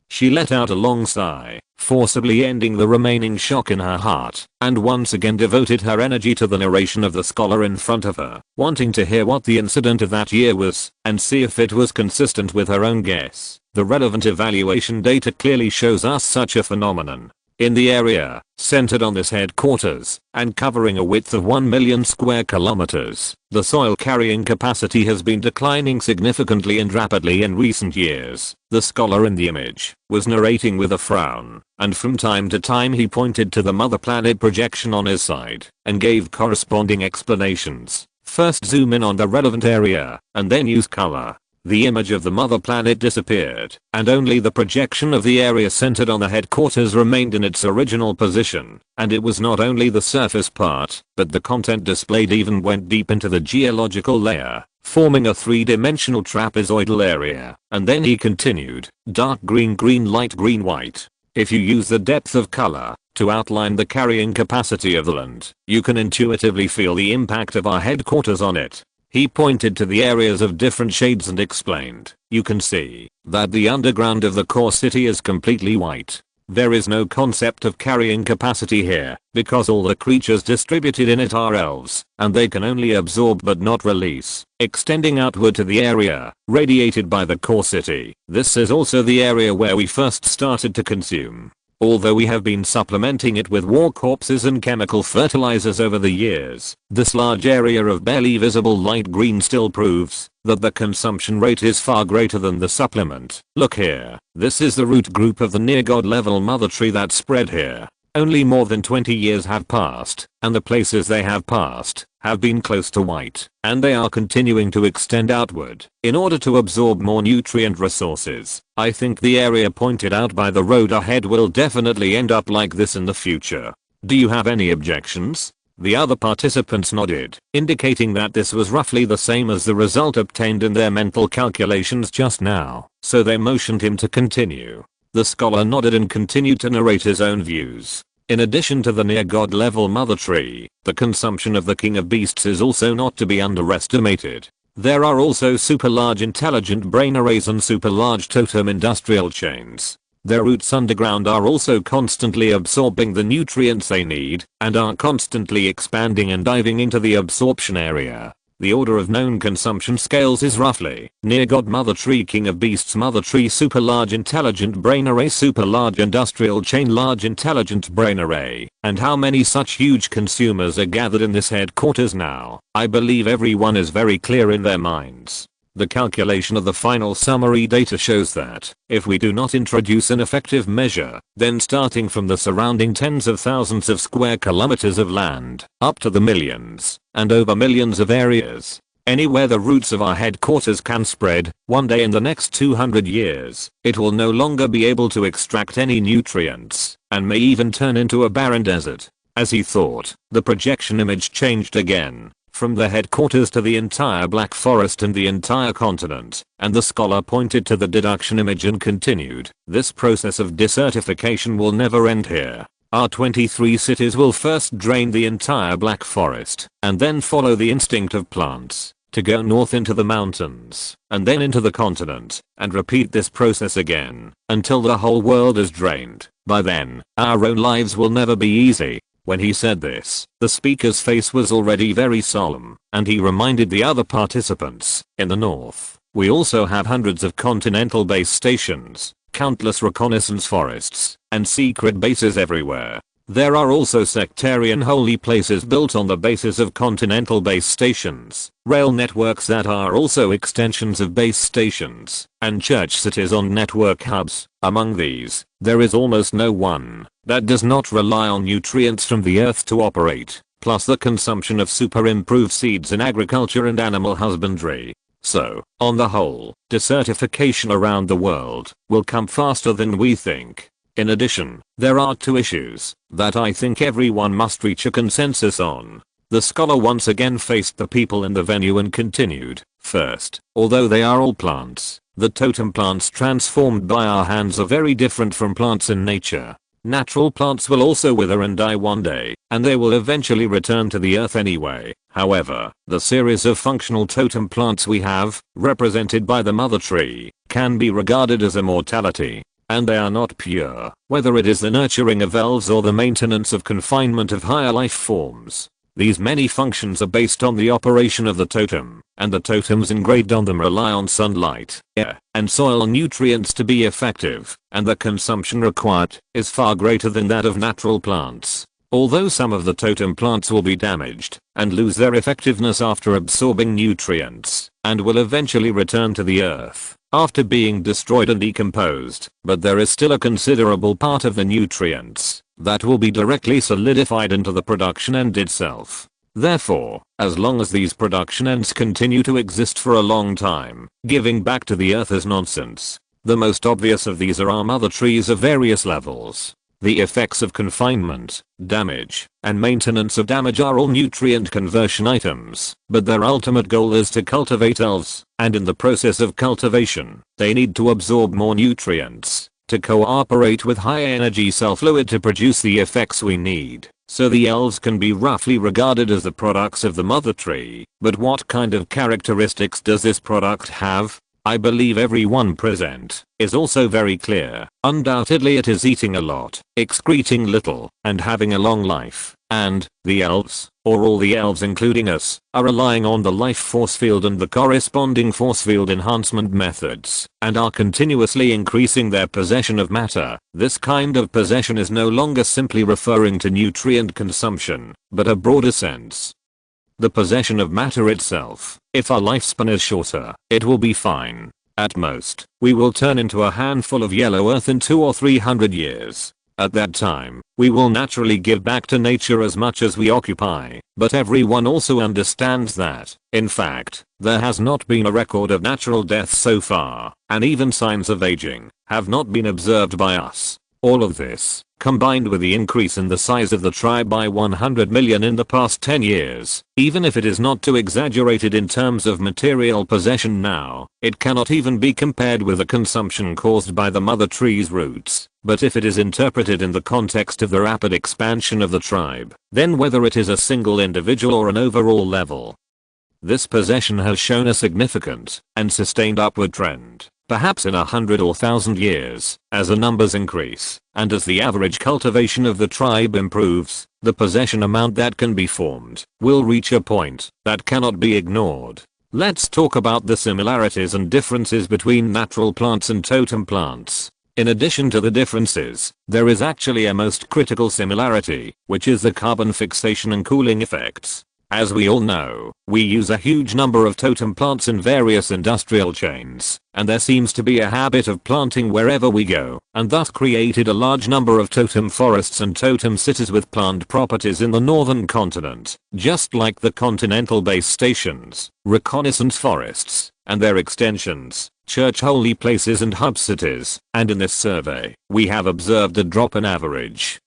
She let out a long sigh, forcibly ending the remaining shock in her heart, and once again devoted her energy to the narration of the scholar in front of her, wanting to hear what the incident of that year was, and see if it was consistent with her own guess. The relevant evaluation data clearly shows us such a phenomenon. In the area, centered on this headquarters, and covering a width of 1 million square kilometers, the soil carrying capacity has been declining significantly and rapidly in recent years. The scholar in the image was narrating with a frown, and from time to time he pointed to the mother planet projection on his side, and gave corresponding explanations. First zoom in on the relevant area, and then use color. The image of the mother planet disappeared, and only the projection of the area centered on the headquarters remained in its original position, and it was not only the surface part, but the content displayed even went deep into the geological layer, forming a 3-dimensional trapezoidal area. And then he continued, dark green, green, light green, white. If you use the depth of color to outline the carrying capacity of the land, you can intuitively feel the impact of our headquarters on it. He pointed to the areas of different shades and explained, you can see that the underground of the core city is completely white. There is no concept of carrying capacity here, because all the creatures distributed in it are elves, and they can only absorb but not release, extending outward to the area radiated by the core city. This is also the area where we first started to consume. Although we have been supplementing it with war corpses and chemical fertilizers over the years, this large area of barely visible light green still proves that the consumption rate is far greater than the supplement. Look here, this is the root group of the near god level mother tree that spread here. Only more than 20 years have passed, and the places they have passed have been close to white, and they are continuing to extend outward in order to absorb more nutrient resources. I think the area pointed out by the road ahead will definitely end up like this in the future. Do you have any objections? The other participants nodded, indicating that this was roughly the same as the result obtained in their mental calculations just now, so they motioned him to continue. The scholar nodded and continued to narrate his own views. In addition to the near god level mother tree, the consumption of the king of beasts is also not to be underestimated. There are also super large intelligent brain arrays and super large totem industrial chains. Their roots underground are also constantly absorbing the nutrients they need and are constantly expanding and diving into the absorption area. The order of known consumption scales is roughly near God Mother Tree King of Beasts Mother Tree Super Large Intelligent Brain Array Super Large Industrial Chain Large Intelligent Brain Array. And how many such huge consumers are gathered in this headquarters now? I believe everyone is very clear in their minds. The calculation of the final summary data shows that, if we do not introduce an effective measure, then starting from the surrounding tens of thousands of square kilometers of land, up to the millions, and over millions of areas, anywhere the roots of our headquarters can spread, one day in the next 200 years, it will no longer be able to extract any nutrients, and may even turn into a barren desert. As he thought, the projection image changed again. From the headquarters to the entire Black Forest and the entire continent, and the scholar pointed to the deduction image and continued, this process of desertification will never end here. Our 23 cities will first drain the entire Black Forest, and then follow the instinct of plants, to go north into the mountains, and then into the continent, and repeat this process again, until the whole world is drained. By then, our own lives will never be easy. When he said this, the speaker's face was already very solemn, and he reminded the other participants, in the north, we also have hundreds of continental base stations, countless reconnaissance forests, and secret bases everywhere. There are also sectarian holy places built on the basis of continental base stations, rail networks that are also extensions of base stations, and church cities on network hubs. Among these, there is almost no one that does not rely on nutrients from the earth to operate, plus the consumption of super improved seeds in agriculture and animal husbandry. So, on the whole, desertification around the world will come faster than we think. In addition, there are two issues that I think everyone must reach a consensus on. The scholar once again faced the people in the venue and continued, first, although they are all plants, the totem plants transformed by our hands are very different from plants in nature. Natural plants will also wither and die one day, and they will eventually return to the earth anyway. However, the series of functional totem plants we have, represented by the mother tree, can be regarded as immortality. And they are not pure, whether it is the nurturing of elves or the maintenance of confinement of higher life forms. These many functions are based on the operation of the totem, and the totems engraved on them rely on sunlight, air, and soil nutrients to be effective, and the consumption required is far greater than that of natural plants. Although some of the totem plants will be damaged and lose their effectiveness after absorbing nutrients, and will eventually return to the earth after being destroyed and decomposed, but there is still a considerable part of the nutrients that will be directly solidified into the production end itself. Therefore, as long as these production ends continue to exist for a long time, giving back to the earth is nonsense. The most obvious of these are our mother trees of various levels. The effects of confinement, damage, and maintenance of damage are all nutrient conversion items, but their ultimate goal is to cultivate elves, and in the process of cultivation, they need to absorb more nutrients, to cooperate with high energy cell fluid to produce the effects we need, so the elves can be roughly regarded as the products of the mother tree. But what kind of characteristics does this product have? I believe everyone present is also very clear. Undoubtedly it is eating a lot, excreting little, and having a long life. And, the elves, or all the elves including us, are relying on the life force field and the corresponding force field enhancement methods, and are continuously increasing their possession of matter. This kind of possession is no longer simply referring to nutrient consumption, but a broader sense. The possession of matter itself. If our lifespan is shorter, it will be fine. At most, we will turn into a handful of yellow earth in 200 or 300 years. At that time, we will naturally give back to nature as much as we occupy, but everyone also understands that, in fact, there has not been a record of natural death so far, and even signs of aging have not been observed by us. All of this, combined with the increase in the size of the tribe by 100 million in the past 10 years, even if it is not too exaggerated in terms of material possession now, it cannot even be compared with the consumption caused by the mother tree's roots. But if it is interpreted in the context of the rapid expansion of the tribe, then whether it is a single individual or an overall level, This possession has shown a significant and sustained upward trend, perhaps in 100 or 1,000 years, as the numbers increase, and as the average cultivation of the tribe improves, the possession amount that can be formed will reach a point that cannot be ignored. Let's talk about the similarities and differences between natural plants and totem plants. In addition to the differences, there is actually a most critical similarity, which is the carbon fixation and cooling effects. As we all know, we use a huge number of totem plants in various industrial chains, and there seems to be a habit of planting wherever we go, and thus created a large number of totem forests and totem cities with plant properties in the northern continent, just like the continental base stations, reconnaissance forests, and their extensions, church holy places and hub cities, and in this survey, we have observed a drop in average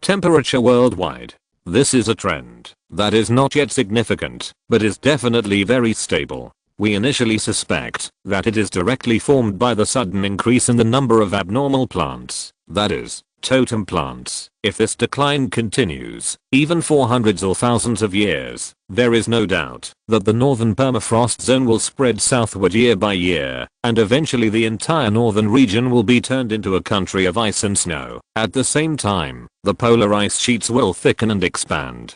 temperature worldwide. This is a trend that is not yet significant, but is definitely very stable. We initially suspect that it is directly formed by the sudden increase in the number of abnormal plants, that is, totem plants. If this decline continues, even for hundreds or thousands of years, there is no doubt that the northern permafrost zone will spread southward year by year, and eventually the entire northern region will be turned into a country of ice and snow. At the same time, the polar ice sheets will thicken and expand.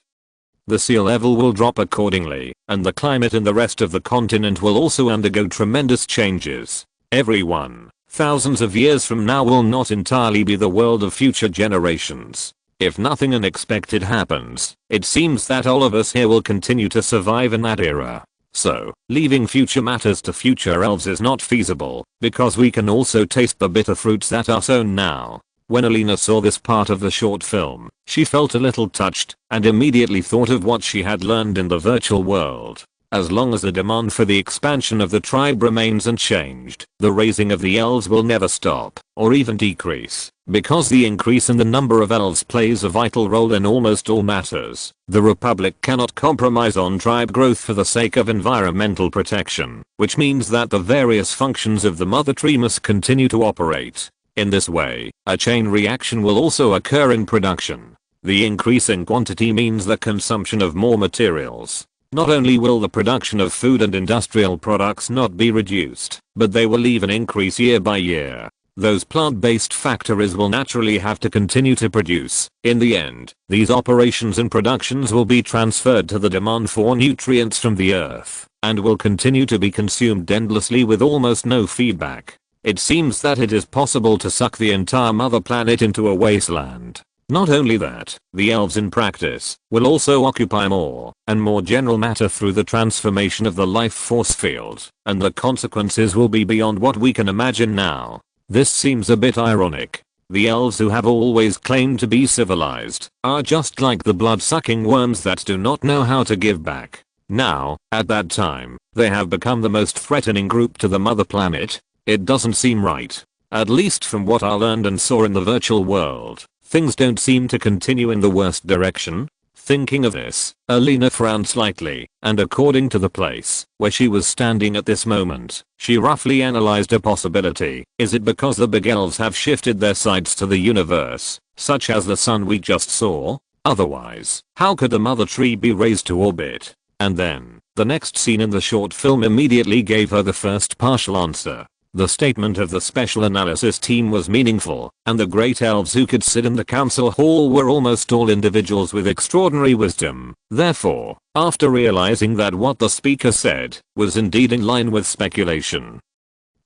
The sea level will drop accordingly, and the climate in the rest of the continent will also undergo tremendous changes. Everyone, thousands of years from now, will not entirely be the world of future generations. If nothing unexpected happens, it seems that all of us here will continue to survive in that era. So, leaving future matters to future elves is not feasible, because we can also taste the bitter fruits that are sown now. When Alina saw this part of the short film, she felt a little touched, and immediately thought of what she had learned in the virtual world. As long as the demand for the expansion of the tribe remains unchanged, the raising of the elves will never stop, or even decrease, because the increase in the number of elves plays a vital role in almost all matters. The Republic cannot compromise on tribe growth for the sake of environmental protection, which means that the various functions of the mother tree must continue to operate. In this way, a chain reaction will also occur in production. The increase in quantity means the consumption of more materials. Not only will the production of food and industrial products not be reduced, but they will even increase year by year. Those plant-based factories will naturally have to continue to produce. In the end, these operations and productions will be transferred to the demand for nutrients from the earth, and will continue to be consumed endlessly with almost no feedback. It seems that it is possible to suck the entire mother planet into a wasteland. Not only that, the elves in practice will also occupy more and more general matter through the transformation of the life force field, and the consequences will be beyond what we can imagine now. This seems a bit ironic. The elves, who have always claimed to be civilized, are just like the blood-sucking worms that do not know how to give back. Now, at that time, they have become the most threatening group to the mother planet. It doesn't seem right. At least from what I learned and saw in the virtual world, things don't seem to continue in the worst direction. Thinking of this, Alina frowned slightly, and according to the place where she was standing at this moment, she roughly analyzed a possibility. Is it because the big elves have shifted their sights to the universe, such as the sun we just saw? Otherwise, how could the mother tree be raised to orbit? And then, the next scene in the short film immediately gave her the first partial answer. The statement of the special analysis team was meaningful, and the great elves who could sit in the council hall were almost all individuals with extraordinary wisdom. Therefore, after realizing that what the speaker said was indeed in line with speculation,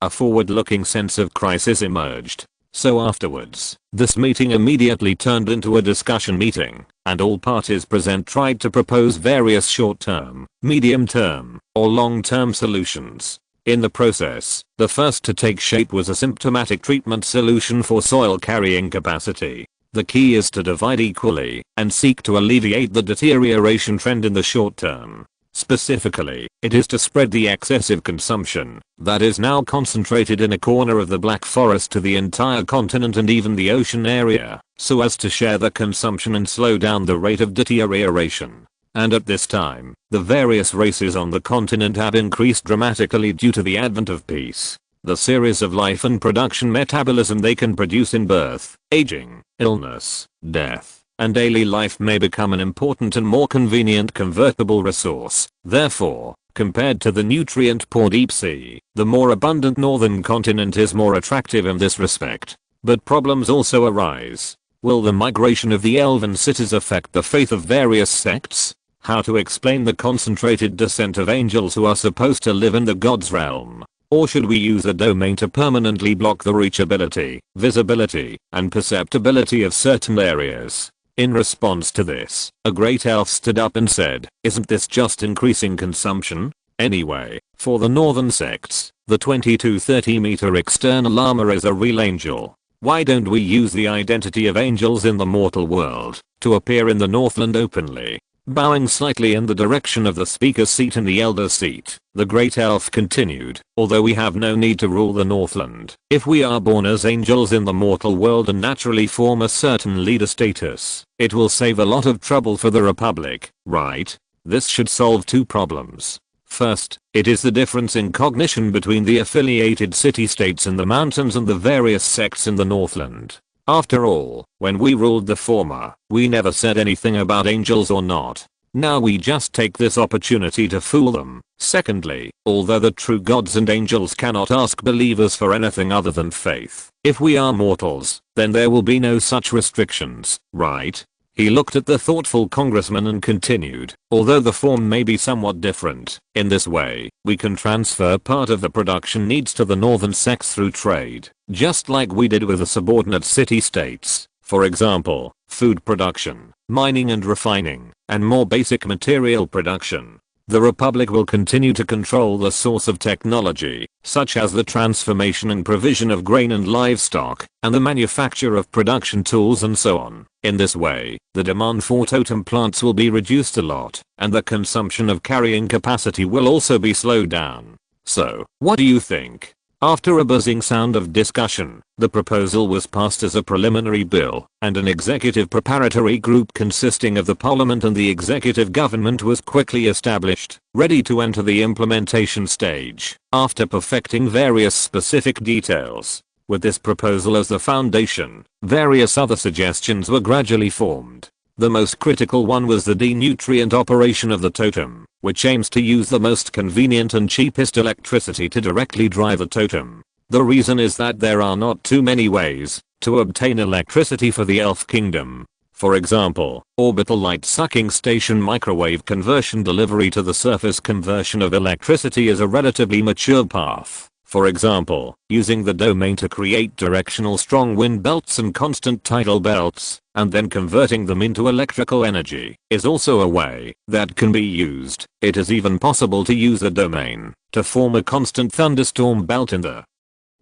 a forward-looking sense of crisis emerged. So afterwards, this meeting immediately turned into a discussion meeting, and all parties present tried to propose various short-term, medium-term, or long-term solutions. In the process, the first to take shape was a symptomatic treatment solution for soil carrying capacity. The key is to divide equally and seek to alleviate the deterioration trend in the short term. Specifically, it is to spread the excessive consumption that is now concentrated in a corner of the Black Forest to the entire continent and even the ocean area, so as to share the consumption and slow down the rate of deterioration. And at this time, the various races on the continent have increased dramatically due to the advent of peace. The series of life and production metabolism they can produce in birth, aging, illness, death, and daily life may become an important and more convenient convertible resource. Therefore, compared to the nutrient-poor deep sea, the more abundant northern continent is more attractive in this respect. But problems also arise. Will the migration of the elven cities affect the faith of various sects? How to explain the concentrated descent of angels who are supposed to live in the god's realm? Or should we use a domain to permanently block the reachability, visibility, and perceptibility of certain areas? In response to this, a great elf stood up and said, "Isn't this just increasing consumption? Anyway, for the northern sects, the 20 to 30 meter external armor is a real angel. Why don't we use the identity of angels in the mortal world to appear in the Northland openly?" Bowing slightly in the direction of the speaker's seat and the elder's seat, the great elf continued, "Although we have no need to rule the Northland, if we are born as angels in the mortal world and naturally form a certain leader status, it will save a lot of trouble for the Republic, right? This should solve two problems. First, it is the difference in cognition between the affiliated city-states in the mountains and the various sects in the Northland. After all, when we ruled the former, we never said anything about angels or not. Now we just take this opportunity to fool them. Secondly, although the true gods and angels cannot ask believers for anything other than faith, if we are mortals, then there will be no such restrictions, right?" He looked at the thoughtful congressman and continued, "Although the form may be somewhat different, in this way, we can transfer part of the production needs to the northern sects through trade, just like we did with the subordinate city-states. For example, food production, mining and refining, and more basic material production. The Republic will continue to control the source of technology, such as the transformation and provision of grain and livestock, and the manufacture of production tools and so on. In this way, the demand for totem plants will be reduced a lot, and the consumption of carrying capacity will also be slowed down. So, what do you think?" After a buzzing sound of discussion, the proposal was passed as a preliminary bill, and an executive preparatory group consisting of the parliament and the executive government was quickly established, ready to enter the implementation stage, after perfecting various specific details. With this proposal as the foundation, various other suggestions were gradually formed. The most critical one was the denutrient operation of the totem, which aims to use the most convenient and cheapest electricity to directly drive a totem. The reason is that there are not too many ways to obtain electricity for the elf kingdom. For example, orbital light sucking station microwave conversion delivery to the surface conversion of electricity is a relatively mature path. For example, using the domain to create directional strong wind belts and constant tidal belts, and then converting them into electrical energy, is also a way that can be used. It is even possible to use a domain to form a constant thunderstorm belt in the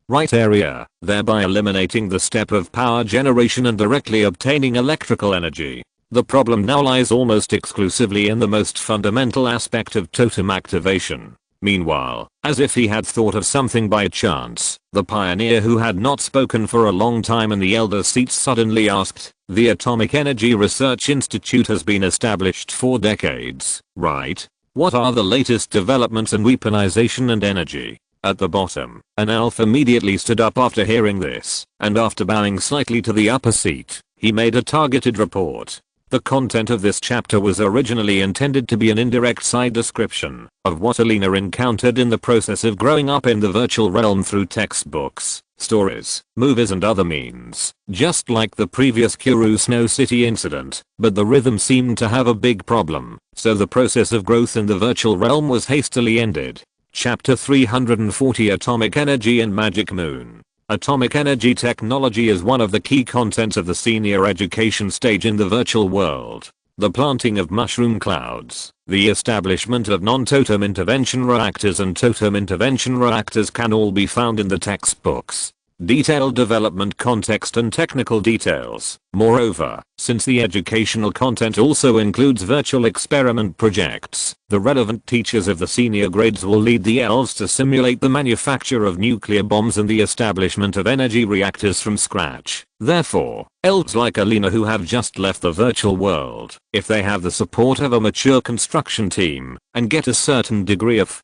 right area, thereby eliminating the step of power generation and directly obtaining electrical energy. The problem now lies almost exclusively in the most fundamental aspect of totem activation. Meanwhile, as if he had thought of something by chance, the pioneer who had not spoken for a long time in the elder seat suddenly asked, "The Atomic Energy Research Institute has been established for decades, right? What are the latest developments in weaponization and energy?" At the bottom, an elf immediately stood up after hearing this, and after bowing slightly to the upper seat, he made a targeted report. The content of this chapter was originally intended to be an indirect side description of what Alina encountered in the process of growing up in the virtual realm through textbooks, stories, movies and other means, just like the previous Kuru Snow City incident, but the rhythm seemed to have a big problem, so the process of growth in the virtual realm was hastily ended. Chapter 340 Atomic Energy and Magic Moon. Atomic energy technology is one of the key contents of the senior education stage in the virtual world. The planting of mushroom clouds, the establishment of non-totem intervention reactors and totem intervention reactors can all be found in the textbooks. Detailed development context and technical details. Moreover, since the educational content also includes virtual experiment projects, the relevant teachers of the senior grades will lead the elves to simulate the manufacture of nuclear bombs and the establishment of energy reactors from scratch. Therefore, elves like Alina who have just left the virtual world, if they have the support of a mature construction team, and get a certain degree of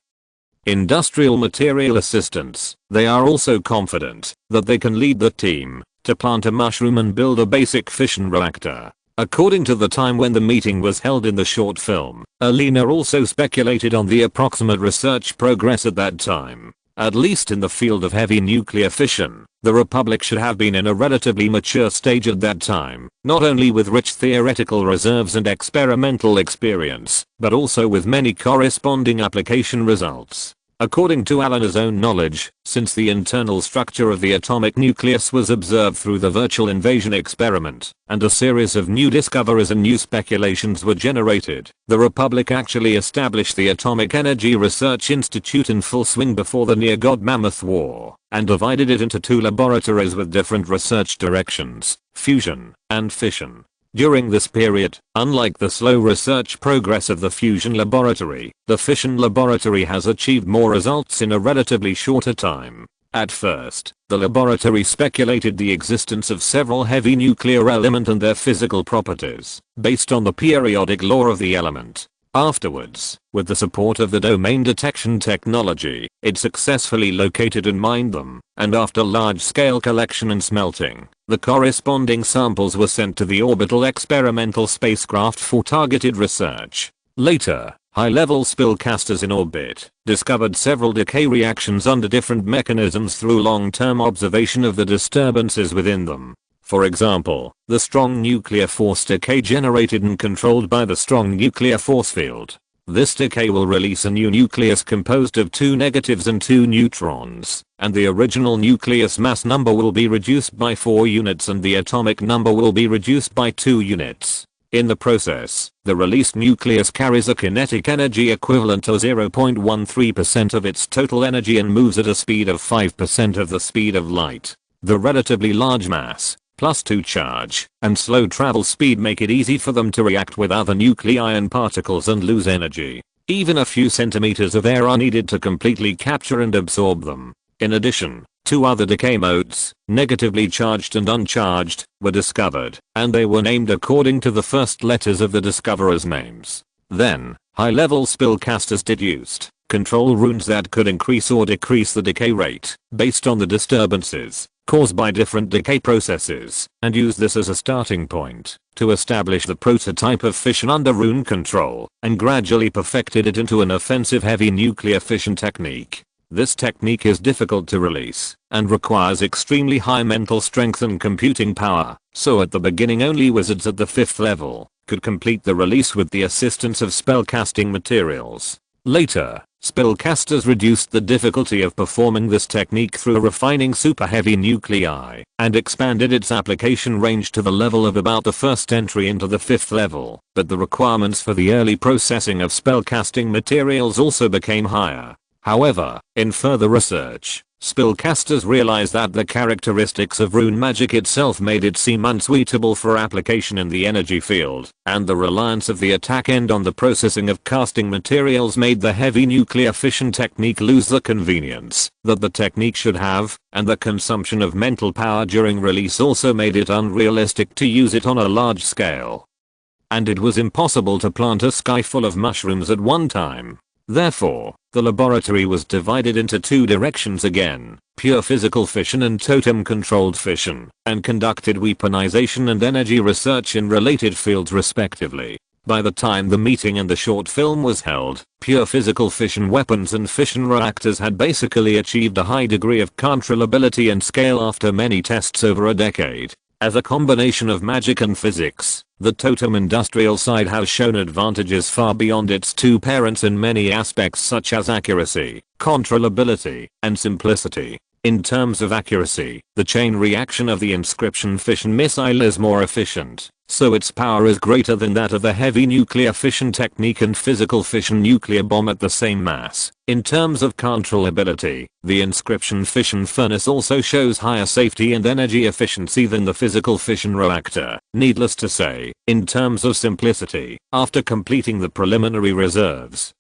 industrial material assistance, they are also confident that they can lead the team to plant a mushroom and build a basic fission reactor. According to the time when the meeting was held in the short film, Alina also speculated on the approximate research progress at that time. At least in the field of heavy nuclear fission, the Republic should have been in a relatively mature stage at that time, not only with rich theoretical reserves and experimental experience, but also with many corresponding application results. According to Alina's own knowledge, since the internal structure of the atomic nucleus was observed through the virtual invasion experiment, and a series of new discoveries and new speculations were generated, the Republic actually established the Atomic Energy Research Institute in full swing before the near-god Mammoth War, and divided it into 2 laboratories with different research directions, fusion and fission. During this period, unlike the slow research progress of the fusion laboratory, the fission laboratory has achieved more results in a relatively shorter time. At first, the laboratory speculated the existence of several heavy nuclear elements and their physical properties, based on the periodic law of the element. Afterwards, with the support of the domain detection technology, it successfully located and mined them, and after large-scale collection and smelting, the corresponding samples were sent to the orbital experimental spacecraft for targeted research. Later, high-level spellcasters in orbit discovered several decay reactions under different mechanisms through long-term observation of the disturbances within them. For example, the strong nuclear force decay generated and controlled by the strong nuclear force field. This decay will release a new nucleus composed of 2 negatives and 2 neutrons, and the original nucleus mass number will be reduced by 4 units and the atomic number will be reduced by 2 units. In the process, the released nucleus carries a kinetic energy equivalent to 0.13% of its total energy and moves at a speed of 5% of the speed of light. The relatively large mass, plus 2 charge, and slow travel speed make it easy for them to react with other nuclei and particles and lose energy. Even a few centimeters of air are needed to completely capture and absorb them. In addition, 2 other decay modes, negatively charged and uncharged, were discovered, and they were named according to the first letters of the discoverers' names. Then, high-level spellcasters deduced control runes that could increase or decrease the decay rate, based on the disturbances caused by different decay processes, and used this as a starting point to establish the prototype of fission under rune control, and gradually perfected it into an offensive heavy nuclear fission technique. This technique is difficult to release, and requires extremely high mental strength and computing power, so at the beginning only wizards at the 5th level could complete the release with the assistance of spellcasting materials. Later, spellcasters reduced the difficulty of performing this technique through refining super heavy nuclei, and expanded its application range to the level of about the first entry into the 5th level, but the requirements for the early processing of spellcasting materials also became higher. However, in further research, spellcasters realized that the characteristics of rune magic itself made it seem unsuitable for application in the energy field, and the reliance of the attack end on the processing of casting materials made the heavy nuclear fission technique lose the convenience that the technique should have, and the consumption of mental power during release also made it unrealistic to use it on a large scale. And it was impossible to plant a sky full of mushrooms at one time. Therefore, the laboratory was divided into 2 directions again, pure physical fission and totem-controlled fission, and conducted weaponization and energy research in related fields respectively. By the time the meeting and the short film was held, pure physical fission weapons and fission reactors had basically achieved a high degree of controllability and scale after many tests over a decade. As a combination of magic and physics, the totem industrial side has shown advantages far beyond its 2 parents in many aspects such as accuracy, controllability, and simplicity. In terms of accuracy, the chain reaction of the inscription fission missile is more efficient, so its power is greater than that of the heavy nuclear fission technique and physical fission nuclear bomb at the same mass. In terms of controllability, the inscription fission furnace also shows higher safety and energy efficiency than the physical fission reactor. Needless to say, in terms of simplicity, after completing the preliminary reserves,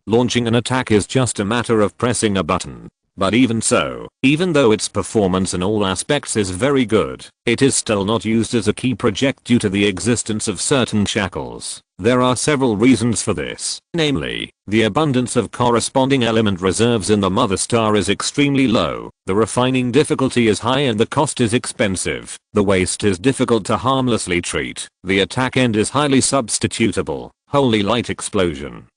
launching an attack is just a matter of pressing a button. But even so, even though its performance in all aspects is very good, it is still not used as a key project due to the existence of certain shackles. There are several reasons for this, namely, the abundance of corresponding element reserves in the mother star is extremely low, the refining difficulty is high and the cost is expensive, the waste is difficult to harmlessly treat, the attack end is highly substitutable, holy light explosion,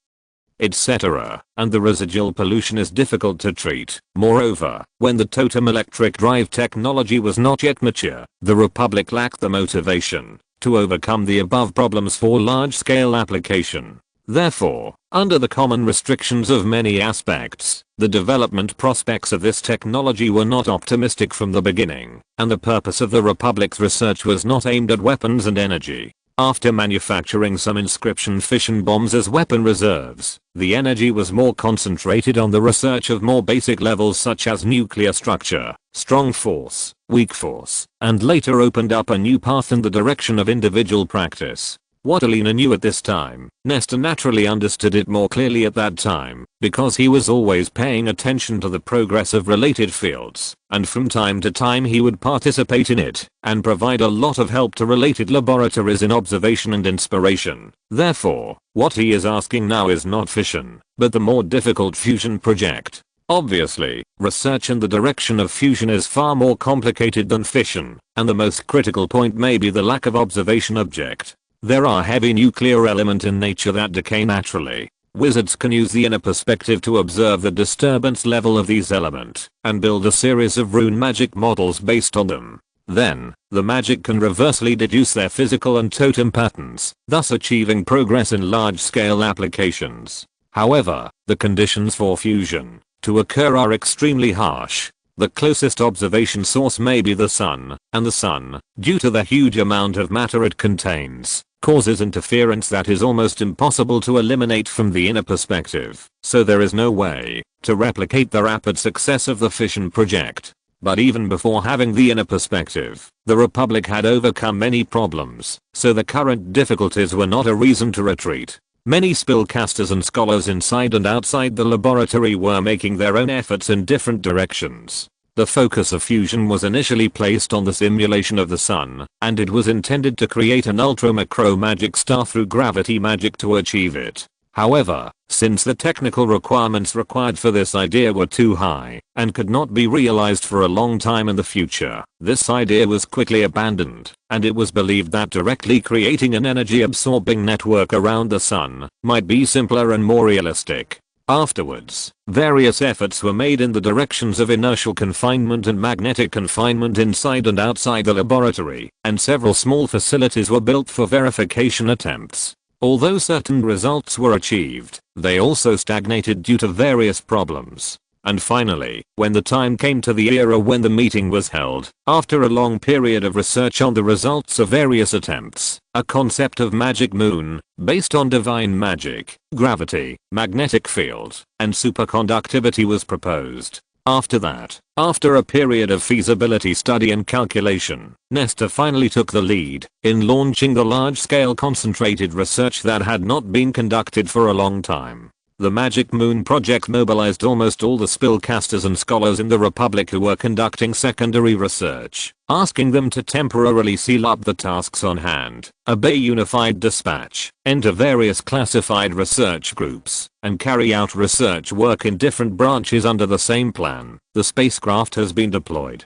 etc., and the residual pollution is difficult to treat. Moreover, when the totem electric drive technology was not yet mature, the Republic lacked the motivation to overcome the above problems for large-scale application. Therefore, under the common restrictions of many aspects, the development prospects of this technology were not optimistic from the beginning, and the purpose of the Republic's research was not aimed at weapons and energy. After manufacturing some inscription fission bombs as weapon reserves, the energy was more concentrated on the research of more basic levels such as nuclear structure, strong force, weak force, and later opened up a new path in the direction of individual practice. What Alina knew at this time, Nestor naturally understood it more clearly at that time, because he was always paying attention to the progress of related fields, and from time to time he would participate in it, and provide a lot of help to related laboratories in observation and inspiration. Therefore, what he is asking now is not fission, but the more difficult fusion project. Obviously, research in the direction of fusion is far more complicated than fission, and the most critical point may be the lack of observation object. There are heavy nuclear elements in nature that decay naturally. Wizards can use the inner perspective to observe the disturbance level of these elements, and build a series of rune magic models based on them. Then, the magic can reversely deduce their physical and totem patterns, thus achieving progress in large-scale applications. However, the conditions for fusion to occur are extremely harsh. The closest observation source may be the sun, and the sun, due to the huge amount of matter it contains, causes interference that is almost impossible to eliminate from the inner perspective, so there is no way to replicate the rapid success of the fission project. But even before having the inner perspective, the Republic had overcome many problems, so the current difficulties were not a reason to retreat. Many spellcasters and scholars inside and outside the laboratory were making their own efforts in different directions. The focus of fusion was initially placed on the simulation of the sun, and it was intended to create an ultra-macro magic star through gravity magic to achieve it. However, since the technical requirements required for this idea were too high, and could not be realized for a long time in the future, this idea was quickly abandoned, and it was believed that directly creating an energy-absorbing network around the sun might be simpler and more realistic. Afterwards, various efforts were made in the directions of inertial confinement and magnetic confinement inside and outside the laboratory, and several small facilities were built for verification attempts. Although certain results were achieved, they also stagnated due to various problems. And finally, when the time came to the era when the meeting was held, after a long period of research on the results of various attempts, a concept of magic moon, based on divine magic, gravity, magnetic field, and superconductivity was proposed. After that, after a period of feasibility study and calculation, Nestor finally took the lead in launching the large-scale concentrated research that had not been conducted for a long time. The Magic Moon project mobilized almost all the spellcasters and scholars in the Republic who were conducting secondary research, asking them to temporarily seal up the tasks on hand, obey unified dispatch, enter various classified research groups, and carry out research work in different branches under the same plan. The spacecraft has been deployed.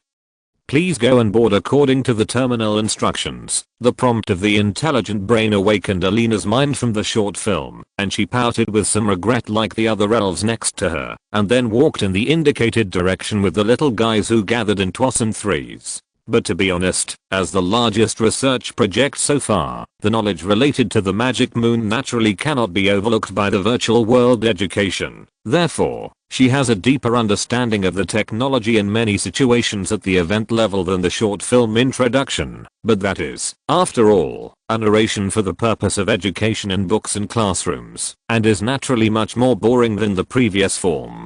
Please go on board according to the terminal instructions. The prompt of the intelligent brain awakened Alina's mind from the short film, and she pouted with some regret like the other elves next to her, and then walked in the indicated direction with the little guys who gathered in twos and threes. But to be honest, as the largest research project so far, the knowledge related to the Magic Moon naturally cannot be overlooked by the virtual world education. Therefore, she has a deeper understanding of the technology in many situations at the event level than the short film introduction, but that is, after all, a narration for the purpose of education in books and classrooms, and is naturally much more boring than the previous form.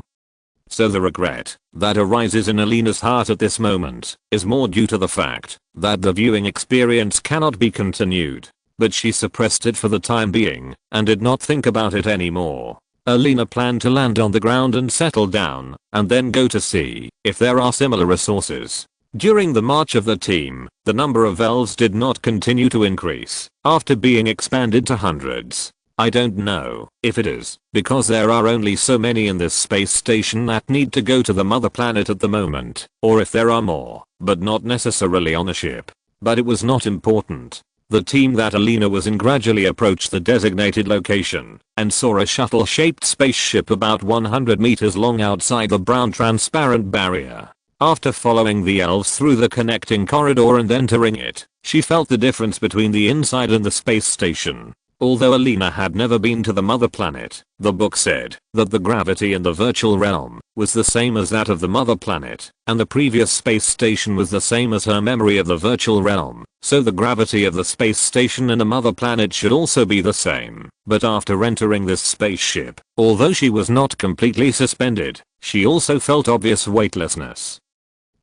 So the regret that arises in Alina's heart at this moment is more due to the fact that the viewing experience cannot be continued. But she suppressed it for the time being and did not think about it anymore. Alina planned to land on the ground and settle down, and then go to see if there are similar resources. During the march of the team, the number of elves did not continue to increase after being expanded to hundreds. I don't know if it is because there are only so many in this space station that need to go to the mother planet at the moment, or if there are more, but not necessarily on a ship. But it was not important. The team that Alina was in gradually approached the designated location and saw a shuttle-shaped spaceship about 100 meters long outside the brown transparent barrier. After following the elves through the connecting corridor and entering it, she felt the difference between the inside and the space station. Although Alina had never been to the mother planet, the book said that the gravity in the virtual realm was the same as that of the mother planet, and the previous space station was the same as her memory of the virtual realm, so the gravity of the space station and the mother planet should also be the same. But after entering this spaceship, although she was not completely suspended, she also felt obvious weightlessness.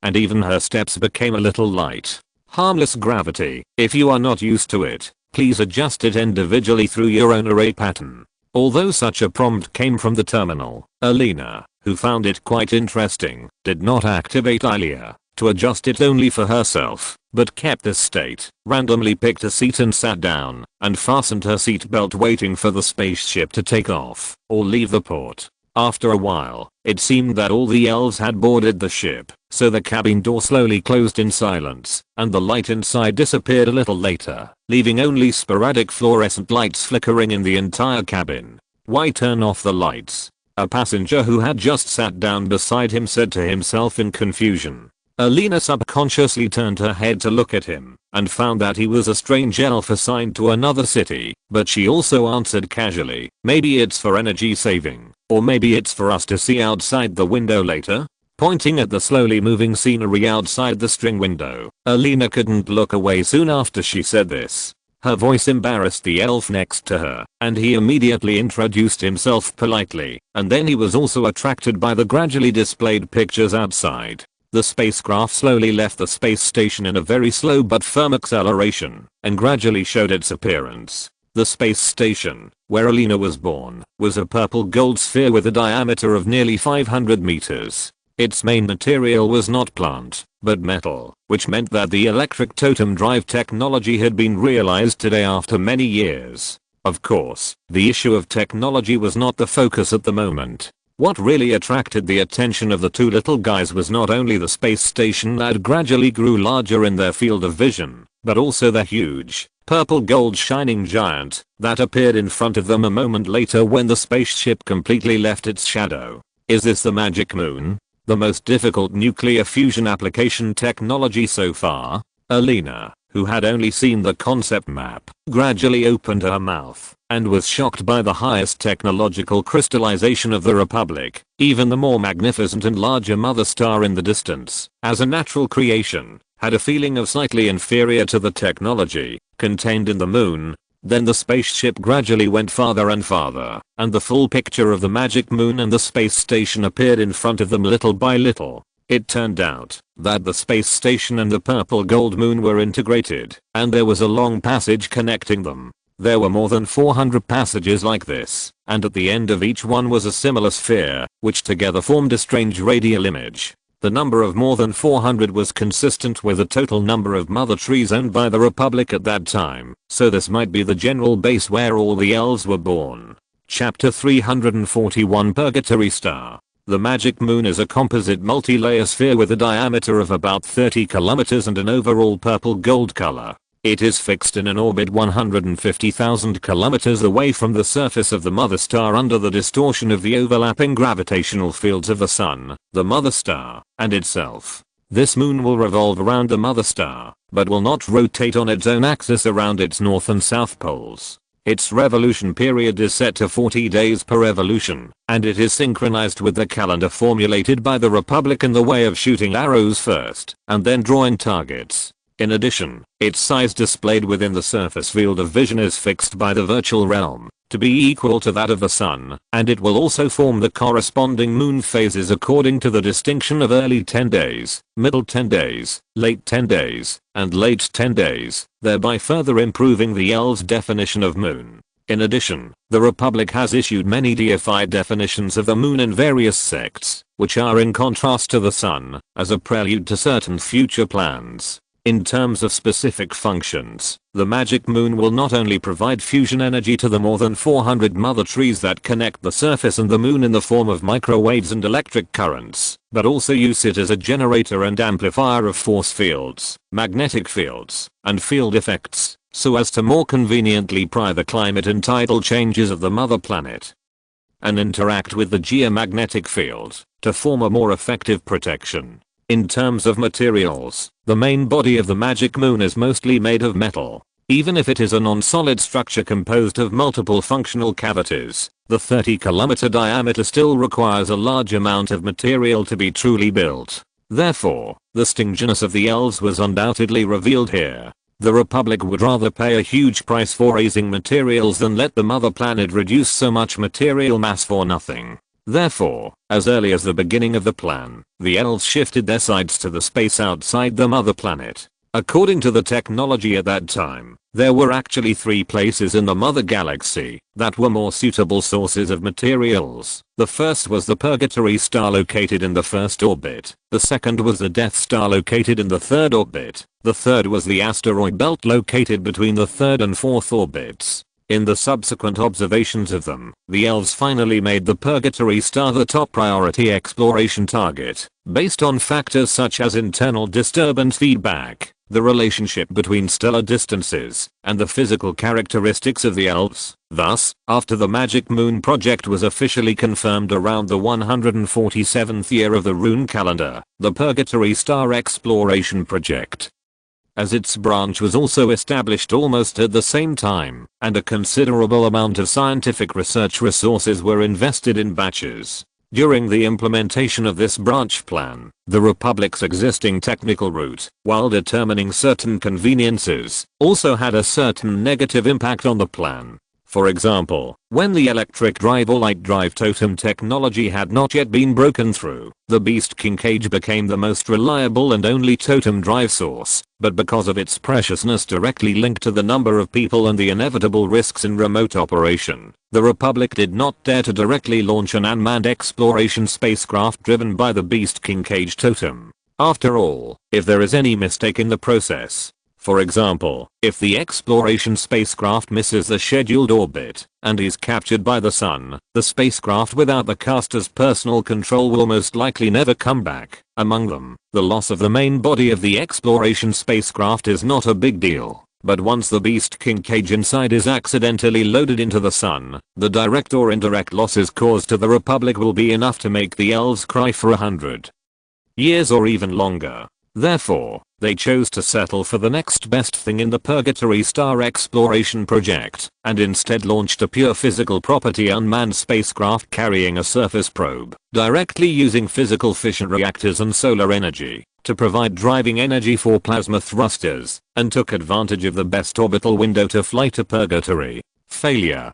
And even her steps became a little light. Harmless gravity. If you are not used to it, please adjust it individually through your own array pattern. Although such a prompt came from the terminal, Alina, who found it quite interesting, did not activate Ilia to adjust it only for herself, but kept this state, randomly picked a seat and sat down, and fastened her seatbelt waiting for the spaceship to take off or leave the port. After a while, it seemed that all the elves had boarded the ship, so the cabin door slowly closed in silence, and the light inside disappeared a little later, leaving only sporadic fluorescent lights flickering in the entire cabin. Why turn off the lights? A passenger who had just sat down beside him said to himself in confusion. Alina subconsciously turned her head to look at him, and found that he was a strange elf assigned to another city, but she also answered casually, maybe it's for energy saving, or maybe it's for us to see outside the window later? Pointing at the slowly moving scenery outside the string window, Alina couldn't look away soon after she said this. Her voice embarrassed the elf next to her, and he immediately introduced himself politely, and then he was also attracted by the gradually displayed pictures outside. The spacecraft slowly left the space station in a very slow but firm acceleration, and gradually showed its appearance. The space station, where Alina was born, was a purple gold sphere with a diameter of nearly 500 meters. Its main material was not plant, but metal, which meant that the electric totem drive technology had been realized today after many years. Of course, the issue of technology was not the focus at the moment. What really attracted the attention of the two little guys was not only the space station that gradually grew larger in their field of vision, but also the huge, purple gold shining giant that appeared in front of them a moment later when the spaceship completely left its shadow. Is this the magic moon? The most difficult nuclear fusion application technology so far? Alina, who had only seen the concept map, gradually opened her mouth and was shocked by the highest technological crystallization of the Republic, even the more magnificent and larger mother star in the distance, as a natural creation, had a feeling of slightly inferior to the technology contained in the moon. Then the spaceship gradually went farther and farther, and the full picture of the magic moon and the space station appeared in front of them little by little. It turned out that the space station and the purple gold moon were integrated, and there was a long passage connecting them. There were more than 400 passages like this, and at the end of each one was a similar sphere, which together formed a strange radial image. The number of more than 400 was consistent with the total number of mother trees owned by the Republic at that time, so this might be the general base where all the elves were born. Chapter 341 Purgatory Star. The magic moon is a composite multi-layer sphere with a diameter of about 30 kilometers and an overall purple gold color. It is fixed in an orbit 150,000 kilometers away from the surface of the mother star under the distortion of the overlapping gravitational fields of the sun, the mother star, and itself. This moon will revolve around the mother star, but will not rotate on its own axis around its north and south poles. Its revolution period is set to 40 days per revolution, and it is synchronized with the calendar formulated by the Republic in the way of shooting arrows first, and then drawing targets. In addition, its size displayed within the surface field of vision is fixed by the virtual realm to be equal to that of the sun, and it will also form the corresponding moon phases according to the distinction of early 10 days, middle 10 days, late 10 days, and late 10 days, thereby further improving the elves' definition of moon. In addition, the Republic has issued many deified definitions of the moon in various sects, which are in contrast to the sun, as a prelude to certain future plans. In terms of specific functions, the magic moon will not only provide fusion energy to the more than 400 mother trees that connect the surface and the moon in the form of microwaves and electric currents, but also use it as a generator and amplifier of force fields, magnetic fields, and field effects, so as to more conveniently pry the climate and tidal changes of the mother planet and interact with the geomagnetic field to form a more effective protection. In terms of materials, the main body of the magic moon is mostly made of metal. Even if it is a non-solid structure composed of multiple functional cavities, the 30-kilometer diameter still requires a large amount of material to be truly built. Therefore, the stinginess of the elves was undoubtedly revealed here. The Republic would rather pay a huge price for raising materials than let the mother planet reduce so much material mass for nothing. Therefore, as early as the beginning of the plan, the elves shifted their sights to the space outside the mother planet. According to the technology at that time, there were actually 3 places in the mother galaxy that were more suitable sources of materials. The first was the Purgatory Star located in the first orbit. The second was the Death Star located in the third orbit. The third was the asteroid belt located between the third and fourth orbits. In the subsequent observations of them, the elves finally made the Purgatory Star the top priority exploration target, based on factors such as internal disturbance feedback, the relationship between stellar distances, and the physical characteristics of the elves. Thus, after the Magic Moon project was officially confirmed around the 147th year of the rune calendar, the Purgatory Star Exploration Project as its branch was also established almost at the same time, and a considerable amount of scientific research resources were invested in batches. During the implementation of this branch plan, the Republic's existing technical route, while determining certain conveniences, also had a certain negative impact on the plan. For example, when the electric drive or light drive totem technology had not yet been broken through, the Beast King cage became the most reliable and only totem drive source, but because of its preciousness directly linked to the number of people and the inevitable risks in remote operation, the Republic did not dare to directly launch an unmanned exploration spacecraft driven by the Beast King cage totem. After all, if there is any mistake in the process, for example, if the exploration spacecraft misses the scheduled orbit and is captured by the sun, the spacecraft without the caster's personal control will most likely never come back. Among them, the loss of the main body of the exploration spacecraft is not a big deal, but once the Beast King cage inside is accidentally loaded into the sun, the direct or indirect losses caused to the Republic will be enough to make the elves cry for 100 years or even longer. Therefore, they chose to settle for the next best thing in the Purgatory Star Exploration Project, and instead launched a pure physical property unmanned spacecraft carrying a surface probe, directly using physical fission reactors and solar energy to provide driving energy for plasma thrusters, and took advantage of the best orbital window to fly to Purgatory. Failure.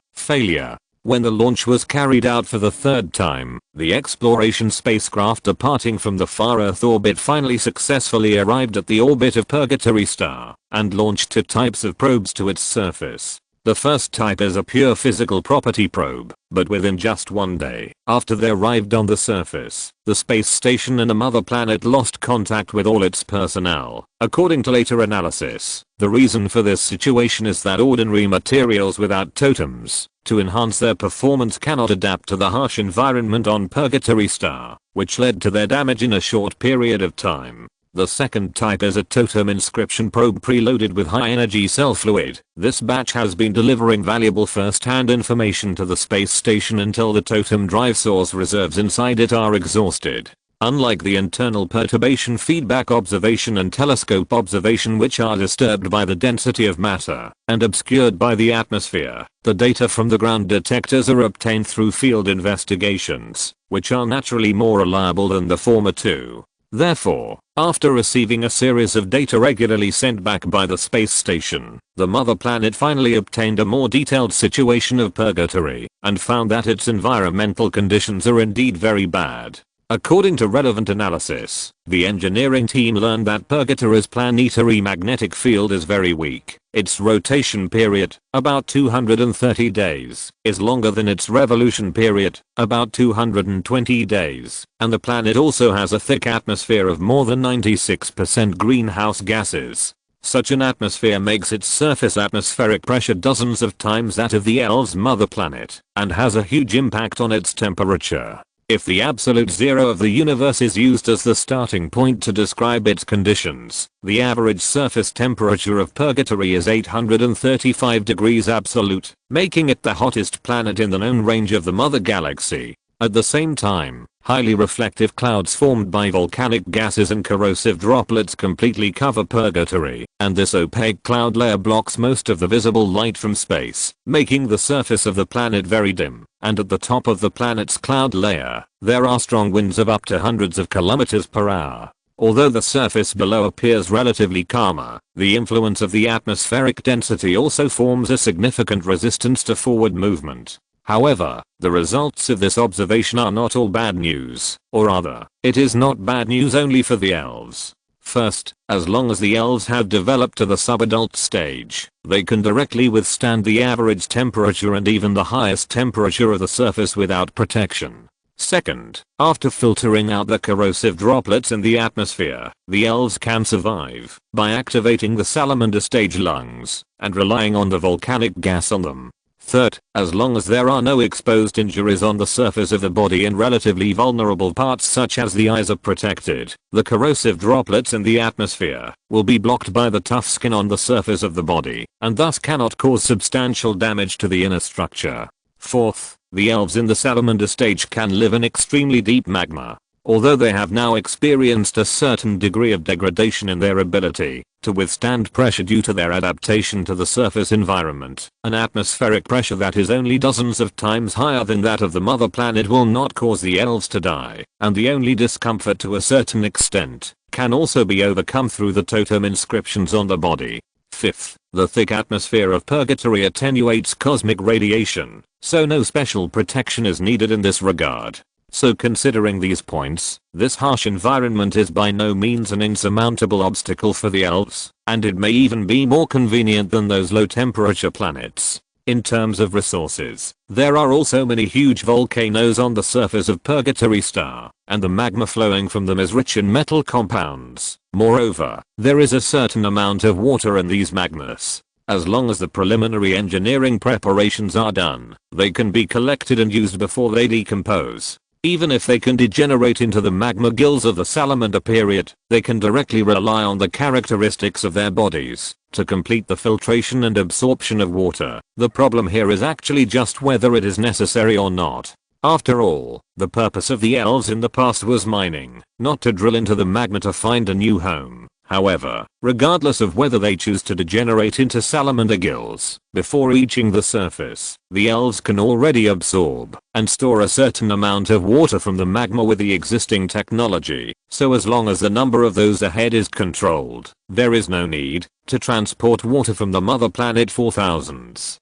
When the launch was carried out for the third time, the exploration spacecraft departing from the far Earth orbit finally successfully arrived at the orbit of Purgatory Star and launched 2 types of probes to its surface. The first type is a pure physical property probe, but within just 1 day after they arrived on the surface, the space station and the mother planet lost contact with all its personnel. According to later analysis, the reason for this situation is that ordinary materials without totems to enhance their performance cannot adapt to the harsh environment on Purgatory Star, which led to their damage in a short period of time. The second type is a totem inscription probe preloaded with high-energy cell fluid. This batch has been delivering valuable first-hand information to the space station until the totem drive source reserves inside it are exhausted. Unlike the internal perturbation feedback observation and telescope observation, which are disturbed by the density of matter and obscured by the atmosphere, the data from the ground detectors are obtained through field investigations, which are naturally more reliable than the former two. Therefore, after receiving a series of data regularly sent back by the space station, the mother planet finally obtained a more detailed situation of Purgatory and found that its environmental conditions are indeed very bad. According to relevant analysis, the engineering team learned that Purgatory's planetary magnetic field is very weak. Its rotation period, about 230 days, is longer than its revolution period, about 220 days, and the planet also has a thick atmosphere of more than 96% greenhouse gases. Such an atmosphere makes its surface atmospheric pressure dozens of times that of the Elves' mother planet, and has a huge impact on its temperature. If the absolute zero of the universe is used as the starting point to describe its conditions, the average surface temperature of Purgatory is 835 degrees absolute, making it the hottest planet in the known range of the mother galaxy. At the same time, highly reflective clouds formed by volcanic gases and corrosive droplets completely cover Purgatory, and this opaque cloud layer blocks most of the visible light from space, making the surface of the planet very dim. And at the top of the planet's cloud layer, there are strong winds of up to hundreds of kilometers per hour. Although the surface below appears relatively calmer, the influence of the atmospheric density also forms a significant resistance to forward movement. However, the results of this observation are not all bad news, or rather, it is not bad news only for the Elves. First, as long as the Elves have developed to the subadult stage, they can directly withstand the average temperature and even the highest temperature of the surface without protection. Second, after filtering out the corrosive droplets in the atmosphere, the Elves can survive by activating the salamander stage lungs and relying on the volcanic gas on them. Third, as long as there are no exposed injuries on the surface of the body and relatively vulnerable parts such as the eyes are protected, the corrosive droplets in the atmosphere will be blocked by the tough skin on the surface of the body, and thus cannot cause substantial damage to the inner structure. Fourth, the Elves in the salamander stage can live in extremely deep magma. Although they have now experienced a certain degree of degradation in their ability to withstand pressure due to their adaptation to the surface environment, an atmospheric pressure that is only dozens of times higher than that of the mother planet will not cause the Elves to die, and the only discomfort to a certain extent can also be overcome through the totem inscriptions on the body. Fifth, the thick atmosphere of Purgatory attenuates cosmic radiation, so no special protection is needed in this regard. So considering these points, this harsh environment is by no means an insurmountable obstacle for the Elves, and it may even be more convenient than those low temperature planets. In terms of resources, there are also many huge volcanoes on the surface of Purgatory star, and the magma flowing from them is rich in metal compounds. Moreover, there is a certain amount of water in these magmas. As long as the preliminary engineering preparations are done, they can be collected and used before they decompose. Even if they can degenerate into the magma gills of the salamander period, they can directly rely on the characteristics of their bodies to complete the filtration and absorption of water. The problem here is actually just whether it is necessary or not. After all, the purpose of the Elves in the past was mining, not to drill into the magma to find a new home. However, regardless of whether they choose to degenerate into salamander gills before reaching the surface, the Elves can already absorb and store a certain amount of water from the magma with the existing technology, so as long as the number of those ahead is controlled, there is no need to transport water from the mother planet for thousands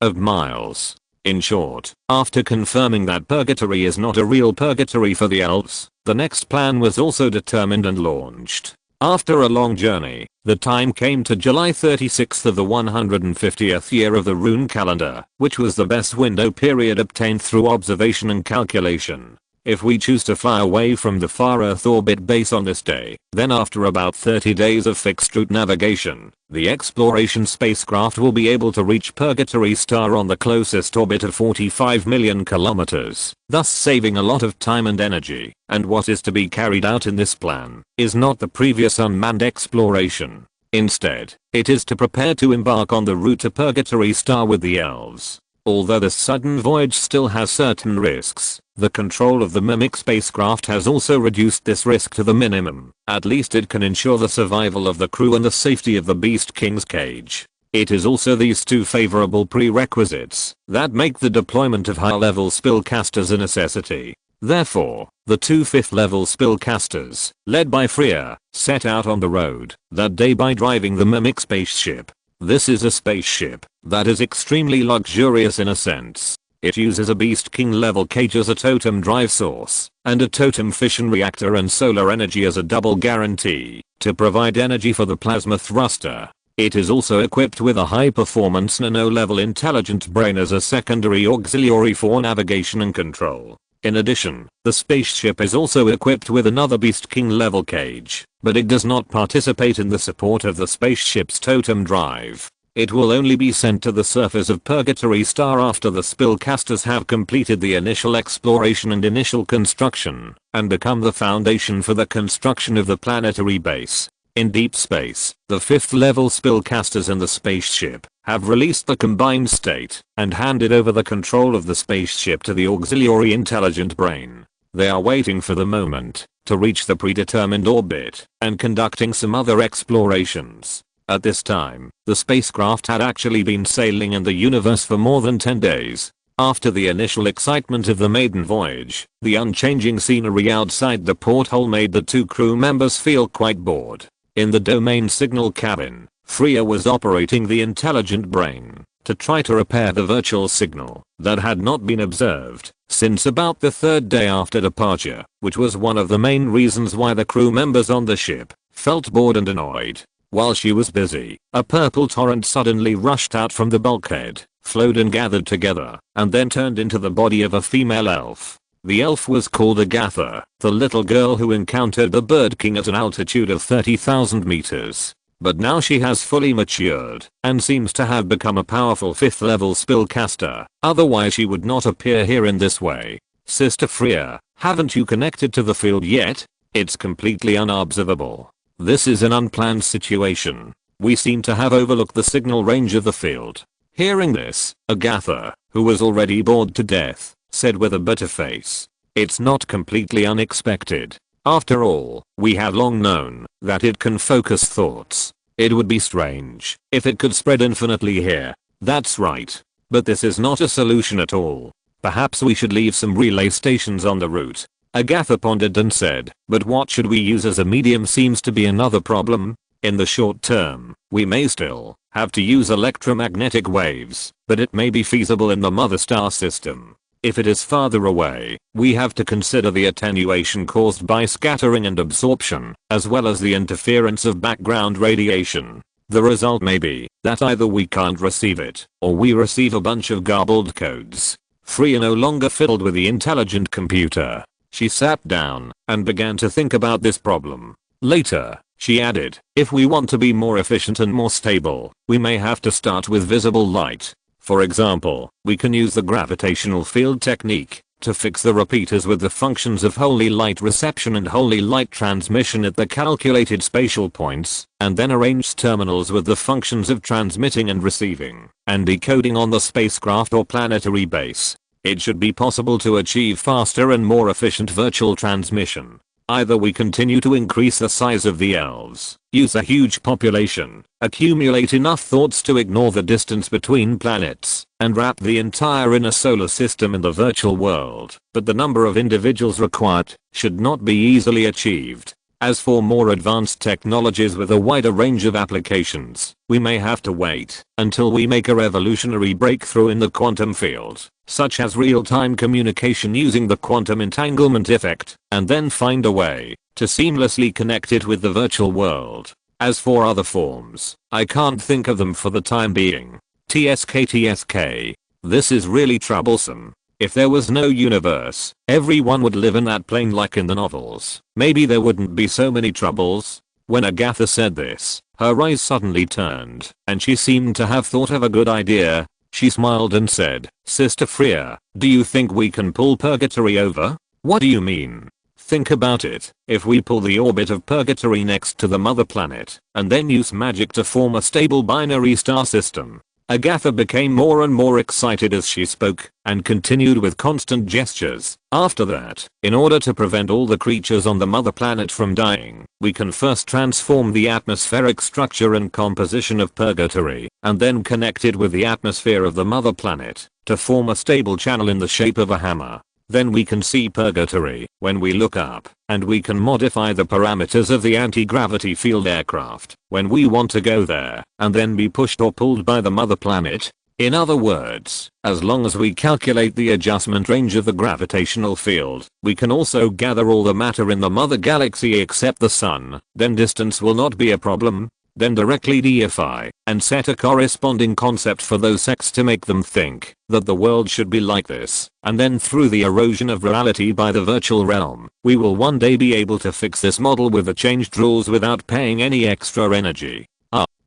of miles. In short, after confirming that Purgatory is not a real purgatory for the Elves, the next plan was also determined and launched. After a long journey, the time came to July 36th of the 150th year of the rune calendar, which was the best window period obtained through observation and calculation. If we choose to fly away from the far Earth orbit base on this day, then after about 30 days of fixed route navigation, the exploration spacecraft will be able to reach Purgatory star on the closest orbit of 45 million kilometers, thus saving a lot of time and energy. And what is to be carried out in this plan is not the previous unmanned exploration. Instead, it is to prepare to embark on the route to Purgatory star with the Elves. Although the sudden voyage still has certain risks, the control of the Mimic spacecraft has also reduced this risk to the minimum. At least it can ensure the survival of the crew and the safety of the Beast King's cage. It is also these two favorable prerequisites that make the deployment of high-level spellcasters a necessity. Therefore, the two 5th-level spellcasters, led by Freya, set out on the road that day by driving the Mimic spaceship. This is a spaceship that is extremely luxurious in a sense. It uses a Beast King level cage as a totem drive source, and a totem fission reactor and solar energy as a double guarantee to provide energy for the plasma thruster. It is also equipped with a high-performance nano-level intelligent brain as a secondary auxiliary for navigation and control. In addition, the spaceship is also equipped with another Beast King level cage, but it does not participate in the support of the spaceship's totem drive. It will only be sent to the surface of Purgatory Star after the spellcasters have completed the initial exploration and initial construction, and become the foundation for the construction of the planetary base. In deep space, the 5th level spellcasters in the spaceship have released the combined state and handed over the control of the spaceship to the auxiliary intelligent brain. They are waiting for the moment to reach the predetermined orbit and conducting some other explorations. At this time, the spacecraft had actually been sailing in the universe for more than 10 days. After the initial excitement of the maiden voyage, the unchanging scenery outside the porthole made the 2 crew members feel quite bored. In the domain signal cabin, Freya was operating the intelligent brain to try to repair the virtual signal that had not been observed since about the 3rd day after departure, which was one of the main reasons why the crew members on the ship felt bored and annoyed. While she was busy, a purple torrent suddenly rushed out from the bulkhead, flowed and gathered together, and then turned into the body of a female elf. The elf was called Agatha, the little girl who encountered the Bird King at an altitude of 30,000 meters. But now she has fully matured, and seems to have become a powerful 5th level spellcaster, otherwise she would not appear here in this way. Sister Freya, haven't you connected to the field yet? It's completely unobservable. This is an unplanned situation. We seem to have overlooked the signal range of the field. Hearing this, Agatha, who was already bored to death, said with a bitter face, "It's not completely unexpected. After all, we have long known that it can focus thoughts. It would be strange if it could spread infinitely here." That's right. But this is not a solution at all. Perhaps we should leave some relay stations on the route. Agatha pondered and said, "But what should we use as a medium seems to be another problem. In the short term, we may still have to use electromagnetic waves, but it may be feasible in the mother star system. If it is farther away, we have to consider the attenuation caused by scattering and absorption, as well as the interference of background radiation. The result may be that either we can't receive it, or we receive a bunch of garbled codes." Freya no longer fiddled with the intelligent computer. She sat down and began to think about this problem. Later, she added, "If we want to be more efficient and more stable, we may have to start with visible light. For example, we can use the gravitational field technique to fix the repeaters with the functions of holy light reception and holy light transmission at the calculated spatial points, and then arrange terminals with the functions of transmitting and receiving and decoding on the spacecraft or planetary base. It should be possible to achieve faster and more efficient virtual transmission. Either we continue to increase the size of the elves, use a huge population, accumulate enough thoughts to ignore the distance between planets, and wrap the entire inner solar system in the virtual world, but the number of individuals required should not be easily achieved. As for more advanced technologies with a wider range of applications, we may have to wait until we make a revolutionary breakthrough in the quantum field, such as real-time communication using the quantum entanglement effect, and then find a way to seamlessly connect it with the virtual world. As for other forms, I can't think of them for the time being. TSK. This is really troublesome. If there was no universe, everyone would live in that plane like in the novels. Maybe there wouldn't be so many troubles." When Agatha said this, her eyes suddenly turned, and she seemed to have thought of a good idea. She smiled and said, "Sister Freya, do you think we can pull Purgatory over?" "What do you mean?" "Think about it. If we pull the orbit of Purgatory next to the mother planet, and then use magic to form a stable binary star system." Agatha became more and more excited as she spoke, and continued with constant gestures. "After that, in order to prevent all the creatures on the mother planet from dying, we can first transform the atmospheric structure and composition of Purgatory, and then connect it with the atmosphere of the mother planet, to form a stable channel in the shape of a hammer. Then we can see Purgatory when we look up, and we can modify the parameters of the anti-gravity field aircraft when we want to go there, and then be pushed or pulled by the mother planet. In other words, as long as we calculate the adjustment range of the gravitational field, we can also gather all the matter in the mother galaxy except the sun, then distance will not be a problem. Then directly deify and set a corresponding concept for those sects to make them think that the world should be like this, and then through the erosion of reality by the virtual realm, we will one day be able to fix this model with the changed rules without paying any extra energy.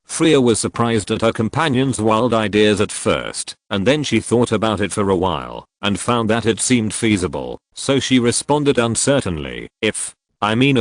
Freya was surprised at her companion's wild ideas at first, and then she thought about it for a while, and found that it seemed feasible, so she responded uncertainly, if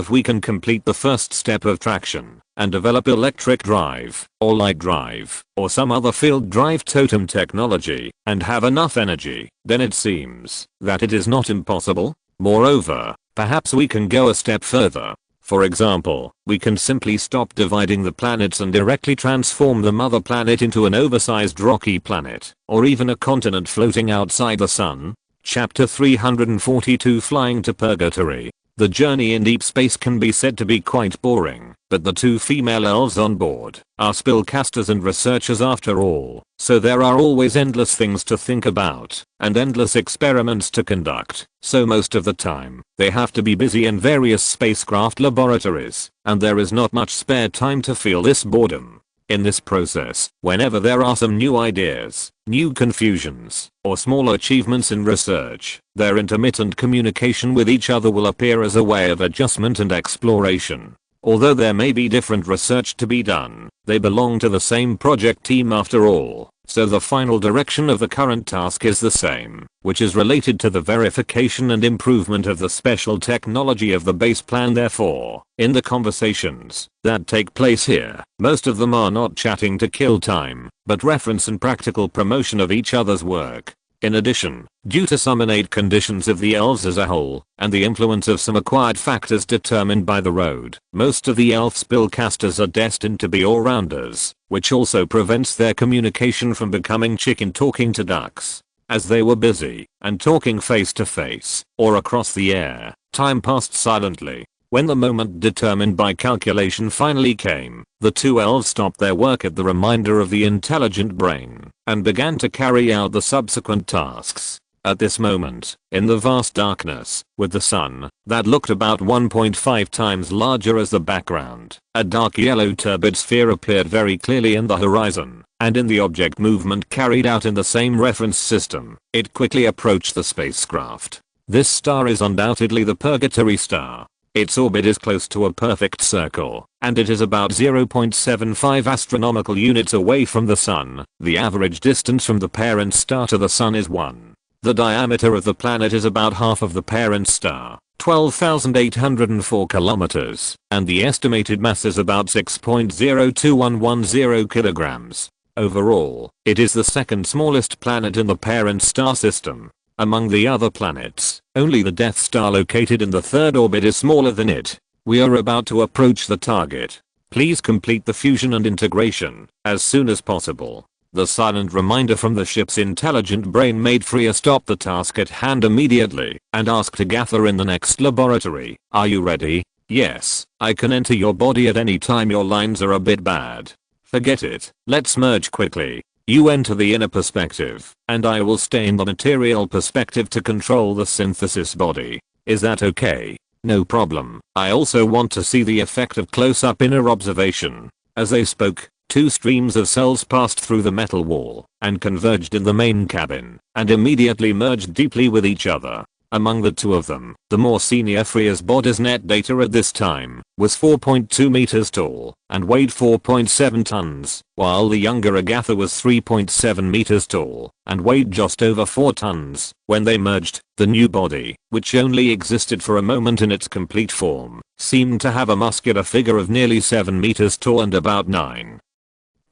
we can complete the first step of traction, and develop electric drive, or light drive, or some other field drive totem technology, and have enough energy, then it seems that it is not impossible. Moreover, perhaps we can go a step further. For example, we can simply stop dividing the planets and directly transform the mother planet into an oversized rocky planet, or even a continent floating outside the sun. Chapter 342 Flying to Purgatory. The journey in deep space can be said to be quite boring, but the two female elves on board are spellcasters and researchers after all, so there are always endless things to think about, and endless experiments to conduct, so most of the time, they have to be busy in various spacecraft laboratories, and there is not much spare time to feel this boredom. In this process, whenever there are some new ideas, new confusions, or small achievements in research, their intermittent communication with each other will appear as a way of adjustment and exploration. Although there may be different research to be done, they belong to the same project team after all, so the final direction of the current task is the same, which is related to the verification and improvement of the special technology of the base plan. Therefore, in the conversations that take place here, most of them are not chatting to kill time, but reference and practical promotion of each other's work. In addition, due to some innate conditions of the elves as a whole, and the influence of some acquired factors determined by the road, most of the elf spellcasters are destined to be all-rounders, which also prevents their communication from becoming chicken talking to ducks. As they were busy, and talking face to face, or across the air, time passed silently. When the moment determined by calculation finally came, the two elves stopped their work at the reminder of the intelligent brain, and began to carry out the subsequent tasks. At this moment, in the vast darkness, with the sun, that looked about 1.5 times larger as the background, a dark yellow turbid sphere appeared very clearly in the horizon, and in the object movement carried out in the same reference system, it quickly approached the spacecraft. This star is undoubtedly the Purgatory star. Its orbit is close to a perfect circle, and it is about 0.75 astronomical units away from the sun. The average distance from the parent star to the sun is 1. The diameter of the planet is about half of the parent star, 12,804 kilometers, and the estimated mass is about 6.02110 kilograms. Overall, it is the second smallest planet in the parent star system. Among the other planets, only the Death Star located in the third orbit is smaller than it. We are about to approach the target. Please complete the fusion and integration as soon as possible. The silent reminder from the ship's intelligent brain made Freya stop the task at hand immediately and ask to gather in the next laboratory. Are you ready? Yes, I can enter your body at any time. Your lines are a bit bad. Forget it. Let's merge quickly. You enter the inner perspective, and I will stay in the material perspective to control the synthesis body. Is that okay? No problem. I also want to see the effect of close-up inner observation. As they spoke, two streams of cells passed through the metal wall and converged in the main cabin, and immediately merged deeply with each other. Among the two of them, the more senior Freya's body's net data at this time was 4.2 meters tall and weighed 4.7 tons, while the younger Agatha was 3.7 meters tall and weighed just over 4 tons. When they merged, the new body, which only existed for a moment in its complete form, seemed to have a muscular figure of nearly 7 meters tall and about 9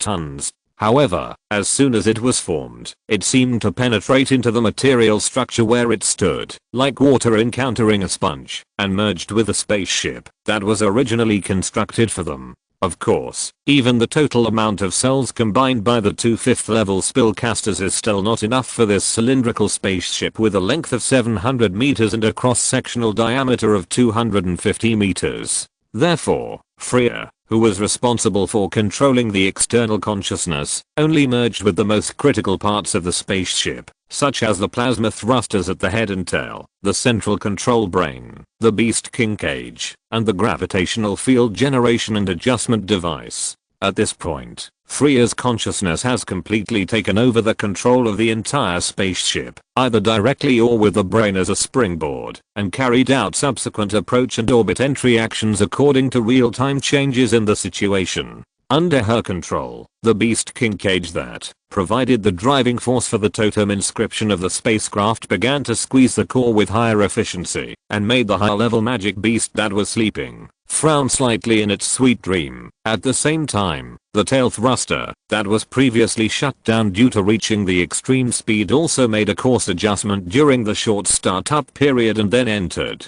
tons. However, as soon as it was formed, it seemed to penetrate into the material structure where it stood, like water encountering a sponge, and merged with the spaceship that was originally constructed for them. Of course, even the total amount of cells combined by the two 5th level spellcasters is still not enough for this cylindrical spaceship with a length of 700 meters and a cross-sectional diameter of 250 meters. Therefore, Freya, who was responsible for controlling the external consciousness, only merged with the most critical parts of the spaceship, such as the plasma thrusters at the head and tail, the central control brain, the beast king cage, and the gravitational field generation and adjustment device. At this point, Freya's consciousness has completely taken over the control of the entire spaceship, either directly or with the brain as a springboard, and carried out subsequent approach and orbit entry actions according to real-time changes in the situation. Under her control, the Beast King cage that provided the driving force for the totem inscription of the spacecraft began to squeeze the core with higher efficiency, and made the high-level magic beast that was sleeping frown slightly in its sweet dream. At the same time, the tail thruster that was previously shut down due to reaching the extreme speed also made a course adjustment during the short startup period and then entered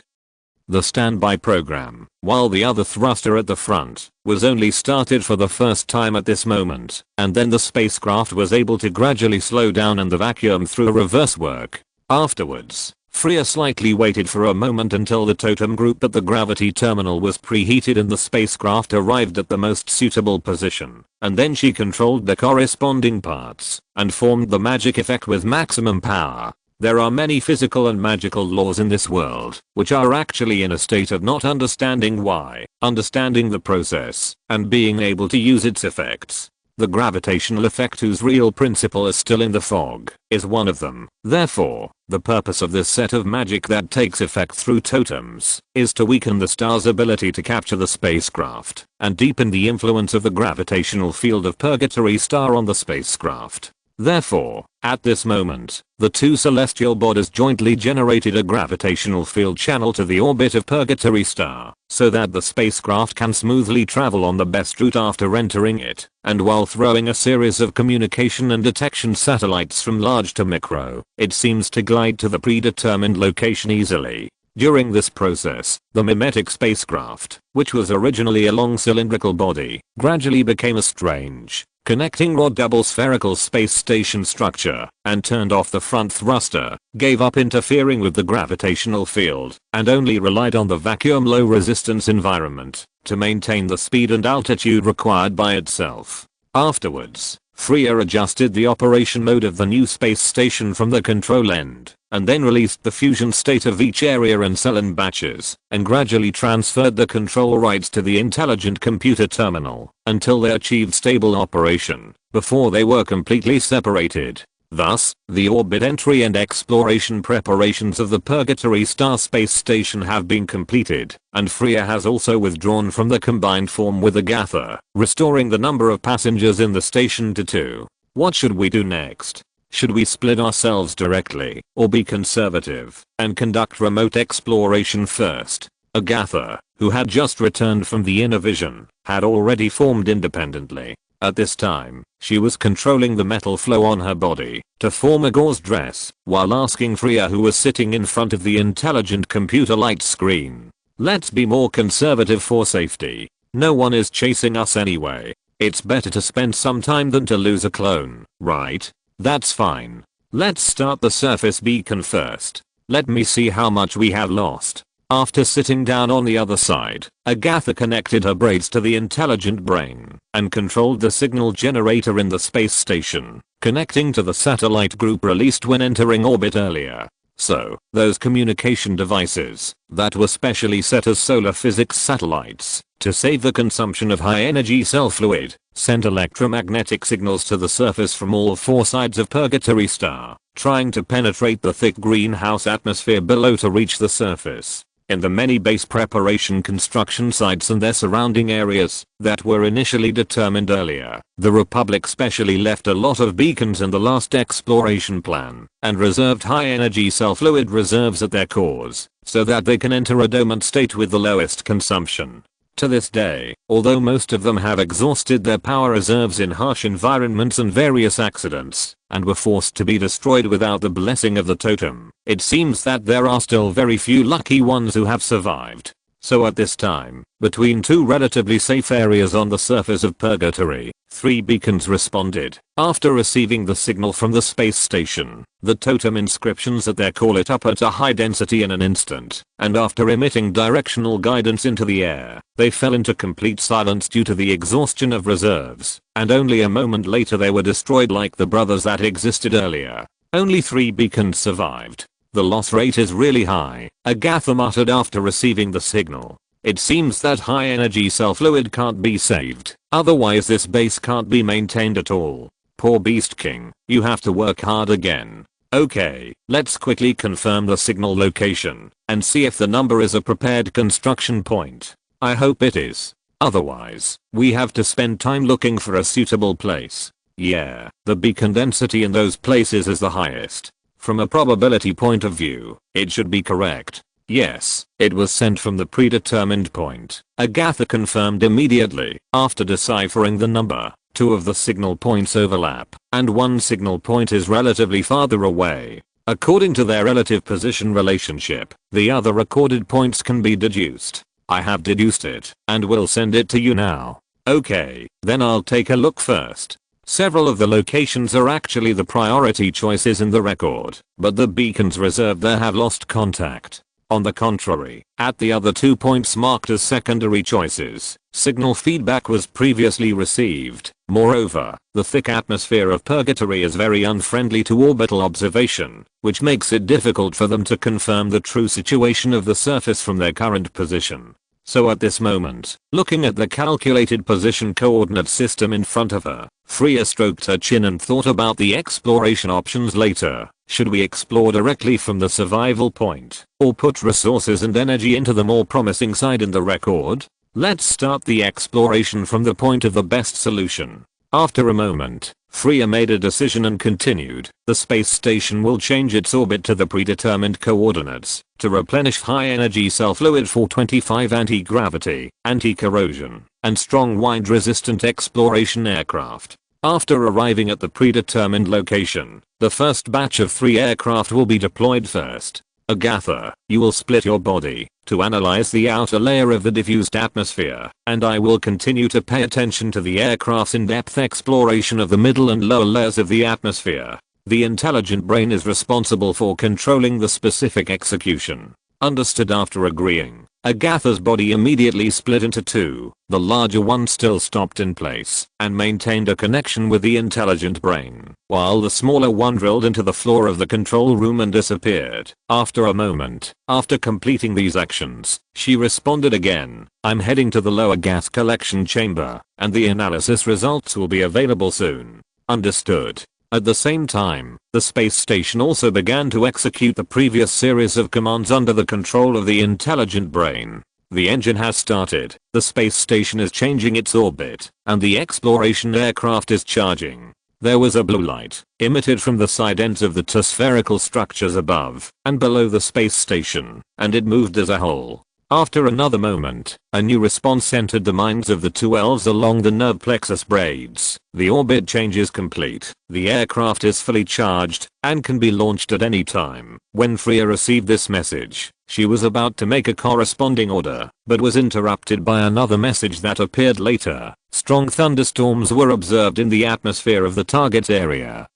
the standby program, while the other thruster at the front was only started for the first time at this moment, and then the spacecraft was able to gradually slow down and the vacuum through reverse work. Afterwards, Freya slightly waited for a moment until the totem group at the gravity terminal was preheated and the spacecraft arrived at the most suitable position, and then she controlled the corresponding parts and formed the magic effect with maximum power. There are many physical and magical laws in this world, which are actually in a state of not understanding why, understanding the process, and being able to use its effects. The gravitational effect, whose real principle is still in the fog, is one of them. Therefore, the purpose of this set of magic that takes effect through totems is to weaken the star's ability to capture the spacecraft and deepen the influence of the gravitational field of Purgatory Star on the spacecraft. Therefore, at this moment, the two celestial bodies jointly generated a gravitational field channel to the orbit of Purgatory Star, so that the spacecraft can smoothly travel on the best route after entering it, and while throwing a series of communication and detection satellites from large to micro, it seems to glide to the predetermined location easily. During this process, the mimetic spacecraft, which was originally a long cylindrical body, gradually became a strange, connecting rod double spherical space station structure, and turned off the front thruster, gave up interfering with the gravitational field, and only relied on the vacuum low resistance environment to maintain the speed and altitude required by itself. Afterwards, Freya adjusted the operation mode of the new space station from the control end, and then released the fusion state of each area and cell in batches, and gradually transferred the control rights to the intelligent computer terminal, until they achieved stable operation, before they were completely separated. Thus, the orbit entry and exploration preparations of the Purgatory Star space station have been completed, and Freya has also withdrawn from the combined form with Agatha, restoring the number of passengers in the station to 2. What should we do next? Should we split ourselves directly, or be conservative, and conduct remote exploration first? Agatha, who had just returned from the inner vision, had already formed independently. At this time, she was controlling the metal flow on her body to form a gauze dress, while asking Freya, who was sitting in front of the intelligent computer light screen, "Let's be more conservative for safety. No one is chasing us anyway. It's better to spend some time than to lose a clone, right? That's fine. Let's start the surface beacon first. Let me see how much we have lost." After sitting down on the other side, Agatha connected her braids to the intelligent brain and controlled the signal generator in the space station, connecting to the satellite group released when entering orbit earlier. So, those communication devices that were specially set as solar physics satellites to save the consumption of high-energy cell fluid sent electromagnetic signals to the surface from all 4 sides of Purgatory Star, trying to penetrate the thick greenhouse atmosphere below to reach the surface. In the many base preparation construction sites and their surrounding areas that were initially determined earlier, the Republic specially left a lot of beacons in the last exploration plan, and reserved high-energy cell fluid reserves at their cores, so that they can enter a dormant state with the lowest consumption. To this day, although most of them have exhausted their power reserves in harsh environments and various accidents, and were forced to be destroyed without the blessing of the totem, it seems that there are still very few lucky ones who have survived. So at this time, between 2 relatively safe areas on the surface of Purgatory, 3 beacons responded. After receiving the signal from the space station, the totem inscriptions at their call lit up at a high density in an instant, and after emitting directional guidance into the air, they fell into complete silence due to the exhaustion of reserves, and only a moment later they were destroyed like the brothers that existed earlier. Only 3 beacons survived. The loss rate is really high, Agatha muttered after receiving the signal. It seems that high energy cell fluid can't be saved, otherwise this base can't be maintained at all. Poor Beast King, you have to work hard again. Okay, let's quickly confirm the signal location, and see if the number is a prepared construction point. I hope it is. Otherwise, we have to spend time looking for a suitable place. Yeah, the beacon density in those places is the highest. From a probability point of view, it should be correct. Yes, it was sent from the predetermined point. Agatha confirmed immediately. After deciphering the number, 2 of the signal points overlap, and 1 signal point is relatively farther away. According to their relative position relationship, the other recorded points can be deduced. I have deduced it, and will send it to you now. Okay, then I'll take a look first. Several of the locations are actually the priority choices in the record, but the beacons reserved there have lost contact. On the contrary, at the other 2 points marked as secondary choices, signal feedback was previously received. Moreover, the thick atmosphere of Purgatory is very unfriendly to orbital observation, which makes it difficult for them to confirm the true situation of the surface from their current position. So at this moment, looking at the calculated position coordinate system in front of her, Freya stroked her chin and thought about the exploration options later. Should we explore directly from the survival point, or put resources and energy into the more promising side in the record? Let's start the exploration from the point of the best solution. After a moment, Freya made a decision and continued. The space station will change its orbit to the predetermined coordinates to replenish high energy cell fluid for 25 anti-gravity, anti-corrosion, and strong wind resistant exploration aircraft. After arriving at the predetermined location, the first batch of 3 aircraft will be deployed first. Agatha, you will split your body to analyze the outer layer of the diffused atmosphere, and I will continue to pay attention to the aircraft's in-depth exploration of the middle and lower layers of the atmosphere. The intelligent brain is responsible for controlling the specific execution. Understood. After agreeing, Agatha's body immediately split into 2. The larger one still stopped in place and maintained a connection with the intelligent brain, while the smaller one drilled into the floor of the control room and disappeared. After a moment, after completing these actions, she responded again. I'm heading to the lower gas collection chamber, and the analysis results will be available soon. Understood. At the same time, the space station also began to execute the previous series of commands under the control of the intelligent brain. The engine has started, the space station is changing its orbit, and the exploration aircraft is charging. There was a blue light emitted from the side ends of the 2 spherical structures above and below the space station, and it moved as a whole. After another moment, a new response entered the minds of the 2 elves along the nerve plexus braids. The orbit change is complete. The aircraft is fully charged and can be launched at any time. When Freya received this message, she was about to make a corresponding order, but was interrupted by another message that appeared later. Strong thunderstorms were observed in the atmosphere of the target area,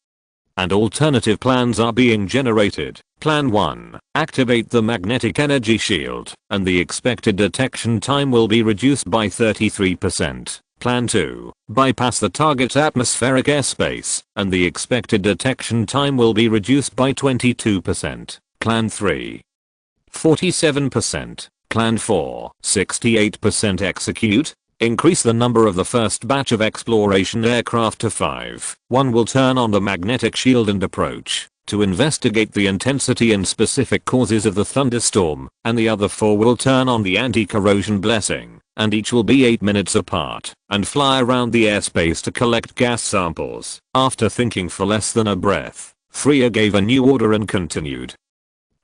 and alternative plans are being generated. Plan 1. Activate the magnetic energy shield, and the expected detection time will be reduced by 33%. Plan 2. Bypass the target's atmospheric airspace, and the expected detection time will be reduced by 22%. Plan 3. 47%. Plan 4. 68% execute. Increase the number of the first batch of exploration aircraft to 5. One will turn on the magnetic shield and approach to investigate the intensity and specific causes of the thunderstorm, and the other 4 will turn on the anti-corrosion blessing, and each will be 8 minutes apart and fly around the airspace to collect gas samples. After thinking for less than a breath, Freya gave a new order and continued.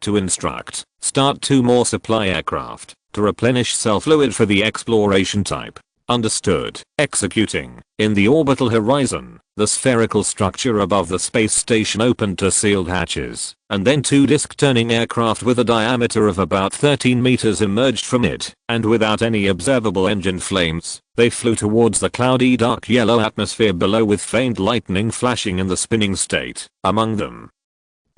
To instruct, start 2 more supply aircraft to replenish cell fluid for the exploration type. Understood. Executing. In the orbital horizon, the spherical structure above the space station opened to sealed hatches, and then two disc-turning aircraft with a diameter of about 13 meters emerged from it, and without any observable engine flames, they flew towards the cloudy dark yellow atmosphere below with faint lightning flashing in the spinning state. Among them,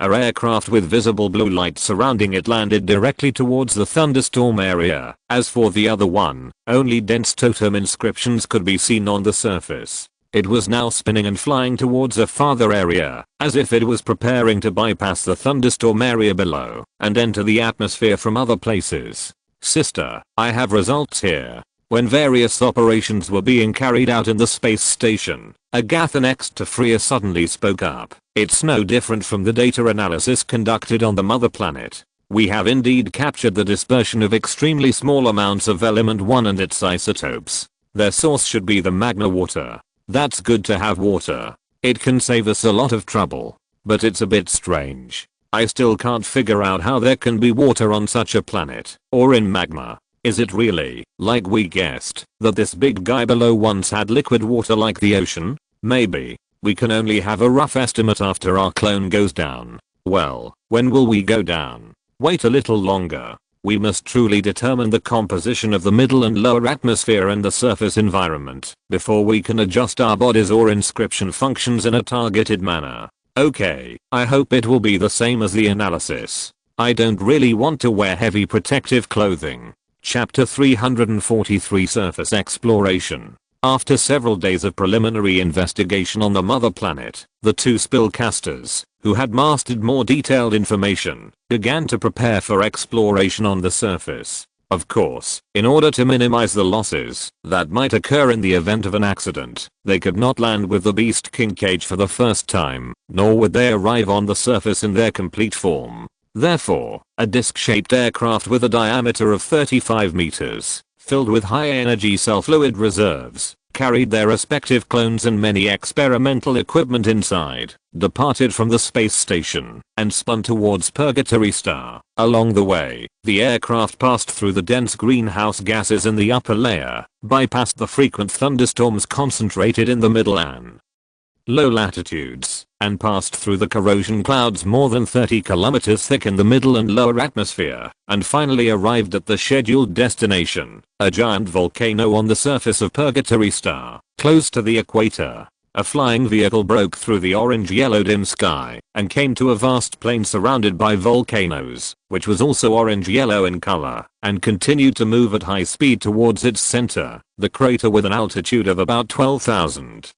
an aircraft with visible blue light surrounding it landed directly towards the thunderstorm area. As for the other one, only dense totem inscriptions could be seen on the surface. It was now spinning and flying towards a farther area, as if it was preparing to bypass the thunderstorm area below and enter the atmosphere from other places. Sister, I have results here. When various operations were being carried out in the space station, Agatha next to Freya suddenly spoke up. It's no different from the data analysis conducted on the mother planet. We have indeed captured the dispersion of extremely small amounts of element 1 and its isotopes. Their source should be the magma water. That's good to have water. It can save us a lot of trouble. But it's a bit strange. I still can't figure out how there can be water on such a planet, or in magma. Is it really, like we guessed, that this big guy below once had liquid water like the ocean? Maybe. We can only have a rough estimate after our clone goes down. Well, when will we go down? Wait a little longer. We must truly determine the composition of the middle and lower atmosphere and the surface environment before we can adjust our bodies or inscription functions in a targeted manner. Okay, I hope it will be the same as the analysis. I don't really want to wear heavy protective clothing. Chapter 343 Surface Exploration. After several days of preliminary investigation on the mother planet, the two spellcasters, who had mastered more detailed information, began to prepare for exploration on the surface. Of course, in order to minimize the losses that might occur in the event of an accident, they could not land with the Beast King cage for the first time, nor would they arrive on the surface in their complete form. Therefore, a disc-shaped aircraft with a diameter of 35 meters, filled with high-energy cell fluid reserves, carried their respective clones and many experimental equipment inside, departed from the space station, and spun towards Purgatory Star. Along the way, the aircraft passed through the dense greenhouse gases in the upper layer, bypassed the frequent thunderstorms concentrated in the middle and low latitudes, and passed through the corrosion clouds more than 30 kilometers thick in the middle and lower atmosphere, and finally arrived at the scheduled destination, a giant volcano on the surface of Purgatory Star, close to the equator. A flying vehicle broke through the orange-yellow dim sky and came to a vast plain surrounded by volcanoes, which was also orange-yellow in color, and continued to move at high speed towards its center, the crater with an altitude of about 12,000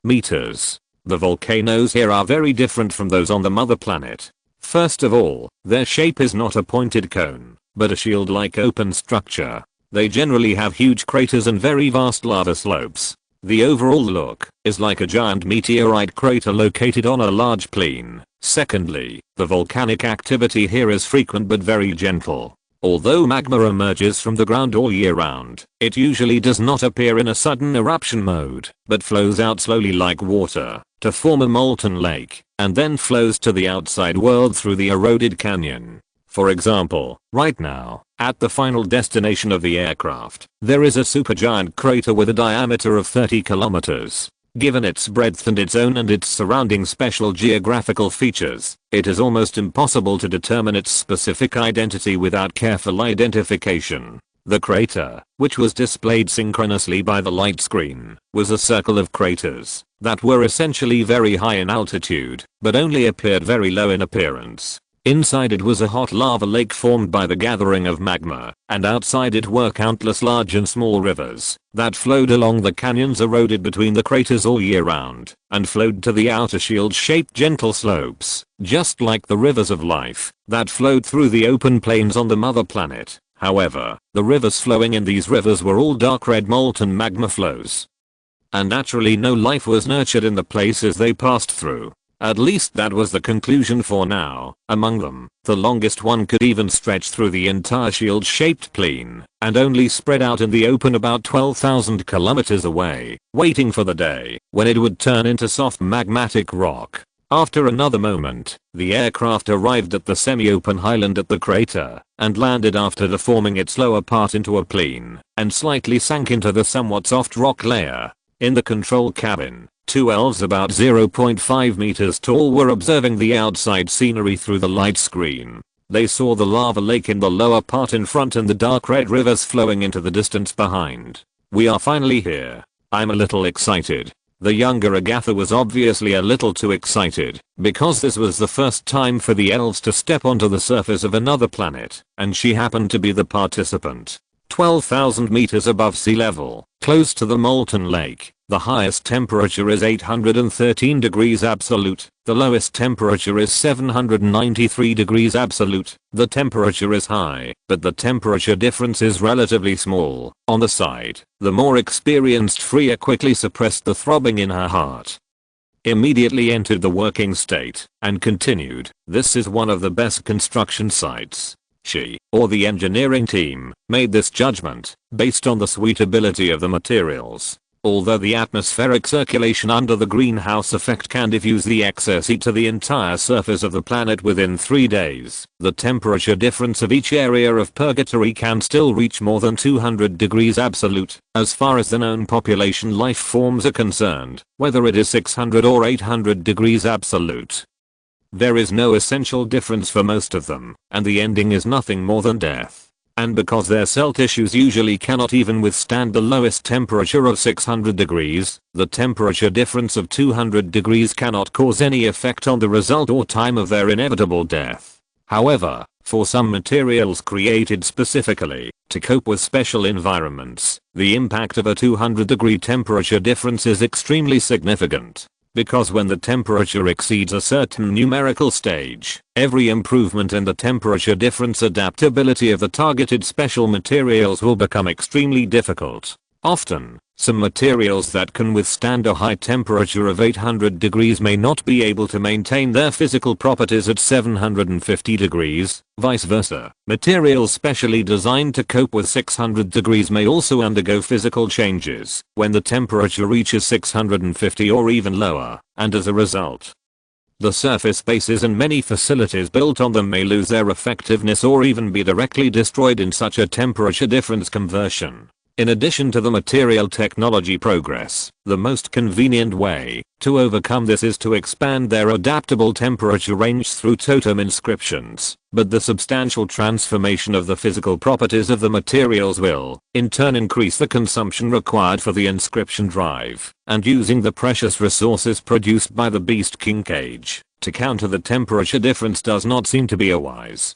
meters. The volcanoes here are very different from those on the mother planet. First of all, their shape is not a pointed cone, but a shield-like open structure. They generally have huge craters and very vast lava slopes. The overall look is like a giant meteorite crater located on a large plain. Secondly, the volcanic activity here is frequent but very gentle. Although magma emerges from the ground all year round, it usually does not appear in a sudden eruption mode, but flows out slowly like water, to form a molten lake, and then flows to the outside world through the eroded canyon. For example, right now, at the final destination of the aircraft, there is a supergiant crater with a diameter of 30 kilometers. Given its breadth and its own and its surrounding special geographical features, it is almost impossible to determine its specific identity without careful identification. The crater, which was displayed synchronously by the light screen, was a circle of craters that were essentially very high in altitude, but only appeared very low in appearance. Inside it was a hot lava lake formed by the gathering of magma, and outside it were countless large and small rivers that flowed along the canyons eroded between the craters all year round, and flowed to the outer shield-shaped gentle slopes, just like the rivers of life that flowed through the open plains on the mother planet. However, the rivers flowing in these rivers were all dark red molten magma flows. And naturally no life was nurtured in the places they passed through. At least that was the conclusion for now. Among them, the longest one could even stretch through the entire shield-shaped plain, and only spread out in the open about 12,000 kilometers away, waiting for the day when it would turn into soft magmatic rock. After another moment, the aircraft arrived at the semi-open highland at the crater, and landed after deforming its lower part into a plane, and slightly sank into the somewhat soft rock layer. In the control cabin, two elves about 0.5 meters tall were observing the outside scenery through the light screen. They saw the lava lake in the lower part in front and the dark red rivers flowing into the distance behind. "We are finally here. I'm a little excited." The younger Agatha was obviously a little too excited, because this was the first time for the elves to step onto the surface of another planet, and she happened to be the participant. 12,000 meters above sea level, close to the molten lake, the highest temperature is 813 degrees absolute, the lowest temperature is 793 degrees absolute. The temperature is high, but the temperature difference is relatively small. On the side, the more experienced Freya quickly suppressed the throbbing in her heart. Immediately entered the working state, and continued, "This is one of the best construction sites." She, or the engineering team, made this judgment, based on the suitability of the materials. Although the atmospheric circulation under the greenhouse effect can diffuse the excess heat to the entire surface of the planet within 3 days, the temperature difference of each area of purgatory can still reach more than 200 degrees absolute, as far as the known population life forms are concerned, whether it is 600 or 800 degrees absolute. There is no essential difference for most of them, and the ending is nothing more than death. And because their cell tissues usually cannot even withstand the lowest temperature of 600 degrees, the temperature difference of 200 degrees cannot cause any effect on the result or time of their inevitable death. However, for some materials created specifically to cope with special environments, the impact of a 200-degree temperature difference is extremely significant. Because when the temperature exceeds a certain numerical stage, every improvement in the temperature difference adaptability of the targeted special materials will become extremely difficult. Often, some materials that can withstand a high temperature of 800 degrees may not be able to maintain their physical properties at 750 degrees, vice versa. Materials specially designed to cope with 600 degrees may also undergo physical changes when the temperature reaches 650 or even lower, and as a result, the surface bases and many facilities built on them may lose their effectiveness or even be directly destroyed in such a temperature difference conversion. In addition to the material technology progress, the most convenient way to overcome this is to expand their adaptable temperature range through totem inscriptions, but the substantial transformation of the physical properties of the materials will, in turn, increase the consumption required for the inscription drive, and using the precious resources produced by the Beast King cage to counter the temperature difference does not seem to be a wise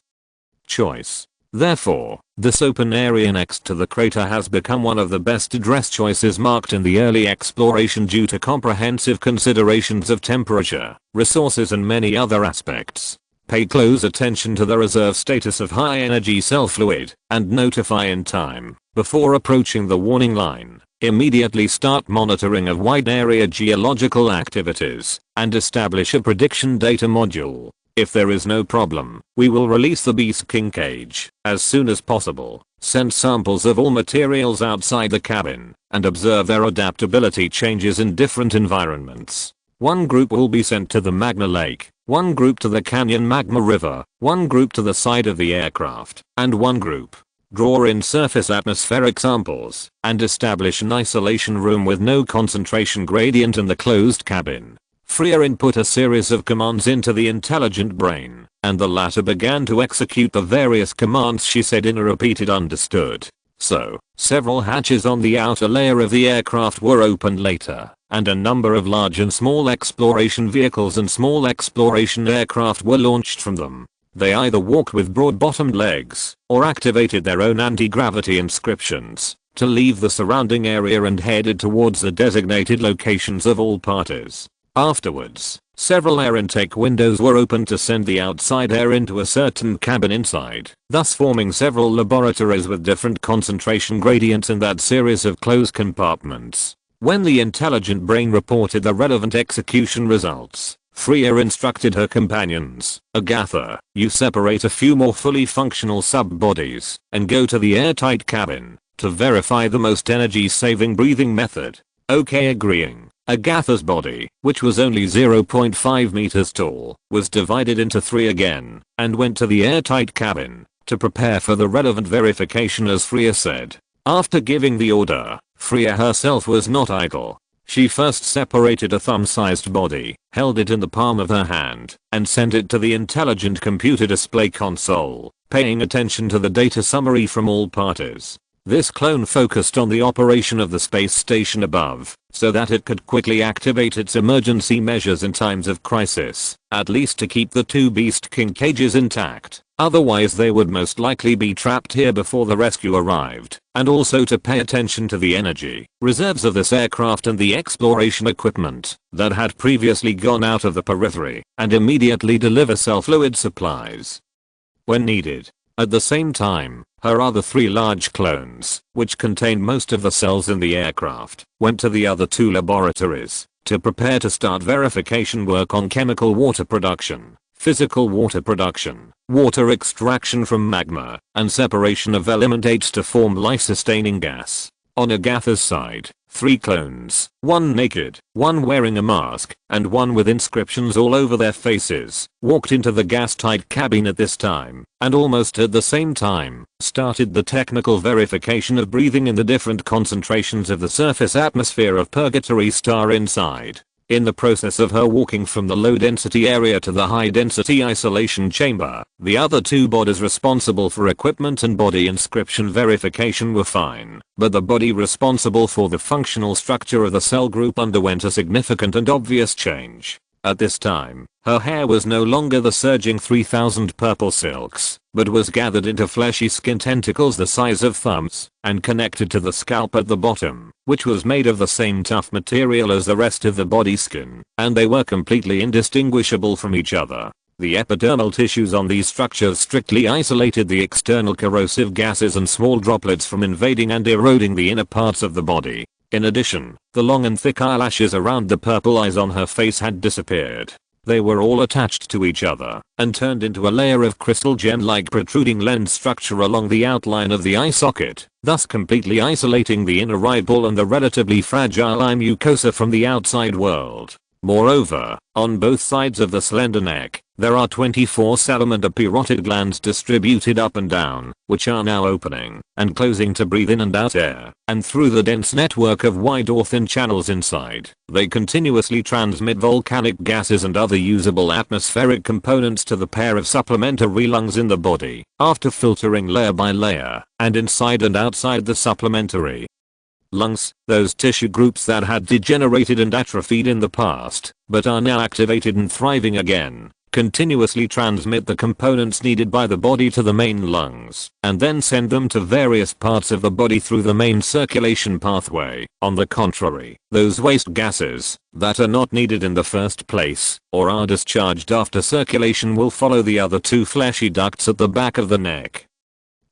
choice. Therefore, this open area next to the crater has become one of the best address choices marked in the early exploration due to comprehensive considerations of temperature, resources and many other aspects. Pay close attention to the reserve status of high energy cell fluid, and notify in time, before approaching the warning line. Immediately start monitoring of wide area geological activities, and establish a prediction data module. If there is no problem, we will release the Beast King cage as soon as possible, send samples of all materials outside the cabin, and observe their adaptability changes in different environments. One group will be sent to the magma lake, one group to the canyon magma river, one group to the side of the aircraft, and one group draw in surface atmospheric samples, and establish an isolation room with no concentration gradient in the closed cabin. Freya input a series of commands into the intelligent brain, and the latter began to execute the various commands she said in a repeated understood. So, several hatches on the outer layer of the aircraft were opened later, and a number of large and small exploration vehicles and small exploration aircraft were launched from them. They either walked with broad-bottomed legs, or activated their own anti-gravity inscriptions to leave the surrounding area and headed towards the designated locations of all parties. Afterwards, several air intake windows were opened to send the outside air into a certain cabin inside, thus forming several laboratories with different concentration gradients in that series of closed compartments. When the intelligent brain reported the relevant execution results, Freya instructed her companions, "Agatha, you separate a few more fully functional sub-bodies, and go to the airtight cabin to verify the most energy-saving breathing method." Okay, agreeing, Agatha's body, which was only 0.5 meters tall, was divided into 3 again, and went to the airtight cabin to prepare for the relevant verification, as Freya said. After giving the order, Freya herself was not idle. She first separated a thumb-sized body, held it in the palm of her hand, and sent it to the intelligent computer display console, paying attention to the data summary from all parties. This clone focused on the operation of the space station above, so that it could quickly activate its emergency measures in times of crisis, at least to keep the 2 Beast King cages intact. Otherwise they would most likely be trapped here before the rescue arrived, and also to pay attention to the energy reserves of this aircraft and the exploration equipment that had previously gone out of the periphery, and immediately deliver cell fluid supplies when needed. At the same time, her other 3 large clones, which contained most of the cells in the aircraft, went to the other 2 laboratories to prepare to start verification work on chemical water production, physical water production, water extraction from magma, and separation of elementates to form life-sustaining gas. On Agatha's side, 3 clones, 1 naked, 1 wearing a mask, and 1 with inscriptions all over their faces, walked into the gas-tight cabin at this time, and almost at the same time, started the technical verification of breathing in the different concentrations of the surface atmosphere of Purgatory Star inside. In the process of her walking from the low-density area to the high-density isolation chamber, the other 2 bodies responsible for equipment and body inscription verification were fine, but the body responsible for the functional structure of the cell group underwent a significant and obvious change. At this time, her hair was no longer the surging 3000 purple silks, but was gathered into fleshy skin tentacles the size of thumbs, and connected to the scalp at the bottom, which was made of the same tough material as the rest of the body skin, and they were completely indistinguishable from each other. The epidermal tissues on these structures strictly isolated the external corrosive gases and small droplets from invading and eroding the inner parts of the body. In addition, the long and thick eyelashes around the purple eyes on her face had disappeared. They were all attached to each other and turned into a layer of crystal gem-like protruding lens structure along the outline of the eye socket, thus completely isolating the inner eyeball and the relatively fragile eye mucosa from the outside world. Moreover, on both sides of the slender neck, there are 24 salamander parotid glands distributed up and down, which are now opening and closing to breathe in and out air, and through the dense network of wide or thin channels inside, they continuously transmit volcanic gases and other usable atmospheric components to the pair of supplementary lungs in the body, after filtering layer by layer, and inside and outside the supplementary lungs, those tissue groups that had degenerated and atrophied in the past, but are now activated and thriving again, continuously transmit the components needed by the body to the main lungs, and then send them to various parts of the body through the main circulation pathway. On the contrary, those waste gases that are not needed in the first place, or are discharged after circulation, will follow the other 2 fleshy ducts at the back of the neck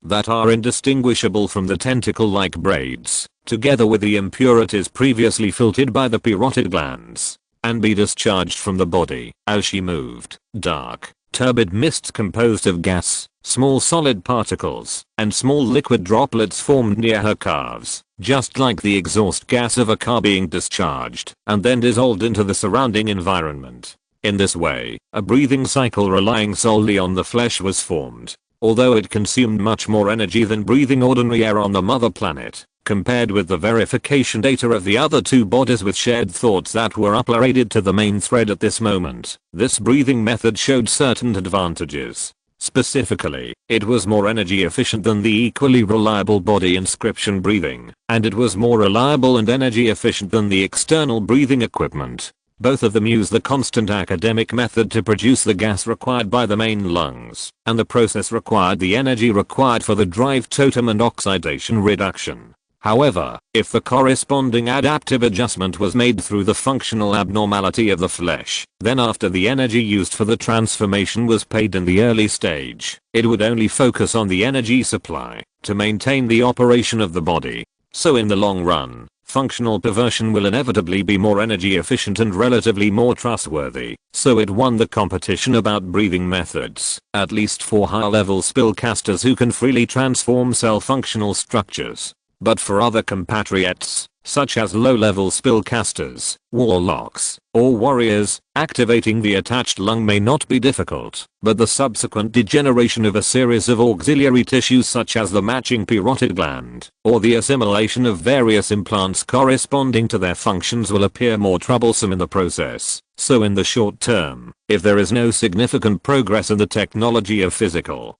that are indistinguishable from the tentacle-like braids, together with the impurities previously filtered by the parotid glands, and be discharged from the body. As she moved, dark, turbid mists composed of gas, small solid particles, and small liquid droplets formed near her calves, just like the exhaust gas of a car being discharged, and then dissolved into the surrounding environment. In this way, a breathing cycle relying solely on the flesh was formed, although it consumed much more energy than breathing ordinary air on the mother planet. Compared with the verification data of the other 2 bodies with shared thoughts that were uploaded to the main thread at this moment, this breathing method showed certain advantages. Specifically, it was more energy efficient than the equally reliable body inscription breathing, and it was more reliable and energy efficient than the external breathing equipment. Both of them use the constant academic method to produce the gas required by the main lungs, and the process required the energy required for the drive totem and oxidation reduction. However, if the corresponding adaptive adjustment was made through the functional abnormality of the flesh, then after the energy used for the transformation was paid in the early stage, it would only focus on the energy supply to maintain the operation of the body. So in the long run, functional perversion will inevitably be more energy efficient and relatively more trustworthy, so it won the competition about breathing methods, at least for high-level spellcasters who can freely transform cell functional structures. But for other compatriots, such as low-level spellcasters, warlocks, or warriors. Activating the attached lung may not be difficult, but the subsequent degeneration of a series of auxiliary tissues such as the matching parotid gland, or the assimilation of various implants corresponding to their functions will appear more troublesome in the process. So in the short term, if there is no significant progress in the technology of physical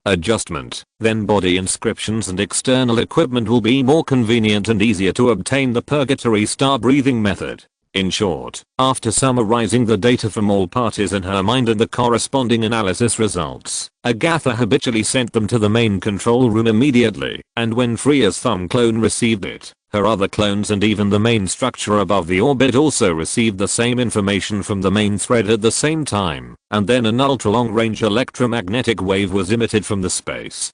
adjustment, then body inscriptions and external equipment will be more convenient and easier to obtain. The purgatory star breathing method. In short, after summarizing the data from all parties in her mind and the corresponding analysis results, Agatha habitually sent them to the main control room immediately, and when Freya's thumb clone received it, her other clones and even the main structure above the orbit also received the same information from the main thread at the same time, and then an ultra-long-range electromagnetic wave was emitted from the space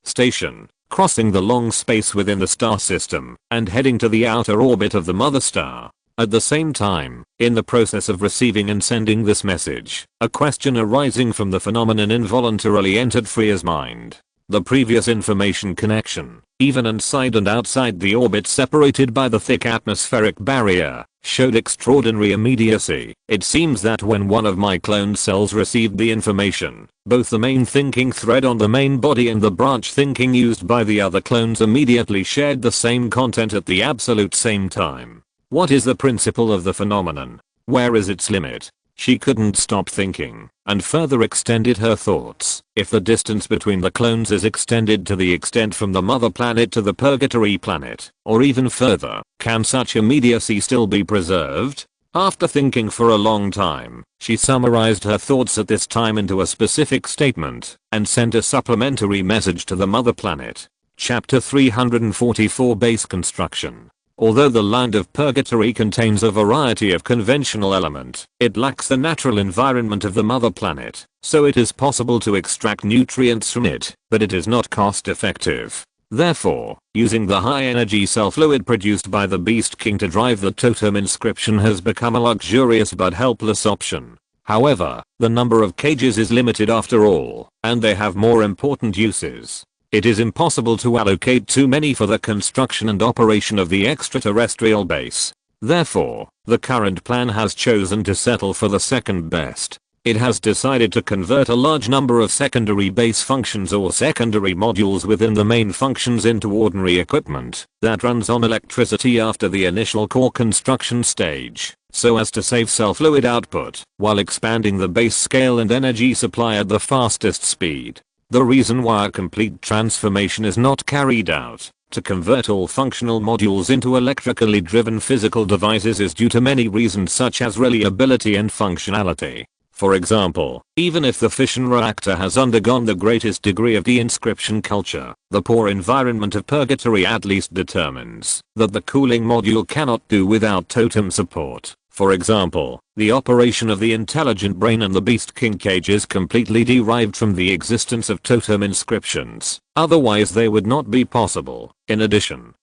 station, crossing the long space within the star system, and heading to the outer orbit of the mother star. At the same time, in the process of receiving and sending this message, a question arising from the phenomenon involuntarily entered Freya's mind. The previous information connection, even inside and outside the orbit separated by the thick atmospheric barrier, showed extraordinary immediacy. It seems that when one of my clone cells received the information, both the main thinking thread on the main body and the branch thinking used by the other clones immediately shared the same content at the absolute same time. What is the principle of the phenomenon? Where is its limit? She couldn't stop thinking, and further extended her thoughts. If the distance between the clones is extended to the extent from the mother planet to the purgatory planet, or even further, can such immediacy still be preserved? After thinking for a long time, she summarized her thoughts at this time into a specific statement, and sent a supplementary message to the mother planet. Chapter 344 Base Construction. Although the land of purgatory contains a variety of conventional elements, it lacks the natural environment of the mother planet, so it is possible to extract nutrients from it, but it is not cost effective. Therefore, using the high-energy cell fluid produced by the Beast King to drive the totem inscription has become a luxurious but helpless option. However, the number of cages is limited after all, and they have more important uses. It is impossible to allocate too many for the construction and operation of the extraterrestrial base. Therefore, the current plan has chosen to settle for the second best. It has decided to convert a large number of secondary base functions or secondary modules within the main functions into ordinary equipment that runs on electricity after the initial core construction stage, so as to save cell fluid output while expanding the base scale and energy supply at the fastest speed. The reason why a complete transformation is not carried out to convert all functional modules into electrically driven physical devices is due to many reasons such as reliability and functionality. For example, even if the fission reactor has undergone the greatest degree of de-inscription culture, the poor environment of purgatory at least determines that the cooling module cannot do without totem support. For example, the operation of the intelligent brain and the Beast King cage is completely derived from the existence of totem inscriptions, otherwise they would not be possible. In addition,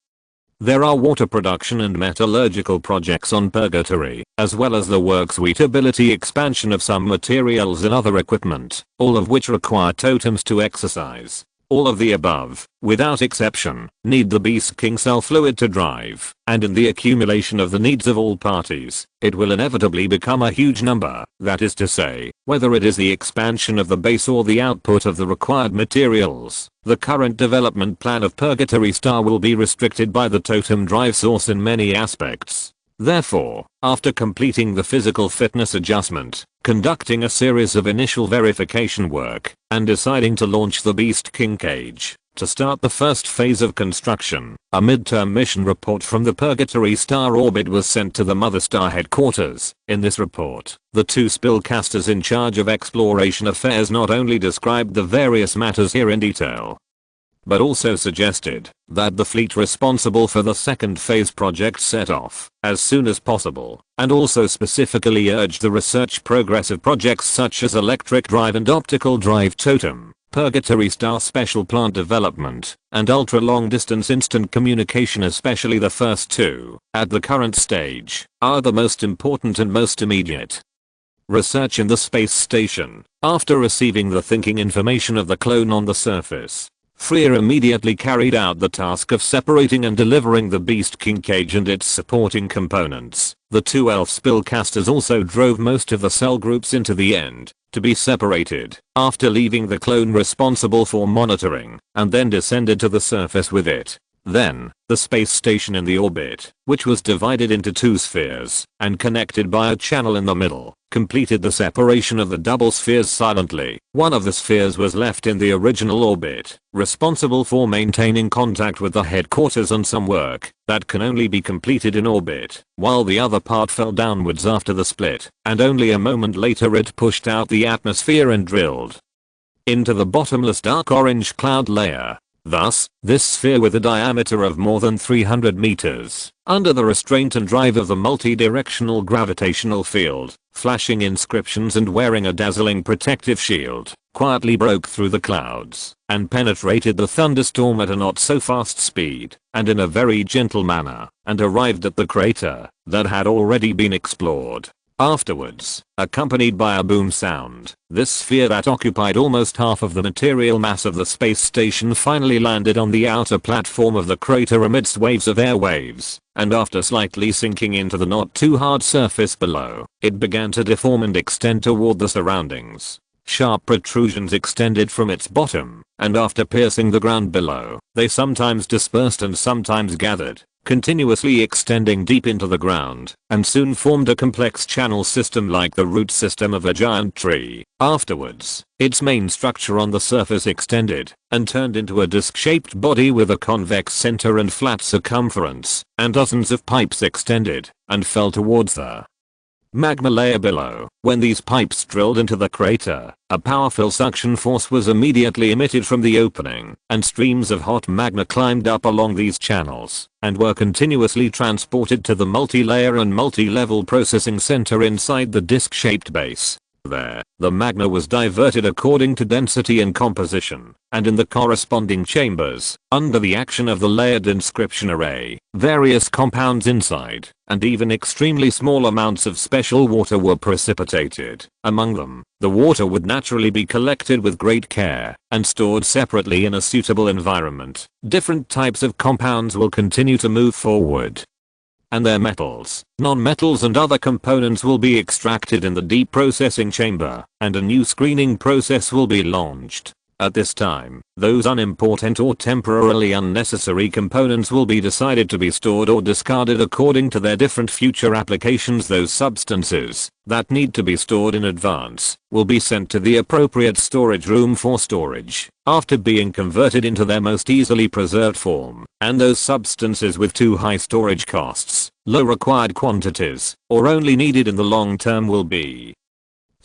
there are water production and metallurgical projects on purgatory, as well as the work suitability expansion of some materials and other equipment, all of which require totems to exercise. All of the above, without exception, need the Beast King cell fluid to drive, and in the accumulation of the needs of all parties, it will inevitably become a huge number. That is to say, whether it is the expansion of the base or the output of the required materials, the current development plan of Purgatory Star will be restricted by the totem drive source in many aspects. Therefore, after completing the physical fitness adjustment, conducting a series of initial verification work, and deciding to launch the Beast King cage, to start the first phase of construction, a midterm mission report from the Purgatory Star orbit was sent to the Mother Star headquarters. In this report, the two spellcasters in charge of exploration affairs not only described the various matters here in detail, but also suggested that the fleet responsible for the second phase project set off as soon as possible, and also specifically urged the research progress of projects such as electric drive and optical drive totem, Purgatory Star special plant development, and ultra-long distance instant communication, especially the first two, at the current stage, are the most important and most immediate. Research in the space station. After receiving the thinking information of the clone on the surface, Freya immediately carried out the task of separating and delivering the Beast King cage and its supporting components. The two elf spellcasters also drove most of the cell groups into the end, to be separated, after leaving the clone responsible for monitoring, and then descended to the surface with it. Then, the space station in the orbit, which was divided into two spheres, and connected by a channel in the middle, completed the separation of the double spheres silently. One of the spheres was left in the original orbit, responsible for maintaining contact with the headquarters and some work that can only be completed in orbit, while the other part fell downwards after the split, and only a moment later it pushed out the atmosphere and drilled into the bottomless dark orange cloud layer. Thus, this sphere with a diameter of more than 300 meters, under the restraint and drive of the multi-directional gravitational field, flashing inscriptions and wearing a dazzling protective shield, quietly broke through the clouds, and penetrated the thunderstorm at a not so fast speed, and in a very gentle manner, and arrived at the crater that had already been explored. Afterwards, accompanied by a boom sound, this sphere that occupied almost half of the material mass of the space station finally landed on the outer platform of the crater amidst waves of airwaves, and after slightly sinking into the not too hard surface below, it began to deform and extend toward the surroundings. Sharp protrusions extended from its bottom, and after piercing the ground below, they sometimes dispersed and sometimes gathered, continuously extending deep into the ground, and soon formed a complex channel system like the root system of a giant tree. Afterwards, its main structure on the surface extended, and turned into a disc-shaped body with a convex center and flat circumference, and dozens of pipes extended, and fell towards the magma layer below. When these pipes drilled into the crater, a powerful suction force was immediately emitted from the opening, and streams of hot magma climbed up along these channels, and were continuously transported to the multi-layer and multi-level processing center inside the disc-shaped base. There, the magma was diverted according to density and composition, and in the corresponding chambers, under the action of the layered inscription array, various compounds inside, and even extremely small amounts of special water were precipitated. Among them, the water would naturally be collected with great care, and stored separately in a suitable environment. Different types of compounds will continue to move forward, and their metals, non-metals and other components will be extracted in the deep processing chamber, and a new screening process will be launched. At this time, those unimportant or temporarily unnecessary components will be decided to be stored or discarded according to their different future applications. Those substances that need to be stored in advance will be sent to the appropriate storage room for storage, after being converted into their most easily preserved form, and those substances with too high storage costs, low required quantities, or only needed in the long term will be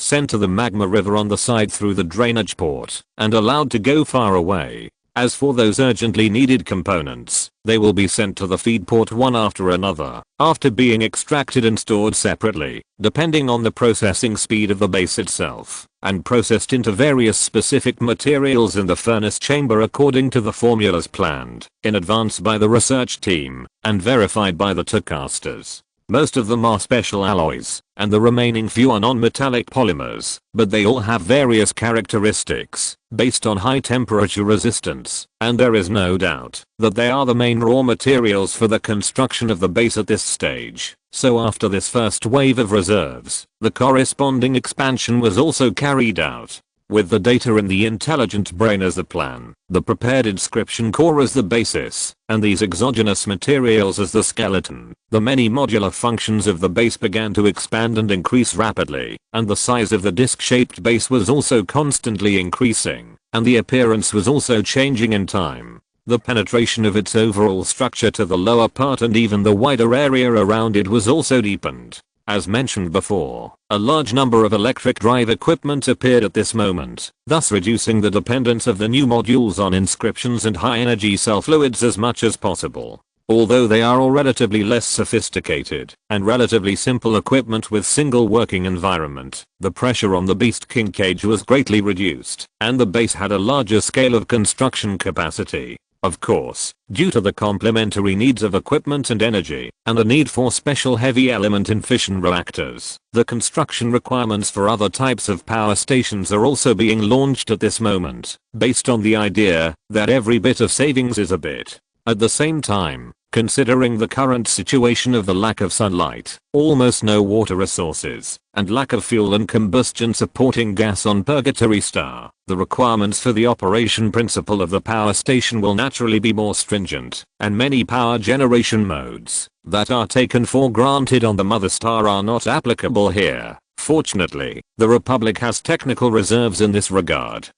sent to the magma river on the side through the drainage port, and allowed to go far away. As for those urgently needed components, they will be sent to the feed port one after another, after being extracted and stored separately, depending on the processing speed of the base itself, and processed into various specific materials in the furnace chamber according to the formulas planned in advance by the research team, and verified by the Tuskcasters. Most of them are special alloys, and the remaining few are non-metallic polymers, but they all have various characteristics based on high temperature resistance, and there is no doubt that they are the main raw materials for the construction of the base at this stage. So after this first wave of reserves, the corresponding expansion was also carried out, with the data in the intelligent brain as the plan, the prepared inscription core as the basis, and these exogenous materials as the skeleton. The many modular functions of the base began to expand and increase rapidly, and the size of the disc-shaped base was also constantly increasing, and the appearance was also changing in time. The penetration of its overall structure to the lower part and even the wider area around it was also deepened. As mentioned before, a large number of electric drive equipment appeared at this moment, thus reducing the dependence of the new modules on inscriptions and high-energy cell fluids as much as possible. Although they are all relatively less sophisticated and relatively simple equipment with single working environment, the pressure on the Beast King cage was greatly reduced, and the base had a larger scale of construction capacity. Of course, due to the complementary needs of equipment and energy, and the need for special heavy element in fission reactors, the construction requirements for other types of power stations are also being launched at this moment, based on the idea that every bit of savings is a bit. At the same time, considering the current situation of the lack of sunlight, almost no water resources, and lack of fuel and combustion supporting gas on Purgatory Star, the requirements for the operation principle of the power station will naturally be more stringent, and many power generation modes that are taken for granted on the mother star are not applicable here. Fortunately, the Republic has technical reserves in this regard.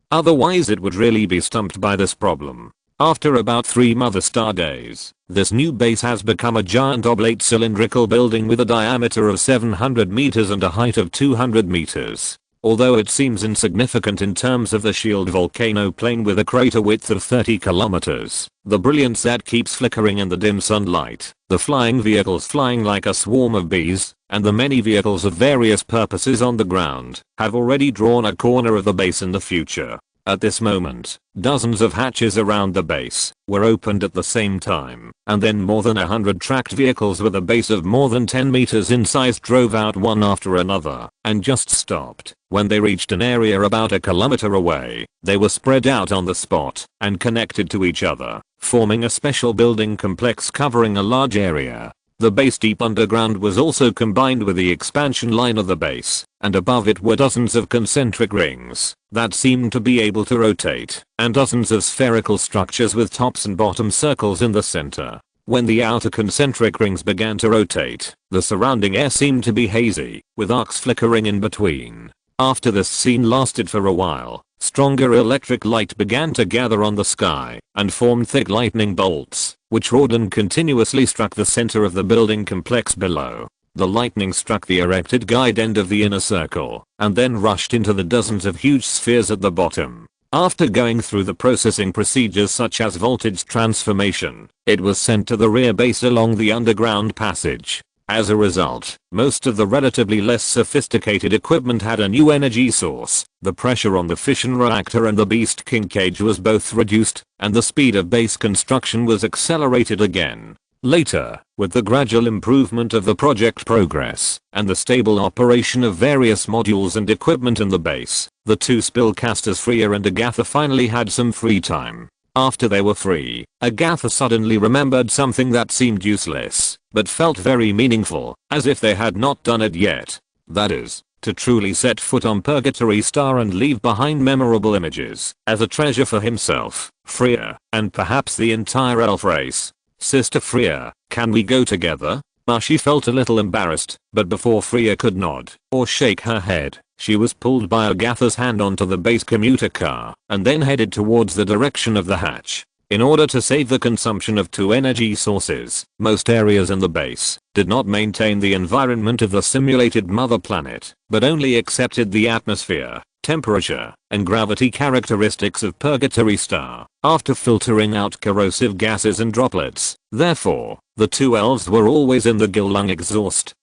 Otherwise it would really be stumped by this problem. After about 3 mother star days, this new base has become a giant oblate cylindrical building with a diameter of 700 meters and a height of 200 meters. Although it seems insignificant in terms of the shield volcano plane with a crater width of 30 kilometers, the brilliance that keeps flickering in the dim sunlight, the flying vehicles flying like a swarm of bees, and the many vehicles of various purposes on the ground, have already drawn a corner of the base in the future. At this moment, dozens of hatches around the base were opened at the same time, and then more than 100 tracked vehicles with a base of more than 10 meters in size drove out one after another, and just stopped. When they reached an area about a kilometer away, they were spread out on the spot and connected to each other, forming a special building complex covering a large area. The base deep underground was also combined with the expansion line of the base, and above it were dozens of concentric rings that seemed to be able to rotate, and dozens of spherical structures with tops and bottom circles in the center. When the outer concentric rings began to rotate, the surrounding air seemed to be hazy, with arcs flickering in between. After this scene lasted for a while, stronger electric light began to gather on the sky and formed thick lightning bolts, which roared and continuously struck the center of the building complex below. The lightning struck the erected guide end of the inner circle, and then rushed into the dozens of huge spheres at the bottom. After going through the processing procedures such as voltage transformation, it was sent to the rear base along the underground passage. As a result, most of the relatively less sophisticated equipment had a new energy source. The pressure on the fission reactor and the Beast King cage was both reduced, and the speed of base construction was accelerated again. Later, with the gradual improvement of the project progress and the stable operation of various modules and equipment in the base, the two spellcasters Freya and Agatha finally had some free time. After they were free, Agatha suddenly remembered something that seemed useless, but felt very meaningful, as if they had not done it yet. That is, to truly set foot on Purgatory Star and leave behind memorable images as a treasure for himself, Freya, and perhaps the entire elf race. Sister Freya, can we go together? She felt a little embarrassed, but before Freya could nod or shake her head, she was pulled by Agatha's hand onto the base commuter car and then headed towards the direction of the hatch. In order to save the consumption of two energy sources, most areas in the base did not maintain the environment of the simulated mother planet, but only accepted the atmosphere, temperature, and gravity characteristics of Purgatory Star, after filtering out corrosive gases and droplets. Therefore, the two elves were always in the gill-lung exhaust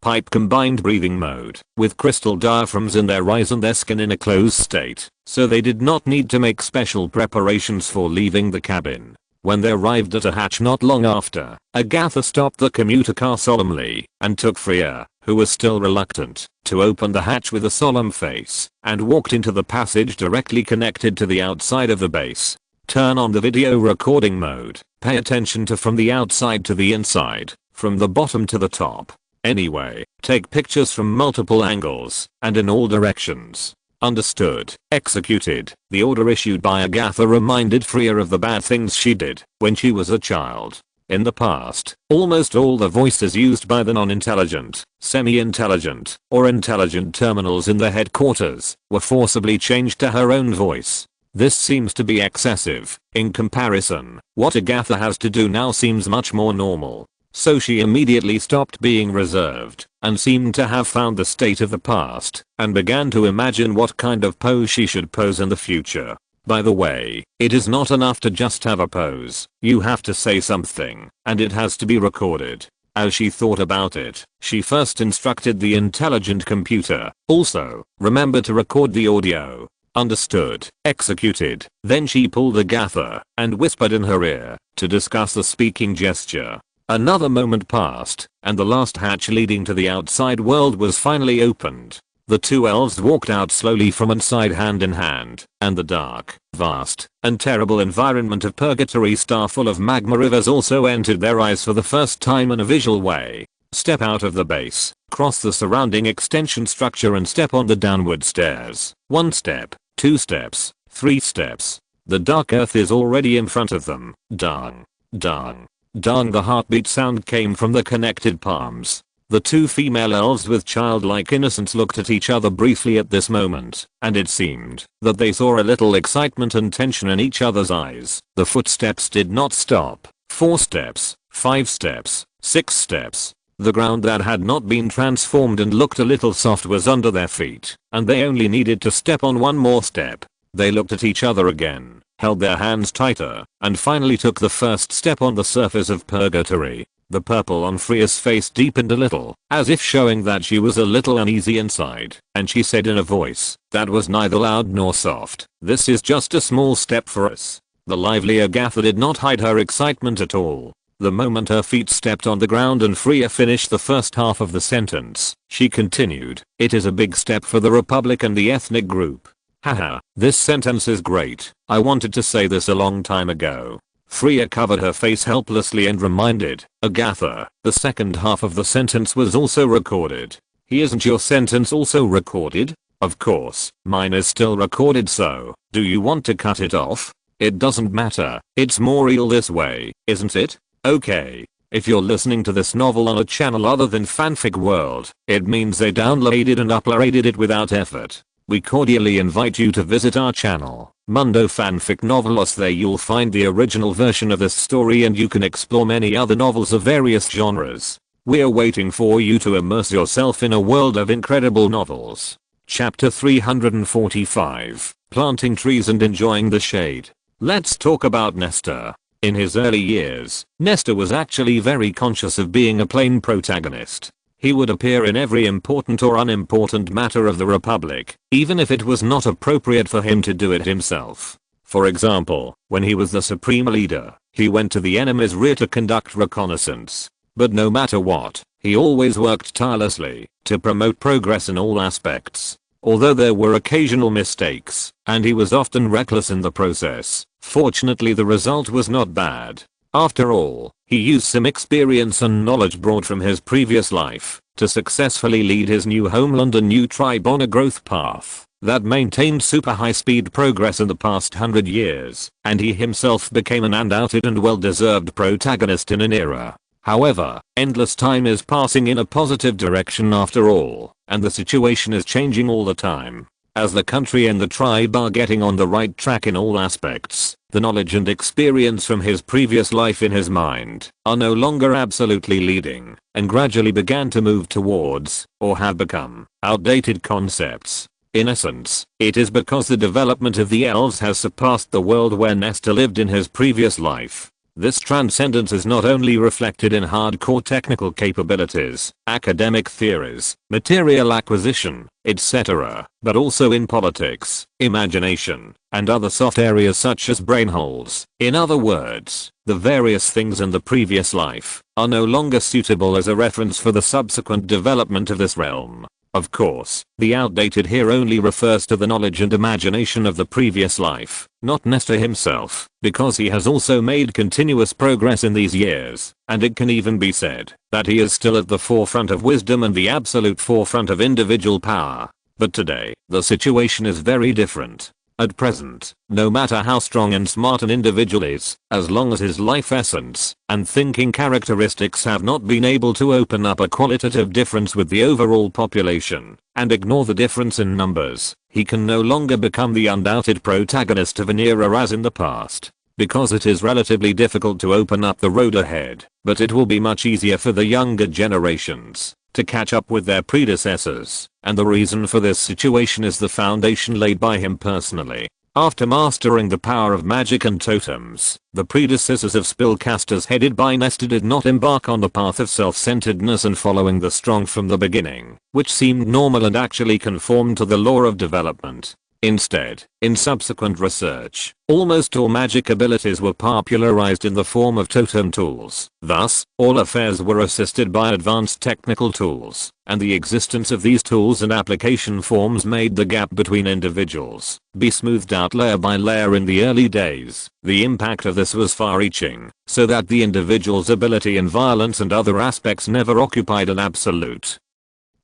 pipe combined breathing mode, with crystal diaphragms in their eyes and their skin in a closed state, so they did not need to make special preparations for leaving the cabin. When they arrived at a hatch not long after, Agatha stopped the commuter car solemnly and took Freya, who was still reluctant, to open the hatch with a solemn face, and walked into the passage directly connected to the outside of the base. Turn on the video recording mode. Pay attention to from the outside to the inside, from the bottom to the top. Anyway, take pictures from multiple angles and in all directions. Understood. Executed. The order issued by Agatha reminded Freya of the bad things she did when she was a child. In the past, almost all the voices used by the non-intelligent, semi-intelligent, or intelligent terminals in the headquarters were forcibly changed to her own voice. This seems to be excessive. In comparison, what Agatha has to do now seems much more normal. So she immediately stopped being reserved and seemed to have found the state of the past and began to imagine what kind of pose she should pose in the future. By the way, it is not enough to just have a pose. You have to say something, and it has to be recorded. As she thought about it, she first instructed the intelligent computer, also, remember to record the audio. Understood. Executed. Then she pulled Agatha and whispered in her ear to discuss the speaking gesture. Another moment passed, and the last hatch leading to the outside world was finally opened. The two elves walked out slowly from inside hand in hand, and the dark, vast, and terrible environment of Purgatory Star full of magma rivers also entered their eyes for the first time in a visual way. Step out of the base, cross the surrounding extension structure and step on the downward stairs. 1 step, 2 steps, 3 steps. The dark earth is already in front of them. Dang. Dang. Dang. The heartbeat sound came from the connected palms. The two female elves with childlike innocence looked at each other briefly at this moment, and it seemed that they saw a little excitement and tension in each other's eyes. The footsteps did not stop. 4 steps, 5 steps, 6 steps. The ground that had not been transformed and looked a little soft was under their feet, and they only needed to step on one more step. They looked at each other again, held their hands tighter, and finally took the first step on the surface of Purgatory. The purple on Freya's face deepened a little, as if showing that she was a little uneasy inside, and she said in a voice that was neither loud nor soft, "This is just a small step for us." The lively Agatha did not hide her excitement at all. The moment her feet stepped on the ground and Freya finished the first half of the sentence, she continued, "It is a big step for the Republic and the ethnic group. Haha, this sentence is great. I wanted to say this a long time ago." Freya covered her face helplessly and reminded Agatha, the second half of the sentence was also recorded. "Isn't your sentence also recorded?" "Of course, mine is still recorded, so do you want to cut it off?" "It doesn't matter, it's more real this way, isn't it?" "Okay. If you're listening to this novel on a channel other than Fanfic World, it means they downloaded and uploaded it without effort. We cordially invite you to visit our channel, Mundo Fanfic Novelos. There you'll find the original version of this story and you can explore many other novels of various genres. We're waiting for you to immerse yourself in a world of incredible novels. Chapter 345, Planting Trees and Enjoying the Shade. Let's talk about Nestor. In his early years, Nestor was actually very conscious of being a plain protagonist. He would appear in every important or unimportant matter of the Republic, even if it was not appropriate for him to do it himself. For example, when he was the supreme leader, he went to the enemy's rear to conduct reconnaissance. But no matter what, he always worked tirelessly to promote progress in all aspects. Although there were occasional mistakes, and he was often reckless in the process, fortunately the result was not bad. After all, he used some experience and knowledge brought from his previous life to successfully lead his new homeland and new tribe on a growth path that maintained super high speed progress in the past 100 years, and he himself became an undoubted and well-deserved protagonist in an era. However, endless time is passing in a positive direction after all, and the situation is changing all the time. As the country and the tribe are getting on the right track in all aspects, the knowledge and experience from his previous life in his mind are no longer absolutely leading, and gradually began to move towards, or have become, outdated concepts. In essence, it is because the development of the elves has surpassed the world where Nestor lived in his previous life. This transcendence is not only reflected in hardcore technical capabilities, academic theories, material acquisition, etc., but also in politics, imagination, and other soft areas such as brain holes. In other words, the various things in the previous life are no longer suitable as a reference for the subsequent development of this realm. Of course, the outdated here only refers to the knowledge and imagination of the previous life, not Nestor himself, because he has also made continuous progress in these years, and it can even be said that he is still at the forefront of wisdom and the absolute forefront of individual power. But today, the situation is very different. At present, no matter how strong and smart an individual is, as long as his life essence and thinking characteristics have not been able to open up a qualitative difference with the overall population, and ignore the difference in numbers, he can no longer become the undoubted protagonist of an era as in the past. Because it is relatively difficult to open up the road ahead, but it will be much easier for the younger generations to catch up with their predecessors, and the reason for this situation is the foundation laid by him personally. After mastering the power of magic and totems, the predecessors of spellcasters headed by Nestor did not embark on the path of self-centeredness and following the strong from the beginning, which seemed normal and actually conformed to the law of development. Instead, in subsequent research, almost all magic abilities were popularized in the form of totem tools. Thus, all affairs were assisted by advanced technical tools, and the existence of these tools and application forms made the gap between individuals be smoothed out layer by layer in the early days. The impact of this was far-reaching, so that the individual's ability in violence and other aspects never occupied an absolute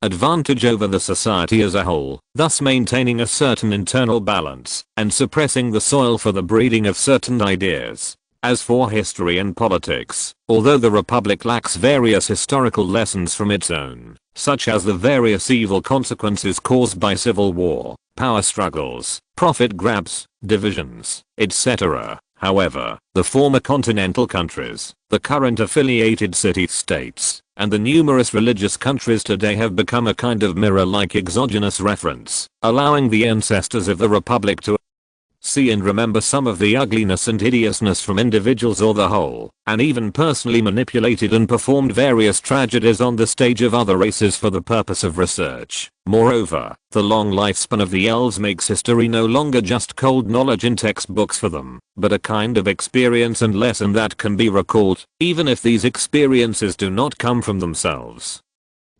advantage over the society as a whole, thus maintaining a certain internal balance and suppressing the soil for the breeding of certain ideas. As for history and politics, although the Republic lacks various historical lessons from its own, such as the various evil consequences caused by civil war, power struggles, profit grabs, divisions, etc. However, the former continental countries, the current affiliated city-states, and the numerous religious countries today have become a kind of mirror-like exogenous reference, allowing the ancestors of the Republic to see and remember some of the ugliness and hideousness from individuals or the whole, and even personally manipulated and performed various tragedies on the stage of other races for the purpose of research. Moreover, the long lifespan of the elves makes history no longer just cold knowledge in textbooks for them, but a kind of experience and lesson that can be recalled, even if these experiences do not come from themselves.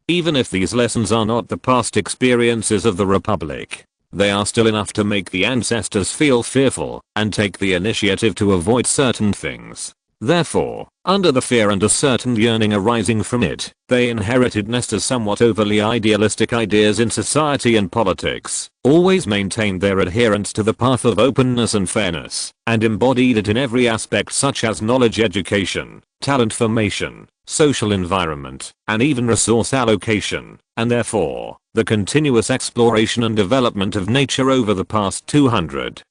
Even if these lessons are not the past experiences of the Republic, they are still enough to make the ancestors feel fearful and take the initiative to avoid certain things. Therefore, under the fear and a certain yearning arising from it, they inherited Nestor's somewhat overly idealistic ideas in society and politics, always maintained their adherence to the path of openness and fairness, and embodied it in every aspect such as knowledge education, talent formation, social environment, and even resource allocation, and therefore, the continuous exploration and development of nature over the past 200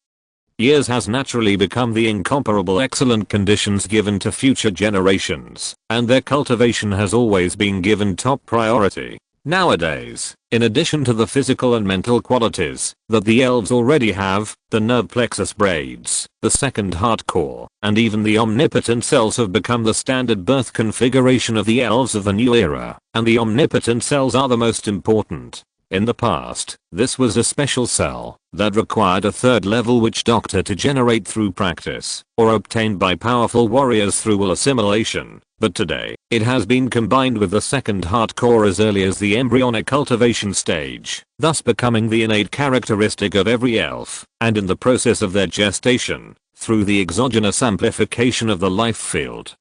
years has naturally become the incomparable excellent conditions given to future generations, and their cultivation has always been given top priority. Nowadays, in addition to the physical and mental qualities that the elves already have, the nerve plexus braids, the second heart core, and even the omnipotent cells have become the standard birth configuration of the elves of the new era, and the omnipotent cells are the most important. In the past, this was a special cell that required a third level witch doctor to generate through practice, or obtained by powerful warriors through will assimilation, but today, it has been combined with the second heart core as early as the embryonic cultivation stage, thus becoming the innate characteristic of every elf, and in the process of their gestation, through the exogenous amplification of the life field.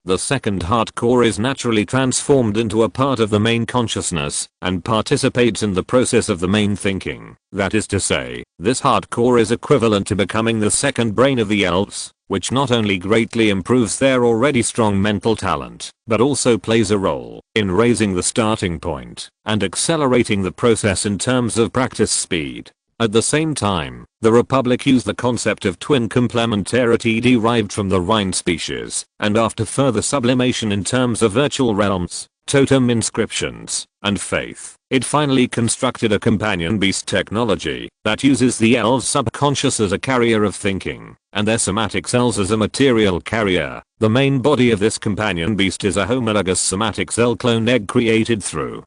The second heart core is naturally transformed into a part of the main consciousness and participates in the process of the main thinking. That is to say, this heart core is equivalent to becoming the second brain of the elves, which not only greatly improves their already strong mental talent, but also plays a role in raising the starting point and accelerating the process in terms of practice speed. At the same time, the Republic used the concept of twin complementarity derived from the Rhine species, and after further sublimation in terms of virtual realms, totem inscriptions, and faith, it finally constructed a companion beast technology that uses the elves' subconscious as a carrier of thinking, and their somatic cells as a material carrier. The main body of this companion beast is a homologous somatic cell clone egg created through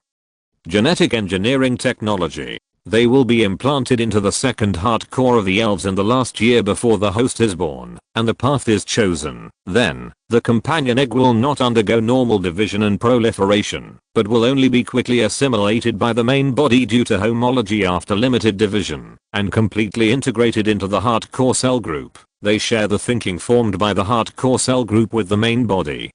genetic engineering technology. They will be implanted into the second heart core of the elves in the last year before the host is born, and the path is chosen. Then, the companion egg will not undergo normal division and proliferation, but will only be quickly assimilated by the main body due to homology after limited division, and completely integrated into the heart core cell group. They share the thinking formed by the heart core cell group with the main body,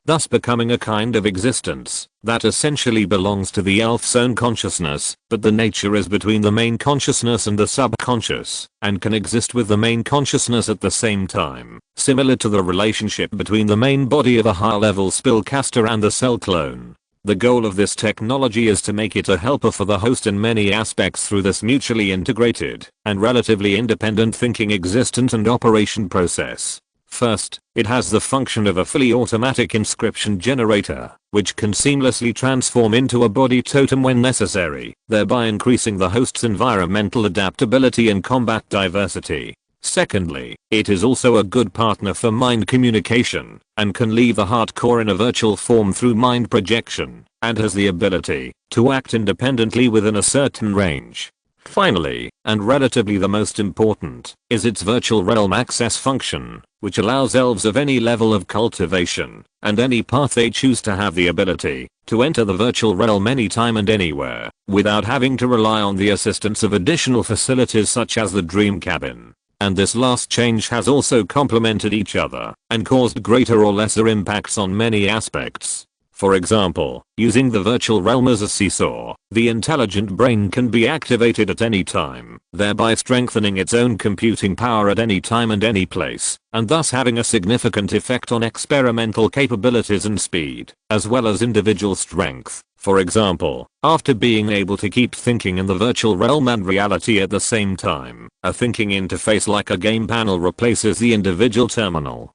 thus becoming a kind of existence that essentially belongs to the elf's own consciousness, but the nature is between the main consciousness and the subconscious, and can exist with the main consciousness at the same time, similar to the relationship between the main body of a high-level spellcaster and the cell clone. The goal of this technology is to make it a helper for the host in many aspects through this mutually integrated and relatively independent thinking existence and operation process. First, it has the function of a fully automatic inscription generator, which can seamlessly transform into a body totem when necessary, thereby increasing the host's environmental adaptability and combat diversity. Secondly, it is also a good partner for mind communication, and can leave the heart core in a virtual form through mind projection, and has the ability to act independently within a certain range. Finally, and relatively the most important, is its virtual realm access function, which allows elves of any level of cultivation, and any path they choose to have the ability to enter the virtual realm anytime and anywhere, without having to rely on the assistance of additional facilities such as the dream cabin. And this last change has also complemented each other, and caused greater or lesser impacts on many aspects. For example, using the virtual realm as a seesaw, the intelligent brain can be activated at any time, thereby strengthening its own computing power at any time and any place, and thus having a significant effect on experimental capabilities and speed, as well as individual strength. For example, after being able to keep thinking in the virtual realm and reality at the same time, a thinking interface like a game panel replaces the individual terminal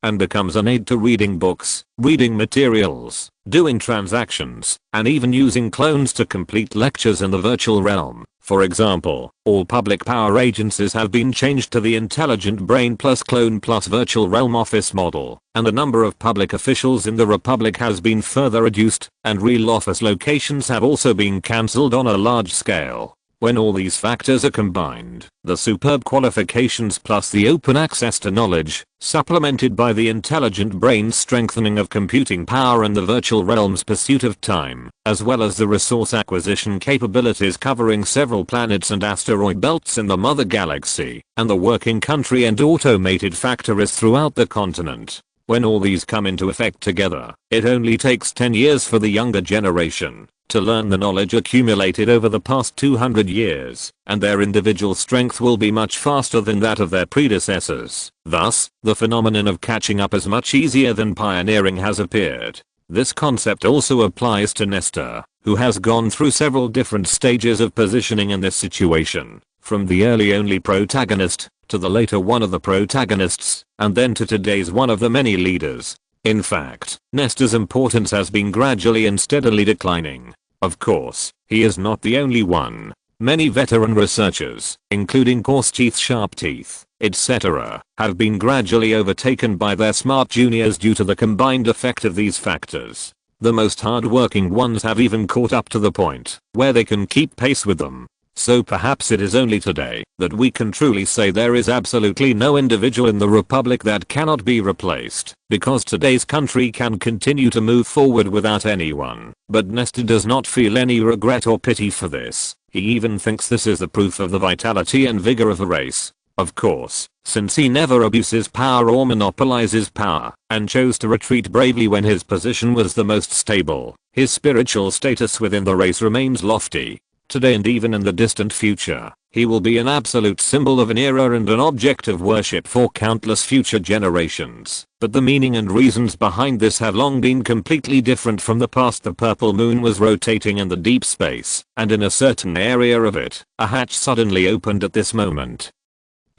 and becomes an aid to reading books, reading materials, doing transactions, and even using clones to complete lectures in the virtual realm. For example, all public power agencies have been changed to the intelligent brain plus clone plus virtual realm office model, and the number of public officials in the Republic has been further reduced, and real office locations have also been cancelled on a large scale. When all these factors are combined, the superb qualifications plus the open access to knowledge, supplemented by the intelligent brain's strengthening of computing power and the virtual realm's pursuit of time, as well as the resource acquisition capabilities covering several planets and asteroid belts in the mother galaxy, and the working country and automated factories throughout the continent. When all these come into effect together, it only takes 10 years for the younger generation to learn the knowledge accumulated over the past 200 years, and their individual strength will be much faster than that of their predecessors. Thus, the phenomenon of catching up is much easier than pioneering has appeared. This concept also applies to Nestor, who has gone through several different stages of positioning in this situation, from the early only protagonist, to the later one of the protagonists, and then to today's one of the many leaders. In fact, Nestor's importance has been gradually and steadily declining. Of course, he is not the only one. Many veteran researchers, including Coarseteeth, Sharpteeth, etc., have been gradually overtaken by their smart juniors due to the combined effect of these factors. The most hard-working ones have even caught up to the point where they can keep pace with them. So perhaps it is only today that we can truly say there is absolutely no individual in the Republic that cannot be replaced, because today's country can continue to move forward without anyone. But Nestor does not feel any regret or pity for this. He even thinks this is the proof of the vitality and vigor of a race. Of course, since he never abuses power or monopolizes power, and chose to retreat bravely when his position was the most stable, his spiritual status within the race remains lofty. Today and even in the distant future, he will be an absolute symbol of an era and an object of worship for countless future generations. But the meaning and reasons behind this have long been completely different from the past. The purple moon was rotating in the deep space, and in a certain area of it, a hatch suddenly opened at this moment.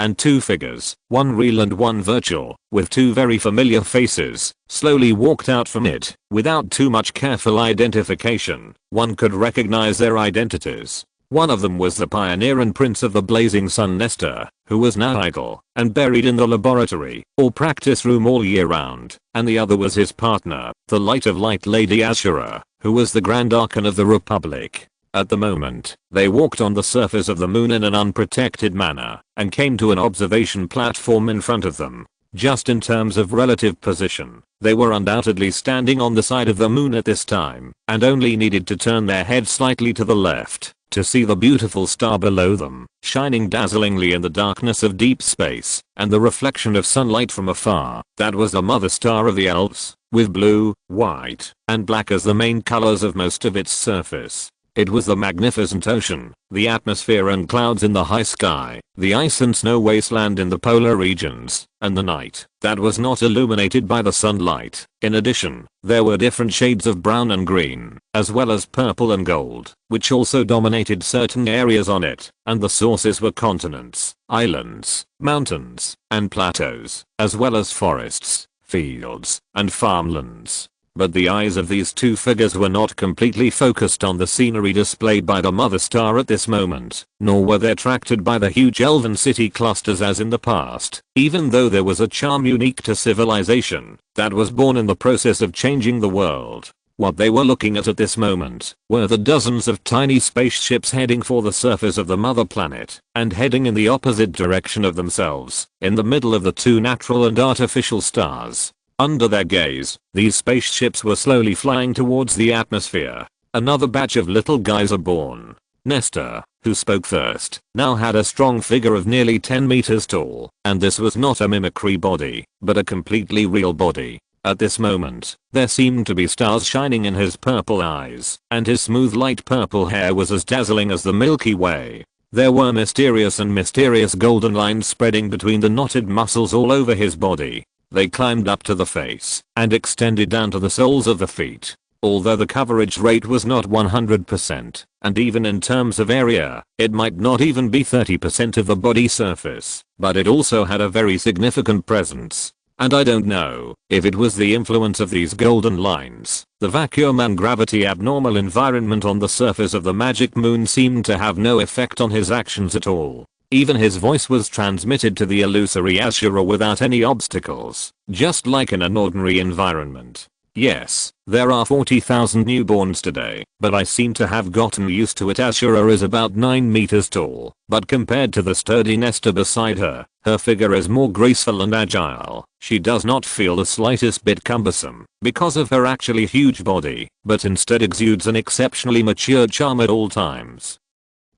And two figures, one real and one virtual, with two very familiar faces, slowly walked out from it. Without too much careful identification, one could recognize their identities. One of them was the pioneer and prince of the blazing sun Nestor, who was now idle and buried in the laboratory or practice room all year round, and the other was his partner, the light of light Lady Ashura, who was the Grand Archon of the Republic. At the moment, they walked on the surface of the moon in an unprotected manner, and came to an observation platform in front of them. Just in terms of relative position, they were undoubtedly standing on the side of the moon at this time, and only needed to turn their heads slightly to the left to see the beautiful star below them, shining dazzlingly in the darkness of deep space, and the reflection of sunlight from afar. That was the mother star of the Elves, with blue, white, and black as the main colors of most of its surface. It was the magnificent ocean, the atmosphere and clouds in the high sky, the ice and snow wasteland in the polar regions, and the night that was not illuminated by the sunlight. In addition, there were different shades of brown and green, as well as purple and gold, which also dominated certain areas on it, and the sources were continents, islands, mountains, and plateaus, as well as forests, fields, and farmlands. But the eyes of these two figures were not completely focused on the scenery displayed by the mother star at this moment, nor were they attracted by the huge elven city clusters as in the past, even though there was a charm unique to civilization that was born in the process of changing the world. What they were looking at this moment were the dozens of tiny spaceships heading for the surface of the mother planet and heading in the opposite direction of themselves, in the middle of the two natural and artificial stars. Under their gaze, these spaceships were slowly flying towards the atmosphere. Another batch of little guys are born. Nestor, who spoke first, now had a strong figure of nearly 10 meters tall, and this was not a mimicry body, but a completely real body. At this moment, there seemed to be stars shining in his purple eyes, and his smooth light purple hair was as dazzling as the Milky Way. There were mysterious golden lines spreading between the knotted muscles all over his body. They climbed up to the face and extended down to the soles of the feet. Although the coverage rate was not 100%, and even in terms of area, it might not even be 30% of the body surface, but it also had a very significant presence. And I don't know if it was the influence of these golden lines. The vacuum and gravity abnormal environment on the surface of the magic moon seemed to have no effect on his actions at all. Even his voice was transmitted to the illusory Ashura without any obstacles, just like in an ordinary environment. Yes, there are 40,000 newborns today, but I seem to have gotten used to it. Ashura is about 9 meters tall, but compared to the sturdy Nestor beside her, her figure is more graceful and agile. She does not feel the slightest bit cumbersome because of her actually huge body, but instead exudes an exceptionally mature charm at all times.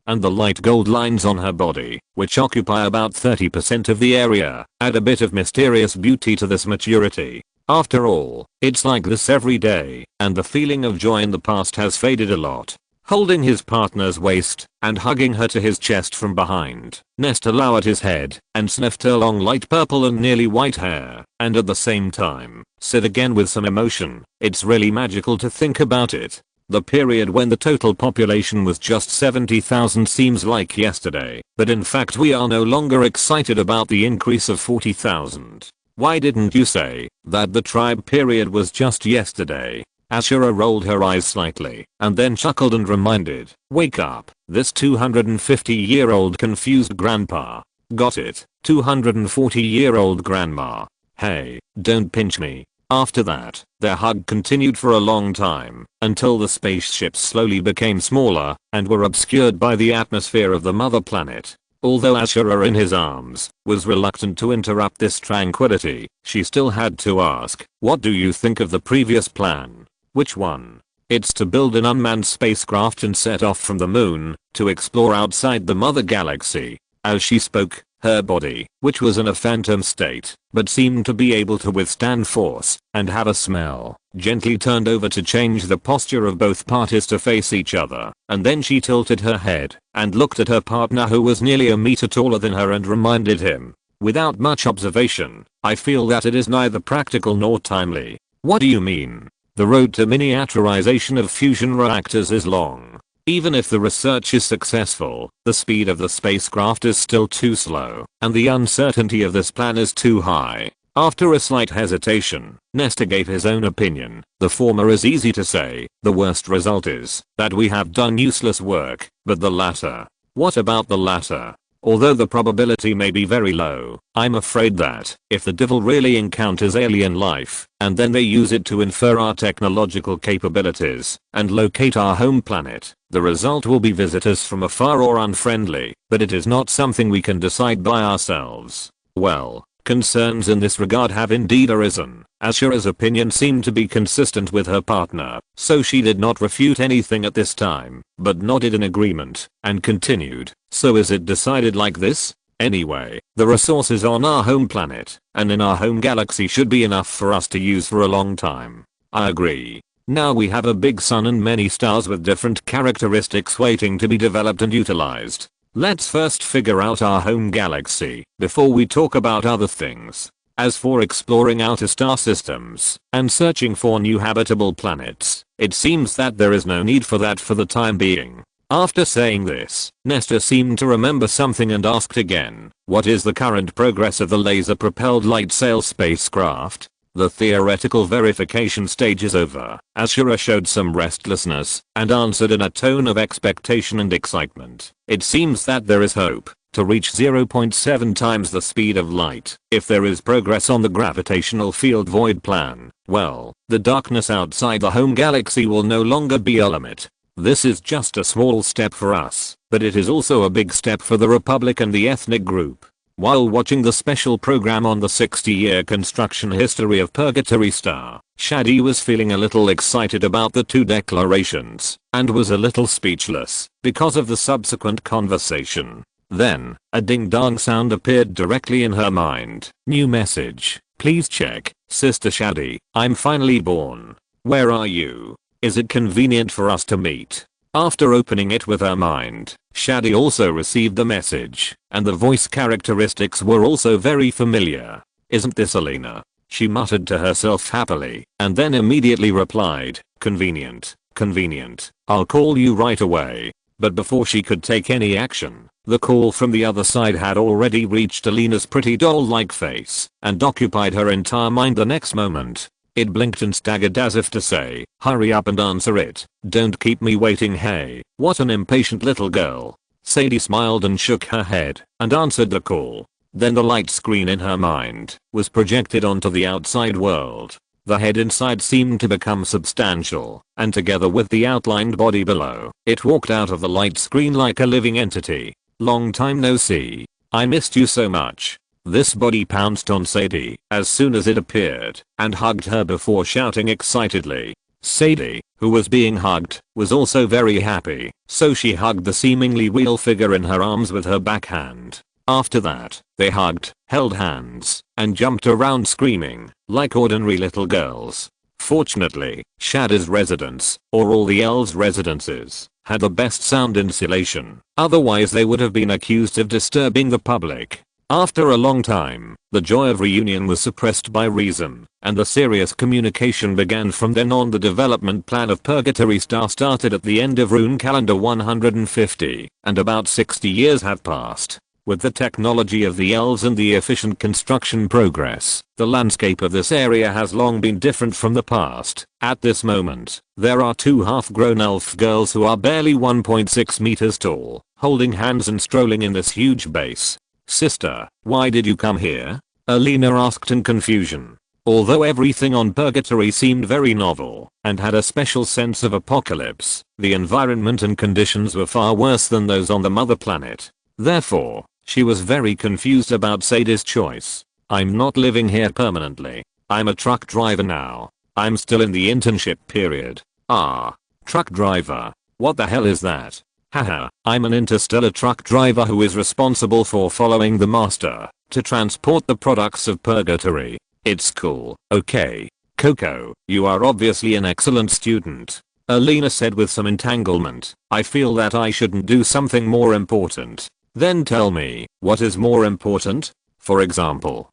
And the light gold lines on her body, which occupy about 30% of the area, add a bit of mysterious beauty to this maturity. After all, it's like this every day, and the feeling of joy in the past has faded a lot. Holding his partner's waist and hugging her to his chest from behind, Nestor lowered his head and sniffed her long light purple and nearly white hair, and at the same time, said again with some emotion, "It's really magical to think about it. The period when the total population was just 70,000 seems like yesterday, but in fact we are no longer excited about the increase of 40,000. Why didn't you say that the tribe period was just yesterday?" Ashura rolled her eyes slightly and then chuckled and reminded, "Wake up, this 250-year-old confused grandpa. Got it, 240-year-old grandma. Hey, don't pinch me." After that, their hug continued for a long time, until the spaceships slowly became smaller and were obscured by the atmosphere of the mother planet. Although Ashura in his arms was reluctant to interrupt this tranquility, she still had to ask, "What do you think of the previous plan?" "Which one?" "It's to build an unmanned spacecraft and set off from the moon to explore outside the mother galaxy." As she spoke, her body, which was in a phantom state, but seemed to be able to withstand force and have a smell, gently turned over to change the posture of both parties to face each other, and then she tilted her head and looked at her partner who was nearly a meter taller than her and reminded him, without much observation, "I feel that it is neither practical nor timely." "What do you mean?" "The road to miniaturization of fusion reactors is long. Even if the research is successful, the speed of the spacecraft is still too slow, and the uncertainty of this plan is too high." After a slight hesitation, Nestor gave his own opinion. "The former is easy to say, the worst result is that we have done useless work, but the latter." "What about the latter?" "Although the probability may be very low, I'm afraid that if the devil really encounters alien life, and then they use it to infer our technological capabilities and locate our home planet, the result will be visitors from afar or unfriendly, but it is not something we can decide by ourselves." Well, concerns in this regard have indeed arisen. Ashura's opinion seemed to be consistent with her partner, so she did not refute anything at this time, but nodded in agreement and continued, "So is it decided like this? Anyway, the resources on our home planet and in our home galaxy should be enough for us to use for a long time." "I agree. Now we have a big sun and many stars with different characteristics waiting to be developed and utilized. Let's first figure out our home galaxy before we talk about other things. As for exploring outer star systems and searching for new habitable planets, it seems that there is no need for that for the time being." After saying this, Nestor seemed to remember something and asked again, "What is the current progress of the laser-propelled light sail spacecraft?" "The theoretical verification stage is over." Ashura showed some restlessness and answered in a tone of expectation and excitement, "It seems that there is hope. to reach 0.7 times the speed of light. If there is progress on the gravitational field void plan, well, the darkness outside the home galaxy will no longer be a limit. This is just a small step for us, but it is also a big step for the Republic and the ethnic group. While watching the special program on the 60-year construction history of Purgatory Star, Shadi was feeling a little excited about the two declarations, and was a little speechless because of the subsequent conversation. Then, a ding-dong sound appeared directly in her mind. New message. Please check, Sister Shadi, I'm finally born. Where are you? Is it convenient for us to meet? After opening it with her mind, Shadi also received the message, and the voice characteristics were also very familiar. Isn't this Alina? She muttered to herself happily, and then immediately replied, convenient, convenient, I'll call you right away. But before she could take any action, the call from the other side had already reached Alina's pretty doll-like face, and occupied her entire mind the next moment. It blinked and staggered as if to say, hurry up and answer it, don't keep me waiting. Hey, what an impatient little girl. Sadie smiled and shook her head, and answered the call. Then the light screen in her mind was projected onto the outside world. The head inside seemed to become substantial, and together with the outlined body below, it walked out of the light screen like a living entity. Long time no see. I missed you so much. This body pounced on Sadie as soon as it appeared, and hugged her before shouting excitedly. Sadie, who was being hugged, was also very happy, so she hugged the seemingly real figure in her arms with her backhand. After that, they hugged, held hands, and jumped around screaming, like ordinary little girls. Fortunately, Shadi's residence, or all the elves' residences, had the best sound insulation, otherwise they would have been accused of disturbing the public. After a long time, the joy of reunion was suppressed by reason, and the serious communication began from then on. The development plan of Purgatory Star started at the end of Rune Calendar 150, and about 60 years have passed. With the technology of the elves and the efficient construction progress, the landscape of this area has long been different from the past. At this moment, there are two half-grown elf girls who are barely 1.6 meters tall, holding hands and strolling in this huge base. Sister, why did you come here? Alina asked in confusion. Although everything on Purgatory seemed very novel, and had a special sense of apocalypse, the environment and conditions were far worse than those on the mother planet. Therefore, she was very confused about Sadie's choice. I'm not living here permanently. I'm a truck driver now. I'm still in the internship period. Ah, truck driver. What the hell is that? Haha, I'm an interstellar truck driver who is responsible for following the master to transport the products of Purgatory. It's cool. Okay. Coco, you are obviously an excellent student. Alina said with some entanglement. I feel that I shouldn't do something more important. Then tell me, what is more important? For example,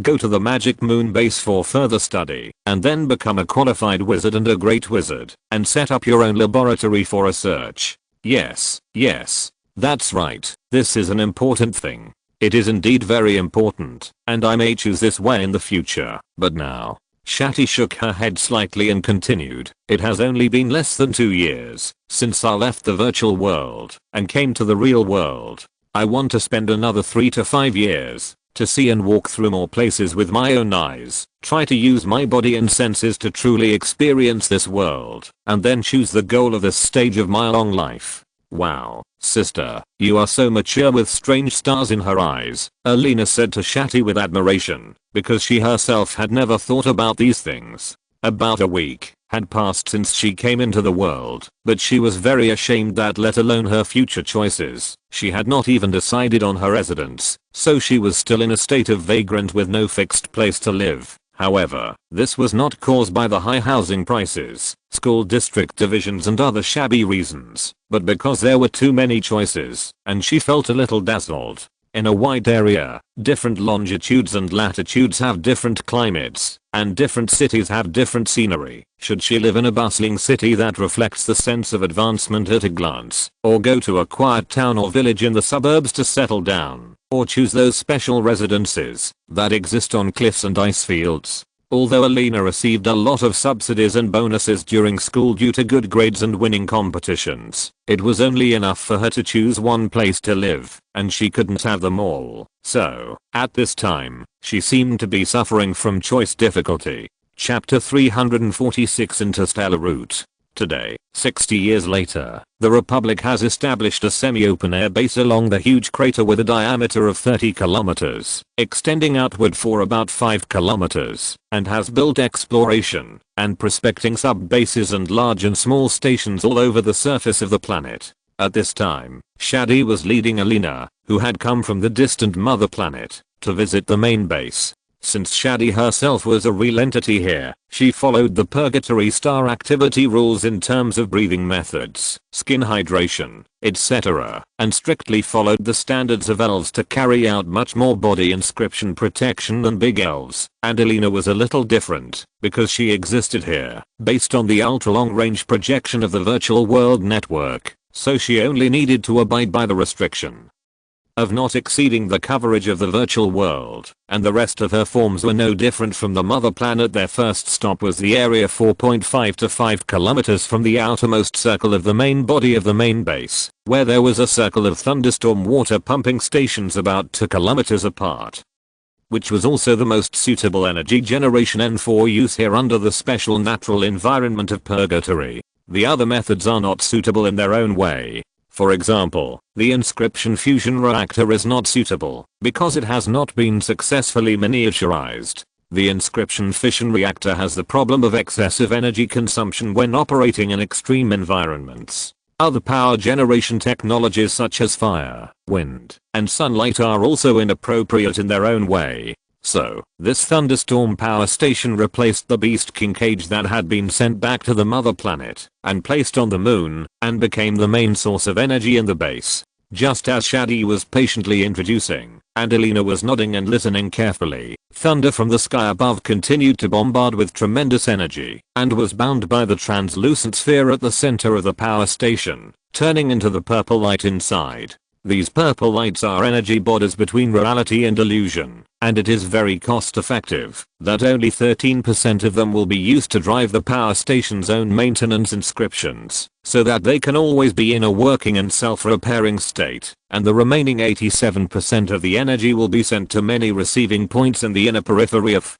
go to the Magic Moon base for further study, and then become a qualified wizard and a great wizard, and set up your own laboratory for research. Yes, that's right. This is an important thing. It is indeed very important, and I may choose this way in the future, but now. Shadi shook her head slightly and continued, it has only been less than 2 years since I left the virtual world and came to the real world. I want to spend another 3 to 5 years to see and walk through more places with my own eyes, try to use my body and senses to truly experience this world, and then choose the goal of this stage of my long life. Wow, sister, you are so mature with strange stars in her eyes, Alina said to Shadi with admiration, because she herself had never thought about these things. About a week had passed since she came into the world, but she was very ashamed that let alone her future choices, she had not even decided on her residence, so she was still in a state of vagrant with no fixed place to live. However, this was not caused by the high housing prices, school district divisions and other shabby reasons, but because there were too many choices, and she felt a little dazzled. In a wide area, different longitudes and latitudes have different climates, and different cities have different scenery. Should she live in a bustling city that reflects the sense of advancement at a glance, or go to a quiet town or village in the suburbs to settle down, or choose those special residences that exist on cliffs and ice fields? Although Alina received a lot of subsidies and bonuses during school due to good grades and winning competitions, it was only enough for her to choose one place to live, and she couldn't have them all. So, at this time, she seemed to be suffering from choice difficulty. Chapter 346 Interstellar Route. Today, 60 years later, the Republic has established a semi-open air base along the huge crater with a diameter of 30 kilometers, extending outward for about 5 kilometers, and has built exploration and prospecting sub-bases and large and small stations all over the surface of the planet. At this time, Shadi was leading Alina, who had come from the distant mother planet, to visit the main base. Since Shadi herself was a real entity here, she followed the Purgatory Star activity rules in terms of breathing methods, skin hydration, etc., and strictly followed the standards of elves to carry out much more body inscription protection than big elves. And Alina was a little different, because she existed here, based on the ultra-long-range projection of the virtual world network, so she only needed to abide by the restriction of not exceeding the coverage of the virtual world, and the rest of her forms were no different from the mother planet. Their first stop was the area 4.5 to 5 kilometers from the outermost circle of the main body of the main base, where there was a circle of thunderstorm water pumping stations about 2 kilometers apart, which was also the most suitable energy generation and for use here under the special natural environment of Purgatory. The other methods are not suitable in their own way. For example, the inscription fusion reactor is not suitable because it has not been successfully miniaturized. The inscription fission reactor has the problem of excessive energy consumption when operating in extreme environments. Other power generation technologies such as fire, wind, and sunlight are also inappropriate in their own way. So, this thunderstorm power station replaced the Beast King cage that had been sent back to the mother planet and placed on the moon, and became the main source of energy in the base. Just as Shadi was patiently introducing, and Alina was nodding and listening carefully, thunder from the sky above continued to bombard with tremendous energy, and was bound by the translucent sphere at the center of the power station, turning into the purple light inside. These purple lights are energy borders between reality and illusion, and it is very cost effective that only 13% of them will be used to drive the power station's own maintenance inscriptions, so that they can always be in a working and self-repairing state, and the remaining 87% of the energy will be sent to many receiving points in the inner periphery of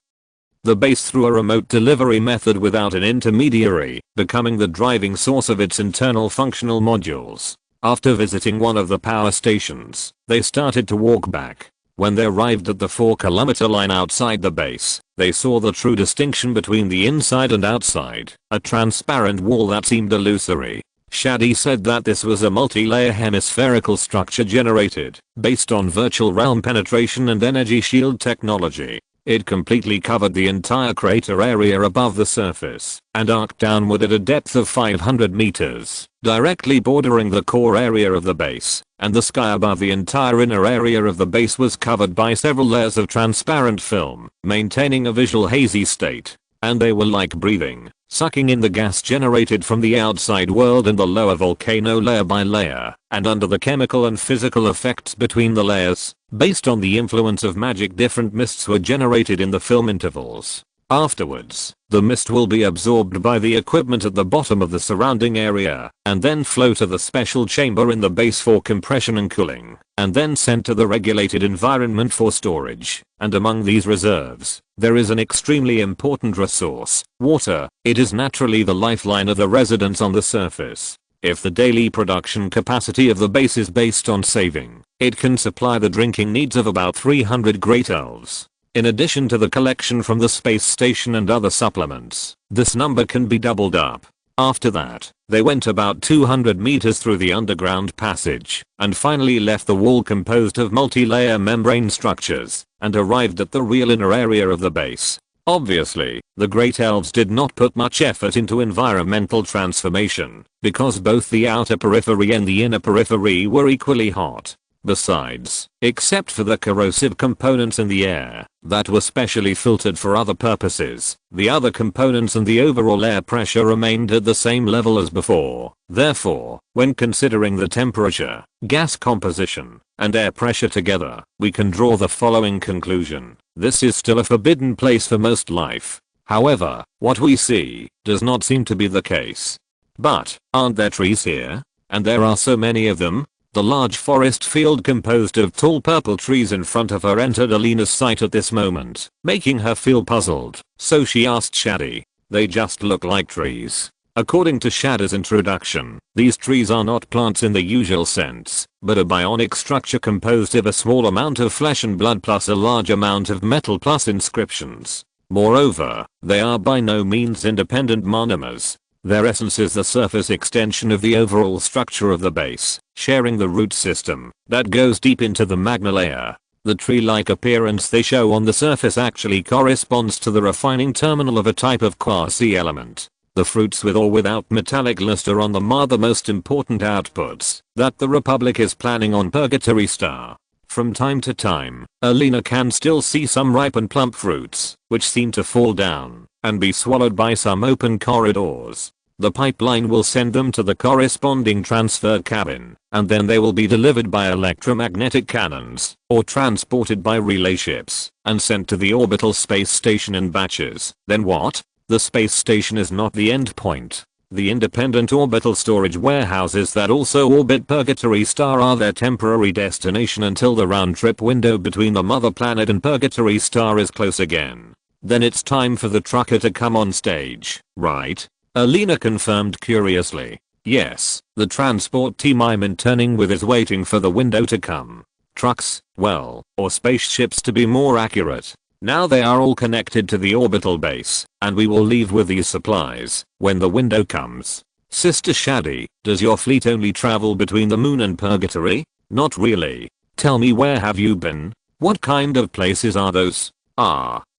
the base through a remote delivery method without an intermediary, becoming the driving source of its internal functional modules. After visiting one of the power stations, they started to walk back. When they arrived at the 4-kilometer line outside the base, they saw the true distinction between the inside and outside, a transparent wall that seemed illusory. Shadi said that this was a multi-layer hemispherical structure generated based on virtual realm penetration and energy shield technology. It completely covered the entire crater area above the surface and arced downward at a depth of 500 meters, directly bordering the core area of the base, and the sky above the entire inner area of the base was covered by several layers of transparent film, maintaining a visual hazy state. And they were like breathing, sucking in the gas generated from the outside world and the lower volcano layer by layer, and under the chemical and physical effects between the layers. Based on the influence of magic, different mists were generated in the film intervals. Afterwards, the mist will be absorbed by the equipment at the bottom of the surrounding area, and then flow to the special chamber in the base for compression and cooling, and then sent to the regulated environment for storage. And among these reserves, there is an extremely important resource, water. It is naturally the lifeline of the residents on the surface. If the daily production capacity of the base is based on saving, it can supply the drinking needs of about 300 great elves. In addition to the collection from the space station and other supplements, this number can be doubled up. After that, they went about 200 meters through the underground passage, and finally left the wall composed of multi-layer membrane structures, and arrived at the real inner area of the base. Obviously, the great elves did not put much effort into environmental transformation, because both the outer periphery and the inner periphery were equally hot. Besides, except for the corrosive components in the air that were specially filtered for other purposes, the other components and the overall air pressure remained at the same level as before. Therefore, when considering the temperature, gas composition, and air pressure together, we can draw the following conclusion. This is still a forbidden place for most life. However, what we see does not seem to be the case. But, aren't there trees here? And there are so many of them? The large forest field composed of tall purple trees in front of her entered Alina's sight at this moment, making her feel puzzled. So she asked Shadi. They just look like trees. According to Shadi's introduction, these trees are not plants in the usual sense, but a bionic structure composed of a small amount of flesh and blood plus a large amount of metal plus inscriptions. Moreover, they are by no means independent monomers. Their essence is the surface extension of the overall structure of the base, sharing the root system that goes deep into the magma layer. The tree-like appearance they show on the surface actually corresponds to the refining terminal of a type of quasi-element. The fruits with or without metallic luster on them are the most important outputs that the Republic is planning on Purgatory Star. From time to time, Alina can still see some ripe and plump fruits, which seem to fall down and be swallowed by some open corridors. The pipeline will send them to the corresponding transfer cabin, and then they will be delivered by electromagnetic cannons, or transported by relay ships, and sent to the orbital space station in batches. Then what? The space station is not the end point. The independent orbital storage warehouses that also orbit Purgatory Star are their temporary destination until the round-trip window between the mother planet and Purgatory Star is close again. Then it's time for the trucker to come on stage, right? Alina confirmed curiously. Yes, the transport team I'm interning with is waiting for the window to come. Trucks, well, or spaceships to be more accurate. Now they are all connected to the orbital base, and we will leave with these supplies when the window comes. Sister Shadi, does your fleet only travel between the moon and Purgatory? Not really. Tell me, where have you been? What kind of places are those?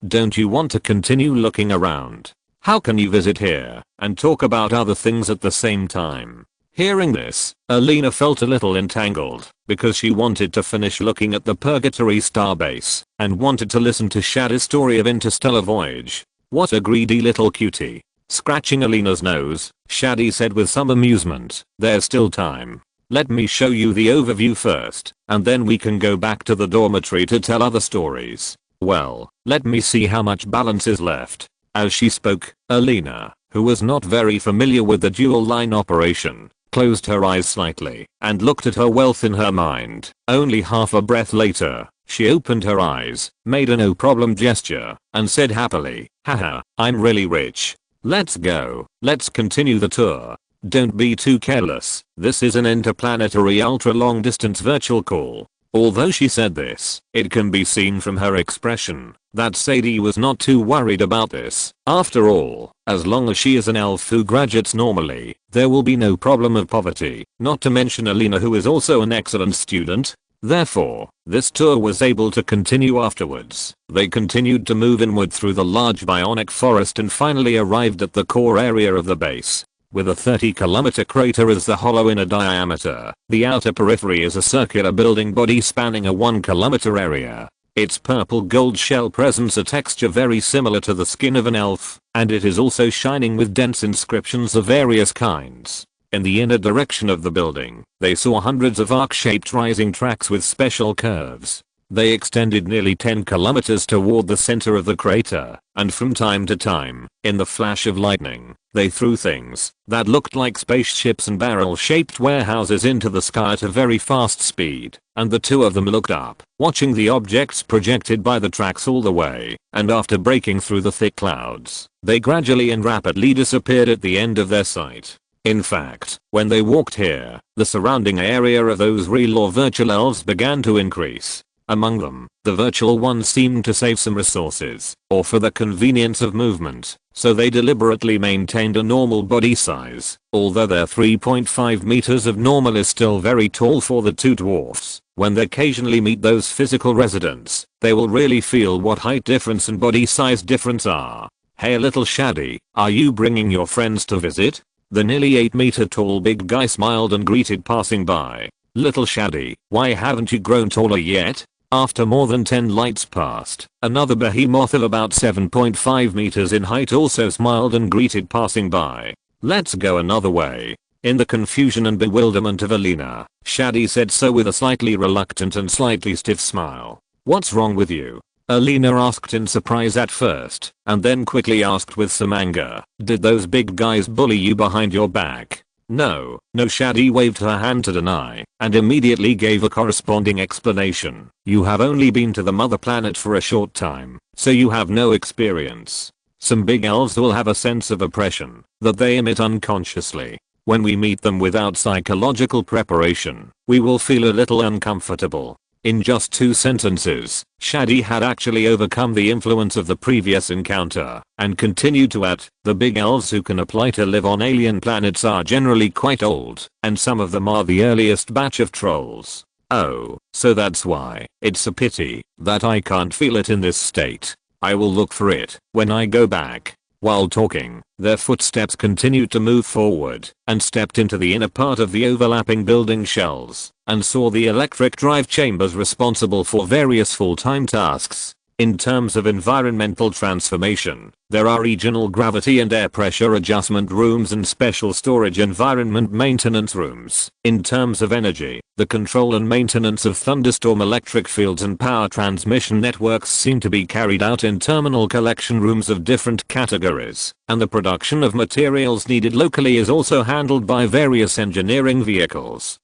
Don't you want to continue looking around? How can you visit here and talk about other things at the same time? Hearing this, Alina felt a little entangled because she wanted to finish looking at the Purgatory Star base and wanted to listen to Shadi's story of interstellar voyage. What a greedy little cutie. Scratching Alina's nose, Shadi said with some amusement, there's still time. Let me show you the overview first, and then we can go back to the dormitory to tell other stories. Well, let me see how much balance is left. As she spoke, Alina, who was not very familiar with the dual line operation, closed her eyes slightly and looked at her wealth in her mind. Only half a breath later, she opened her eyes, made a no problem gesture, and said happily, haha, I'm really rich. Let's go. Let's continue the tour. Don't be too careless. This is an interplanetary ultra long distance virtual call. Although she said this, it can be seen from her expression that Sadie was not too worried about this. After all, as long as she is an elf who graduates normally, there will be no problem of poverty, not to mention Alina, who is also an excellent student. Therefore, this tour was able to continue afterwards. They continued to move inward through the large bionic forest and finally arrived at the core area of the base. With a 30-kilometer crater as the hollow inner diameter, the outer periphery is a circular building body spanning a 1-kilometer area. Its purple gold shell presents a texture very similar to the skin of an elf, and it is also shining with dense inscriptions of various kinds. In the inner direction of the building, they saw hundreds of arc-shaped rising tracks with special curves. They extended nearly 10 kilometers toward the center of the crater, and from time to time, in the flash of lightning, they threw things that looked like spaceships and barrel-shaped warehouses into the sky at a very fast speed, and the two of them looked up, watching the objects projected by the tracks all the way, and after breaking through the thick clouds, they gradually and rapidly disappeared at the end of their sight. In fact, when they walked here, the surrounding area of those real or virtual elves began to increase. Among them, the virtual ones seemed to save some resources, or for the convenience of movement, so they deliberately maintained a normal body size, although their 3.5 meters of normal is still very tall for the two dwarfs. When they occasionally meet those physical residents, they will really feel what height difference and body size difference are. Hey little Shadi, are you bringing your friends to visit? The nearly 8-meter tall big guy smiled and greeted passing by. Little Shadi, why haven't you grown taller yet? After more than 10 lights passed, another behemoth of about 7.5 meters in height also smiled and greeted passing by. Let's go another way. In the confusion and bewilderment of Alina, Shadi said so with a slightly reluctant and slightly stiff smile. What's wrong with you? Alina asked in surprise at first, and then quickly asked with some anger, did those big guys bully you behind your back? No, Shadi waved her hand to deny, and immediately gave a corresponding explanation. You have only been to the mother planet for a short time, so you have no experience. Some big elves will have a sense of oppression that they emit unconsciously. When we meet them without psychological preparation, we will feel a little uncomfortable. In just 2 sentences, Shadi had actually overcome the influence of the previous encounter, and continued to add, the big elves who can apply to live on alien planets are generally quite old, and some of them are the earliest batch of trolls. Oh, so that's why. It's a pity that I can't feel it in this state. I will look for it when I go back. While talking, their footsteps continued to move forward, and stepped into the inner part of the overlapping building shells, and saw the electric drive chambers responsible for various full-time tasks. In terms of environmental transformation, there are regional gravity and air pressure adjustment rooms and special storage environment maintenance rooms. In terms of energy, the control and maintenance of thunderstorm electric fields and power transmission networks seem to be carried out in terminal collection rooms of different categories, and the production of materials needed locally is also handled by various engineering vehicles,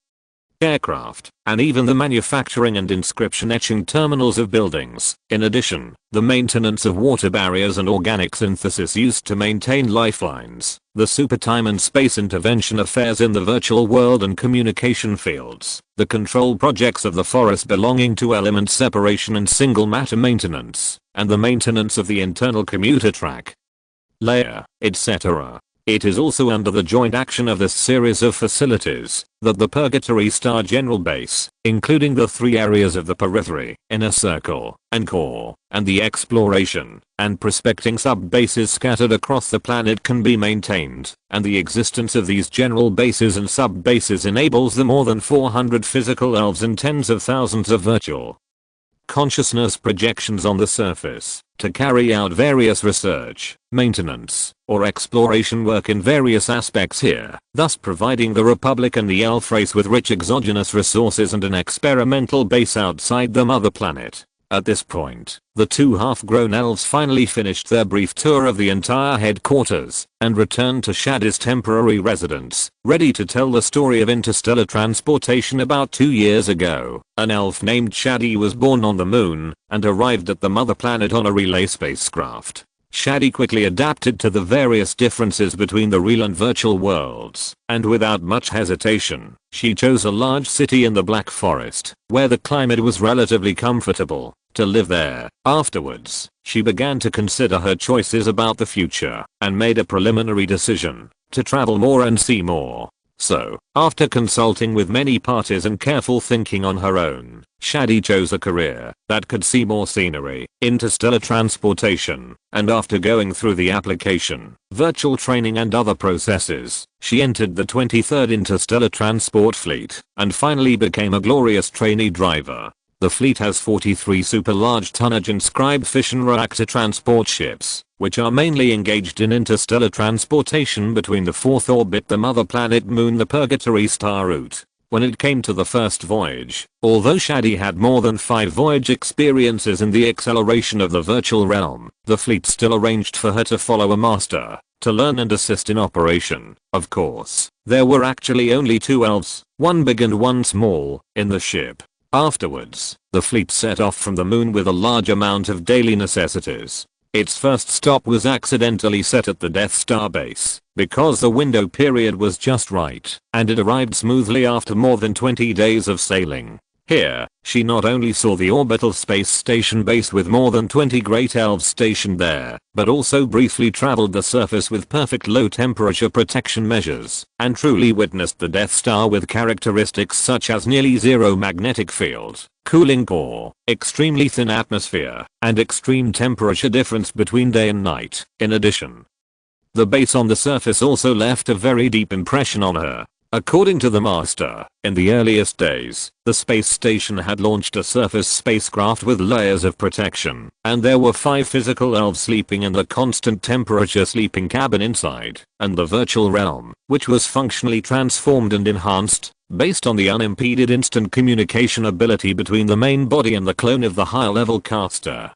aircraft, and even the manufacturing and inscription etching terminals of buildings. In addition, the maintenance of water barriers and organic synthesis used to maintain lifelines, the super time and space intervention affairs in the virtual world and communication fields, the control projects of the forest belonging to element separation and single matter maintenance, and the maintenance of the internal commuter track layer, etc. It is also under the joint action of this series of facilities that the Purgatory Star General Base, including the 3 areas of the periphery, inner circle, and core, and the exploration and prospecting sub-bases scattered across the planet can be maintained, and the existence of these general bases and sub-bases enables the more than 400 physical elves and tens of thousands of virtual consciousness projections on the surface to carry out various research, maintenance, or exploration work in various aspects here, thus providing the Republic and the elf race with rich exogenous resources and an experimental base outside the mother planet. At this point, the 2 half-grown elves finally finished their brief tour of the entire headquarters, and returned to Shadi's temporary residence, ready to tell the story of interstellar transportation. About 2 years ago, an elf named Shadi was born on the moon, and arrived at the mother planet on a relay spacecraft. Shadi quickly adapted to the various differences between the real and virtual worlds, and without much hesitation, she chose a large city in the Black Forest, where the climate was relatively comfortable, to live there. Afterwards, she began to consider her choices about the future, and made a preliminary decision to travel more and see more. So, after consulting with many parties and careful thinking on her own, Shadi chose a career that could see more scenery, interstellar transportation, and after going through the application, virtual training and other processes, she entered the 23rd Interstellar Transport Fleet, and finally became a glorious trainee driver. The fleet has 43 super large tonnage inscribed fission reactor transport ships, which are mainly engaged in interstellar transportation between the 4th orbit, the mother planet moon, the Purgatory Star route. When it came to the first voyage, although Shadi had more than 5 voyage experiences in the acceleration of the virtual realm, the fleet still arranged for her to follow a master, to learn and assist in operation. Of course, there were actually only 2 elves, one big and one small, in the ship. Afterwards, the fleet set off from the moon with a large amount of daily necessities. Its first stop was accidentally set at the Death Star base, because the window period was just right, and it arrived smoothly after more than 20 days of sailing. Here, she not only saw the orbital space station base with more than 20 great elves stationed there, but also briefly traveled the surface with perfect low temperature protection measures, and truly witnessed the Death Star with characteristics such as nearly zero magnetic field, cooling core, extremely thin atmosphere, and extreme temperature difference between day and night. In addition, the base on the surface also left a very deep impression on her. According to the master, in the earliest days, the space station had launched a surface spacecraft with layers of protection, and there were 5 physical elves sleeping in the constant temperature sleeping cabin inside, and the virtual realm, which was functionally transformed and enhanced, based on the unimpeded instant communication ability between the main body and the clone of the higher level caster.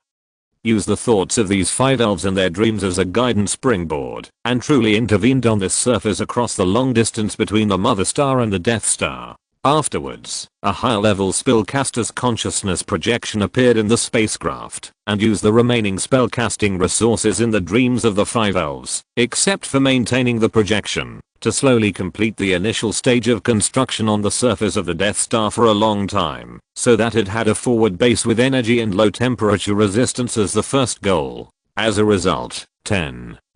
Use the thoughts of these 5 elves in their dreams as a guidance springboard, and truly intervened on this surface across the long distance between the Mother Star and the Death Star. Afterwards, a higher level spellcaster's consciousness projection appeared in the spacecraft, and used the remaining spellcasting resources in the dreams of the 5 elves, except for maintaining the projection, to slowly complete the initial stage of construction on the surface of the Death Star for a long time, so that it had a forward base with energy and low temperature resistance as the first goal. As a result,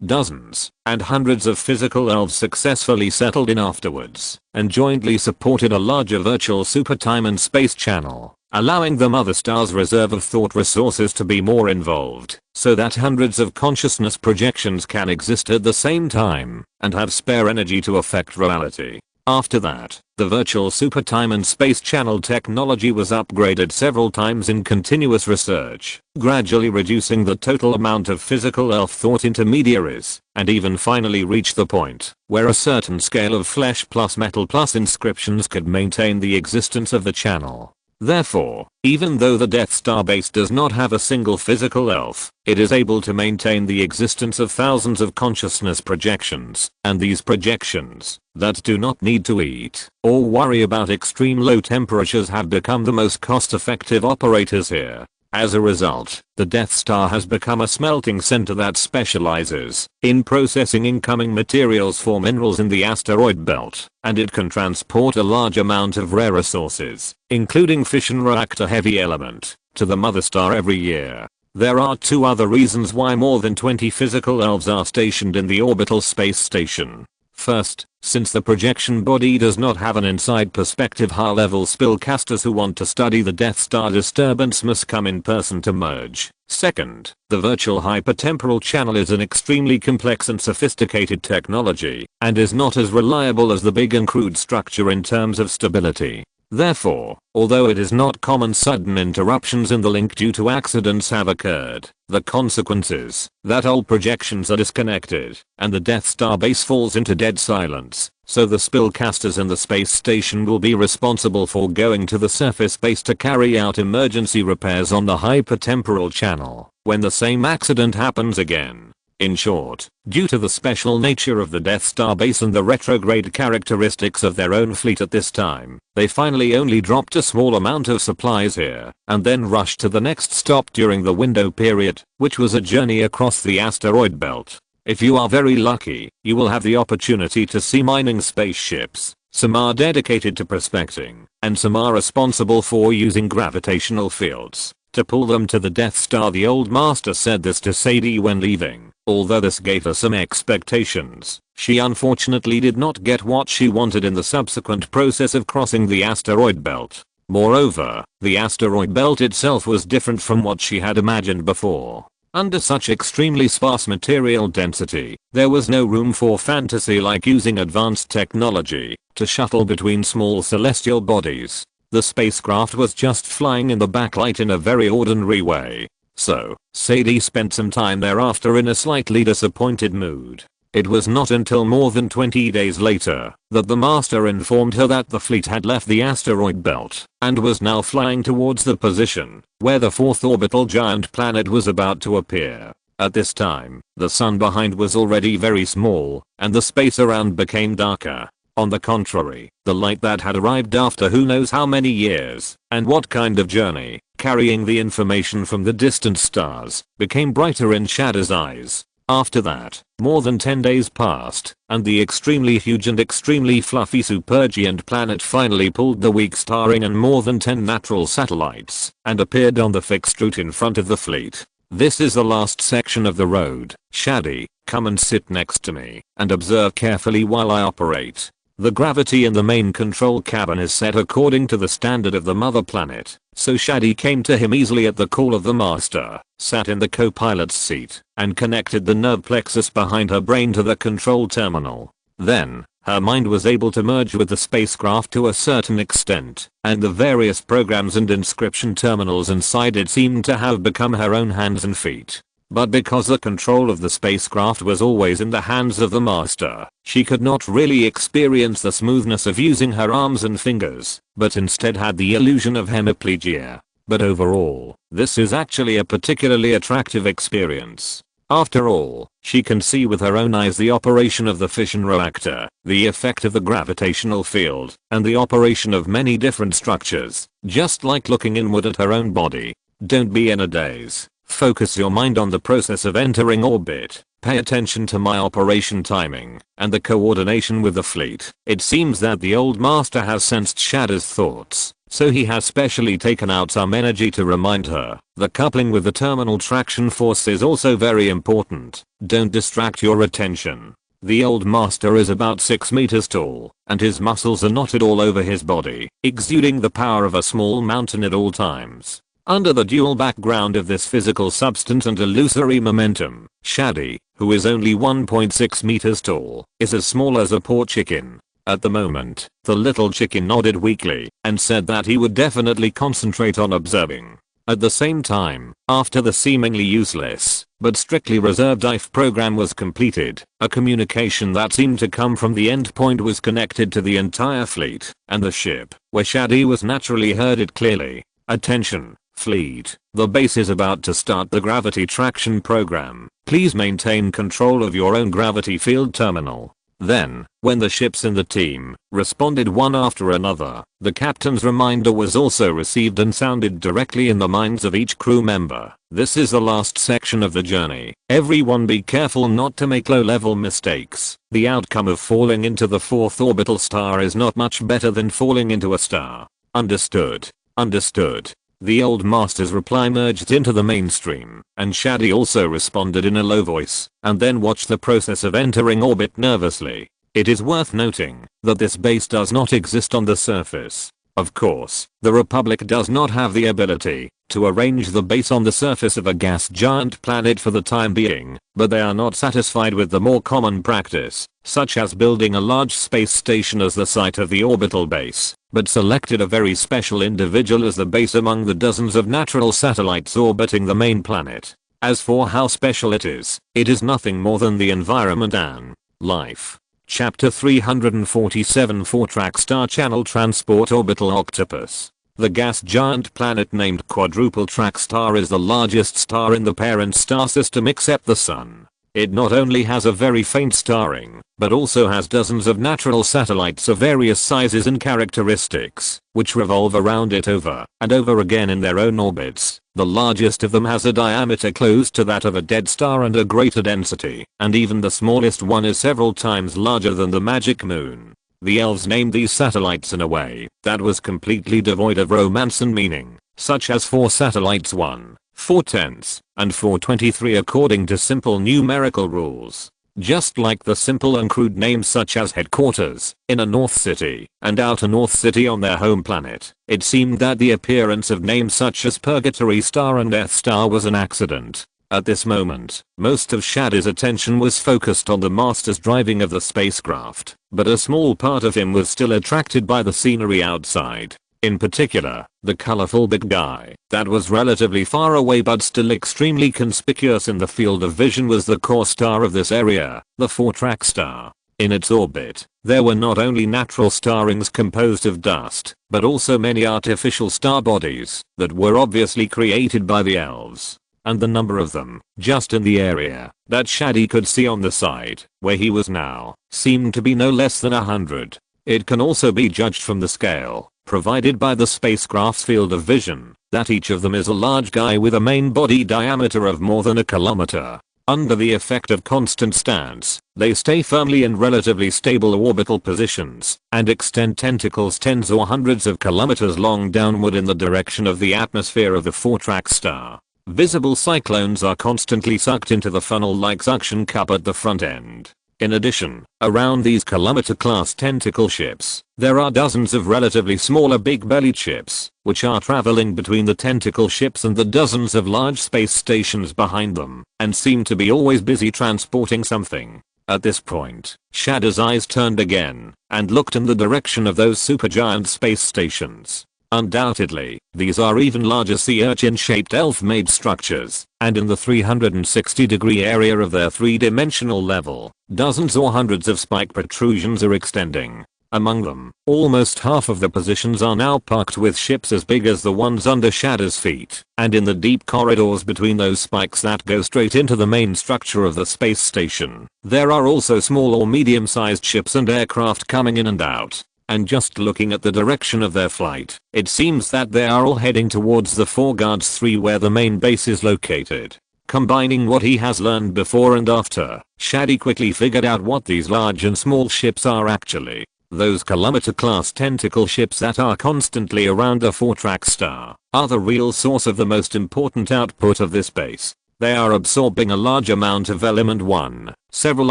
dozens, and hundreds of physical elves successfully settled in afterwards, and jointly supported a larger virtual super time and space channel, allowing the Mother Star's reserve of thought resources to be more involved, so that hundreds of consciousness projections can exist at the same time, and have spare energy to affect reality. After that, the virtual super time and space channel technology was upgraded several times in continuous research, gradually reducing the total amount of physical elf thought intermediaries, and even finally reached the point where a certain scale of flesh plus metal plus inscriptions could maintain the existence of the channel. Therefore, even though the Death Star base does not have a single physical elf, it is able to maintain the existence of thousands of consciousness projections, and these projections, that do not need to eat or worry about extreme low temperatures, have become the most cost-effective operators here. As a result, the Death Star has become a smelting center that specializes in processing incoming materials for minerals in the asteroid belt, and it can transport a large amount of rare resources, including fission reactor heavy element, to the Mother Star every year. There are 2 other reasons why more than 20 physical elves are stationed in the orbital space station. First, since the projection body does not have an inside perspective, high-level spellcasters who want to study the Death Star disturbance must come in person to merge. Second, the virtual hypertemporal channel is an extremely complex and sophisticated technology, and is not as reliable as the big and crude structure in terms of stability. Therefore, although it is not common, sudden interruptions in the link due to accidents have occurred. The consequence is that all projections are disconnected, and the Death Star base falls into dead silence, so the spellcasters in the space station will be responsible for going to the surface base to carry out emergency repairs on the hypertemporal channel when the same accident happens again. In short, due to the special nature of the Death Star base and the retrograde characteristics of their own fleet at this time, they finally only dropped a small amount of supplies here, and then rushed to the next stop during the window period, which was a journey across the asteroid belt. If you are very lucky, you will have the opportunity to see mining spaceships. Some are dedicated to prospecting, and some are responsible for using gravitational fields to pull them to the Death Star. The old master said this to Sadie when leaving. Although this gave her some expectations, she unfortunately did not get what she wanted in the subsequent process of crossing the asteroid belt. Moreover, the asteroid belt itself was different from what she had imagined before. Under such extremely sparse material density, there was no room for fantasy like using advanced technology to shuttle between small celestial bodies. The spacecraft was just flying in the backlight in a very ordinary way. So, Sadie spent some time thereafter in a slightly disappointed mood. It was not until more than 20 days later that the master informed her that the fleet had left the asteroid belt and was now flying towards the position where the 4th orbital giant planet was about to appear. At this time, the sun behind was already very small, and the space around became darker. On the contrary, the light that had arrived after who knows how many years, and what kind of journey, carrying the information from the distant stars, became brighter in Shadow's eyes. After that, more than 10 days passed, and the extremely huge and extremely fluffy supergiant planet finally pulled the weak starring and more than 10 natural satellites, and appeared on the fixed route in front of the fleet. This is the last section of the road. Shady, come and sit next to me, and observe carefully while I operate. The gravity in the main control cabin is set according to the standard of the mother planet, so Shady came to him easily at the call of the master, sat in the co-pilot's seat, and connected the nerve plexus behind her brain to the control terminal. Then, Her mind was able to merge with the spacecraft to a certain extent, and the various programs and inscription terminals inside it seemed to have become her own hands and feet. But because the control of the spacecraft was always in the hands of the master, she could not really experience the smoothness of using her arms and fingers, but instead had the illusion of hemiplegia. But overall, this is actually a particularly attractive experience. After all, she can see with her own eyes the operation of the fission reactor, the effect of the gravitational field, and the operation of many different structures, just like looking inward at her own body. Don't be in a daze. Focus your mind on the process of entering orbit. Pay attention to my operation timing, and the coordination with the fleet. It seems that the old master has sensed Shada's thoughts, so he has specially taken out some energy to remind her. The coupling with the terminal traction force is also very important. Don't distract your attention. The old master is about 6 meters tall, and his muscles are knotted all over his body, exuding the power of a small mountain at all times. Under the dual background of this physical substance and illusory momentum, Shadi, who is only 1.6 meters tall, is as small as a poor chicken. At the moment, the little chicken nodded weakly and said that he would definitely concentrate on observing. At the same time, after the seemingly useless, but strictly reserved IF program was completed, a communication that seemed to come from the endpoint was connected to the entire fleet, and the ship, where Shadi was naturally heard it clearly. Attention, fleet, the base is about to start the gravity traction program. Please maintain control of your own gravity field terminal. Then, when the ships in the team responded one after another, the captain's reminder was also received and sounded directly in the minds of each crew member. This is the last section of the journey. Everyone be careful not to make low-level mistakes. The outcome of falling into the 4th orbital star is not much better than falling into a star. Understood. Understood. The old master's reply merged into the mainstream, and Shadi also responded in a low voice, and then watched the process of entering orbit nervously. It is worth noting that this base does not exist on the surface. Of course, the Republic does not have the ability to arrange the base on the surface of a gas giant planet for the time being, but they are not satisfied with the more common practice, such as building a large space station as the site of the orbital base, but selected a very special individual as the base among the dozens of natural satellites orbiting the main planet. As for how special it is nothing more than the environment and life. Chapter 347 4-track star channel transport orbital octopus. The gas giant planet named Quadruple Track Star is the largest star in the parent star system except the Sun. It not only has a very faint star ring, but also has dozens of natural satellites of various sizes and characteristics, which revolve around it over and over again in their own orbits. The largest of them has a diameter close to that of a dead star and a greater density, and even the smallest one is several times larger than the magic moon. The elves named these satellites in a way that was completely devoid of romance and meaning, such as 4 satellites 1, 4/10, and 4/23 according to simple numerical rules. Just like the simple and crude names such as headquarters, inner North City, and outer North City on their home planet, it seemed that the appearance of names such as Purgatory Star and Death Star was an accident. At this moment, most of Shadi's attention was focused on the master's driving of the spacecraft, but a small part of him was still attracted by the scenery outside. In particular, the colorful big guy that was relatively far away but still extremely conspicuous in the field of vision was the core star of this area, the 4-track star. In its orbit, there were not only natural star rings composed of dust, but also many artificial star bodies that were obviously created by the elves. And the number of them, just in the area that Shadi could see on the side where he was now, seemed to be no less than 100. It can also be judged from the scale provided by the spacecraft's field of vision that each of them is a large guy with a main body diameter of more than a kilometer. Under the effect of constant stance, they stay firmly in relatively stable orbital positions and extend tentacles tens or hundreds of kilometers long downward in the direction of the atmosphere of the 4-track star. Visible cyclones are constantly sucked into the funnel-like suction cup at the front end. In addition, around these kilometer-class tentacle ships, there are dozens of relatively smaller big-bellied ships, which are traveling between the tentacle ships and the dozens of large space stations behind them, and seem to be always busy transporting something. At this point, Shadow's eyes turned again and looked in the direction of those supergiant space stations. Undoubtedly, these are even larger sea urchin-shaped elf-made structures, and in the 360-degree area of their three-dimensional level, dozens or hundreds of spike protrusions are extending. Among them, almost half of the positions are now parked with ships as big as the ones under Shadow's feet, and in the deep corridors between those spikes that go straight into the main structure of the space station, there are also small or medium-sized ships and aircraft coming in and out. And just looking at the direction of their flight, it seems that they are all heading towards the Four Guards 3 where the main base is located. Combining what he has learned before and after, Shady quickly figured out what these large and small ships are actually. Those kilometer-class tentacle ships that are constantly around the 4-track star are the real source of the most important output of this base. They are absorbing a large amount of element 1, several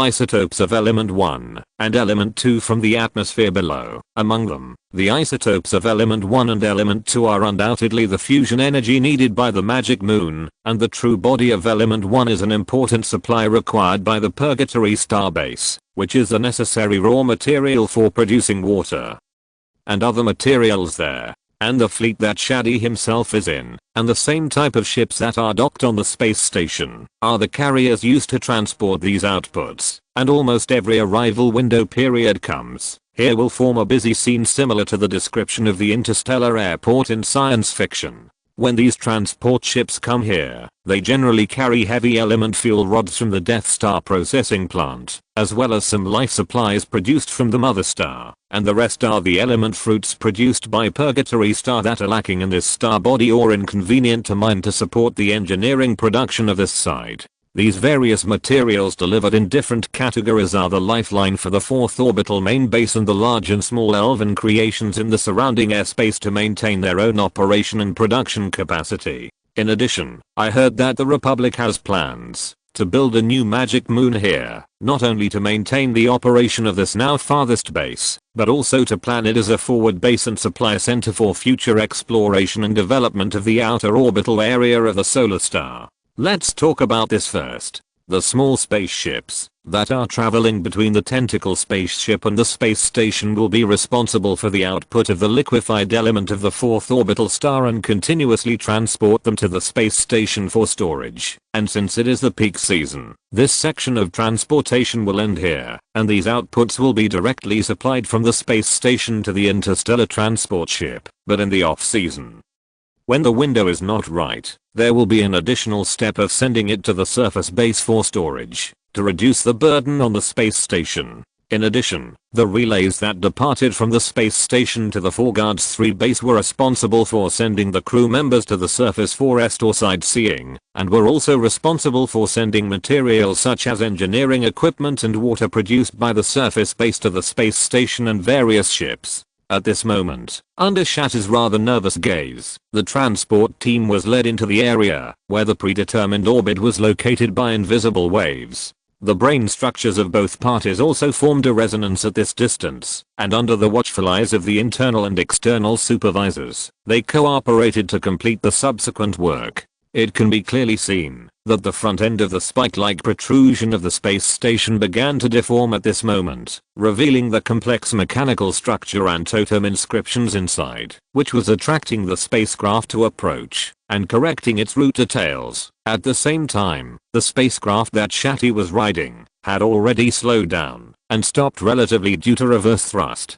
isotopes of element 1, and element 2 from the atmosphere below. Among them, the isotopes of element 1 and element 2 are undoubtedly the fusion energy needed by the magic moon, and the true body of element 1 is an important supply required by the Purgatory Star Base, which is the necessary raw material for producing water and other materials there. And the fleet that Shady himself is in, and the same type of ships that are docked on the space station, are the carriers used to transport these outputs, and almost every arrival window period comes. Here will form a busy scene similar to the description of the interstellar airport in science fiction. When these transport ships come here, they generally carry heavy element fuel rods from the Death Star processing plant, as well as some life supplies produced from the Mother Star, and the rest are the element fruits produced by Purgatory Star that are lacking in this star body or inconvenient to mine to support the engineering production of this side. These various materials delivered in different categories are the lifeline for the 4th orbital main base and the large and small elven creations in the surrounding airspace to maintain their own operation and production capacity. In addition, I heard that the Republic has plans to build a new magic moon here, not only to maintain the operation of this now farthest base, but also to plan it as a forward base and supply center for future exploration and development of the outer orbital area of the solar star. Let's talk about this first. The small spaceships that are traveling between the tentacle spaceship and the space station will be responsible for the output of the liquefied element of the 4th orbital star and continuously transport them to the space station for storage. And since it is the peak season, this section of transportation will end here, and these outputs will be directly supplied from the space station to the interstellar transport ship. But in the off-season, when the window is not right, there will be an additional step of sending it to the surface base for storage, to reduce the burden on the space station. In addition, the relays that departed from the space station to the Four Guards 3 base were responsible for sending the crew members to the surface for rest or sightseeing, and were also responsible for sending materials such as engineering equipment and water produced by the surface base to the space station and various ships. At this moment, under Shatter's rather nervous gaze, the transport team was led into the area where the predetermined orbit was located by invisible waves. The brain structures of both parties also formed a resonance at this distance, and under the watchful eyes of the internal and external supervisors, they cooperated to complete the subsequent work. It can be clearly seen that the front end of the spike-like protrusion of the space station began to deform at this moment, revealing the complex mechanical structure and totem inscriptions inside, which was attracting the spacecraft to approach and correcting its route details. At the same time, the spacecraft that Shatty was riding had already slowed down and stopped relatively due to reverse thrust.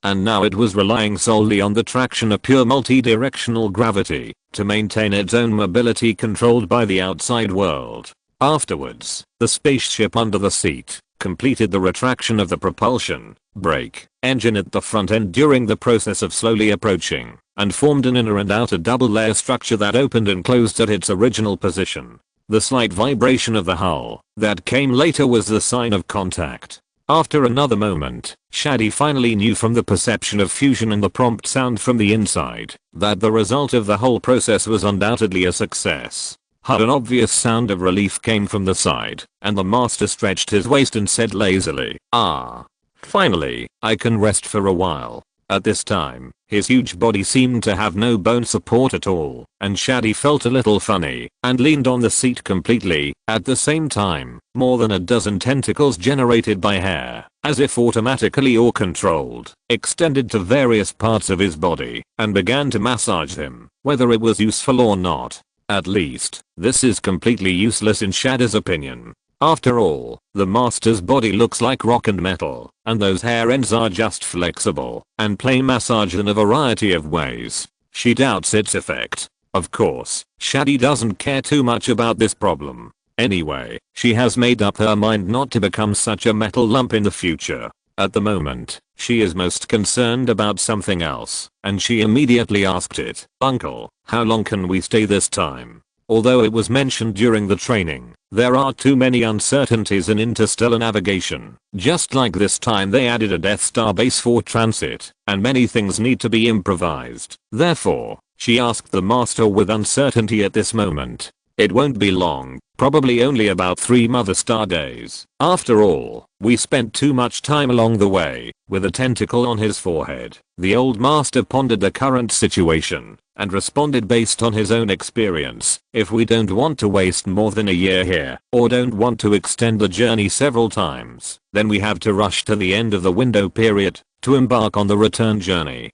And now it was relying solely on the traction of pure multi-directional gravity to maintain its own mobility controlled by the outside world. Afterwards, the spaceship under the seat completed the retraction of the propulsion brake engine at the front end during the process of slowly approaching, and formed an inner and outer double layer structure that opened and closed at its original position. The slight vibration of the hull that came later was the sign of contact. After another moment, Shady finally knew from the perception of fusion and the prompt sound from the inside that the result of the whole process was undoubtedly a success. An obvious sound of relief came from the side, and the master stretched his waist and said lazily, "Ah. Finally, I can rest for a while." At this time, his huge body seemed to have no bone support at all, and Shadi felt a little funny, and leaned on the seat completely. At the same time, more than a dozen tentacles generated by hair, as if automatically or controlled, extended to various parts of his body, and began to massage him, whether it was useful or not. At least, this is completely useless in Shadi's opinion. After all, the master's body looks like rock and metal, and those hair ends are just flexible, and play massage in a variety of ways. She doubts its effect. Of course, Shadi doesn't care too much about this problem. Anyway, she has made up her mind not to become such a metal lump in the future. At the moment, she is most concerned about something else, and she immediately asked it, "Uncle, how long can we stay this time?" Although it was mentioned during the training, there are too many uncertainties in interstellar navigation. Just like this time they added a Death Star base for transit, and many things need to be improvised. Therefore, she asked the master with uncertainty at this moment. It won't be long, probably only about 3 Mother Star days. After all, we spent too much time along the way. With a tentacle on his forehead, the old master pondered the current situation, and responded based on his own experience. If we don't want to waste more than a year here, or don't want to extend the journey several times, then we have to rush to the end of the window period, to embark on the return journey.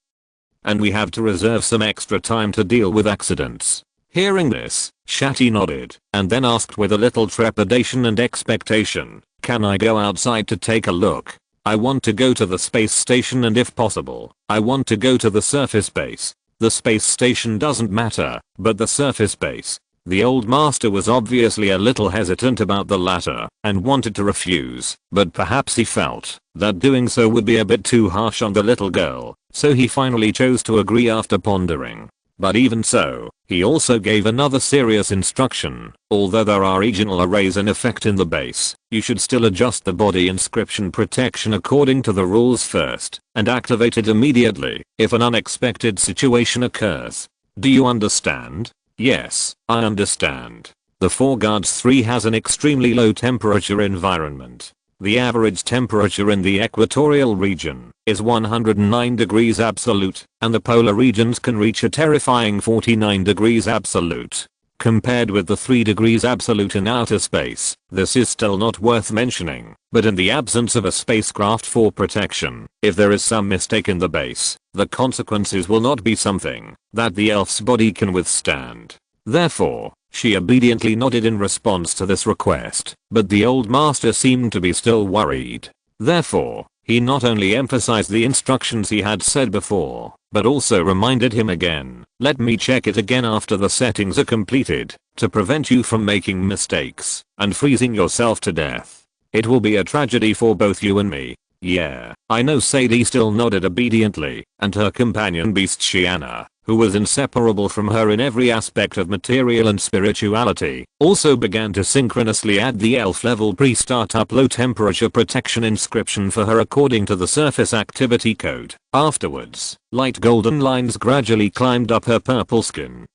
And we have to reserve some extra time to deal with accidents. Hearing this, Shadi nodded, and then asked with a little trepidation and expectation, "Can I go outside to take a look? I want to go to the space station, and if possible, I want to go to the surface base. The space station doesn't matter, but the surface base." The old master was obviously a little hesitant about the latter, and wanted to refuse, but perhaps he felt that doing so would be a bit too harsh on the little girl, so he finally chose to agree after pondering. But even so, he also gave another serious instruction. Although there are regional arrays in effect in the base, you should still adjust the body inscription protection according to the rules first, and activate it immediately if an unexpected situation occurs. Do you understand? Yes, I understand. The 4 Guards 3 has an extremely low temperature environment. The average temperature in the equatorial region is 109 degrees absolute, and the polar regions can reach a terrifying 49 degrees absolute. Compared with the 3 degrees absolute in outer space, this is still not worth mentioning, but in the absence of a spacecraft for protection, if there is some mistake in the base, the consequences will not be something that the elf's body can withstand. Therefore, she obediently nodded in response to this request, but the old master seemed to be still worried. Therefore, he not only emphasized the instructions he had said before, but also reminded him again, "Let me check it again after the settings are completed, to prevent you from making mistakes and freezing yourself to death. It will be a tragedy for both you and me." "Yeah, I know." Sadie still nodded obediently, and her companion beast Shiana, who was inseparable from her in every aspect of material and spirituality, also began to synchronously add the elf level pre-startup low temperature protection inscription for her according to the surface activity code. Afterwards, light golden lines gradually climbed up her purple skin.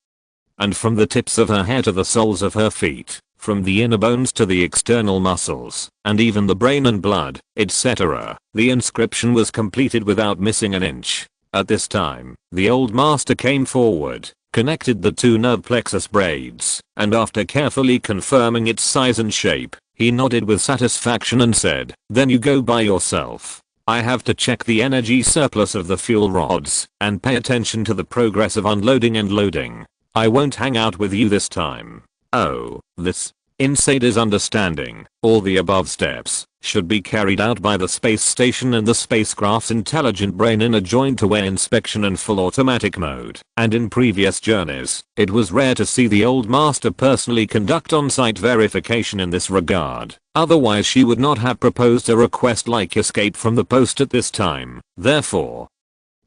And from the tips of her hair to the soles of her feet, from the inner bones to the external muscles, and even the brain and blood, etc., the inscription was completed without missing an inch. At this time, the old master came forward, connected the 2 nerve plexus braids, and after carefully confirming its size and shape, he nodded with satisfaction and said, "Then you go by yourself. I have to check the energy surplus of the fuel rods, and pay attention to the progress of unloading and loading. I won't hang out with you this time." Oh, this. In Sada's understanding, all the above steps should be carried out by the space station and the spacecraft's intelligent brain in a joint-away inspection and full automatic mode, and in previous journeys, it was rare to see the old master personally conduct on-site verification in this regard. Otherwise she would not have proposed a request like escape from the post at this time. Therefore,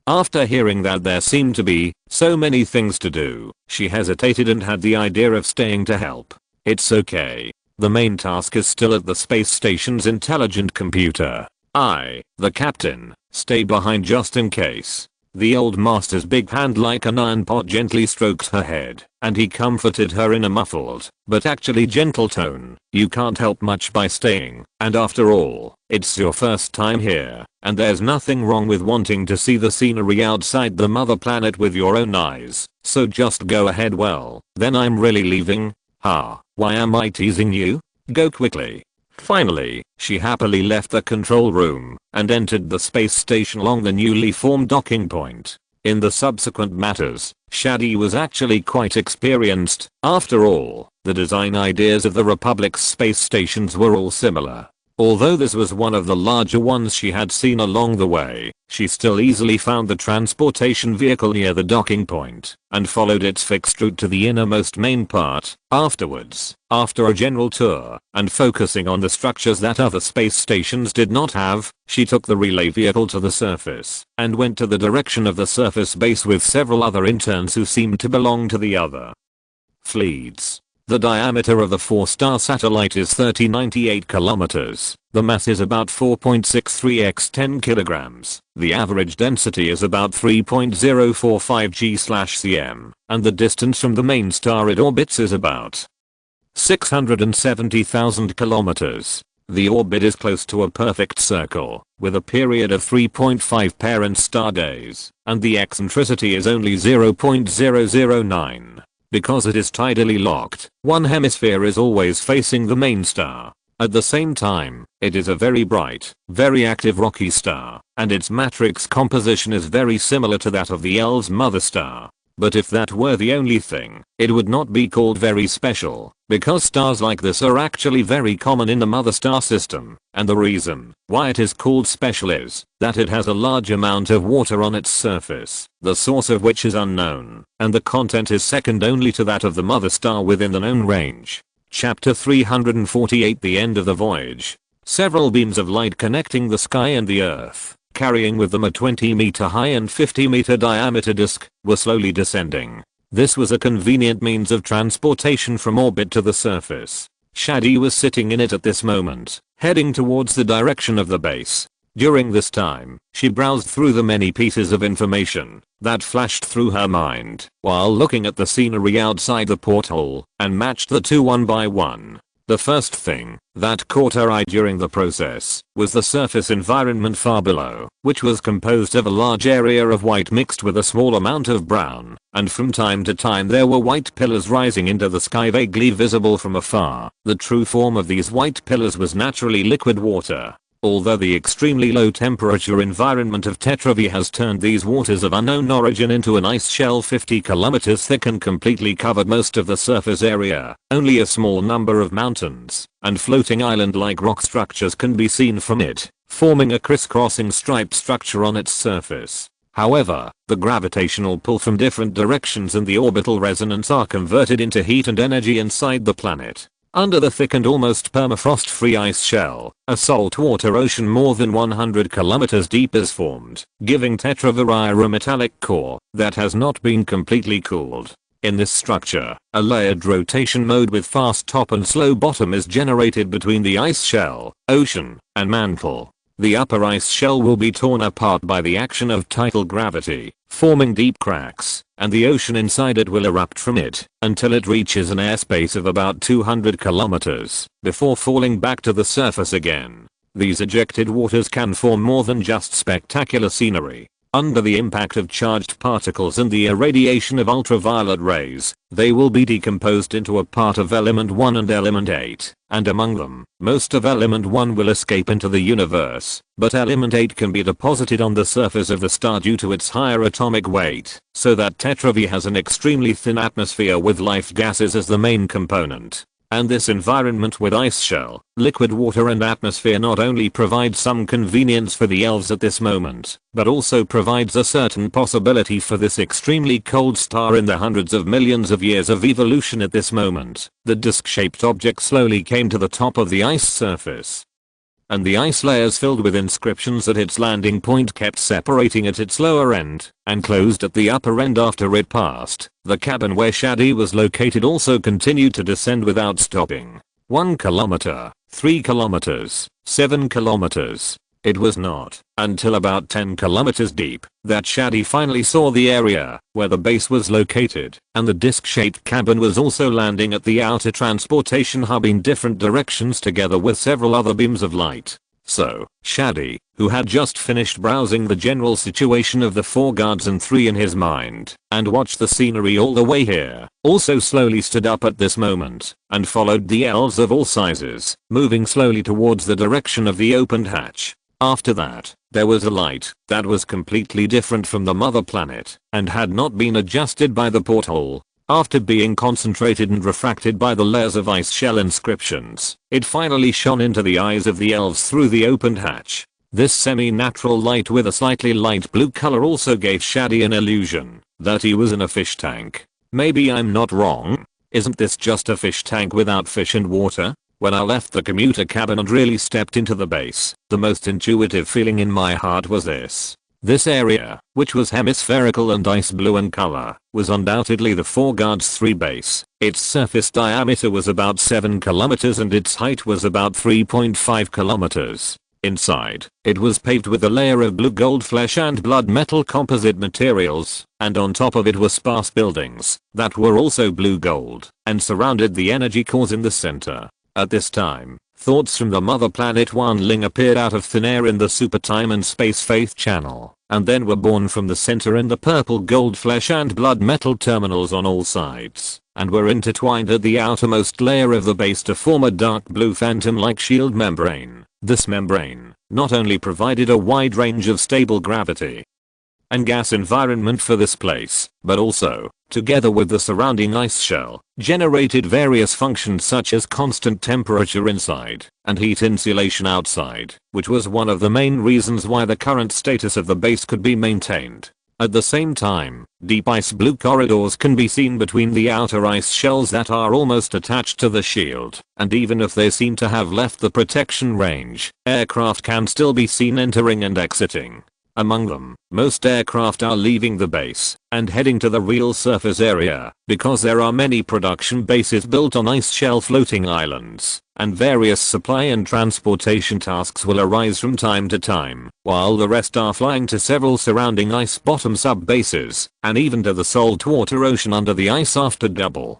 after hearing that there seemed to be so many things to do, she hesitated and had the idea of staying to help. It's okay. The main task is still at the space station's intelligent computer. I, the captain, stay behind just in case. The old master's big hand like an iron pot gently stroked her head, and he comforted her in a muffled, but actually gentle tone. "You can't help much by staying, and after all, it's your first time here, and there's nothing wrong with wanting to see the scenery outside the mother planet with your own eyes, so just go ahead. Well, then I'm really leaving? Ha, why am I teasing you? Go quickly. Finally, she happily left the control room and entered the space station along the newly formed docking point. In the subsequent matters, Shadi was actually quite experienced. After all, the design ideas of the Republic's space stations were all similar. Although this was one of the larger ones she had seen along the way, she still easily found the transportation vehicle near the docking point and followed its fixed route to the innermost main part. Afterwards, after a general tour and focusing on the structures that other space stations did not have, she took the relay vehicle to the surface and went to the direction of the surface base with several other interns who seemed to belong to the other fleets. The diameter of the 4-star satellite is 3098 kilometers. The mass is about 4.63 x 10 kilograms. The average density is about 3.045 g/cm, and the distance from the main star it orbits is about 670,000 kilometers. The orbit is close to a perfect circle, with a period of 3.5 parent star days, and the eccentricity is only 0.009. Because it is tidally locked, one hemisphere is always facing the main star. At the same time, it is a very bright, very active rocky star, and its matrix composition is very similar to that of the Elves' mother star. But if that were the only thing, it would not be called very special, because stars like this are actually very common in the mother star system, and the reason why it is called special is that it has a large amount of water on its surface, the source of which is unknown, and the content is second only to that of the mother star within the known range. Chapter 348 The End of the Voyage. Several beams of light connecting the sky and the earth, carrying with them a 20-meter high and 50-meter diameter disk, were slowly descending. This was a convenient means of transportation from orbit to the surface. Shadi was sitting in it at this moment, heading towards the direction of the base. During this time, she browsed through the many pieces of information that flashed through her mind while looking at the scenery outside the porthole, and matched the two one by one. The first thing that caught her eye during the process was the surface environment far below, which was composed of a large area of white mixed with a small amount of brown, and from time to time there were white pillars rising into the sky vaguely visible from afar. The true form of these white pillars was naturally liquid water. Although the extremely low temperature environment of Tetravi has turned these waters of unknown origin into an ice shell 50 kilometers thick and completely covered most of the surface area, only a small number of mountains and floating island-like rock structures can be seen from it, forming a crisscrossing striped structure on its surface. However, the gravitational pull from different directions and the orbital resonance are converted into heat and energy inside the planet. Under the thick and almost permafrost-free ice shell, a saltwater ocean more than 100 kilometers deep is formed, giving Tetraviria a metallic core that has not been completely cooled. In this structure, a layered rotation mode with fast top and slow bottom is generated between the ice shell, ocean, and mantle. The upper ice shell will be torn apart by the action of tidal gravity, forming deep cracks, and the ocean inside it will erupt from it until it reaches an airspace of about 200 kilometers before falling back to the surface again. These ejected waters can form more than just spectacular scenery. Under the impact of charged particles and the irradiation of ultraviolet rays, they will be decomposed into a part of element 1 and element 8, and among them, most of element 1 will escape into the universe, but element 8 can be deposited on the surface of the star due to its higher atomic weight, so that Tetravi has an extremely thin atmosphere with life gases as the main component. And this environment with ice shell, liquid water and atmosphere not only provides some convenience for the elves at this moment, but also provides a certain possibility for this extremely cold star in the hundreds of millions of years of evolution at this moment. The disc-shaped object slowly came to the top of the ice surface, and the ice layers filled with inscriptions at its landing point kept separating at its lower end, and closed at the upper end after it passed. The cabin where Shadi was located also continued to descend without stopping. 1 kilometer, 3 kilometers, 7 kilometers. It was not until about 10 kilometers deep that Shadi finally saw the area where the base was located, and the disc-shaped cabin was also landing at the outer transportation hub in different directions together with several other beams of light. So, Shadi who had just finished browsing the general situation of the 4 guards and 3 in his mind, and watched the scenery all the way here, also slowly stood up at this moment, and followed the elves of all sizes, moving slowly towards the direction of the opened hatch. After that, there was a light that was completely different from the mother planet, and had not been adjusted by the porthole. After being concentrated and refracted by the layers of ice shell inscriptions, it finally shone into the eyes of the elves through the opened hatch. This semi-natural light with a slightly light blue color also gave Shadi an illusion that he was in a fish tank. Maybe I'm not wrong? Isn't this just a fish tank without fish and water? When I left the commuter cabin and really stepped into the base, the most intuitive feeling in my heart was this. This area, which was hemispherical and ice blue in color, was undoubtedly the 4 guards 3 base. Its surface diameter was about 7 kilometers and its height was about 3.5 kilometers. Inside, it was paved with a layer of blue gold flesh and blood metal composite materials, and on top of it were sparse buildings that were also blue gold and surrounded the energy cores in the center. At this time, thoughts from the mother planet Wanling appeared out of thin air in the super time and space faith channel, and then were born from the center in the purple gold flesh and blood metal terminals on all sides, and were intertwined at the outermost layer of the base to form a dark blue phantom-like shield membrane. This membrane not only provided a wide range of stable gravity and gas environment for this place, but also, together with the surrounding ice shell, generated various functions such as constant temperature inside and heat insulation outside, which was one of the main reasons why the current status of the base could be maintained. At the same time, deep ice blue corridors can be seen between the outer ice shells that are almost attached to the shield, and even if they seem to have left the protection range, aircraft can still be seen entering and exiting. Among them, most aircraft are leaving the base and heading to the real surface area because there are many production bases built on ice shell floating islands, and various supply and transportation tasks will arise from time to time, while the rest are flying to several surrounding ice bottom sub-bases, and even to the saltwater ocean under the ice after double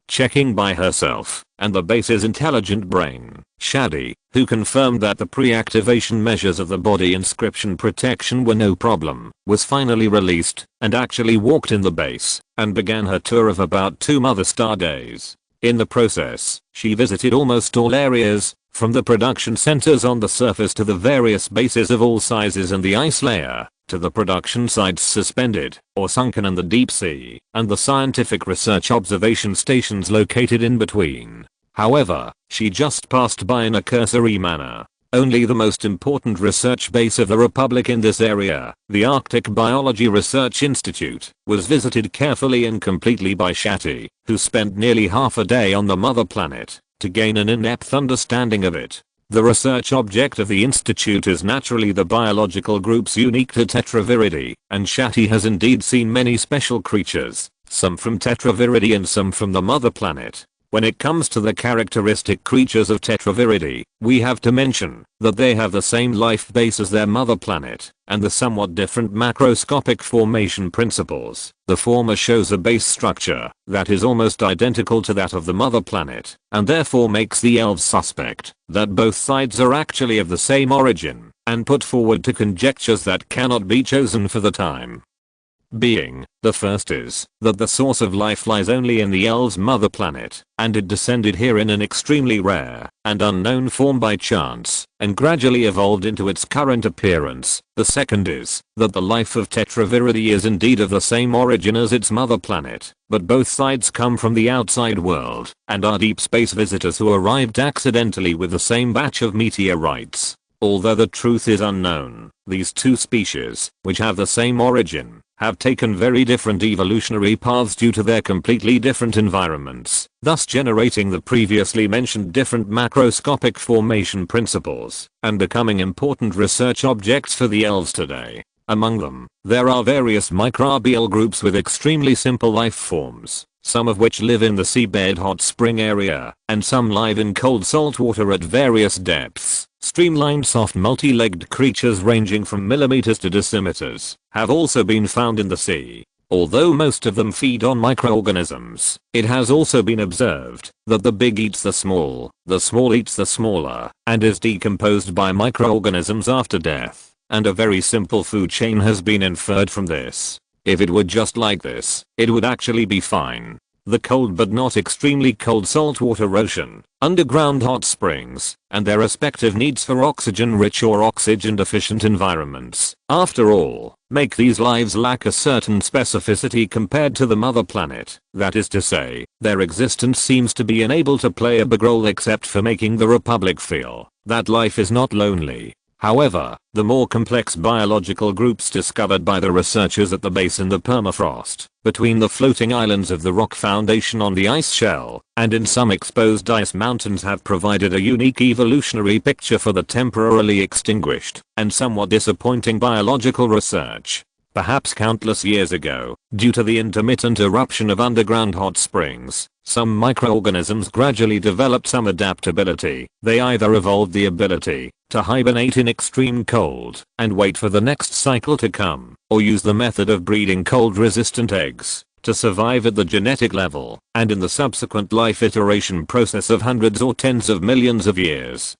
checking by herself and the base's intelligent brain, Shadi, who confirmed that the pre-activation measures of the body inscription protection were no problem, was finally released and actually walked in the base and began her tour of about 2 mother star days. In the process, she visited almost all areas, from the production centers on the surface to the various bases of all sizes in the ice layer, to the production sites suspended or sunken in the deep sea, and the scientific research observation stations located in between. However, she just passed by in a cursory manner. Only the most important research base of the Republic in this area, the Arctic Biology Research Institute, was visited carefully and completely by Shadi, who spent nearly half a day on the mother planet to gain an in-depth understanding of it. The research object of the institute is naturally the biological groups unique to Tetraviridae, and Shadi has indeed seen many special creatures, some from Tetraviridae and some from the mother planet. When it comes to the characteristic creatures of Tetraviridae, we have to mention that they have the same life base as their mother planet, and the somewhat different macroscopic formation principles. The former shows a base structure that is almost identical to that of the mother planet, and therefore makes the elves suspect that both sides are actually of the same origin, and put forward to conjectures that cannot be chosen for the time being. The first is that the source of life lies only in the elves' mother planet, and it descended here in an extremely rare and unknown form by chance, and gradually evolved into its current appearance. The second is that the life of Tetraviridae is indeed of the same origin as its mother planet, but both sides come from the outside world and are deep space visitors who arrived accidentally with the same batch of meteorites. Although the truth is unknown, these two species, which have the same origin, have taken very different evolutionary paths due to their completely different environments, thus generating the previously mentioned different macroscopic formation principles, and becoming important research objects for the elves today. Among them, there are various microbial groups with extremely simple life forms, some of which live in the seabed hot spring area, and some live in cold salt water at various depths. Streamlined soft multi-legged creatures ranging from millimeters to decimeters have also been found in the sea. Although most of them feed on microorganisms, it has also been observed that the big eats the small eats the smaller, and is decomposed by microorganisms after death, and a very simple food chain has been inferred from this. If it were just like this, it would actually be fine. The cold but not extremely cold saltwater ocean, underground hot springs, and their respective needs for oxygen-rich or oxygen-deficient environments, after all, make these lives lack a certain specificity compared to the mother planet. That is to say, their existence seems to be unable to play a big role except for making the Republic feel that life is not lonely. However, the more complex biological groups discovered by the researchers at the base in the permafrost, between the floating islands of the rock foundation on the ice shell, and in some exposed ice mountains have provided a unique evolutionary picture for the temporarily extinguished and somewhat disappointing biological research. Perhaps countless years ago, due to the intermittent eruption of underground hot springs, some microorganisms gradually developed some adaptability. They either evolved the ability to hibernate in extreme cold and wait for the next cycle to come, or use the method of breeding cold-resistant eggs to survive at the genetic level and in the subsequent life iteration process of hundreds or tens of millions of years.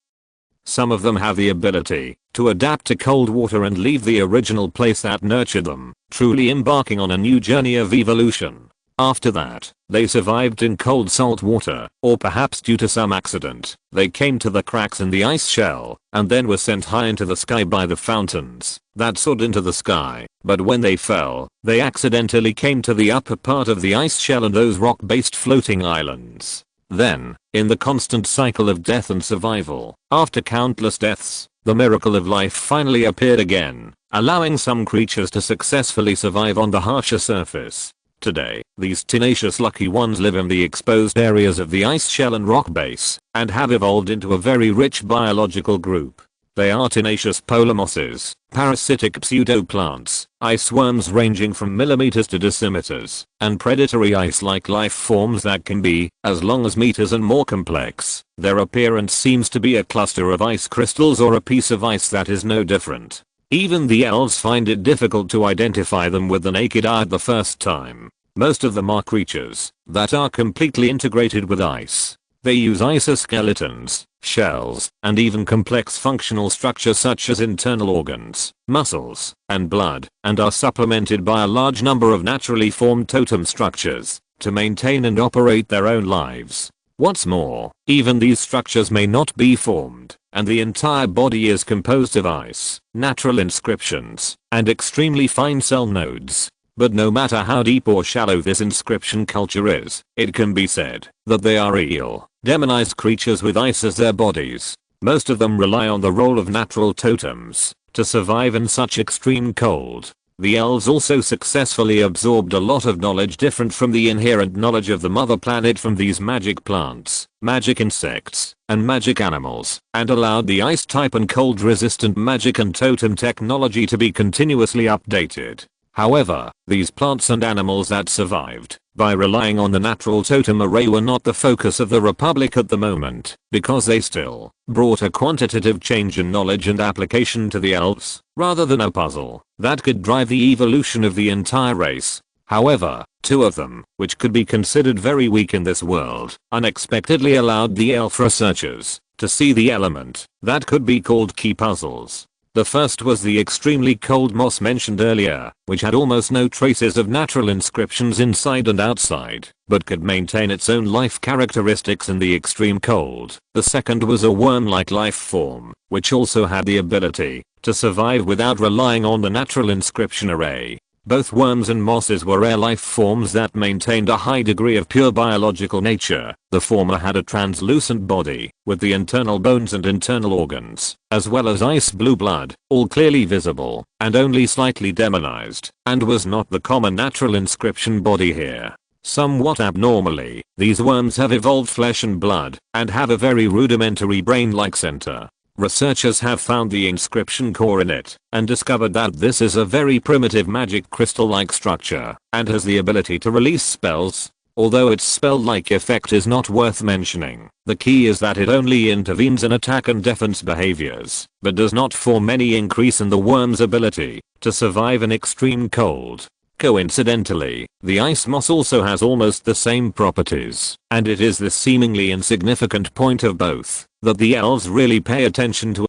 Some of them have the ability to adapt to cold water and leave the original place that nurtured them, truly embarking on a new journey of evolution. After that, they survived in cold salt water, or perhaps due to some accident, they came to the cracks in the ice shell, and then were sent high into the sky by the fountains that soared into the sky. But when they fell, they accidentally came to the upper part of the ice shell and those rock-based floating islands. Then, in the constant cycle of death and survival, after countless deaths, the miracle of life finally appeared again, allowing some creatures to successfully survive on the harsher surface. Today, these tenacious lucky ones live in the exposed areas of the ice shell and rock base, and have evolved into a very rich biological group. They are tenacious polar mosses, parasitic pseudoplants, ice worms ranging from millimeters to decimeters, and predatory ice-like life forms that can be as long as meters and more complex. Their appearance seems to be a cluster of ice crystals or a piece of ice that is no different. Even the elves find it difficult to identify them with the naked eye at the first time. Most of them are creatures that are completely integrated with ice. They use isoskeletons, shells, and even complex functional structures such as internal organs, muscles, and blood, and are supplemented by a large number of naturally formed totem structures to maintain and operate their own lives. What's more, even these structures may not be formed, and the entire body is composed of ice, natural inscriptions, and extremely fine cell nodes. But no matter how deep or shallow this inscription culture is, it can be said that they are real, demonized creatures with ice as their bodies. Most of them rely on the role of natural totems to survive in such extreme cold. The elves also successfully absorbed a lot of knowledge different from the inherent knowledge of the mother planet from these magic plants, magic insects, and magic animals, and allowed the ice type and cold resistant magic and totem technology to be continuously updated. However, these plants and animals that survived by relying on the natural totem array were not the focus of the Republic at the moment, because they still brought a quantitative change in knowledge and application to the elves, rather than a puzzle that could drive the evolution of the entire race. However, two of them, which could be considered very weak in this world, unexpectedly allowed the elf researchers to see the element that could be called key puzzles. The first was the extremely cold moss mentioned earlier, which had almost no traces of natural inscriptions inside and outside, but could maintain its own life characteristics in the extreme cold. The second was a worm-like life form, which also had the ability to survive without relying on the natural inscription array. Both worms and mosses were rare life forms that maintained a high degree of pure biological nature. The former had a translucent body, with the internal bones and internal organs, as well as ice blue blood, all clearly visible, and only slightly demonized, and was not the common natural inscription body here. Somewhat abnormally, these worms have evolved flesh and blood, and have a very rudimentary brain-like center. Researchers have found the inscription core in it, and discovered that this is a very primitive magic crystal-like structure, and has the ability to release spells. Although its spell-like effect is not worth mentioning, the key is that it only intervenes in attack and defense behaviors, but does not form any increase in the worm's ability to survive in extreme cold. Coincidentally, the ice moss also has almost the same properties, and it is this seemingly insignificant point of both that the elves really pay attention to.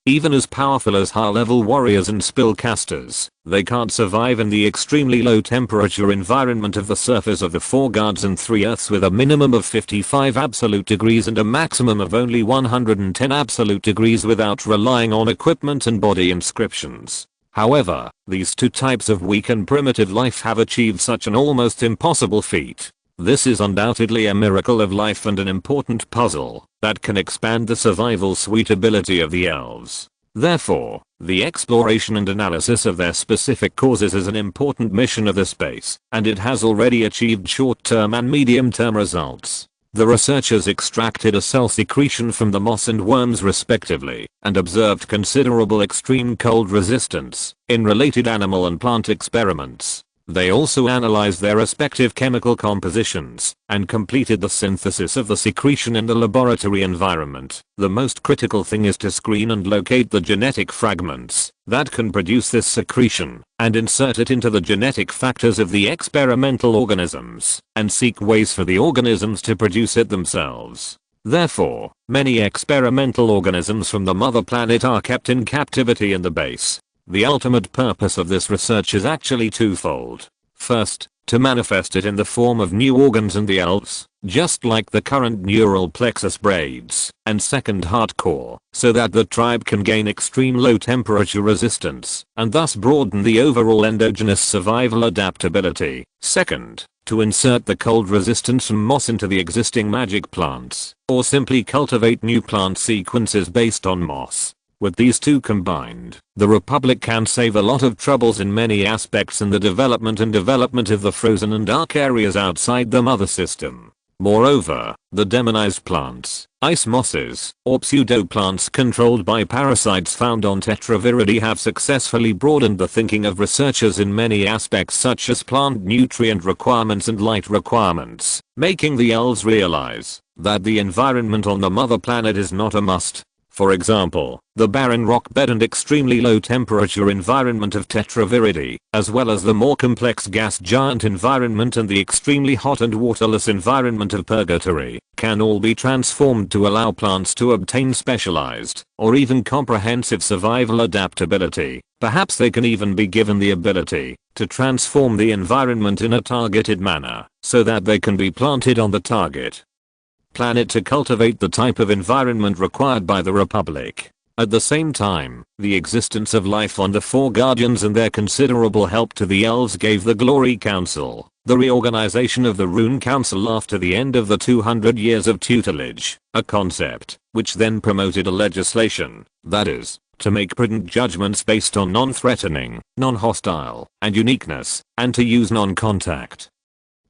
Even as powerful as high-level warriors and spellcasters, they can't survive in the extremely low temperature environment of the surface of the 4 gods and 3 earths with a minimum of 55 absolute degrees and a maximum of only 110 absolute degrees without relying on equipment and body inscriptions. However, these two types of weak and primitive life have achieved such an almost impossible feat. This is undoubtedly a miracle of life and an important puzzle that can expand the survival suitability of the elves. Therefore, the exploration and analysis of their specific causes is an important mission of the space, and it has already achieved short-term and medium-term results. The researchers extracted a cell secretion from the moss and worms respectively, and observed considerable extreme cold resistance in related animal and plant experiments. They also analyzed their respective chemical compositions and completed the synthesis of the secretion in the laboratory environment. The most critical thing is to screen and locate the genetic fragments that can produce this secretion and insert it into the genetic factors of the experimental organisms and seek ways for the organisms to produce it themselves. Therefore, many experimental organisms from the mother planet are kept in captivity in the base. The ultimate purpose of this research is actually twofold. First, to manifest it in the form of new organs in the elves, just like the current neural plexus braids, and second, hardcore, so that the tribe can gain extreme low temperature resistance, and thus broaden the overall endogenous survival adaptability. Second, to insert the cold resistance from moss into the existing magic plants, or simply cultivate new plant sequences based on moss. With these two combined, the Republic can save a lot of troubles in many aspects in the development of the frozen and dark areas outside the mother system. Moreover, the demonized plants, ice mosses, or pseudoplants controlled by parasites found on Tetraviridae have successfully broadened the thinking of researchers in many aspects such as plant nutrient requirements and light requirements, making the elves realize that the environment on the mother planet is not a must. For example, the barren rock bed and extremely low temperature environment of Tetraviridae, as well as the more complex gas giant environment and the extremely hot and waterless environment of Purgatory, can all be transformed to allow plants to obtain specialized, or even comprehensive survival adaptability. Perhaps they can even be given the ability to transform the environment in a targeted manner, so that they can be planted on the target planet to cultivate the type of environment required by the Republic. At the same time, the existence of life on the Four Guardians and their considerable help to the elves gave the Glory Council the reorganization of the Rune Council after the end of the 200 years of tutelage, a concept which then promoted a legislation, that is, to make prudent judgments based on non-threatening, non-hostile, and uniqueness, and to use non-contact,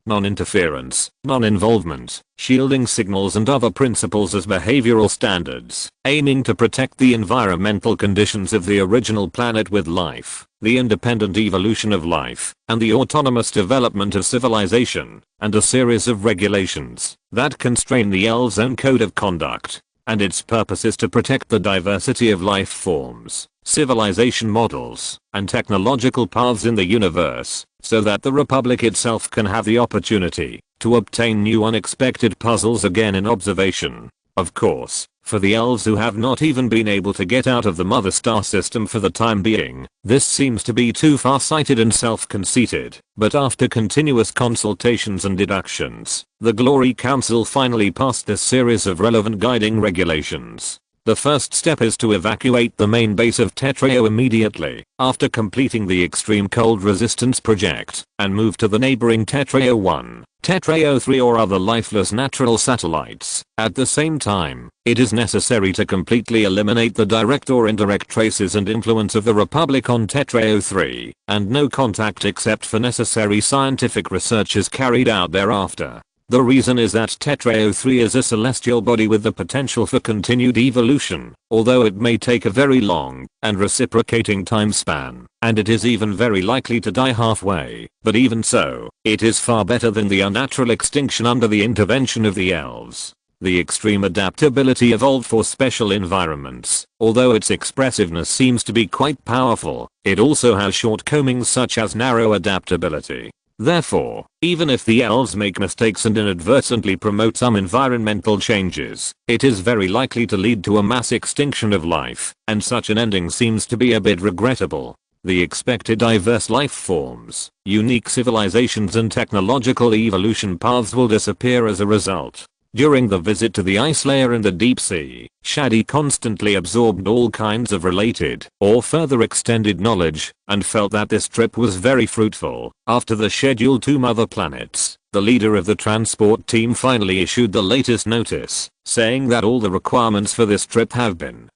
non-interference, non-involvement, shielding signals and other principles as behavioral standards, aiming to protect the environmental conditions of the original planet with life, the independent evolution of life, and the autonomous development of civilization, and a series of regulations that constrain the elves' own code of conduct. And its purpose is to protect the diversity of life forms, civilization models, and technological paths in the universe, so that the Republic itself can have the opportunity to obtain new unexpected puzzles again in observation. Of course, for the elves who have not even been able to get out of the mother star system for the time being, this seems to be too far-sighted and self-conceited, but after continuous consultations and deductions, the Glory Council finally passed this series of relevant guiding regulations. The first step is to evacuate the main base of Tetrao immediately, after completing the Extreme Cold Resistance project, and move to the neighboring Tetrao 1, Tetrao 3 or other lifeless natural satellites. At the same time, it is necessary to completely eliminate the direct or indirect traces and influence of the Republic on Tetrao 3, and no contact except for necessary scientific research is carried out thereafter. The reason is that Tetrao 3 is a celestial body with the potential for continued evolution, although it may take a very long and reciprocating time span, and it is even very likely to die halfway, but even so, it is far better than the unnatural extinction under the intervention of the elves. The extreme adaptability evolved for special environments. Although its expressiveness seems to be quite powerful, it also has shortcomings such as narrow adaptability. Therefore, even if the elves make mistakes and inadvertently promote some environmental changes, it is very likely to lead to a mass extinction of life, and such an ending seems to be a bit regrettable. The expected diverse life forms, unique civilizations and technological evolution paths will disappear as a result. During the visit to the ice layer in the deep sea, Shadi constantly absorbed all kinds of related or further extended knowledge and felt that this trip was very fruitful. After the scheduled 2 mother planets, the leader of the transport team finally issued the latest notice, saying that all the requirements for this trip have been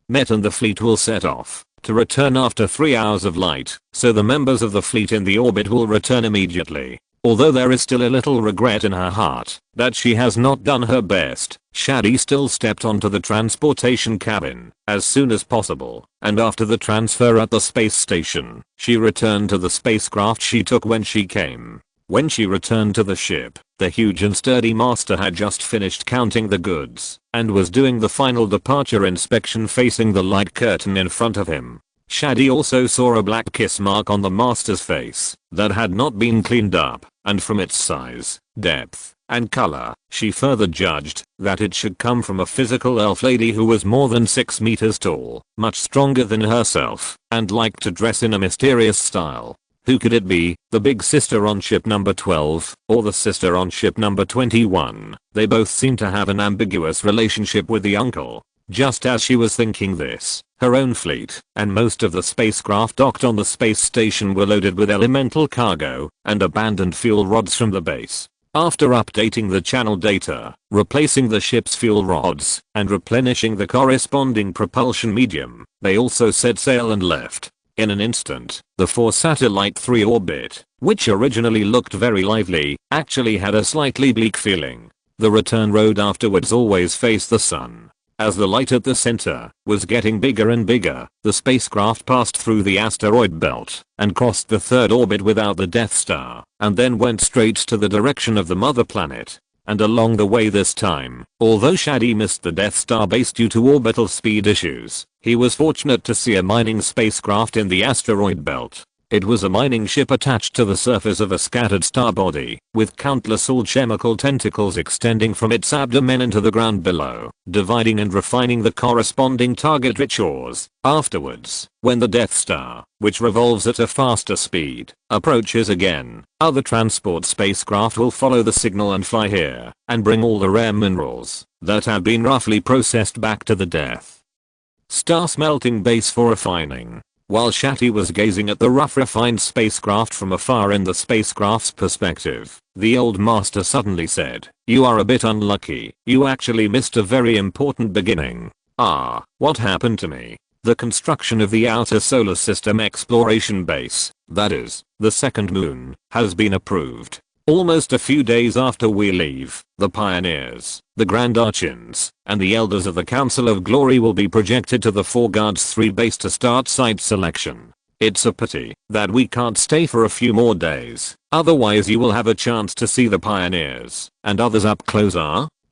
met and the fleet will set off to return after 3 hours of light, so the members of the fleet in the orbit will return immediately. Although there is still a little regret in her heart that she has not done her best, Shadi still stepped onto the transportation cabin as soon as possible, and after the transfer at the space station, she returned to the spacecraft she took when she came. When she returned to the ship, the huge and sturdy master had just finished counting the goods and was doing the final departure inspection facing the light curtain in front of him. Shadi also saw a black kiss mark on the master's face that had not been cleaned up, and from its size, depth, and color, she further judged that it should come from a physical elf lady who was more than 6 meters tall, much stronger than herself, and liked to dress in a mysterious style. Who could it be, the big sister on ship number 12, or the sister on ship number 21? They both seem to have an ambiguous relationship with the uncle. Just as she was thinking this, her own fleet and most of the spacecraft docked on the space station were loaded with elemental cargo and abandoned fuel rods from the base. After updating the channel data, replacing the ship's fuel rods, and replenishing the corresponding propulsion medium, they also set sail and left. In an instant, the 4 Satellite 3 orbit, which originally looked very lively, actually had a slightly bleak feeling. The return road afterwards always faced the sun. As the light at the center was getting bigger and bigger, the spacecraft passed through the asteroid belt and crossed the 3rd orbit without the Death Star, and then went straight to the direction of the mother planet. And along the way this time, although Shadi missed the Death Star base due to orbital speed issues, he was fortunate to see a mining spacecraft in the asteroid belt. It was a mining ship attached to the surface of a scattered star body, with countless alchemical tentacles extending from its abdomen into the ground below, dividing and refining the corresponding target-rich ores. Afterwards, when the Death Star, which revolves at a faster speed, approaches again, other transport spacecraft will follow the signal and fly here, and bring all the rare minerals that have been roughly processed back to the Death Star smelting base for refining. While Shadi was gazing at the rough refined spacecraft from afar in the spacecraft's perspective, the old master suddenly said, "You are a bit unlucky. You actually missed a very important beginning." "Ah, what happened to me?" "The construction of the outer solar system exploration base, that is, the second moon, has been approved. Almost a few days after we leave, the pioneers, the Grand Archons, and the elders of the Council of Glory will be projected to the 4 Guards 3 base to start site selection. It's a pity that we can't stay for a few more days, otherwise you will have a chance to see the pioneers and others up close."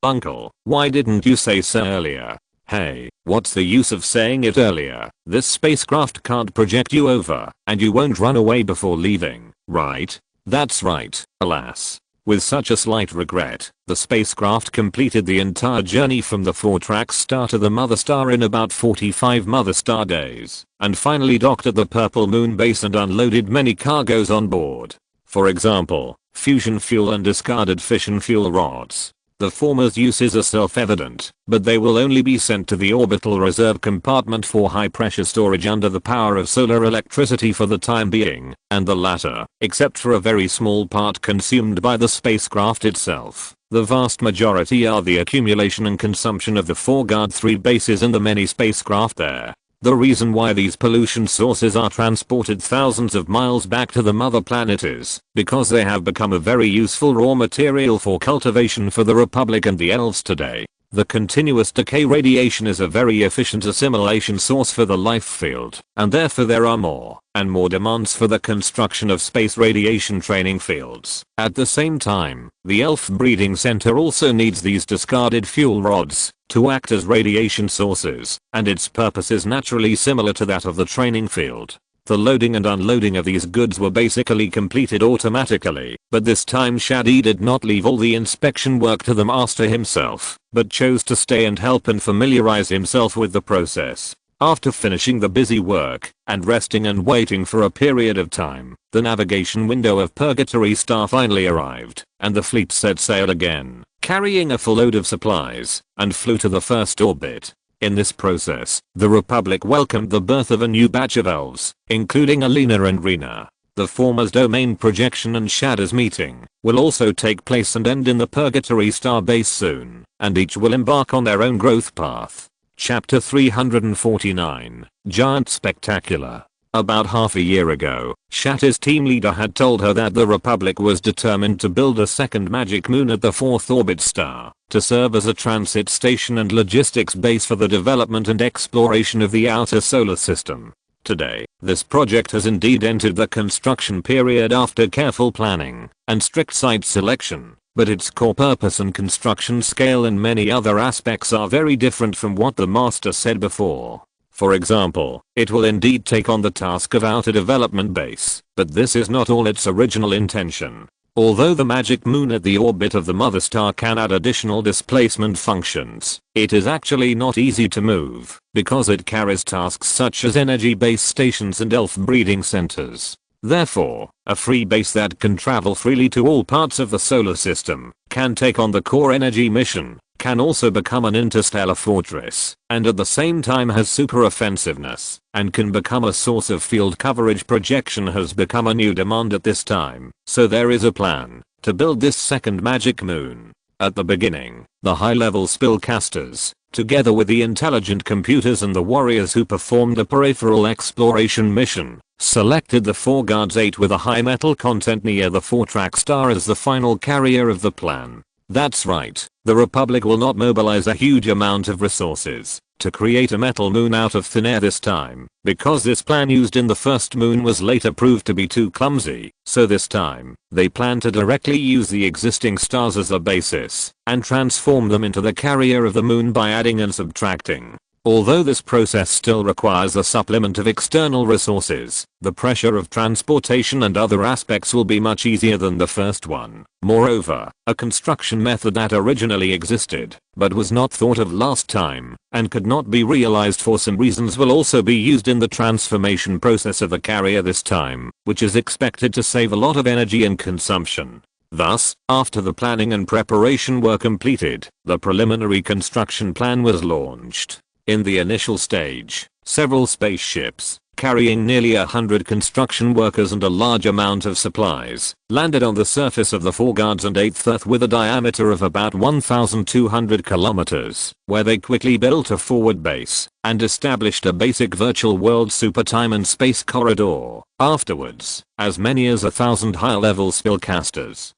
"Uncle, why didn't you say so earlier?" "Hey, what's the use of saying it earlier? This spacecraft can't project you over, and you won't run away before leaving, right?" "That's right, alas." With such a slight regret, the spacecraft completed the entire journey from the 4-track star to the Mother Star in about 45 Mother Star days, and finally docked at the Purple Moon base and unloaded many cargoes on board. For example, fusion fuel and discarded fission fuel rods. The former's uses are self-evident, but they will only be sent to the orbital reserve compartment for high-pressure storage under the power of solar electricity for the time being, and the latter, except for a very small part consumed by the spacecraft itself, the vast majority are the accumulation and consumption of the 4 Guard 3 bases and the many spacecraft there. The reason why these pollution sources are transported thousands of miles back to the mother planet is because they have become a very useful raw material for cultivation for the Republic and the Elves today. The continuous decay radiation is a very efficient assimilation source for the life field, and therefore there are more and more demands for the construction of space radiation training fields. At the same time, the Elf breeding center also needs these discarded fuel rods to act as radiation sources, and its purpose is naturally similar to that of the training field. The loading and unloading of these goods were basically completed automatically, but this time Shadi did not leave all the inspection work to the master himself, but chose to stay and help and familiarize himself with the process. After finishing the busy work, and resting and waiting for a period of time, the navigation window of Purgatory Star finally arrived, and the fleet set sail again, carrying a full load of supplies, and flew to the first orbit. In this process, the Republic welcomed the birth of a new batch of elves, including Alina and Rena. The former's domain projection and Shada's meeting will also take place and end in the Purgatory Star base soon, and each will embark on their own growth path. Chapter 349, Giant Spectacular. About half a year ago, Shada's team leader had told her that the Republic was determined to build a second magic moon at the 4th orbit star, to serve as a transit station and logistics base for the development and exploration of the outer solar system. Today, this project has indeed entered the construction period after careful planning and strict site selection, but its core purpose and construction scale and many other aspects are very different from what the master said before. For example, it will indeed take on the task of outer development base, but this is not all its original intention. Although the magic moon at the orbit of the mother star can add additional displacement functions, it is actually not easy to move, because it carries tasks such as energy base stations and elf breeding centers. Therefore, a free base that can travel freely to all parts of the solar system, can take on the core energy mission, can also become an interstellar fortress, and at the same time has super offensiveness, and can become a source of field coverage. Projection has become a new demand at this time, so there is a plan to build this second magic moon. At the beginning, the high-level spellcasters, together with the intelligent computers and the warriors who performed the peripheral exploration mission, selected the 4 guards 8 with a high metal content near the 4-track star as the final carrier of the plan. That's right, the Republic will not mobilize a huge amount of resources to create a metal moon out of thin air this time, because this plan used in the first moon was later proved to be too clumsy, so this time, they plan to directly use the existing stars as a basis, and transform them into the carrier of the moon by adding and subtracting. Although this process still requires a supplement of external resources, the pressure of transportation and other aspects will be much easier than the first one. Moreover, a construction method that originally existed, but was not thought of last time, and could not be realized for some reasons, will also be used in the transformation process of the carrier this time, which is expected to save a lot of energy and consumption. Thus, after the planning and preparation were completed, the preliminary construction plan was launched. In the initial stage, several spaceships, carrying nearly 100 construction workers and a large amount of supplies, landed on the surface of the 4 guards and 8th Earth with a diameter of about 1,200 kilometers, where they quickly built a forward base and established a basic virtual world super time and space corridor. Afterwards, as many as 1,000 high-level spellcasters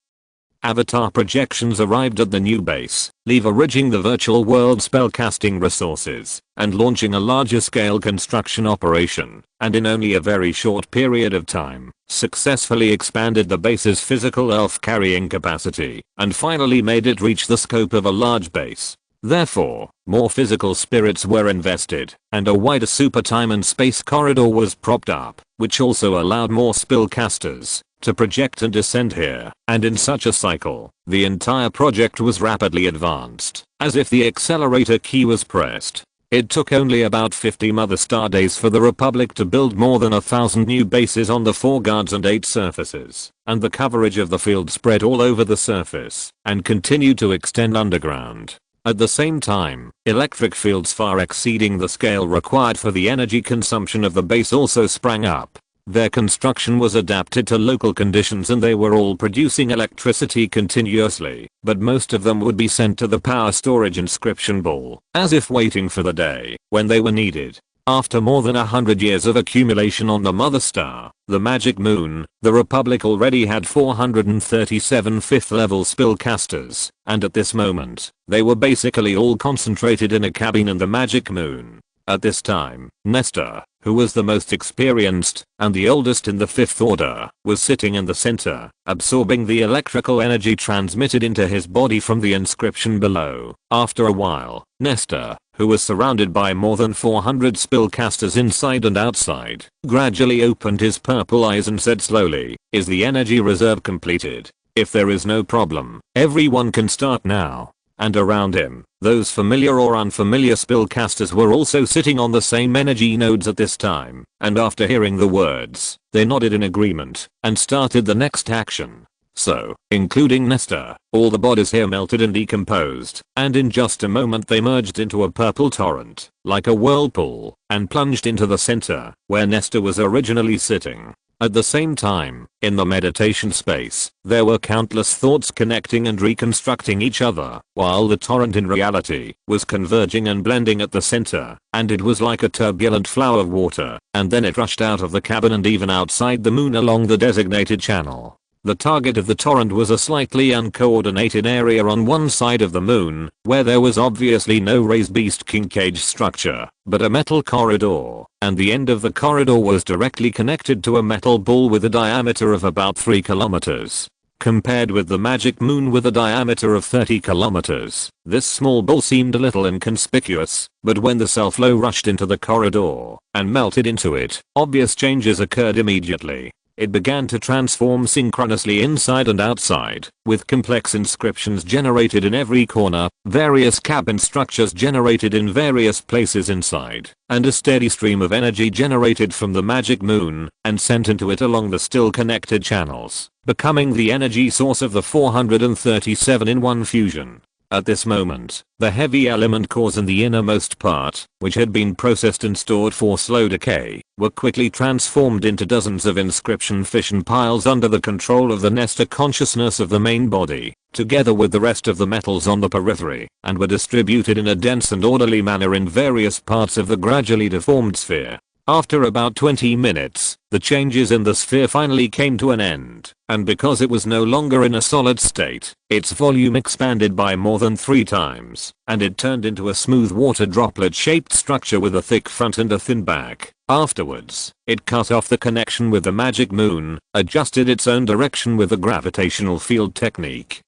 avatar projections arrived at the new base, leveraging the virtual world spellcasting resources, and launching a larger scale construction operation, and in only a very short period of time, successfully expanded the base's physical elf carrying capacity, and finally made it reach the scope of a large base. Therefore, more physical spirits were invested, and a wider super time and space corridor was propped up, which also allowed more spellcasters to project and descend here, and in such a cycle, the entire project was rapidly advanced, as if the accelerator key was pressed. It took only about 50 Mother Star days for the Republic to build more than 1,000 new bases on the 4 guards and 8 surfaces, and the coverage of the field spread all over the surface, and continued to extend underground. At the same time, electric fields far exceeding the scale required for the energy consumption of the base also sprang up. Their construction was adapted to local conditions and they were all producing electricity continuously, but most of them would be sent to the power storage inscription ball, as if waiting for the day when they were needed. After more than 100 years of accumulation on the mother star, the magic moon, the Republic already had 437 5th level spellcasters, and at this moment, they were basically all concentrated in a cabin in the magic moon. At this time, Nestor, who was the most experienced and the oldest in the 5th order, was sitting in the center, absorbing the electrical energy transmitted into his body from the inscription below. After a while, Nestor, who was surrounded by more than 400 spellcasters inside and outside, gradually opened his purple eyes and said slowly, "Is the energy reserve completed? If there is no problem, everyone can start now." And around him, those familiar or unfamiliar spellcasters were also sitting on the same energy nodes at this time, and after hearing the words, they nodded in agreement and started the next action. So, including Nestor, all the bodies here melted and decomposed, and in just a moment they merged into a purple torrent, like a whirlpool, and plunged into the center, where Nestor was originally sitting. At the same time, in the meditation space, there were countless thoughts connecting and reconstructing each other, while the torrent in reality was converging and blending at the center, and it was like a turbulent flow of water, and then it rushed out of the cabin and even outside the moon along the designated channel. The target of the torrent was a slightly uncoordinated area on one side of the moon, where there was obviously no raised beast king cage structure, but a metal corridor, and the end of the corridor was directly connected to a metal ball with a diameter of about 3 kilometers. Compared with the magic moon with a diameter of 30 kilometers, this small ball seemed a little inconspicuous, but when the self-flow rushed into the corridor and melted into it, obvious changes occurred immediately. It began to transform synchronously inside and outside, with complex inscriptions generated in every corner, various cabin structures generated in various places inside, and a steady stream of energy generated from the magic moon and sent into it along the still connected channels, becoming the energy source of the 437-in-1 fusion. At this moment, the heavy element cores in the innermost part, which had been processed and stored for slow decay, were quickly transformed into dozens of inscription fission piles under the control of the Nestor consciousness of the main body, together with the rest of the metals on the periphery, and were distributed in a dense and orderly manner in various parts of the gradually deformed sphere. After about 20 minutes, the changes in the sphere finally came to an end, and because it was no longer in a solid state, its volume expanded by more than 3 times, and it turned into a smooth water droplet shaped structure with a thick front and a thin back. Afterwards, it cut off the connection with the magic moon, adjusted its own direction with the gravitational field technique,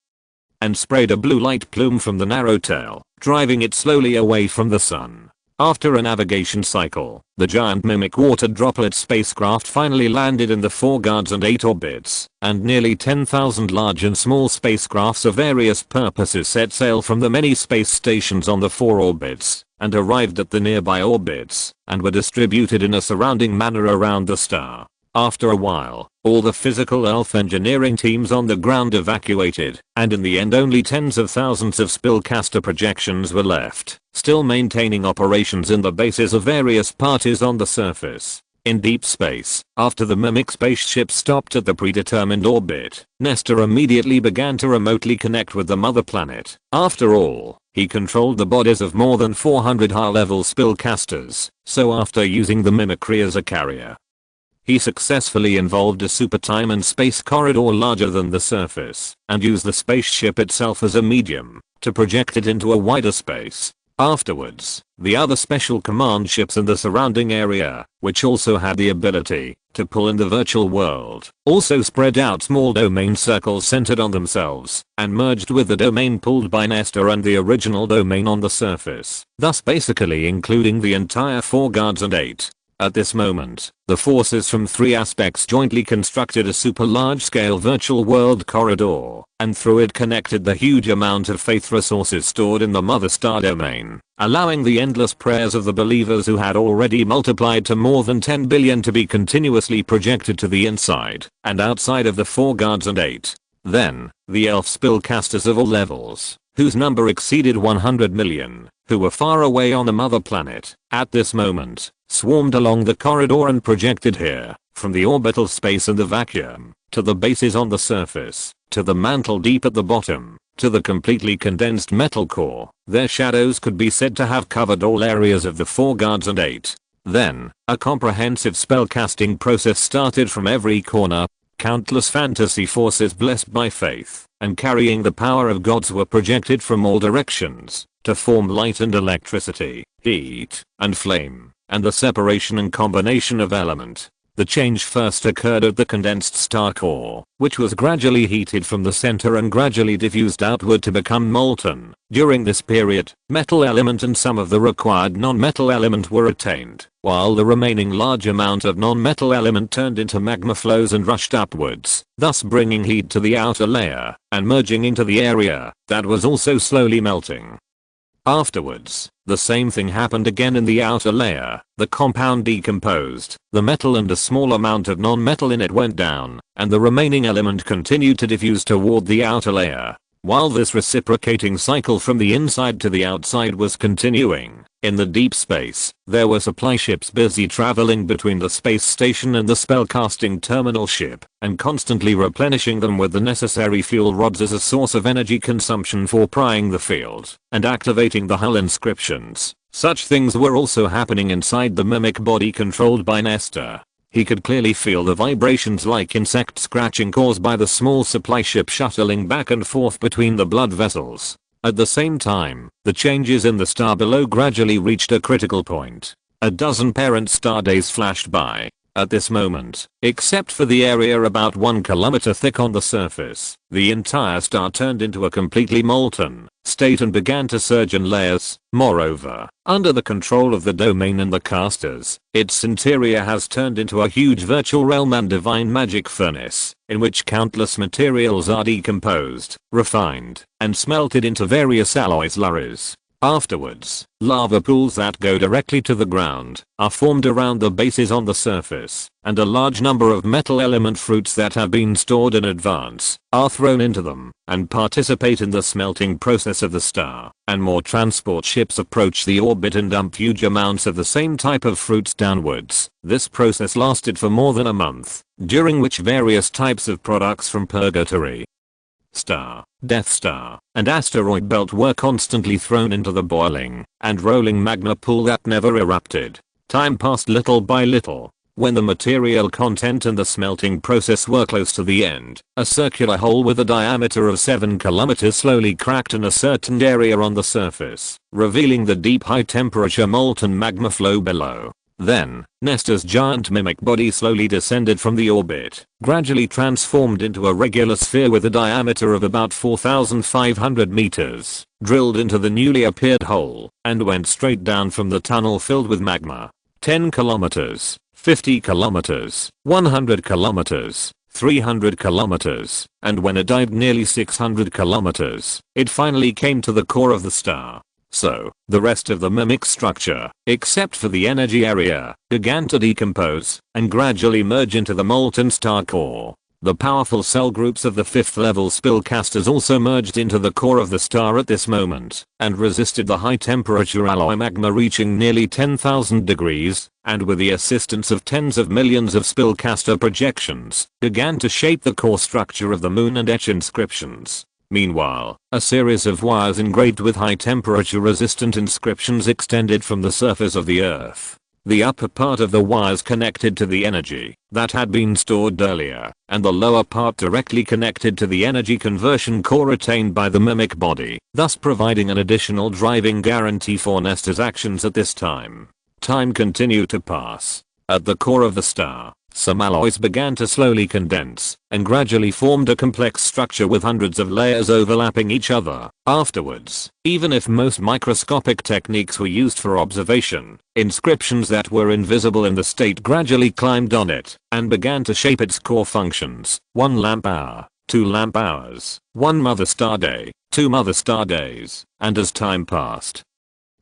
and sprayed a blue light plume from the narrow tail, driving it slowly away from the sun. After a navigation cycle, the giant mimic water droplet spacecraft finally landed in the 4 guards and 8 orbits, and nearly 10,000 large and small spacecrafts of various purposes set sail from the many space stations on the 4 orbits, and arrived at the nearby orbits, and were distributed in a surrounding manner around the star. After a while, all the physical elf engineering teams on the ground evacuated, and in the end only tens of thousands of spellcaster projections were left, still maintaining operations in the bases of various parties on the surface. In deep space, after the mimic spaceship stopped at the predetermined orbit, Nestor immediately began to remotely connect with the mother planet. After all, he controlled the bodies of more than 400 high-level spellcasters, so after using the mimicry as a carrier, he successfully involved a super time and space corridor larger than the surface, and used the spaceship itself as a medium to project it into a wider space. Afterwards, the other special command ships in the surrounding area, which also had the ability to pull in the virtual world, also spread out small domain circles centered on themselves, and merged with the domain pulled by Nestor and the original domain on the surface, thus basically including the entire 4 guards and 8. At this moment, the forces from 3 aspects jointly constructed a super large-scale virtual world corridor, and through it connected the huge amount of faith resources stored in the mother star domain, allowing the endless prayers of the believers who had already multiplied to more than 10 billion to be continuously projected to the inside and outside of the 4 guards and 8. Then, the elf spellcasters of all levels, whose number exceeded 100 million, who were far away on the mother planet, at this moment, swarmed along the corridor and projected here, from the orbital space and the vacuum, to the bases on the surface, to the mantle deep at the bottom, to the completely condensed metal core. Their shadows could be said to have covered all areas of the 4 guards and 8. Then, a comprehensive spellcasting process started from every corner. Countless fantasy forces blessed by faith and carrying the power of gods were projected from all directions to form light and electricity, heat and flame, and the separation and combination of element. The change first occurred at the condensed star core, which was gradually heated from the center and gradually diffused outward to become molten. During this period, metal element and some of the required non-metal element were attained, while the remaining large amount of non-metal element turned into magma flows and rushed upwards, thus bringing heat to the outer layer and merging into the area that was also slowly melting. Afterwards, the same thing happened again in the outer layer. The compound decomposed, the metal and a small amount of non-metal in it went down, and the remaining element continued to diffuse toward the outer layer. While this reciprocating cycle from the inside to the outside was continuing, in the deep space, there were supply ships busy traveling between the space station and the spellcasting terminal ship, and constantly replenishing them with the necessary fuel rods as a source of energy consumption for prying the field and activating the hull inscriptions. Such things were also happening inside the mimic body controlled by Nestor. He could clearly feel the vibrations like insect scratching caused by the small supply ship shuttling back and forth between the blood vessels. At the same time, the changes in the star below gradually reached a critical point. A dozen parent star days flashed by. At this moment, except for the area about 1 kilometer thick on the surface, the entire star turned into a completely molten state and began to surge in layers. Moreover, under the control of the domain and the casters, its interior has turned into a huge virtual realm and divine magic furnace, in which countless materials are decomposed, refined, and smelted into various alloy slurries. Afterwards, lava pools that go directly to the ground are formed around the bases on the surface, and a large number of metal element fruits that have been stored in advance are thrown into them and participate in the smelting process of the star, and more transport ships approach the orbit and dump huge amounts of the same type of fruits downwards. This process lasted for more than a month, during which various types of products from Purgatory Star, Death Star, and Asteroid Belt were constantly thrown into the boiling and rolling magma pool that never erupted. Time passed little by little. When the material content and the smelting process were close to the end, a circular hole with a diameter of 7 kilometers slowly cracked in a certain area on the surface, revealing the deep high temperature molten magma flow below. Then, Nestor's giant mimic body slowly descended from the orbit, gradually transformed into a regular sphere with a diameter of about 4,500 meters, drilled into the newly appeared hole, and went straight down from the tunnel filled with magma. 10 kilometers, 50 kilometers, 100 kilometers, 300 kilometers, and when it dived nearly 600 kilometers, it finally came to the core of the star. So, the rest of the mimic structure, except for the energy area, began to decompose and gradually merge into the molten star core. The powerful cell groups of the 5th level spellcasters also merged into the core of the star at this moment and resisted the high temperature alloy magma reaching nearly 10,000 degrees, and with the assistance of tens of millions of spellcaster projections, began to shape the core structure of the moon and etch inscriptions. Meanwhile, a series of wires engraved with high temperature resistant inscriptions extended from the surface of the earth. The upper part of the wires connected to the energy that had been stored earlier, and the lower part directly connected to the energy conversion core attained by the mimic body, thus providing an additional driving guarantee for Nestor's actions at this time. Time continued to pass. At the core of the star, some alloys began to slowly condense and gradually formed a complex structure with hundreds of layers overlapping each other. Afterwards, even if most microscopic techniques were used for observation, inscriptions that were invisible in the state gradually climbed on it and began to shape its core functions. 1 lamp hour, 2 lamp hours, 1 mother star day, 2 mother star days, and as time passed,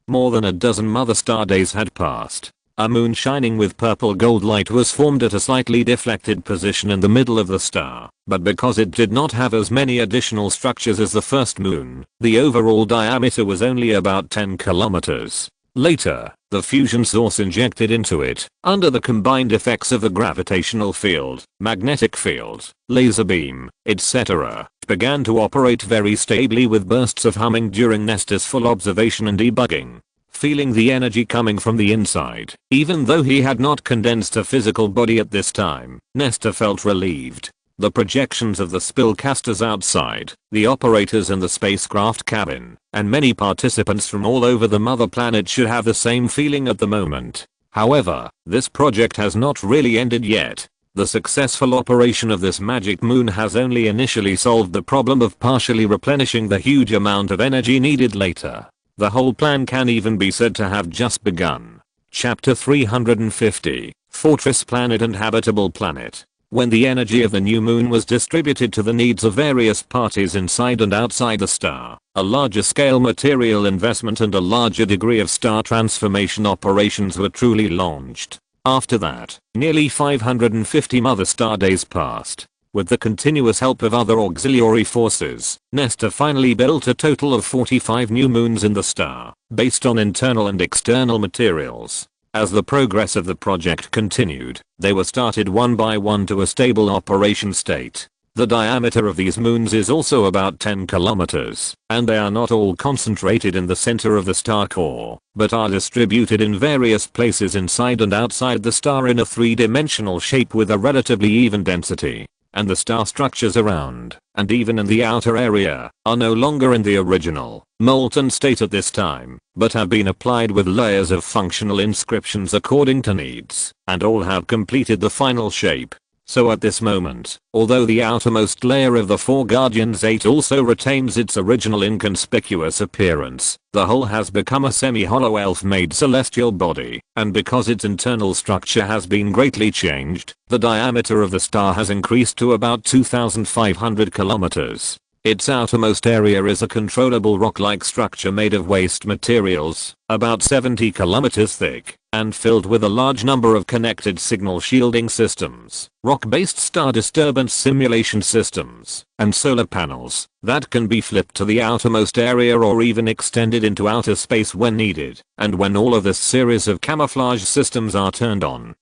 more than a dozen mother star days had passed. A moon shining with purple gold light was formed at a slightly deflected position in the middle of the star, but because it did not have as many additional structures as the first moon, the overall diameter was only about 10 kilometers. Later, the fusion source injected into it, under the combined effects of the gravitational field, magnetic field, laser beam, etc., began to operate very stably with bursts of humming during Nestor's full observation and debugging. feeling the energy coming from the inside. Even though he had not condensed a physical body at this time, Nestor felt relieved. The projections of the spellcasters outside, the operators in the spacecraft cabin, and many participants from all over the mother planet should have the same feeling at the moment. However, this project has not really ended yet. The successful operation of this magic moon has only initially solved the problem of partially replenishing the huge amount of energy needed later. The whole plan can even be said to have just begun. Chapter 350, Fortress Planet and Habitable Planet. When the energy of the new moon was distributed to the needs of various parties inside and outside the star, a larger scale material investment and a larger degree of star transformation operations were truly launched. After that, nearly 550 mother star days passed. With the continuous help of other auxiliary forces, Nestor finally built a total of 45 new moons in the star, based on internal and external materials. As the progress of the project continued, they were started one by one to a stable operation state. The diameter of these moons is also about 10 kilometers, and they are not all concentrated in the center of the star core, but are distributed in various places inside and outside the star in a three-dimensional shape with a relatively even density. And the star structures around, and even in the outer area, are no longer in the original, molten state at this time, but have been applied with layers of functional inscriptions according to needs, and all have completed the final shape. So at this moment, although the outermost layer of the Four Guardians 8 also retains its original inconspicuous appearance, the whole has become a semi-hollow elf-made celestial body, and because its internal structure has been greatly changed, the diameter of the star has increased to about 2,500 kilometers. Its outermost area is a controllable rock-like structure made of waste materials, about 70 kilometers thick, and filled with a large number of connected signal shielding systems, rock-based star disturbance simulation systems, and solar panels that can be flipped to the outermost area or even extended into outer space when needed, and when all of this series of camouflage systems are turned on.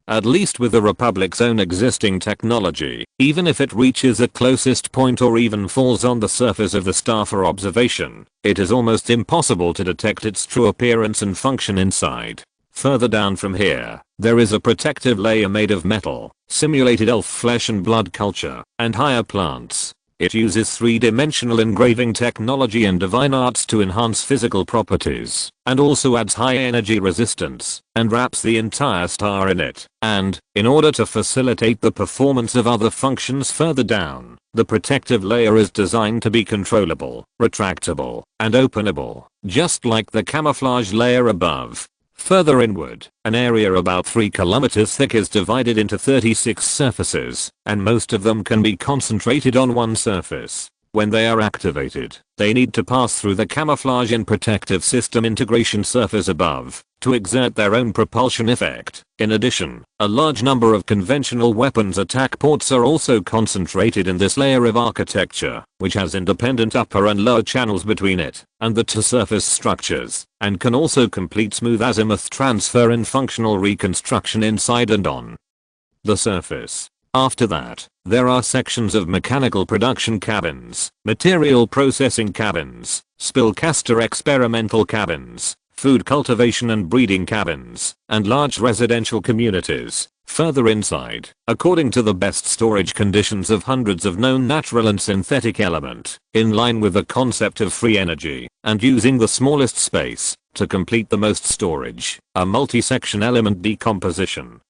At least with the Republic's own existing technology, even if it reaches the closest point or even falls on the surface of the star for observation, it is almost impossible to detect its true appearance and function inside. Further down from here, there is a protective layer made of metal, simulated elf flesh and blood culture, and higher plants. It uses three-dimensional engraving technology and divine arts to enhance physical properties, and also adds high energy resistance, and wraps the entire star in it. And, in order to facilitate the performance of other functions further down, the protective layer is designed to be controllable, retractable, and openable, just like the camouflage layer above. Further inward, an area about 3 kilometers thick is divided into 36 surfaces, and most of them can be concentrated on one surface. When they are activated, they need to pass through the camouflage and protective system integration surface above, to exert their own propulsion effect. In addition, a large number of conventional weapons attack ports are also concentrated in this layer of architecture, which has independent upper and lower channels between it and the two surface structures, and can also complete smooth azimuth transfer and functional reconstruction inside and on the surface. After that, there are sections of mechanical production cabins, material processing cabins, spellcaster experimental cabins, food cultivation and breeding cabins, and large residential communities. Further inside, according to the best storage conditions of hundreds of known natural and synthetic element, in line with the concept of free energy, and using the smallest space, to complete the most storage, a multi-section element decomposition,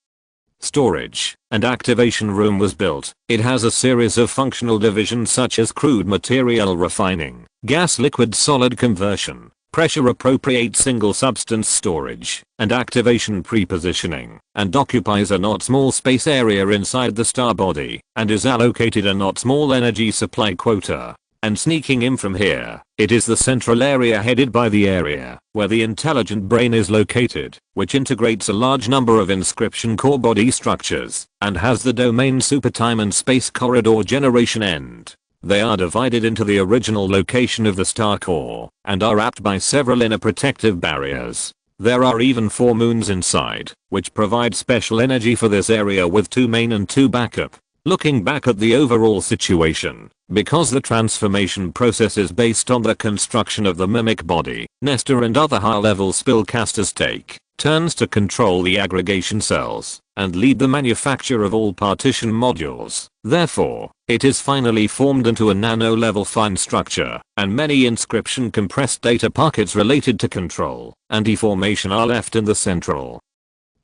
storage, and activation room was built. It has a series of functional divisions such as crude material refining, gas liquid solid conversion, pressure appropriate single substance storage, and activation prepositioning, and occupies a not small space area inside the star body, and is allocated a not small energy supply quota. And sneaking in from here, it is the central area headed by the area where the intelligent brain is located, which integrates a large number of inscription core body structures, and has the domain supertime and space corridor generation end. They are divided into the original location of the star core, and are wrapped by several inner protective barriers. There are even 4 moons inside, which provide special energy for this area with 2 main and 2 backup. Looking back at the overall situation, because the transformation process is based on the construction of the mimic body, Nestor and other high-level spellcasters take turns to control the aggregation cells and lead the manufacture of all partition modules. Therefore, it is finally formed into a nano-level fine structure, and many inscription compressed data packets related to control and deformation are left in the central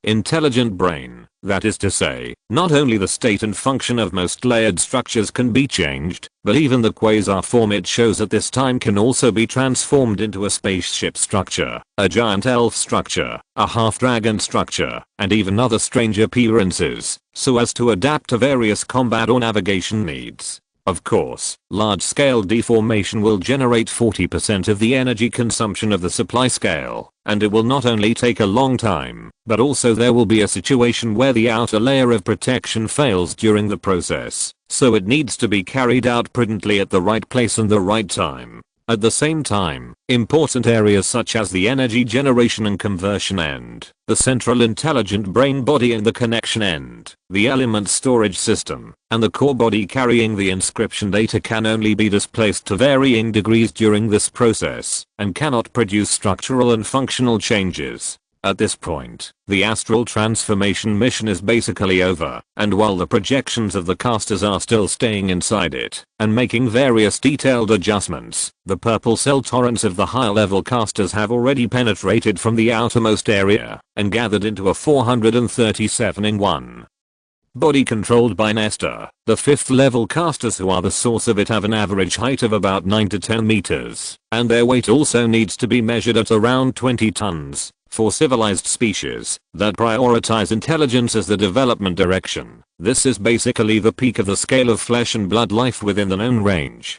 intelligent brain. That is to say, not only the state and function of most layered structures can be changed, but even the quasar form it shows at this time can also be transformed into a spaceship structure, a giant elf structure, a half-dragon structure, and even other strange appearances, so as to adapt to various combat or navigation needs. Of course, large-scale deformation will generate 40% of the energy consumption of the supply scale, and it will not only take a long time, but also there will be a situation where the outer layer of protection fails during the process, so it needs to be carried out prudently at the right place and the right time. At the same time, important areas such as the energy generation and conversion end, the central intelligent brain body and the connection end, the element storage system, and the core body carrying the inscription data can only be displaced to varying degrees during this process, and cannot produce structural and functional changes. At this point, the astral transformation mission is basically over, and while the projections of the casters are still staying inside it and making various detailed adjustments, the purple cell torrents of the high-level casters have already penetrated from the outermost area and gathered into a 437 in one body controlled by Nestor. The 5th level casters who are the source of it have an average height of about 9 to 10 meters, and their weight also needs to be measured at around 20 tons. For civilized species that prioritize intelligence as the development direction, this is basically the peak of the scale of flesh and blood life within the known range.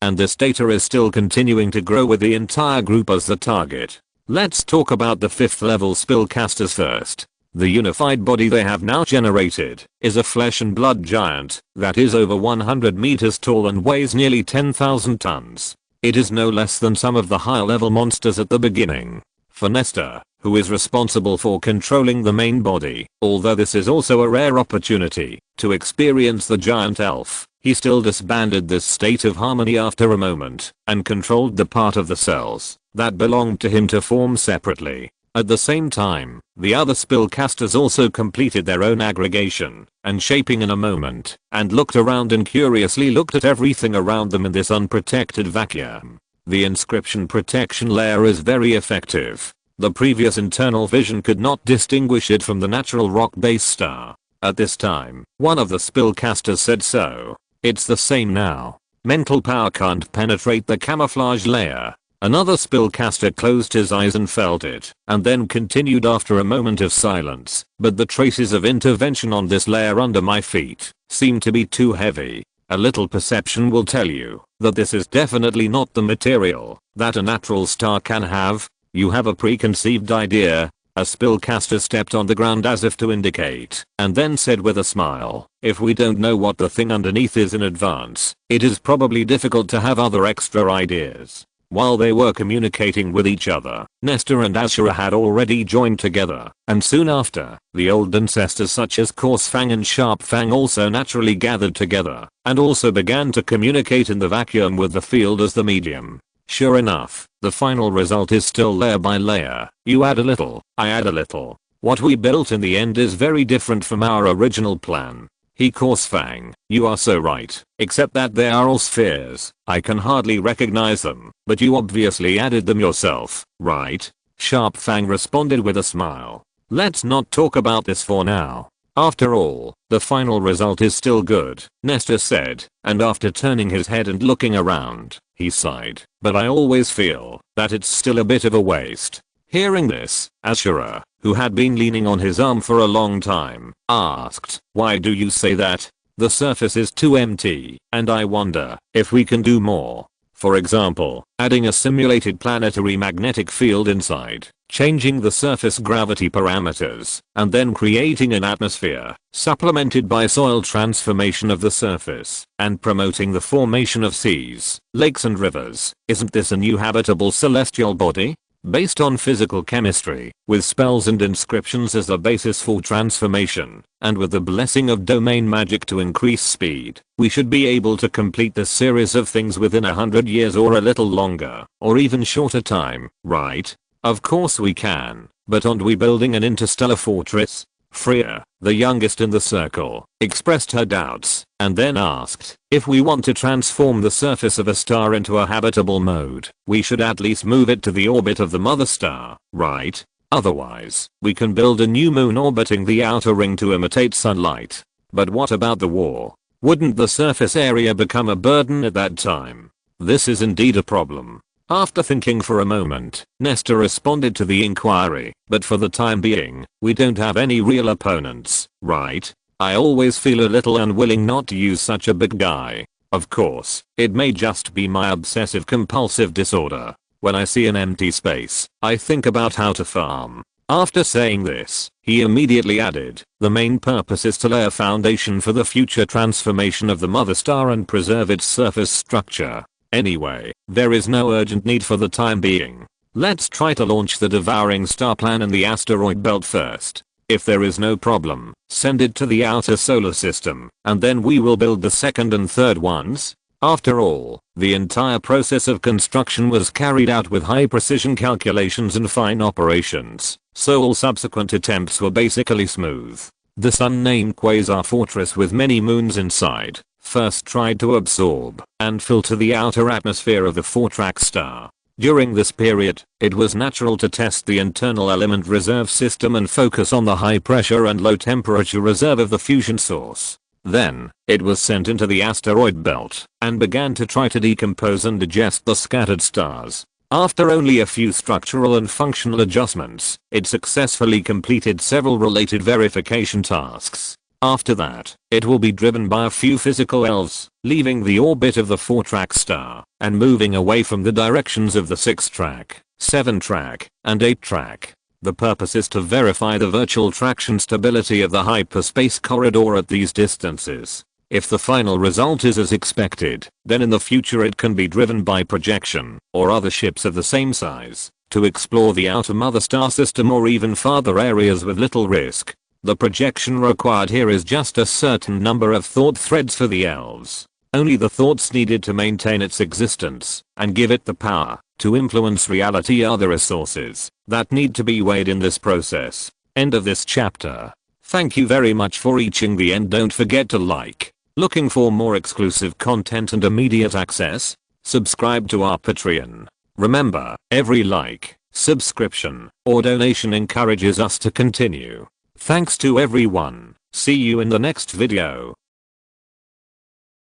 And this data is still continuing to grow with the entire group as the target. Let's talk about the 5th level spellcasters first. The unified body they have now generated is a flesh and blood giant that is over 100 meters tall and weighs nearly 10,000 tons. It is no less than some of the higher level monsters at the beginning. For Nestor, who is responsible for controlling the main body, although this is also a rare opportunity to experience the giant elf, he still disbanded this state of harmony after a moment and controlled the part of the cells that belonged to him to form separately. At the same time, the other spellcasters also completed their own aggregation and shaping in a moment and looked around and curiously looked at everything around them in this unprotected vacuum. The inscription protection layer is very effective. The previous internal vision could not distinguish it from the natural rock-based star. At this time, one of the spellcasters said so. It's the same now. Mental power can't penetrate the camouflage layer. Another spellcaster closed his eyes and felt it, and then continued after a moment of silence. But the traces of intervention on this layer under my feet seem to be too heavy. A little perception will tell you that this is definitely not the material that a natural star can have. You have a preconceived idea. A spellcaster stepped on the ground as if to indicate, and then said with a smile, if we don't know what the thing underneath is in advance, it is probably difficult to have other extra ideas. While they were communicating with each other, Nestor and Ashura had already joined together, and soon after, the old ancestors such as Coarse Fang and Sharp Fang also naturally gathered together, and also began to communicate in the vacuum with the field as the medium. Sure enough, the final result is still layer by layer. You add a little, I add a little. What we built in the end is very different from our original plan. Coarse Fang, you are so right, except that they are all spheres. I can hardly recognize them, but you obviously added them yourself, right? Sharp Fang responded with a smile. Let's not talk about this for now. After all, the final result is still good, Nestor said, and after turning his head and looking around, he sighed, but I always feel that it's still a bit of a waste. Hearing this, Ashura, who had been leaning on his arm for a long time, asked, why do you say that? The surface is too empty, and I wonder if we can do more. For example, adding a simulated planetary magnetic field inside, changing the surface gravity parameters, and then creating an atmosphere, supplemented by soil transformation of the surface, and promoting the formation of seas, lakes and rivers. Isn't this a new habitable celestial body? based on physical chemistry, with spells and inscriptions as the basis for transformation, and with the blessing of domain magic to increase speed, we should be able to complete this series of things within 100 years or a little longer, or even shorter time, right? Of course we can, but aren't we building an interstellar fortress? Freya, the youngest in the circle, expressed her doubts, and then asked, if we want to transform the surface of a star into a habitable mode, we should at least move it to the orbit of the mother star, right? Otherwise, we can build a new moon orbiting the outer ring to imitate sunlight. But what about the war? Wouldn't the surface area become a burden at that time? This is indeed a problem. After thinking for a moment, Nesta responded to the inquiry, but for the time being, we don't have any real opponents, right? I always feel a little unwilling not to use such a big guy. Of course, it may just be my obsessive compulsive disorder. When I see an empty space, I think about how to farm. After saying this, he immediately added, the main purpose is to lay a foundation for the future transformation of the mother star and preserve its surface structure. Anyway, there is no urgent need for the time being. Let's try to launch the devouring star plan in the asteroid belt first. If there is no problem, send it to the outer solar system, and then we will build the second and third ones. After all, the entire process of construction was carried out with high precision calculations and fine operations, so all subsequent attempts were basically smooth. This unnamed quasar fortress with many moons inside first tried to absorb and filter the outer atmosphere of the Fortrack star. During this period, it was natural to test the internal element reserve system and focus on the high pressure and low temperature reserve of the fusion source. Then, it was sent into the asteroid belt and began to try to decompose and digest the scattered stars. After only a few structural and functional adjustments, it successfully completed several related verification tasks. After that, it will be driven by a few physical elves, leaving the orbit of the 4-track star and moving away from the directions of the 6-track, 7-track, and 8-track. The purpose is to verify the virtual traction stability of the hyperspace corridor at these distances. If the final result is as expected, then in the future it can be driven by projection or other ships of the same size to explore the outer mother star system or even farther areas with little risk. The projection required here is just a certain number of thought threads for the elves. Only the thoughts needed to maintain its existence and give it the power to influence reality are the resources that need to be weighed in this process. End of this chapter. Thank you very much for reaching the end. Don't forget to like. Looking for more exclusive content and immediate access? Subscribe to our Patreon. Remember, every like, subscription, or donation encourages us to continue. Thanks to everyone. See you in the next video.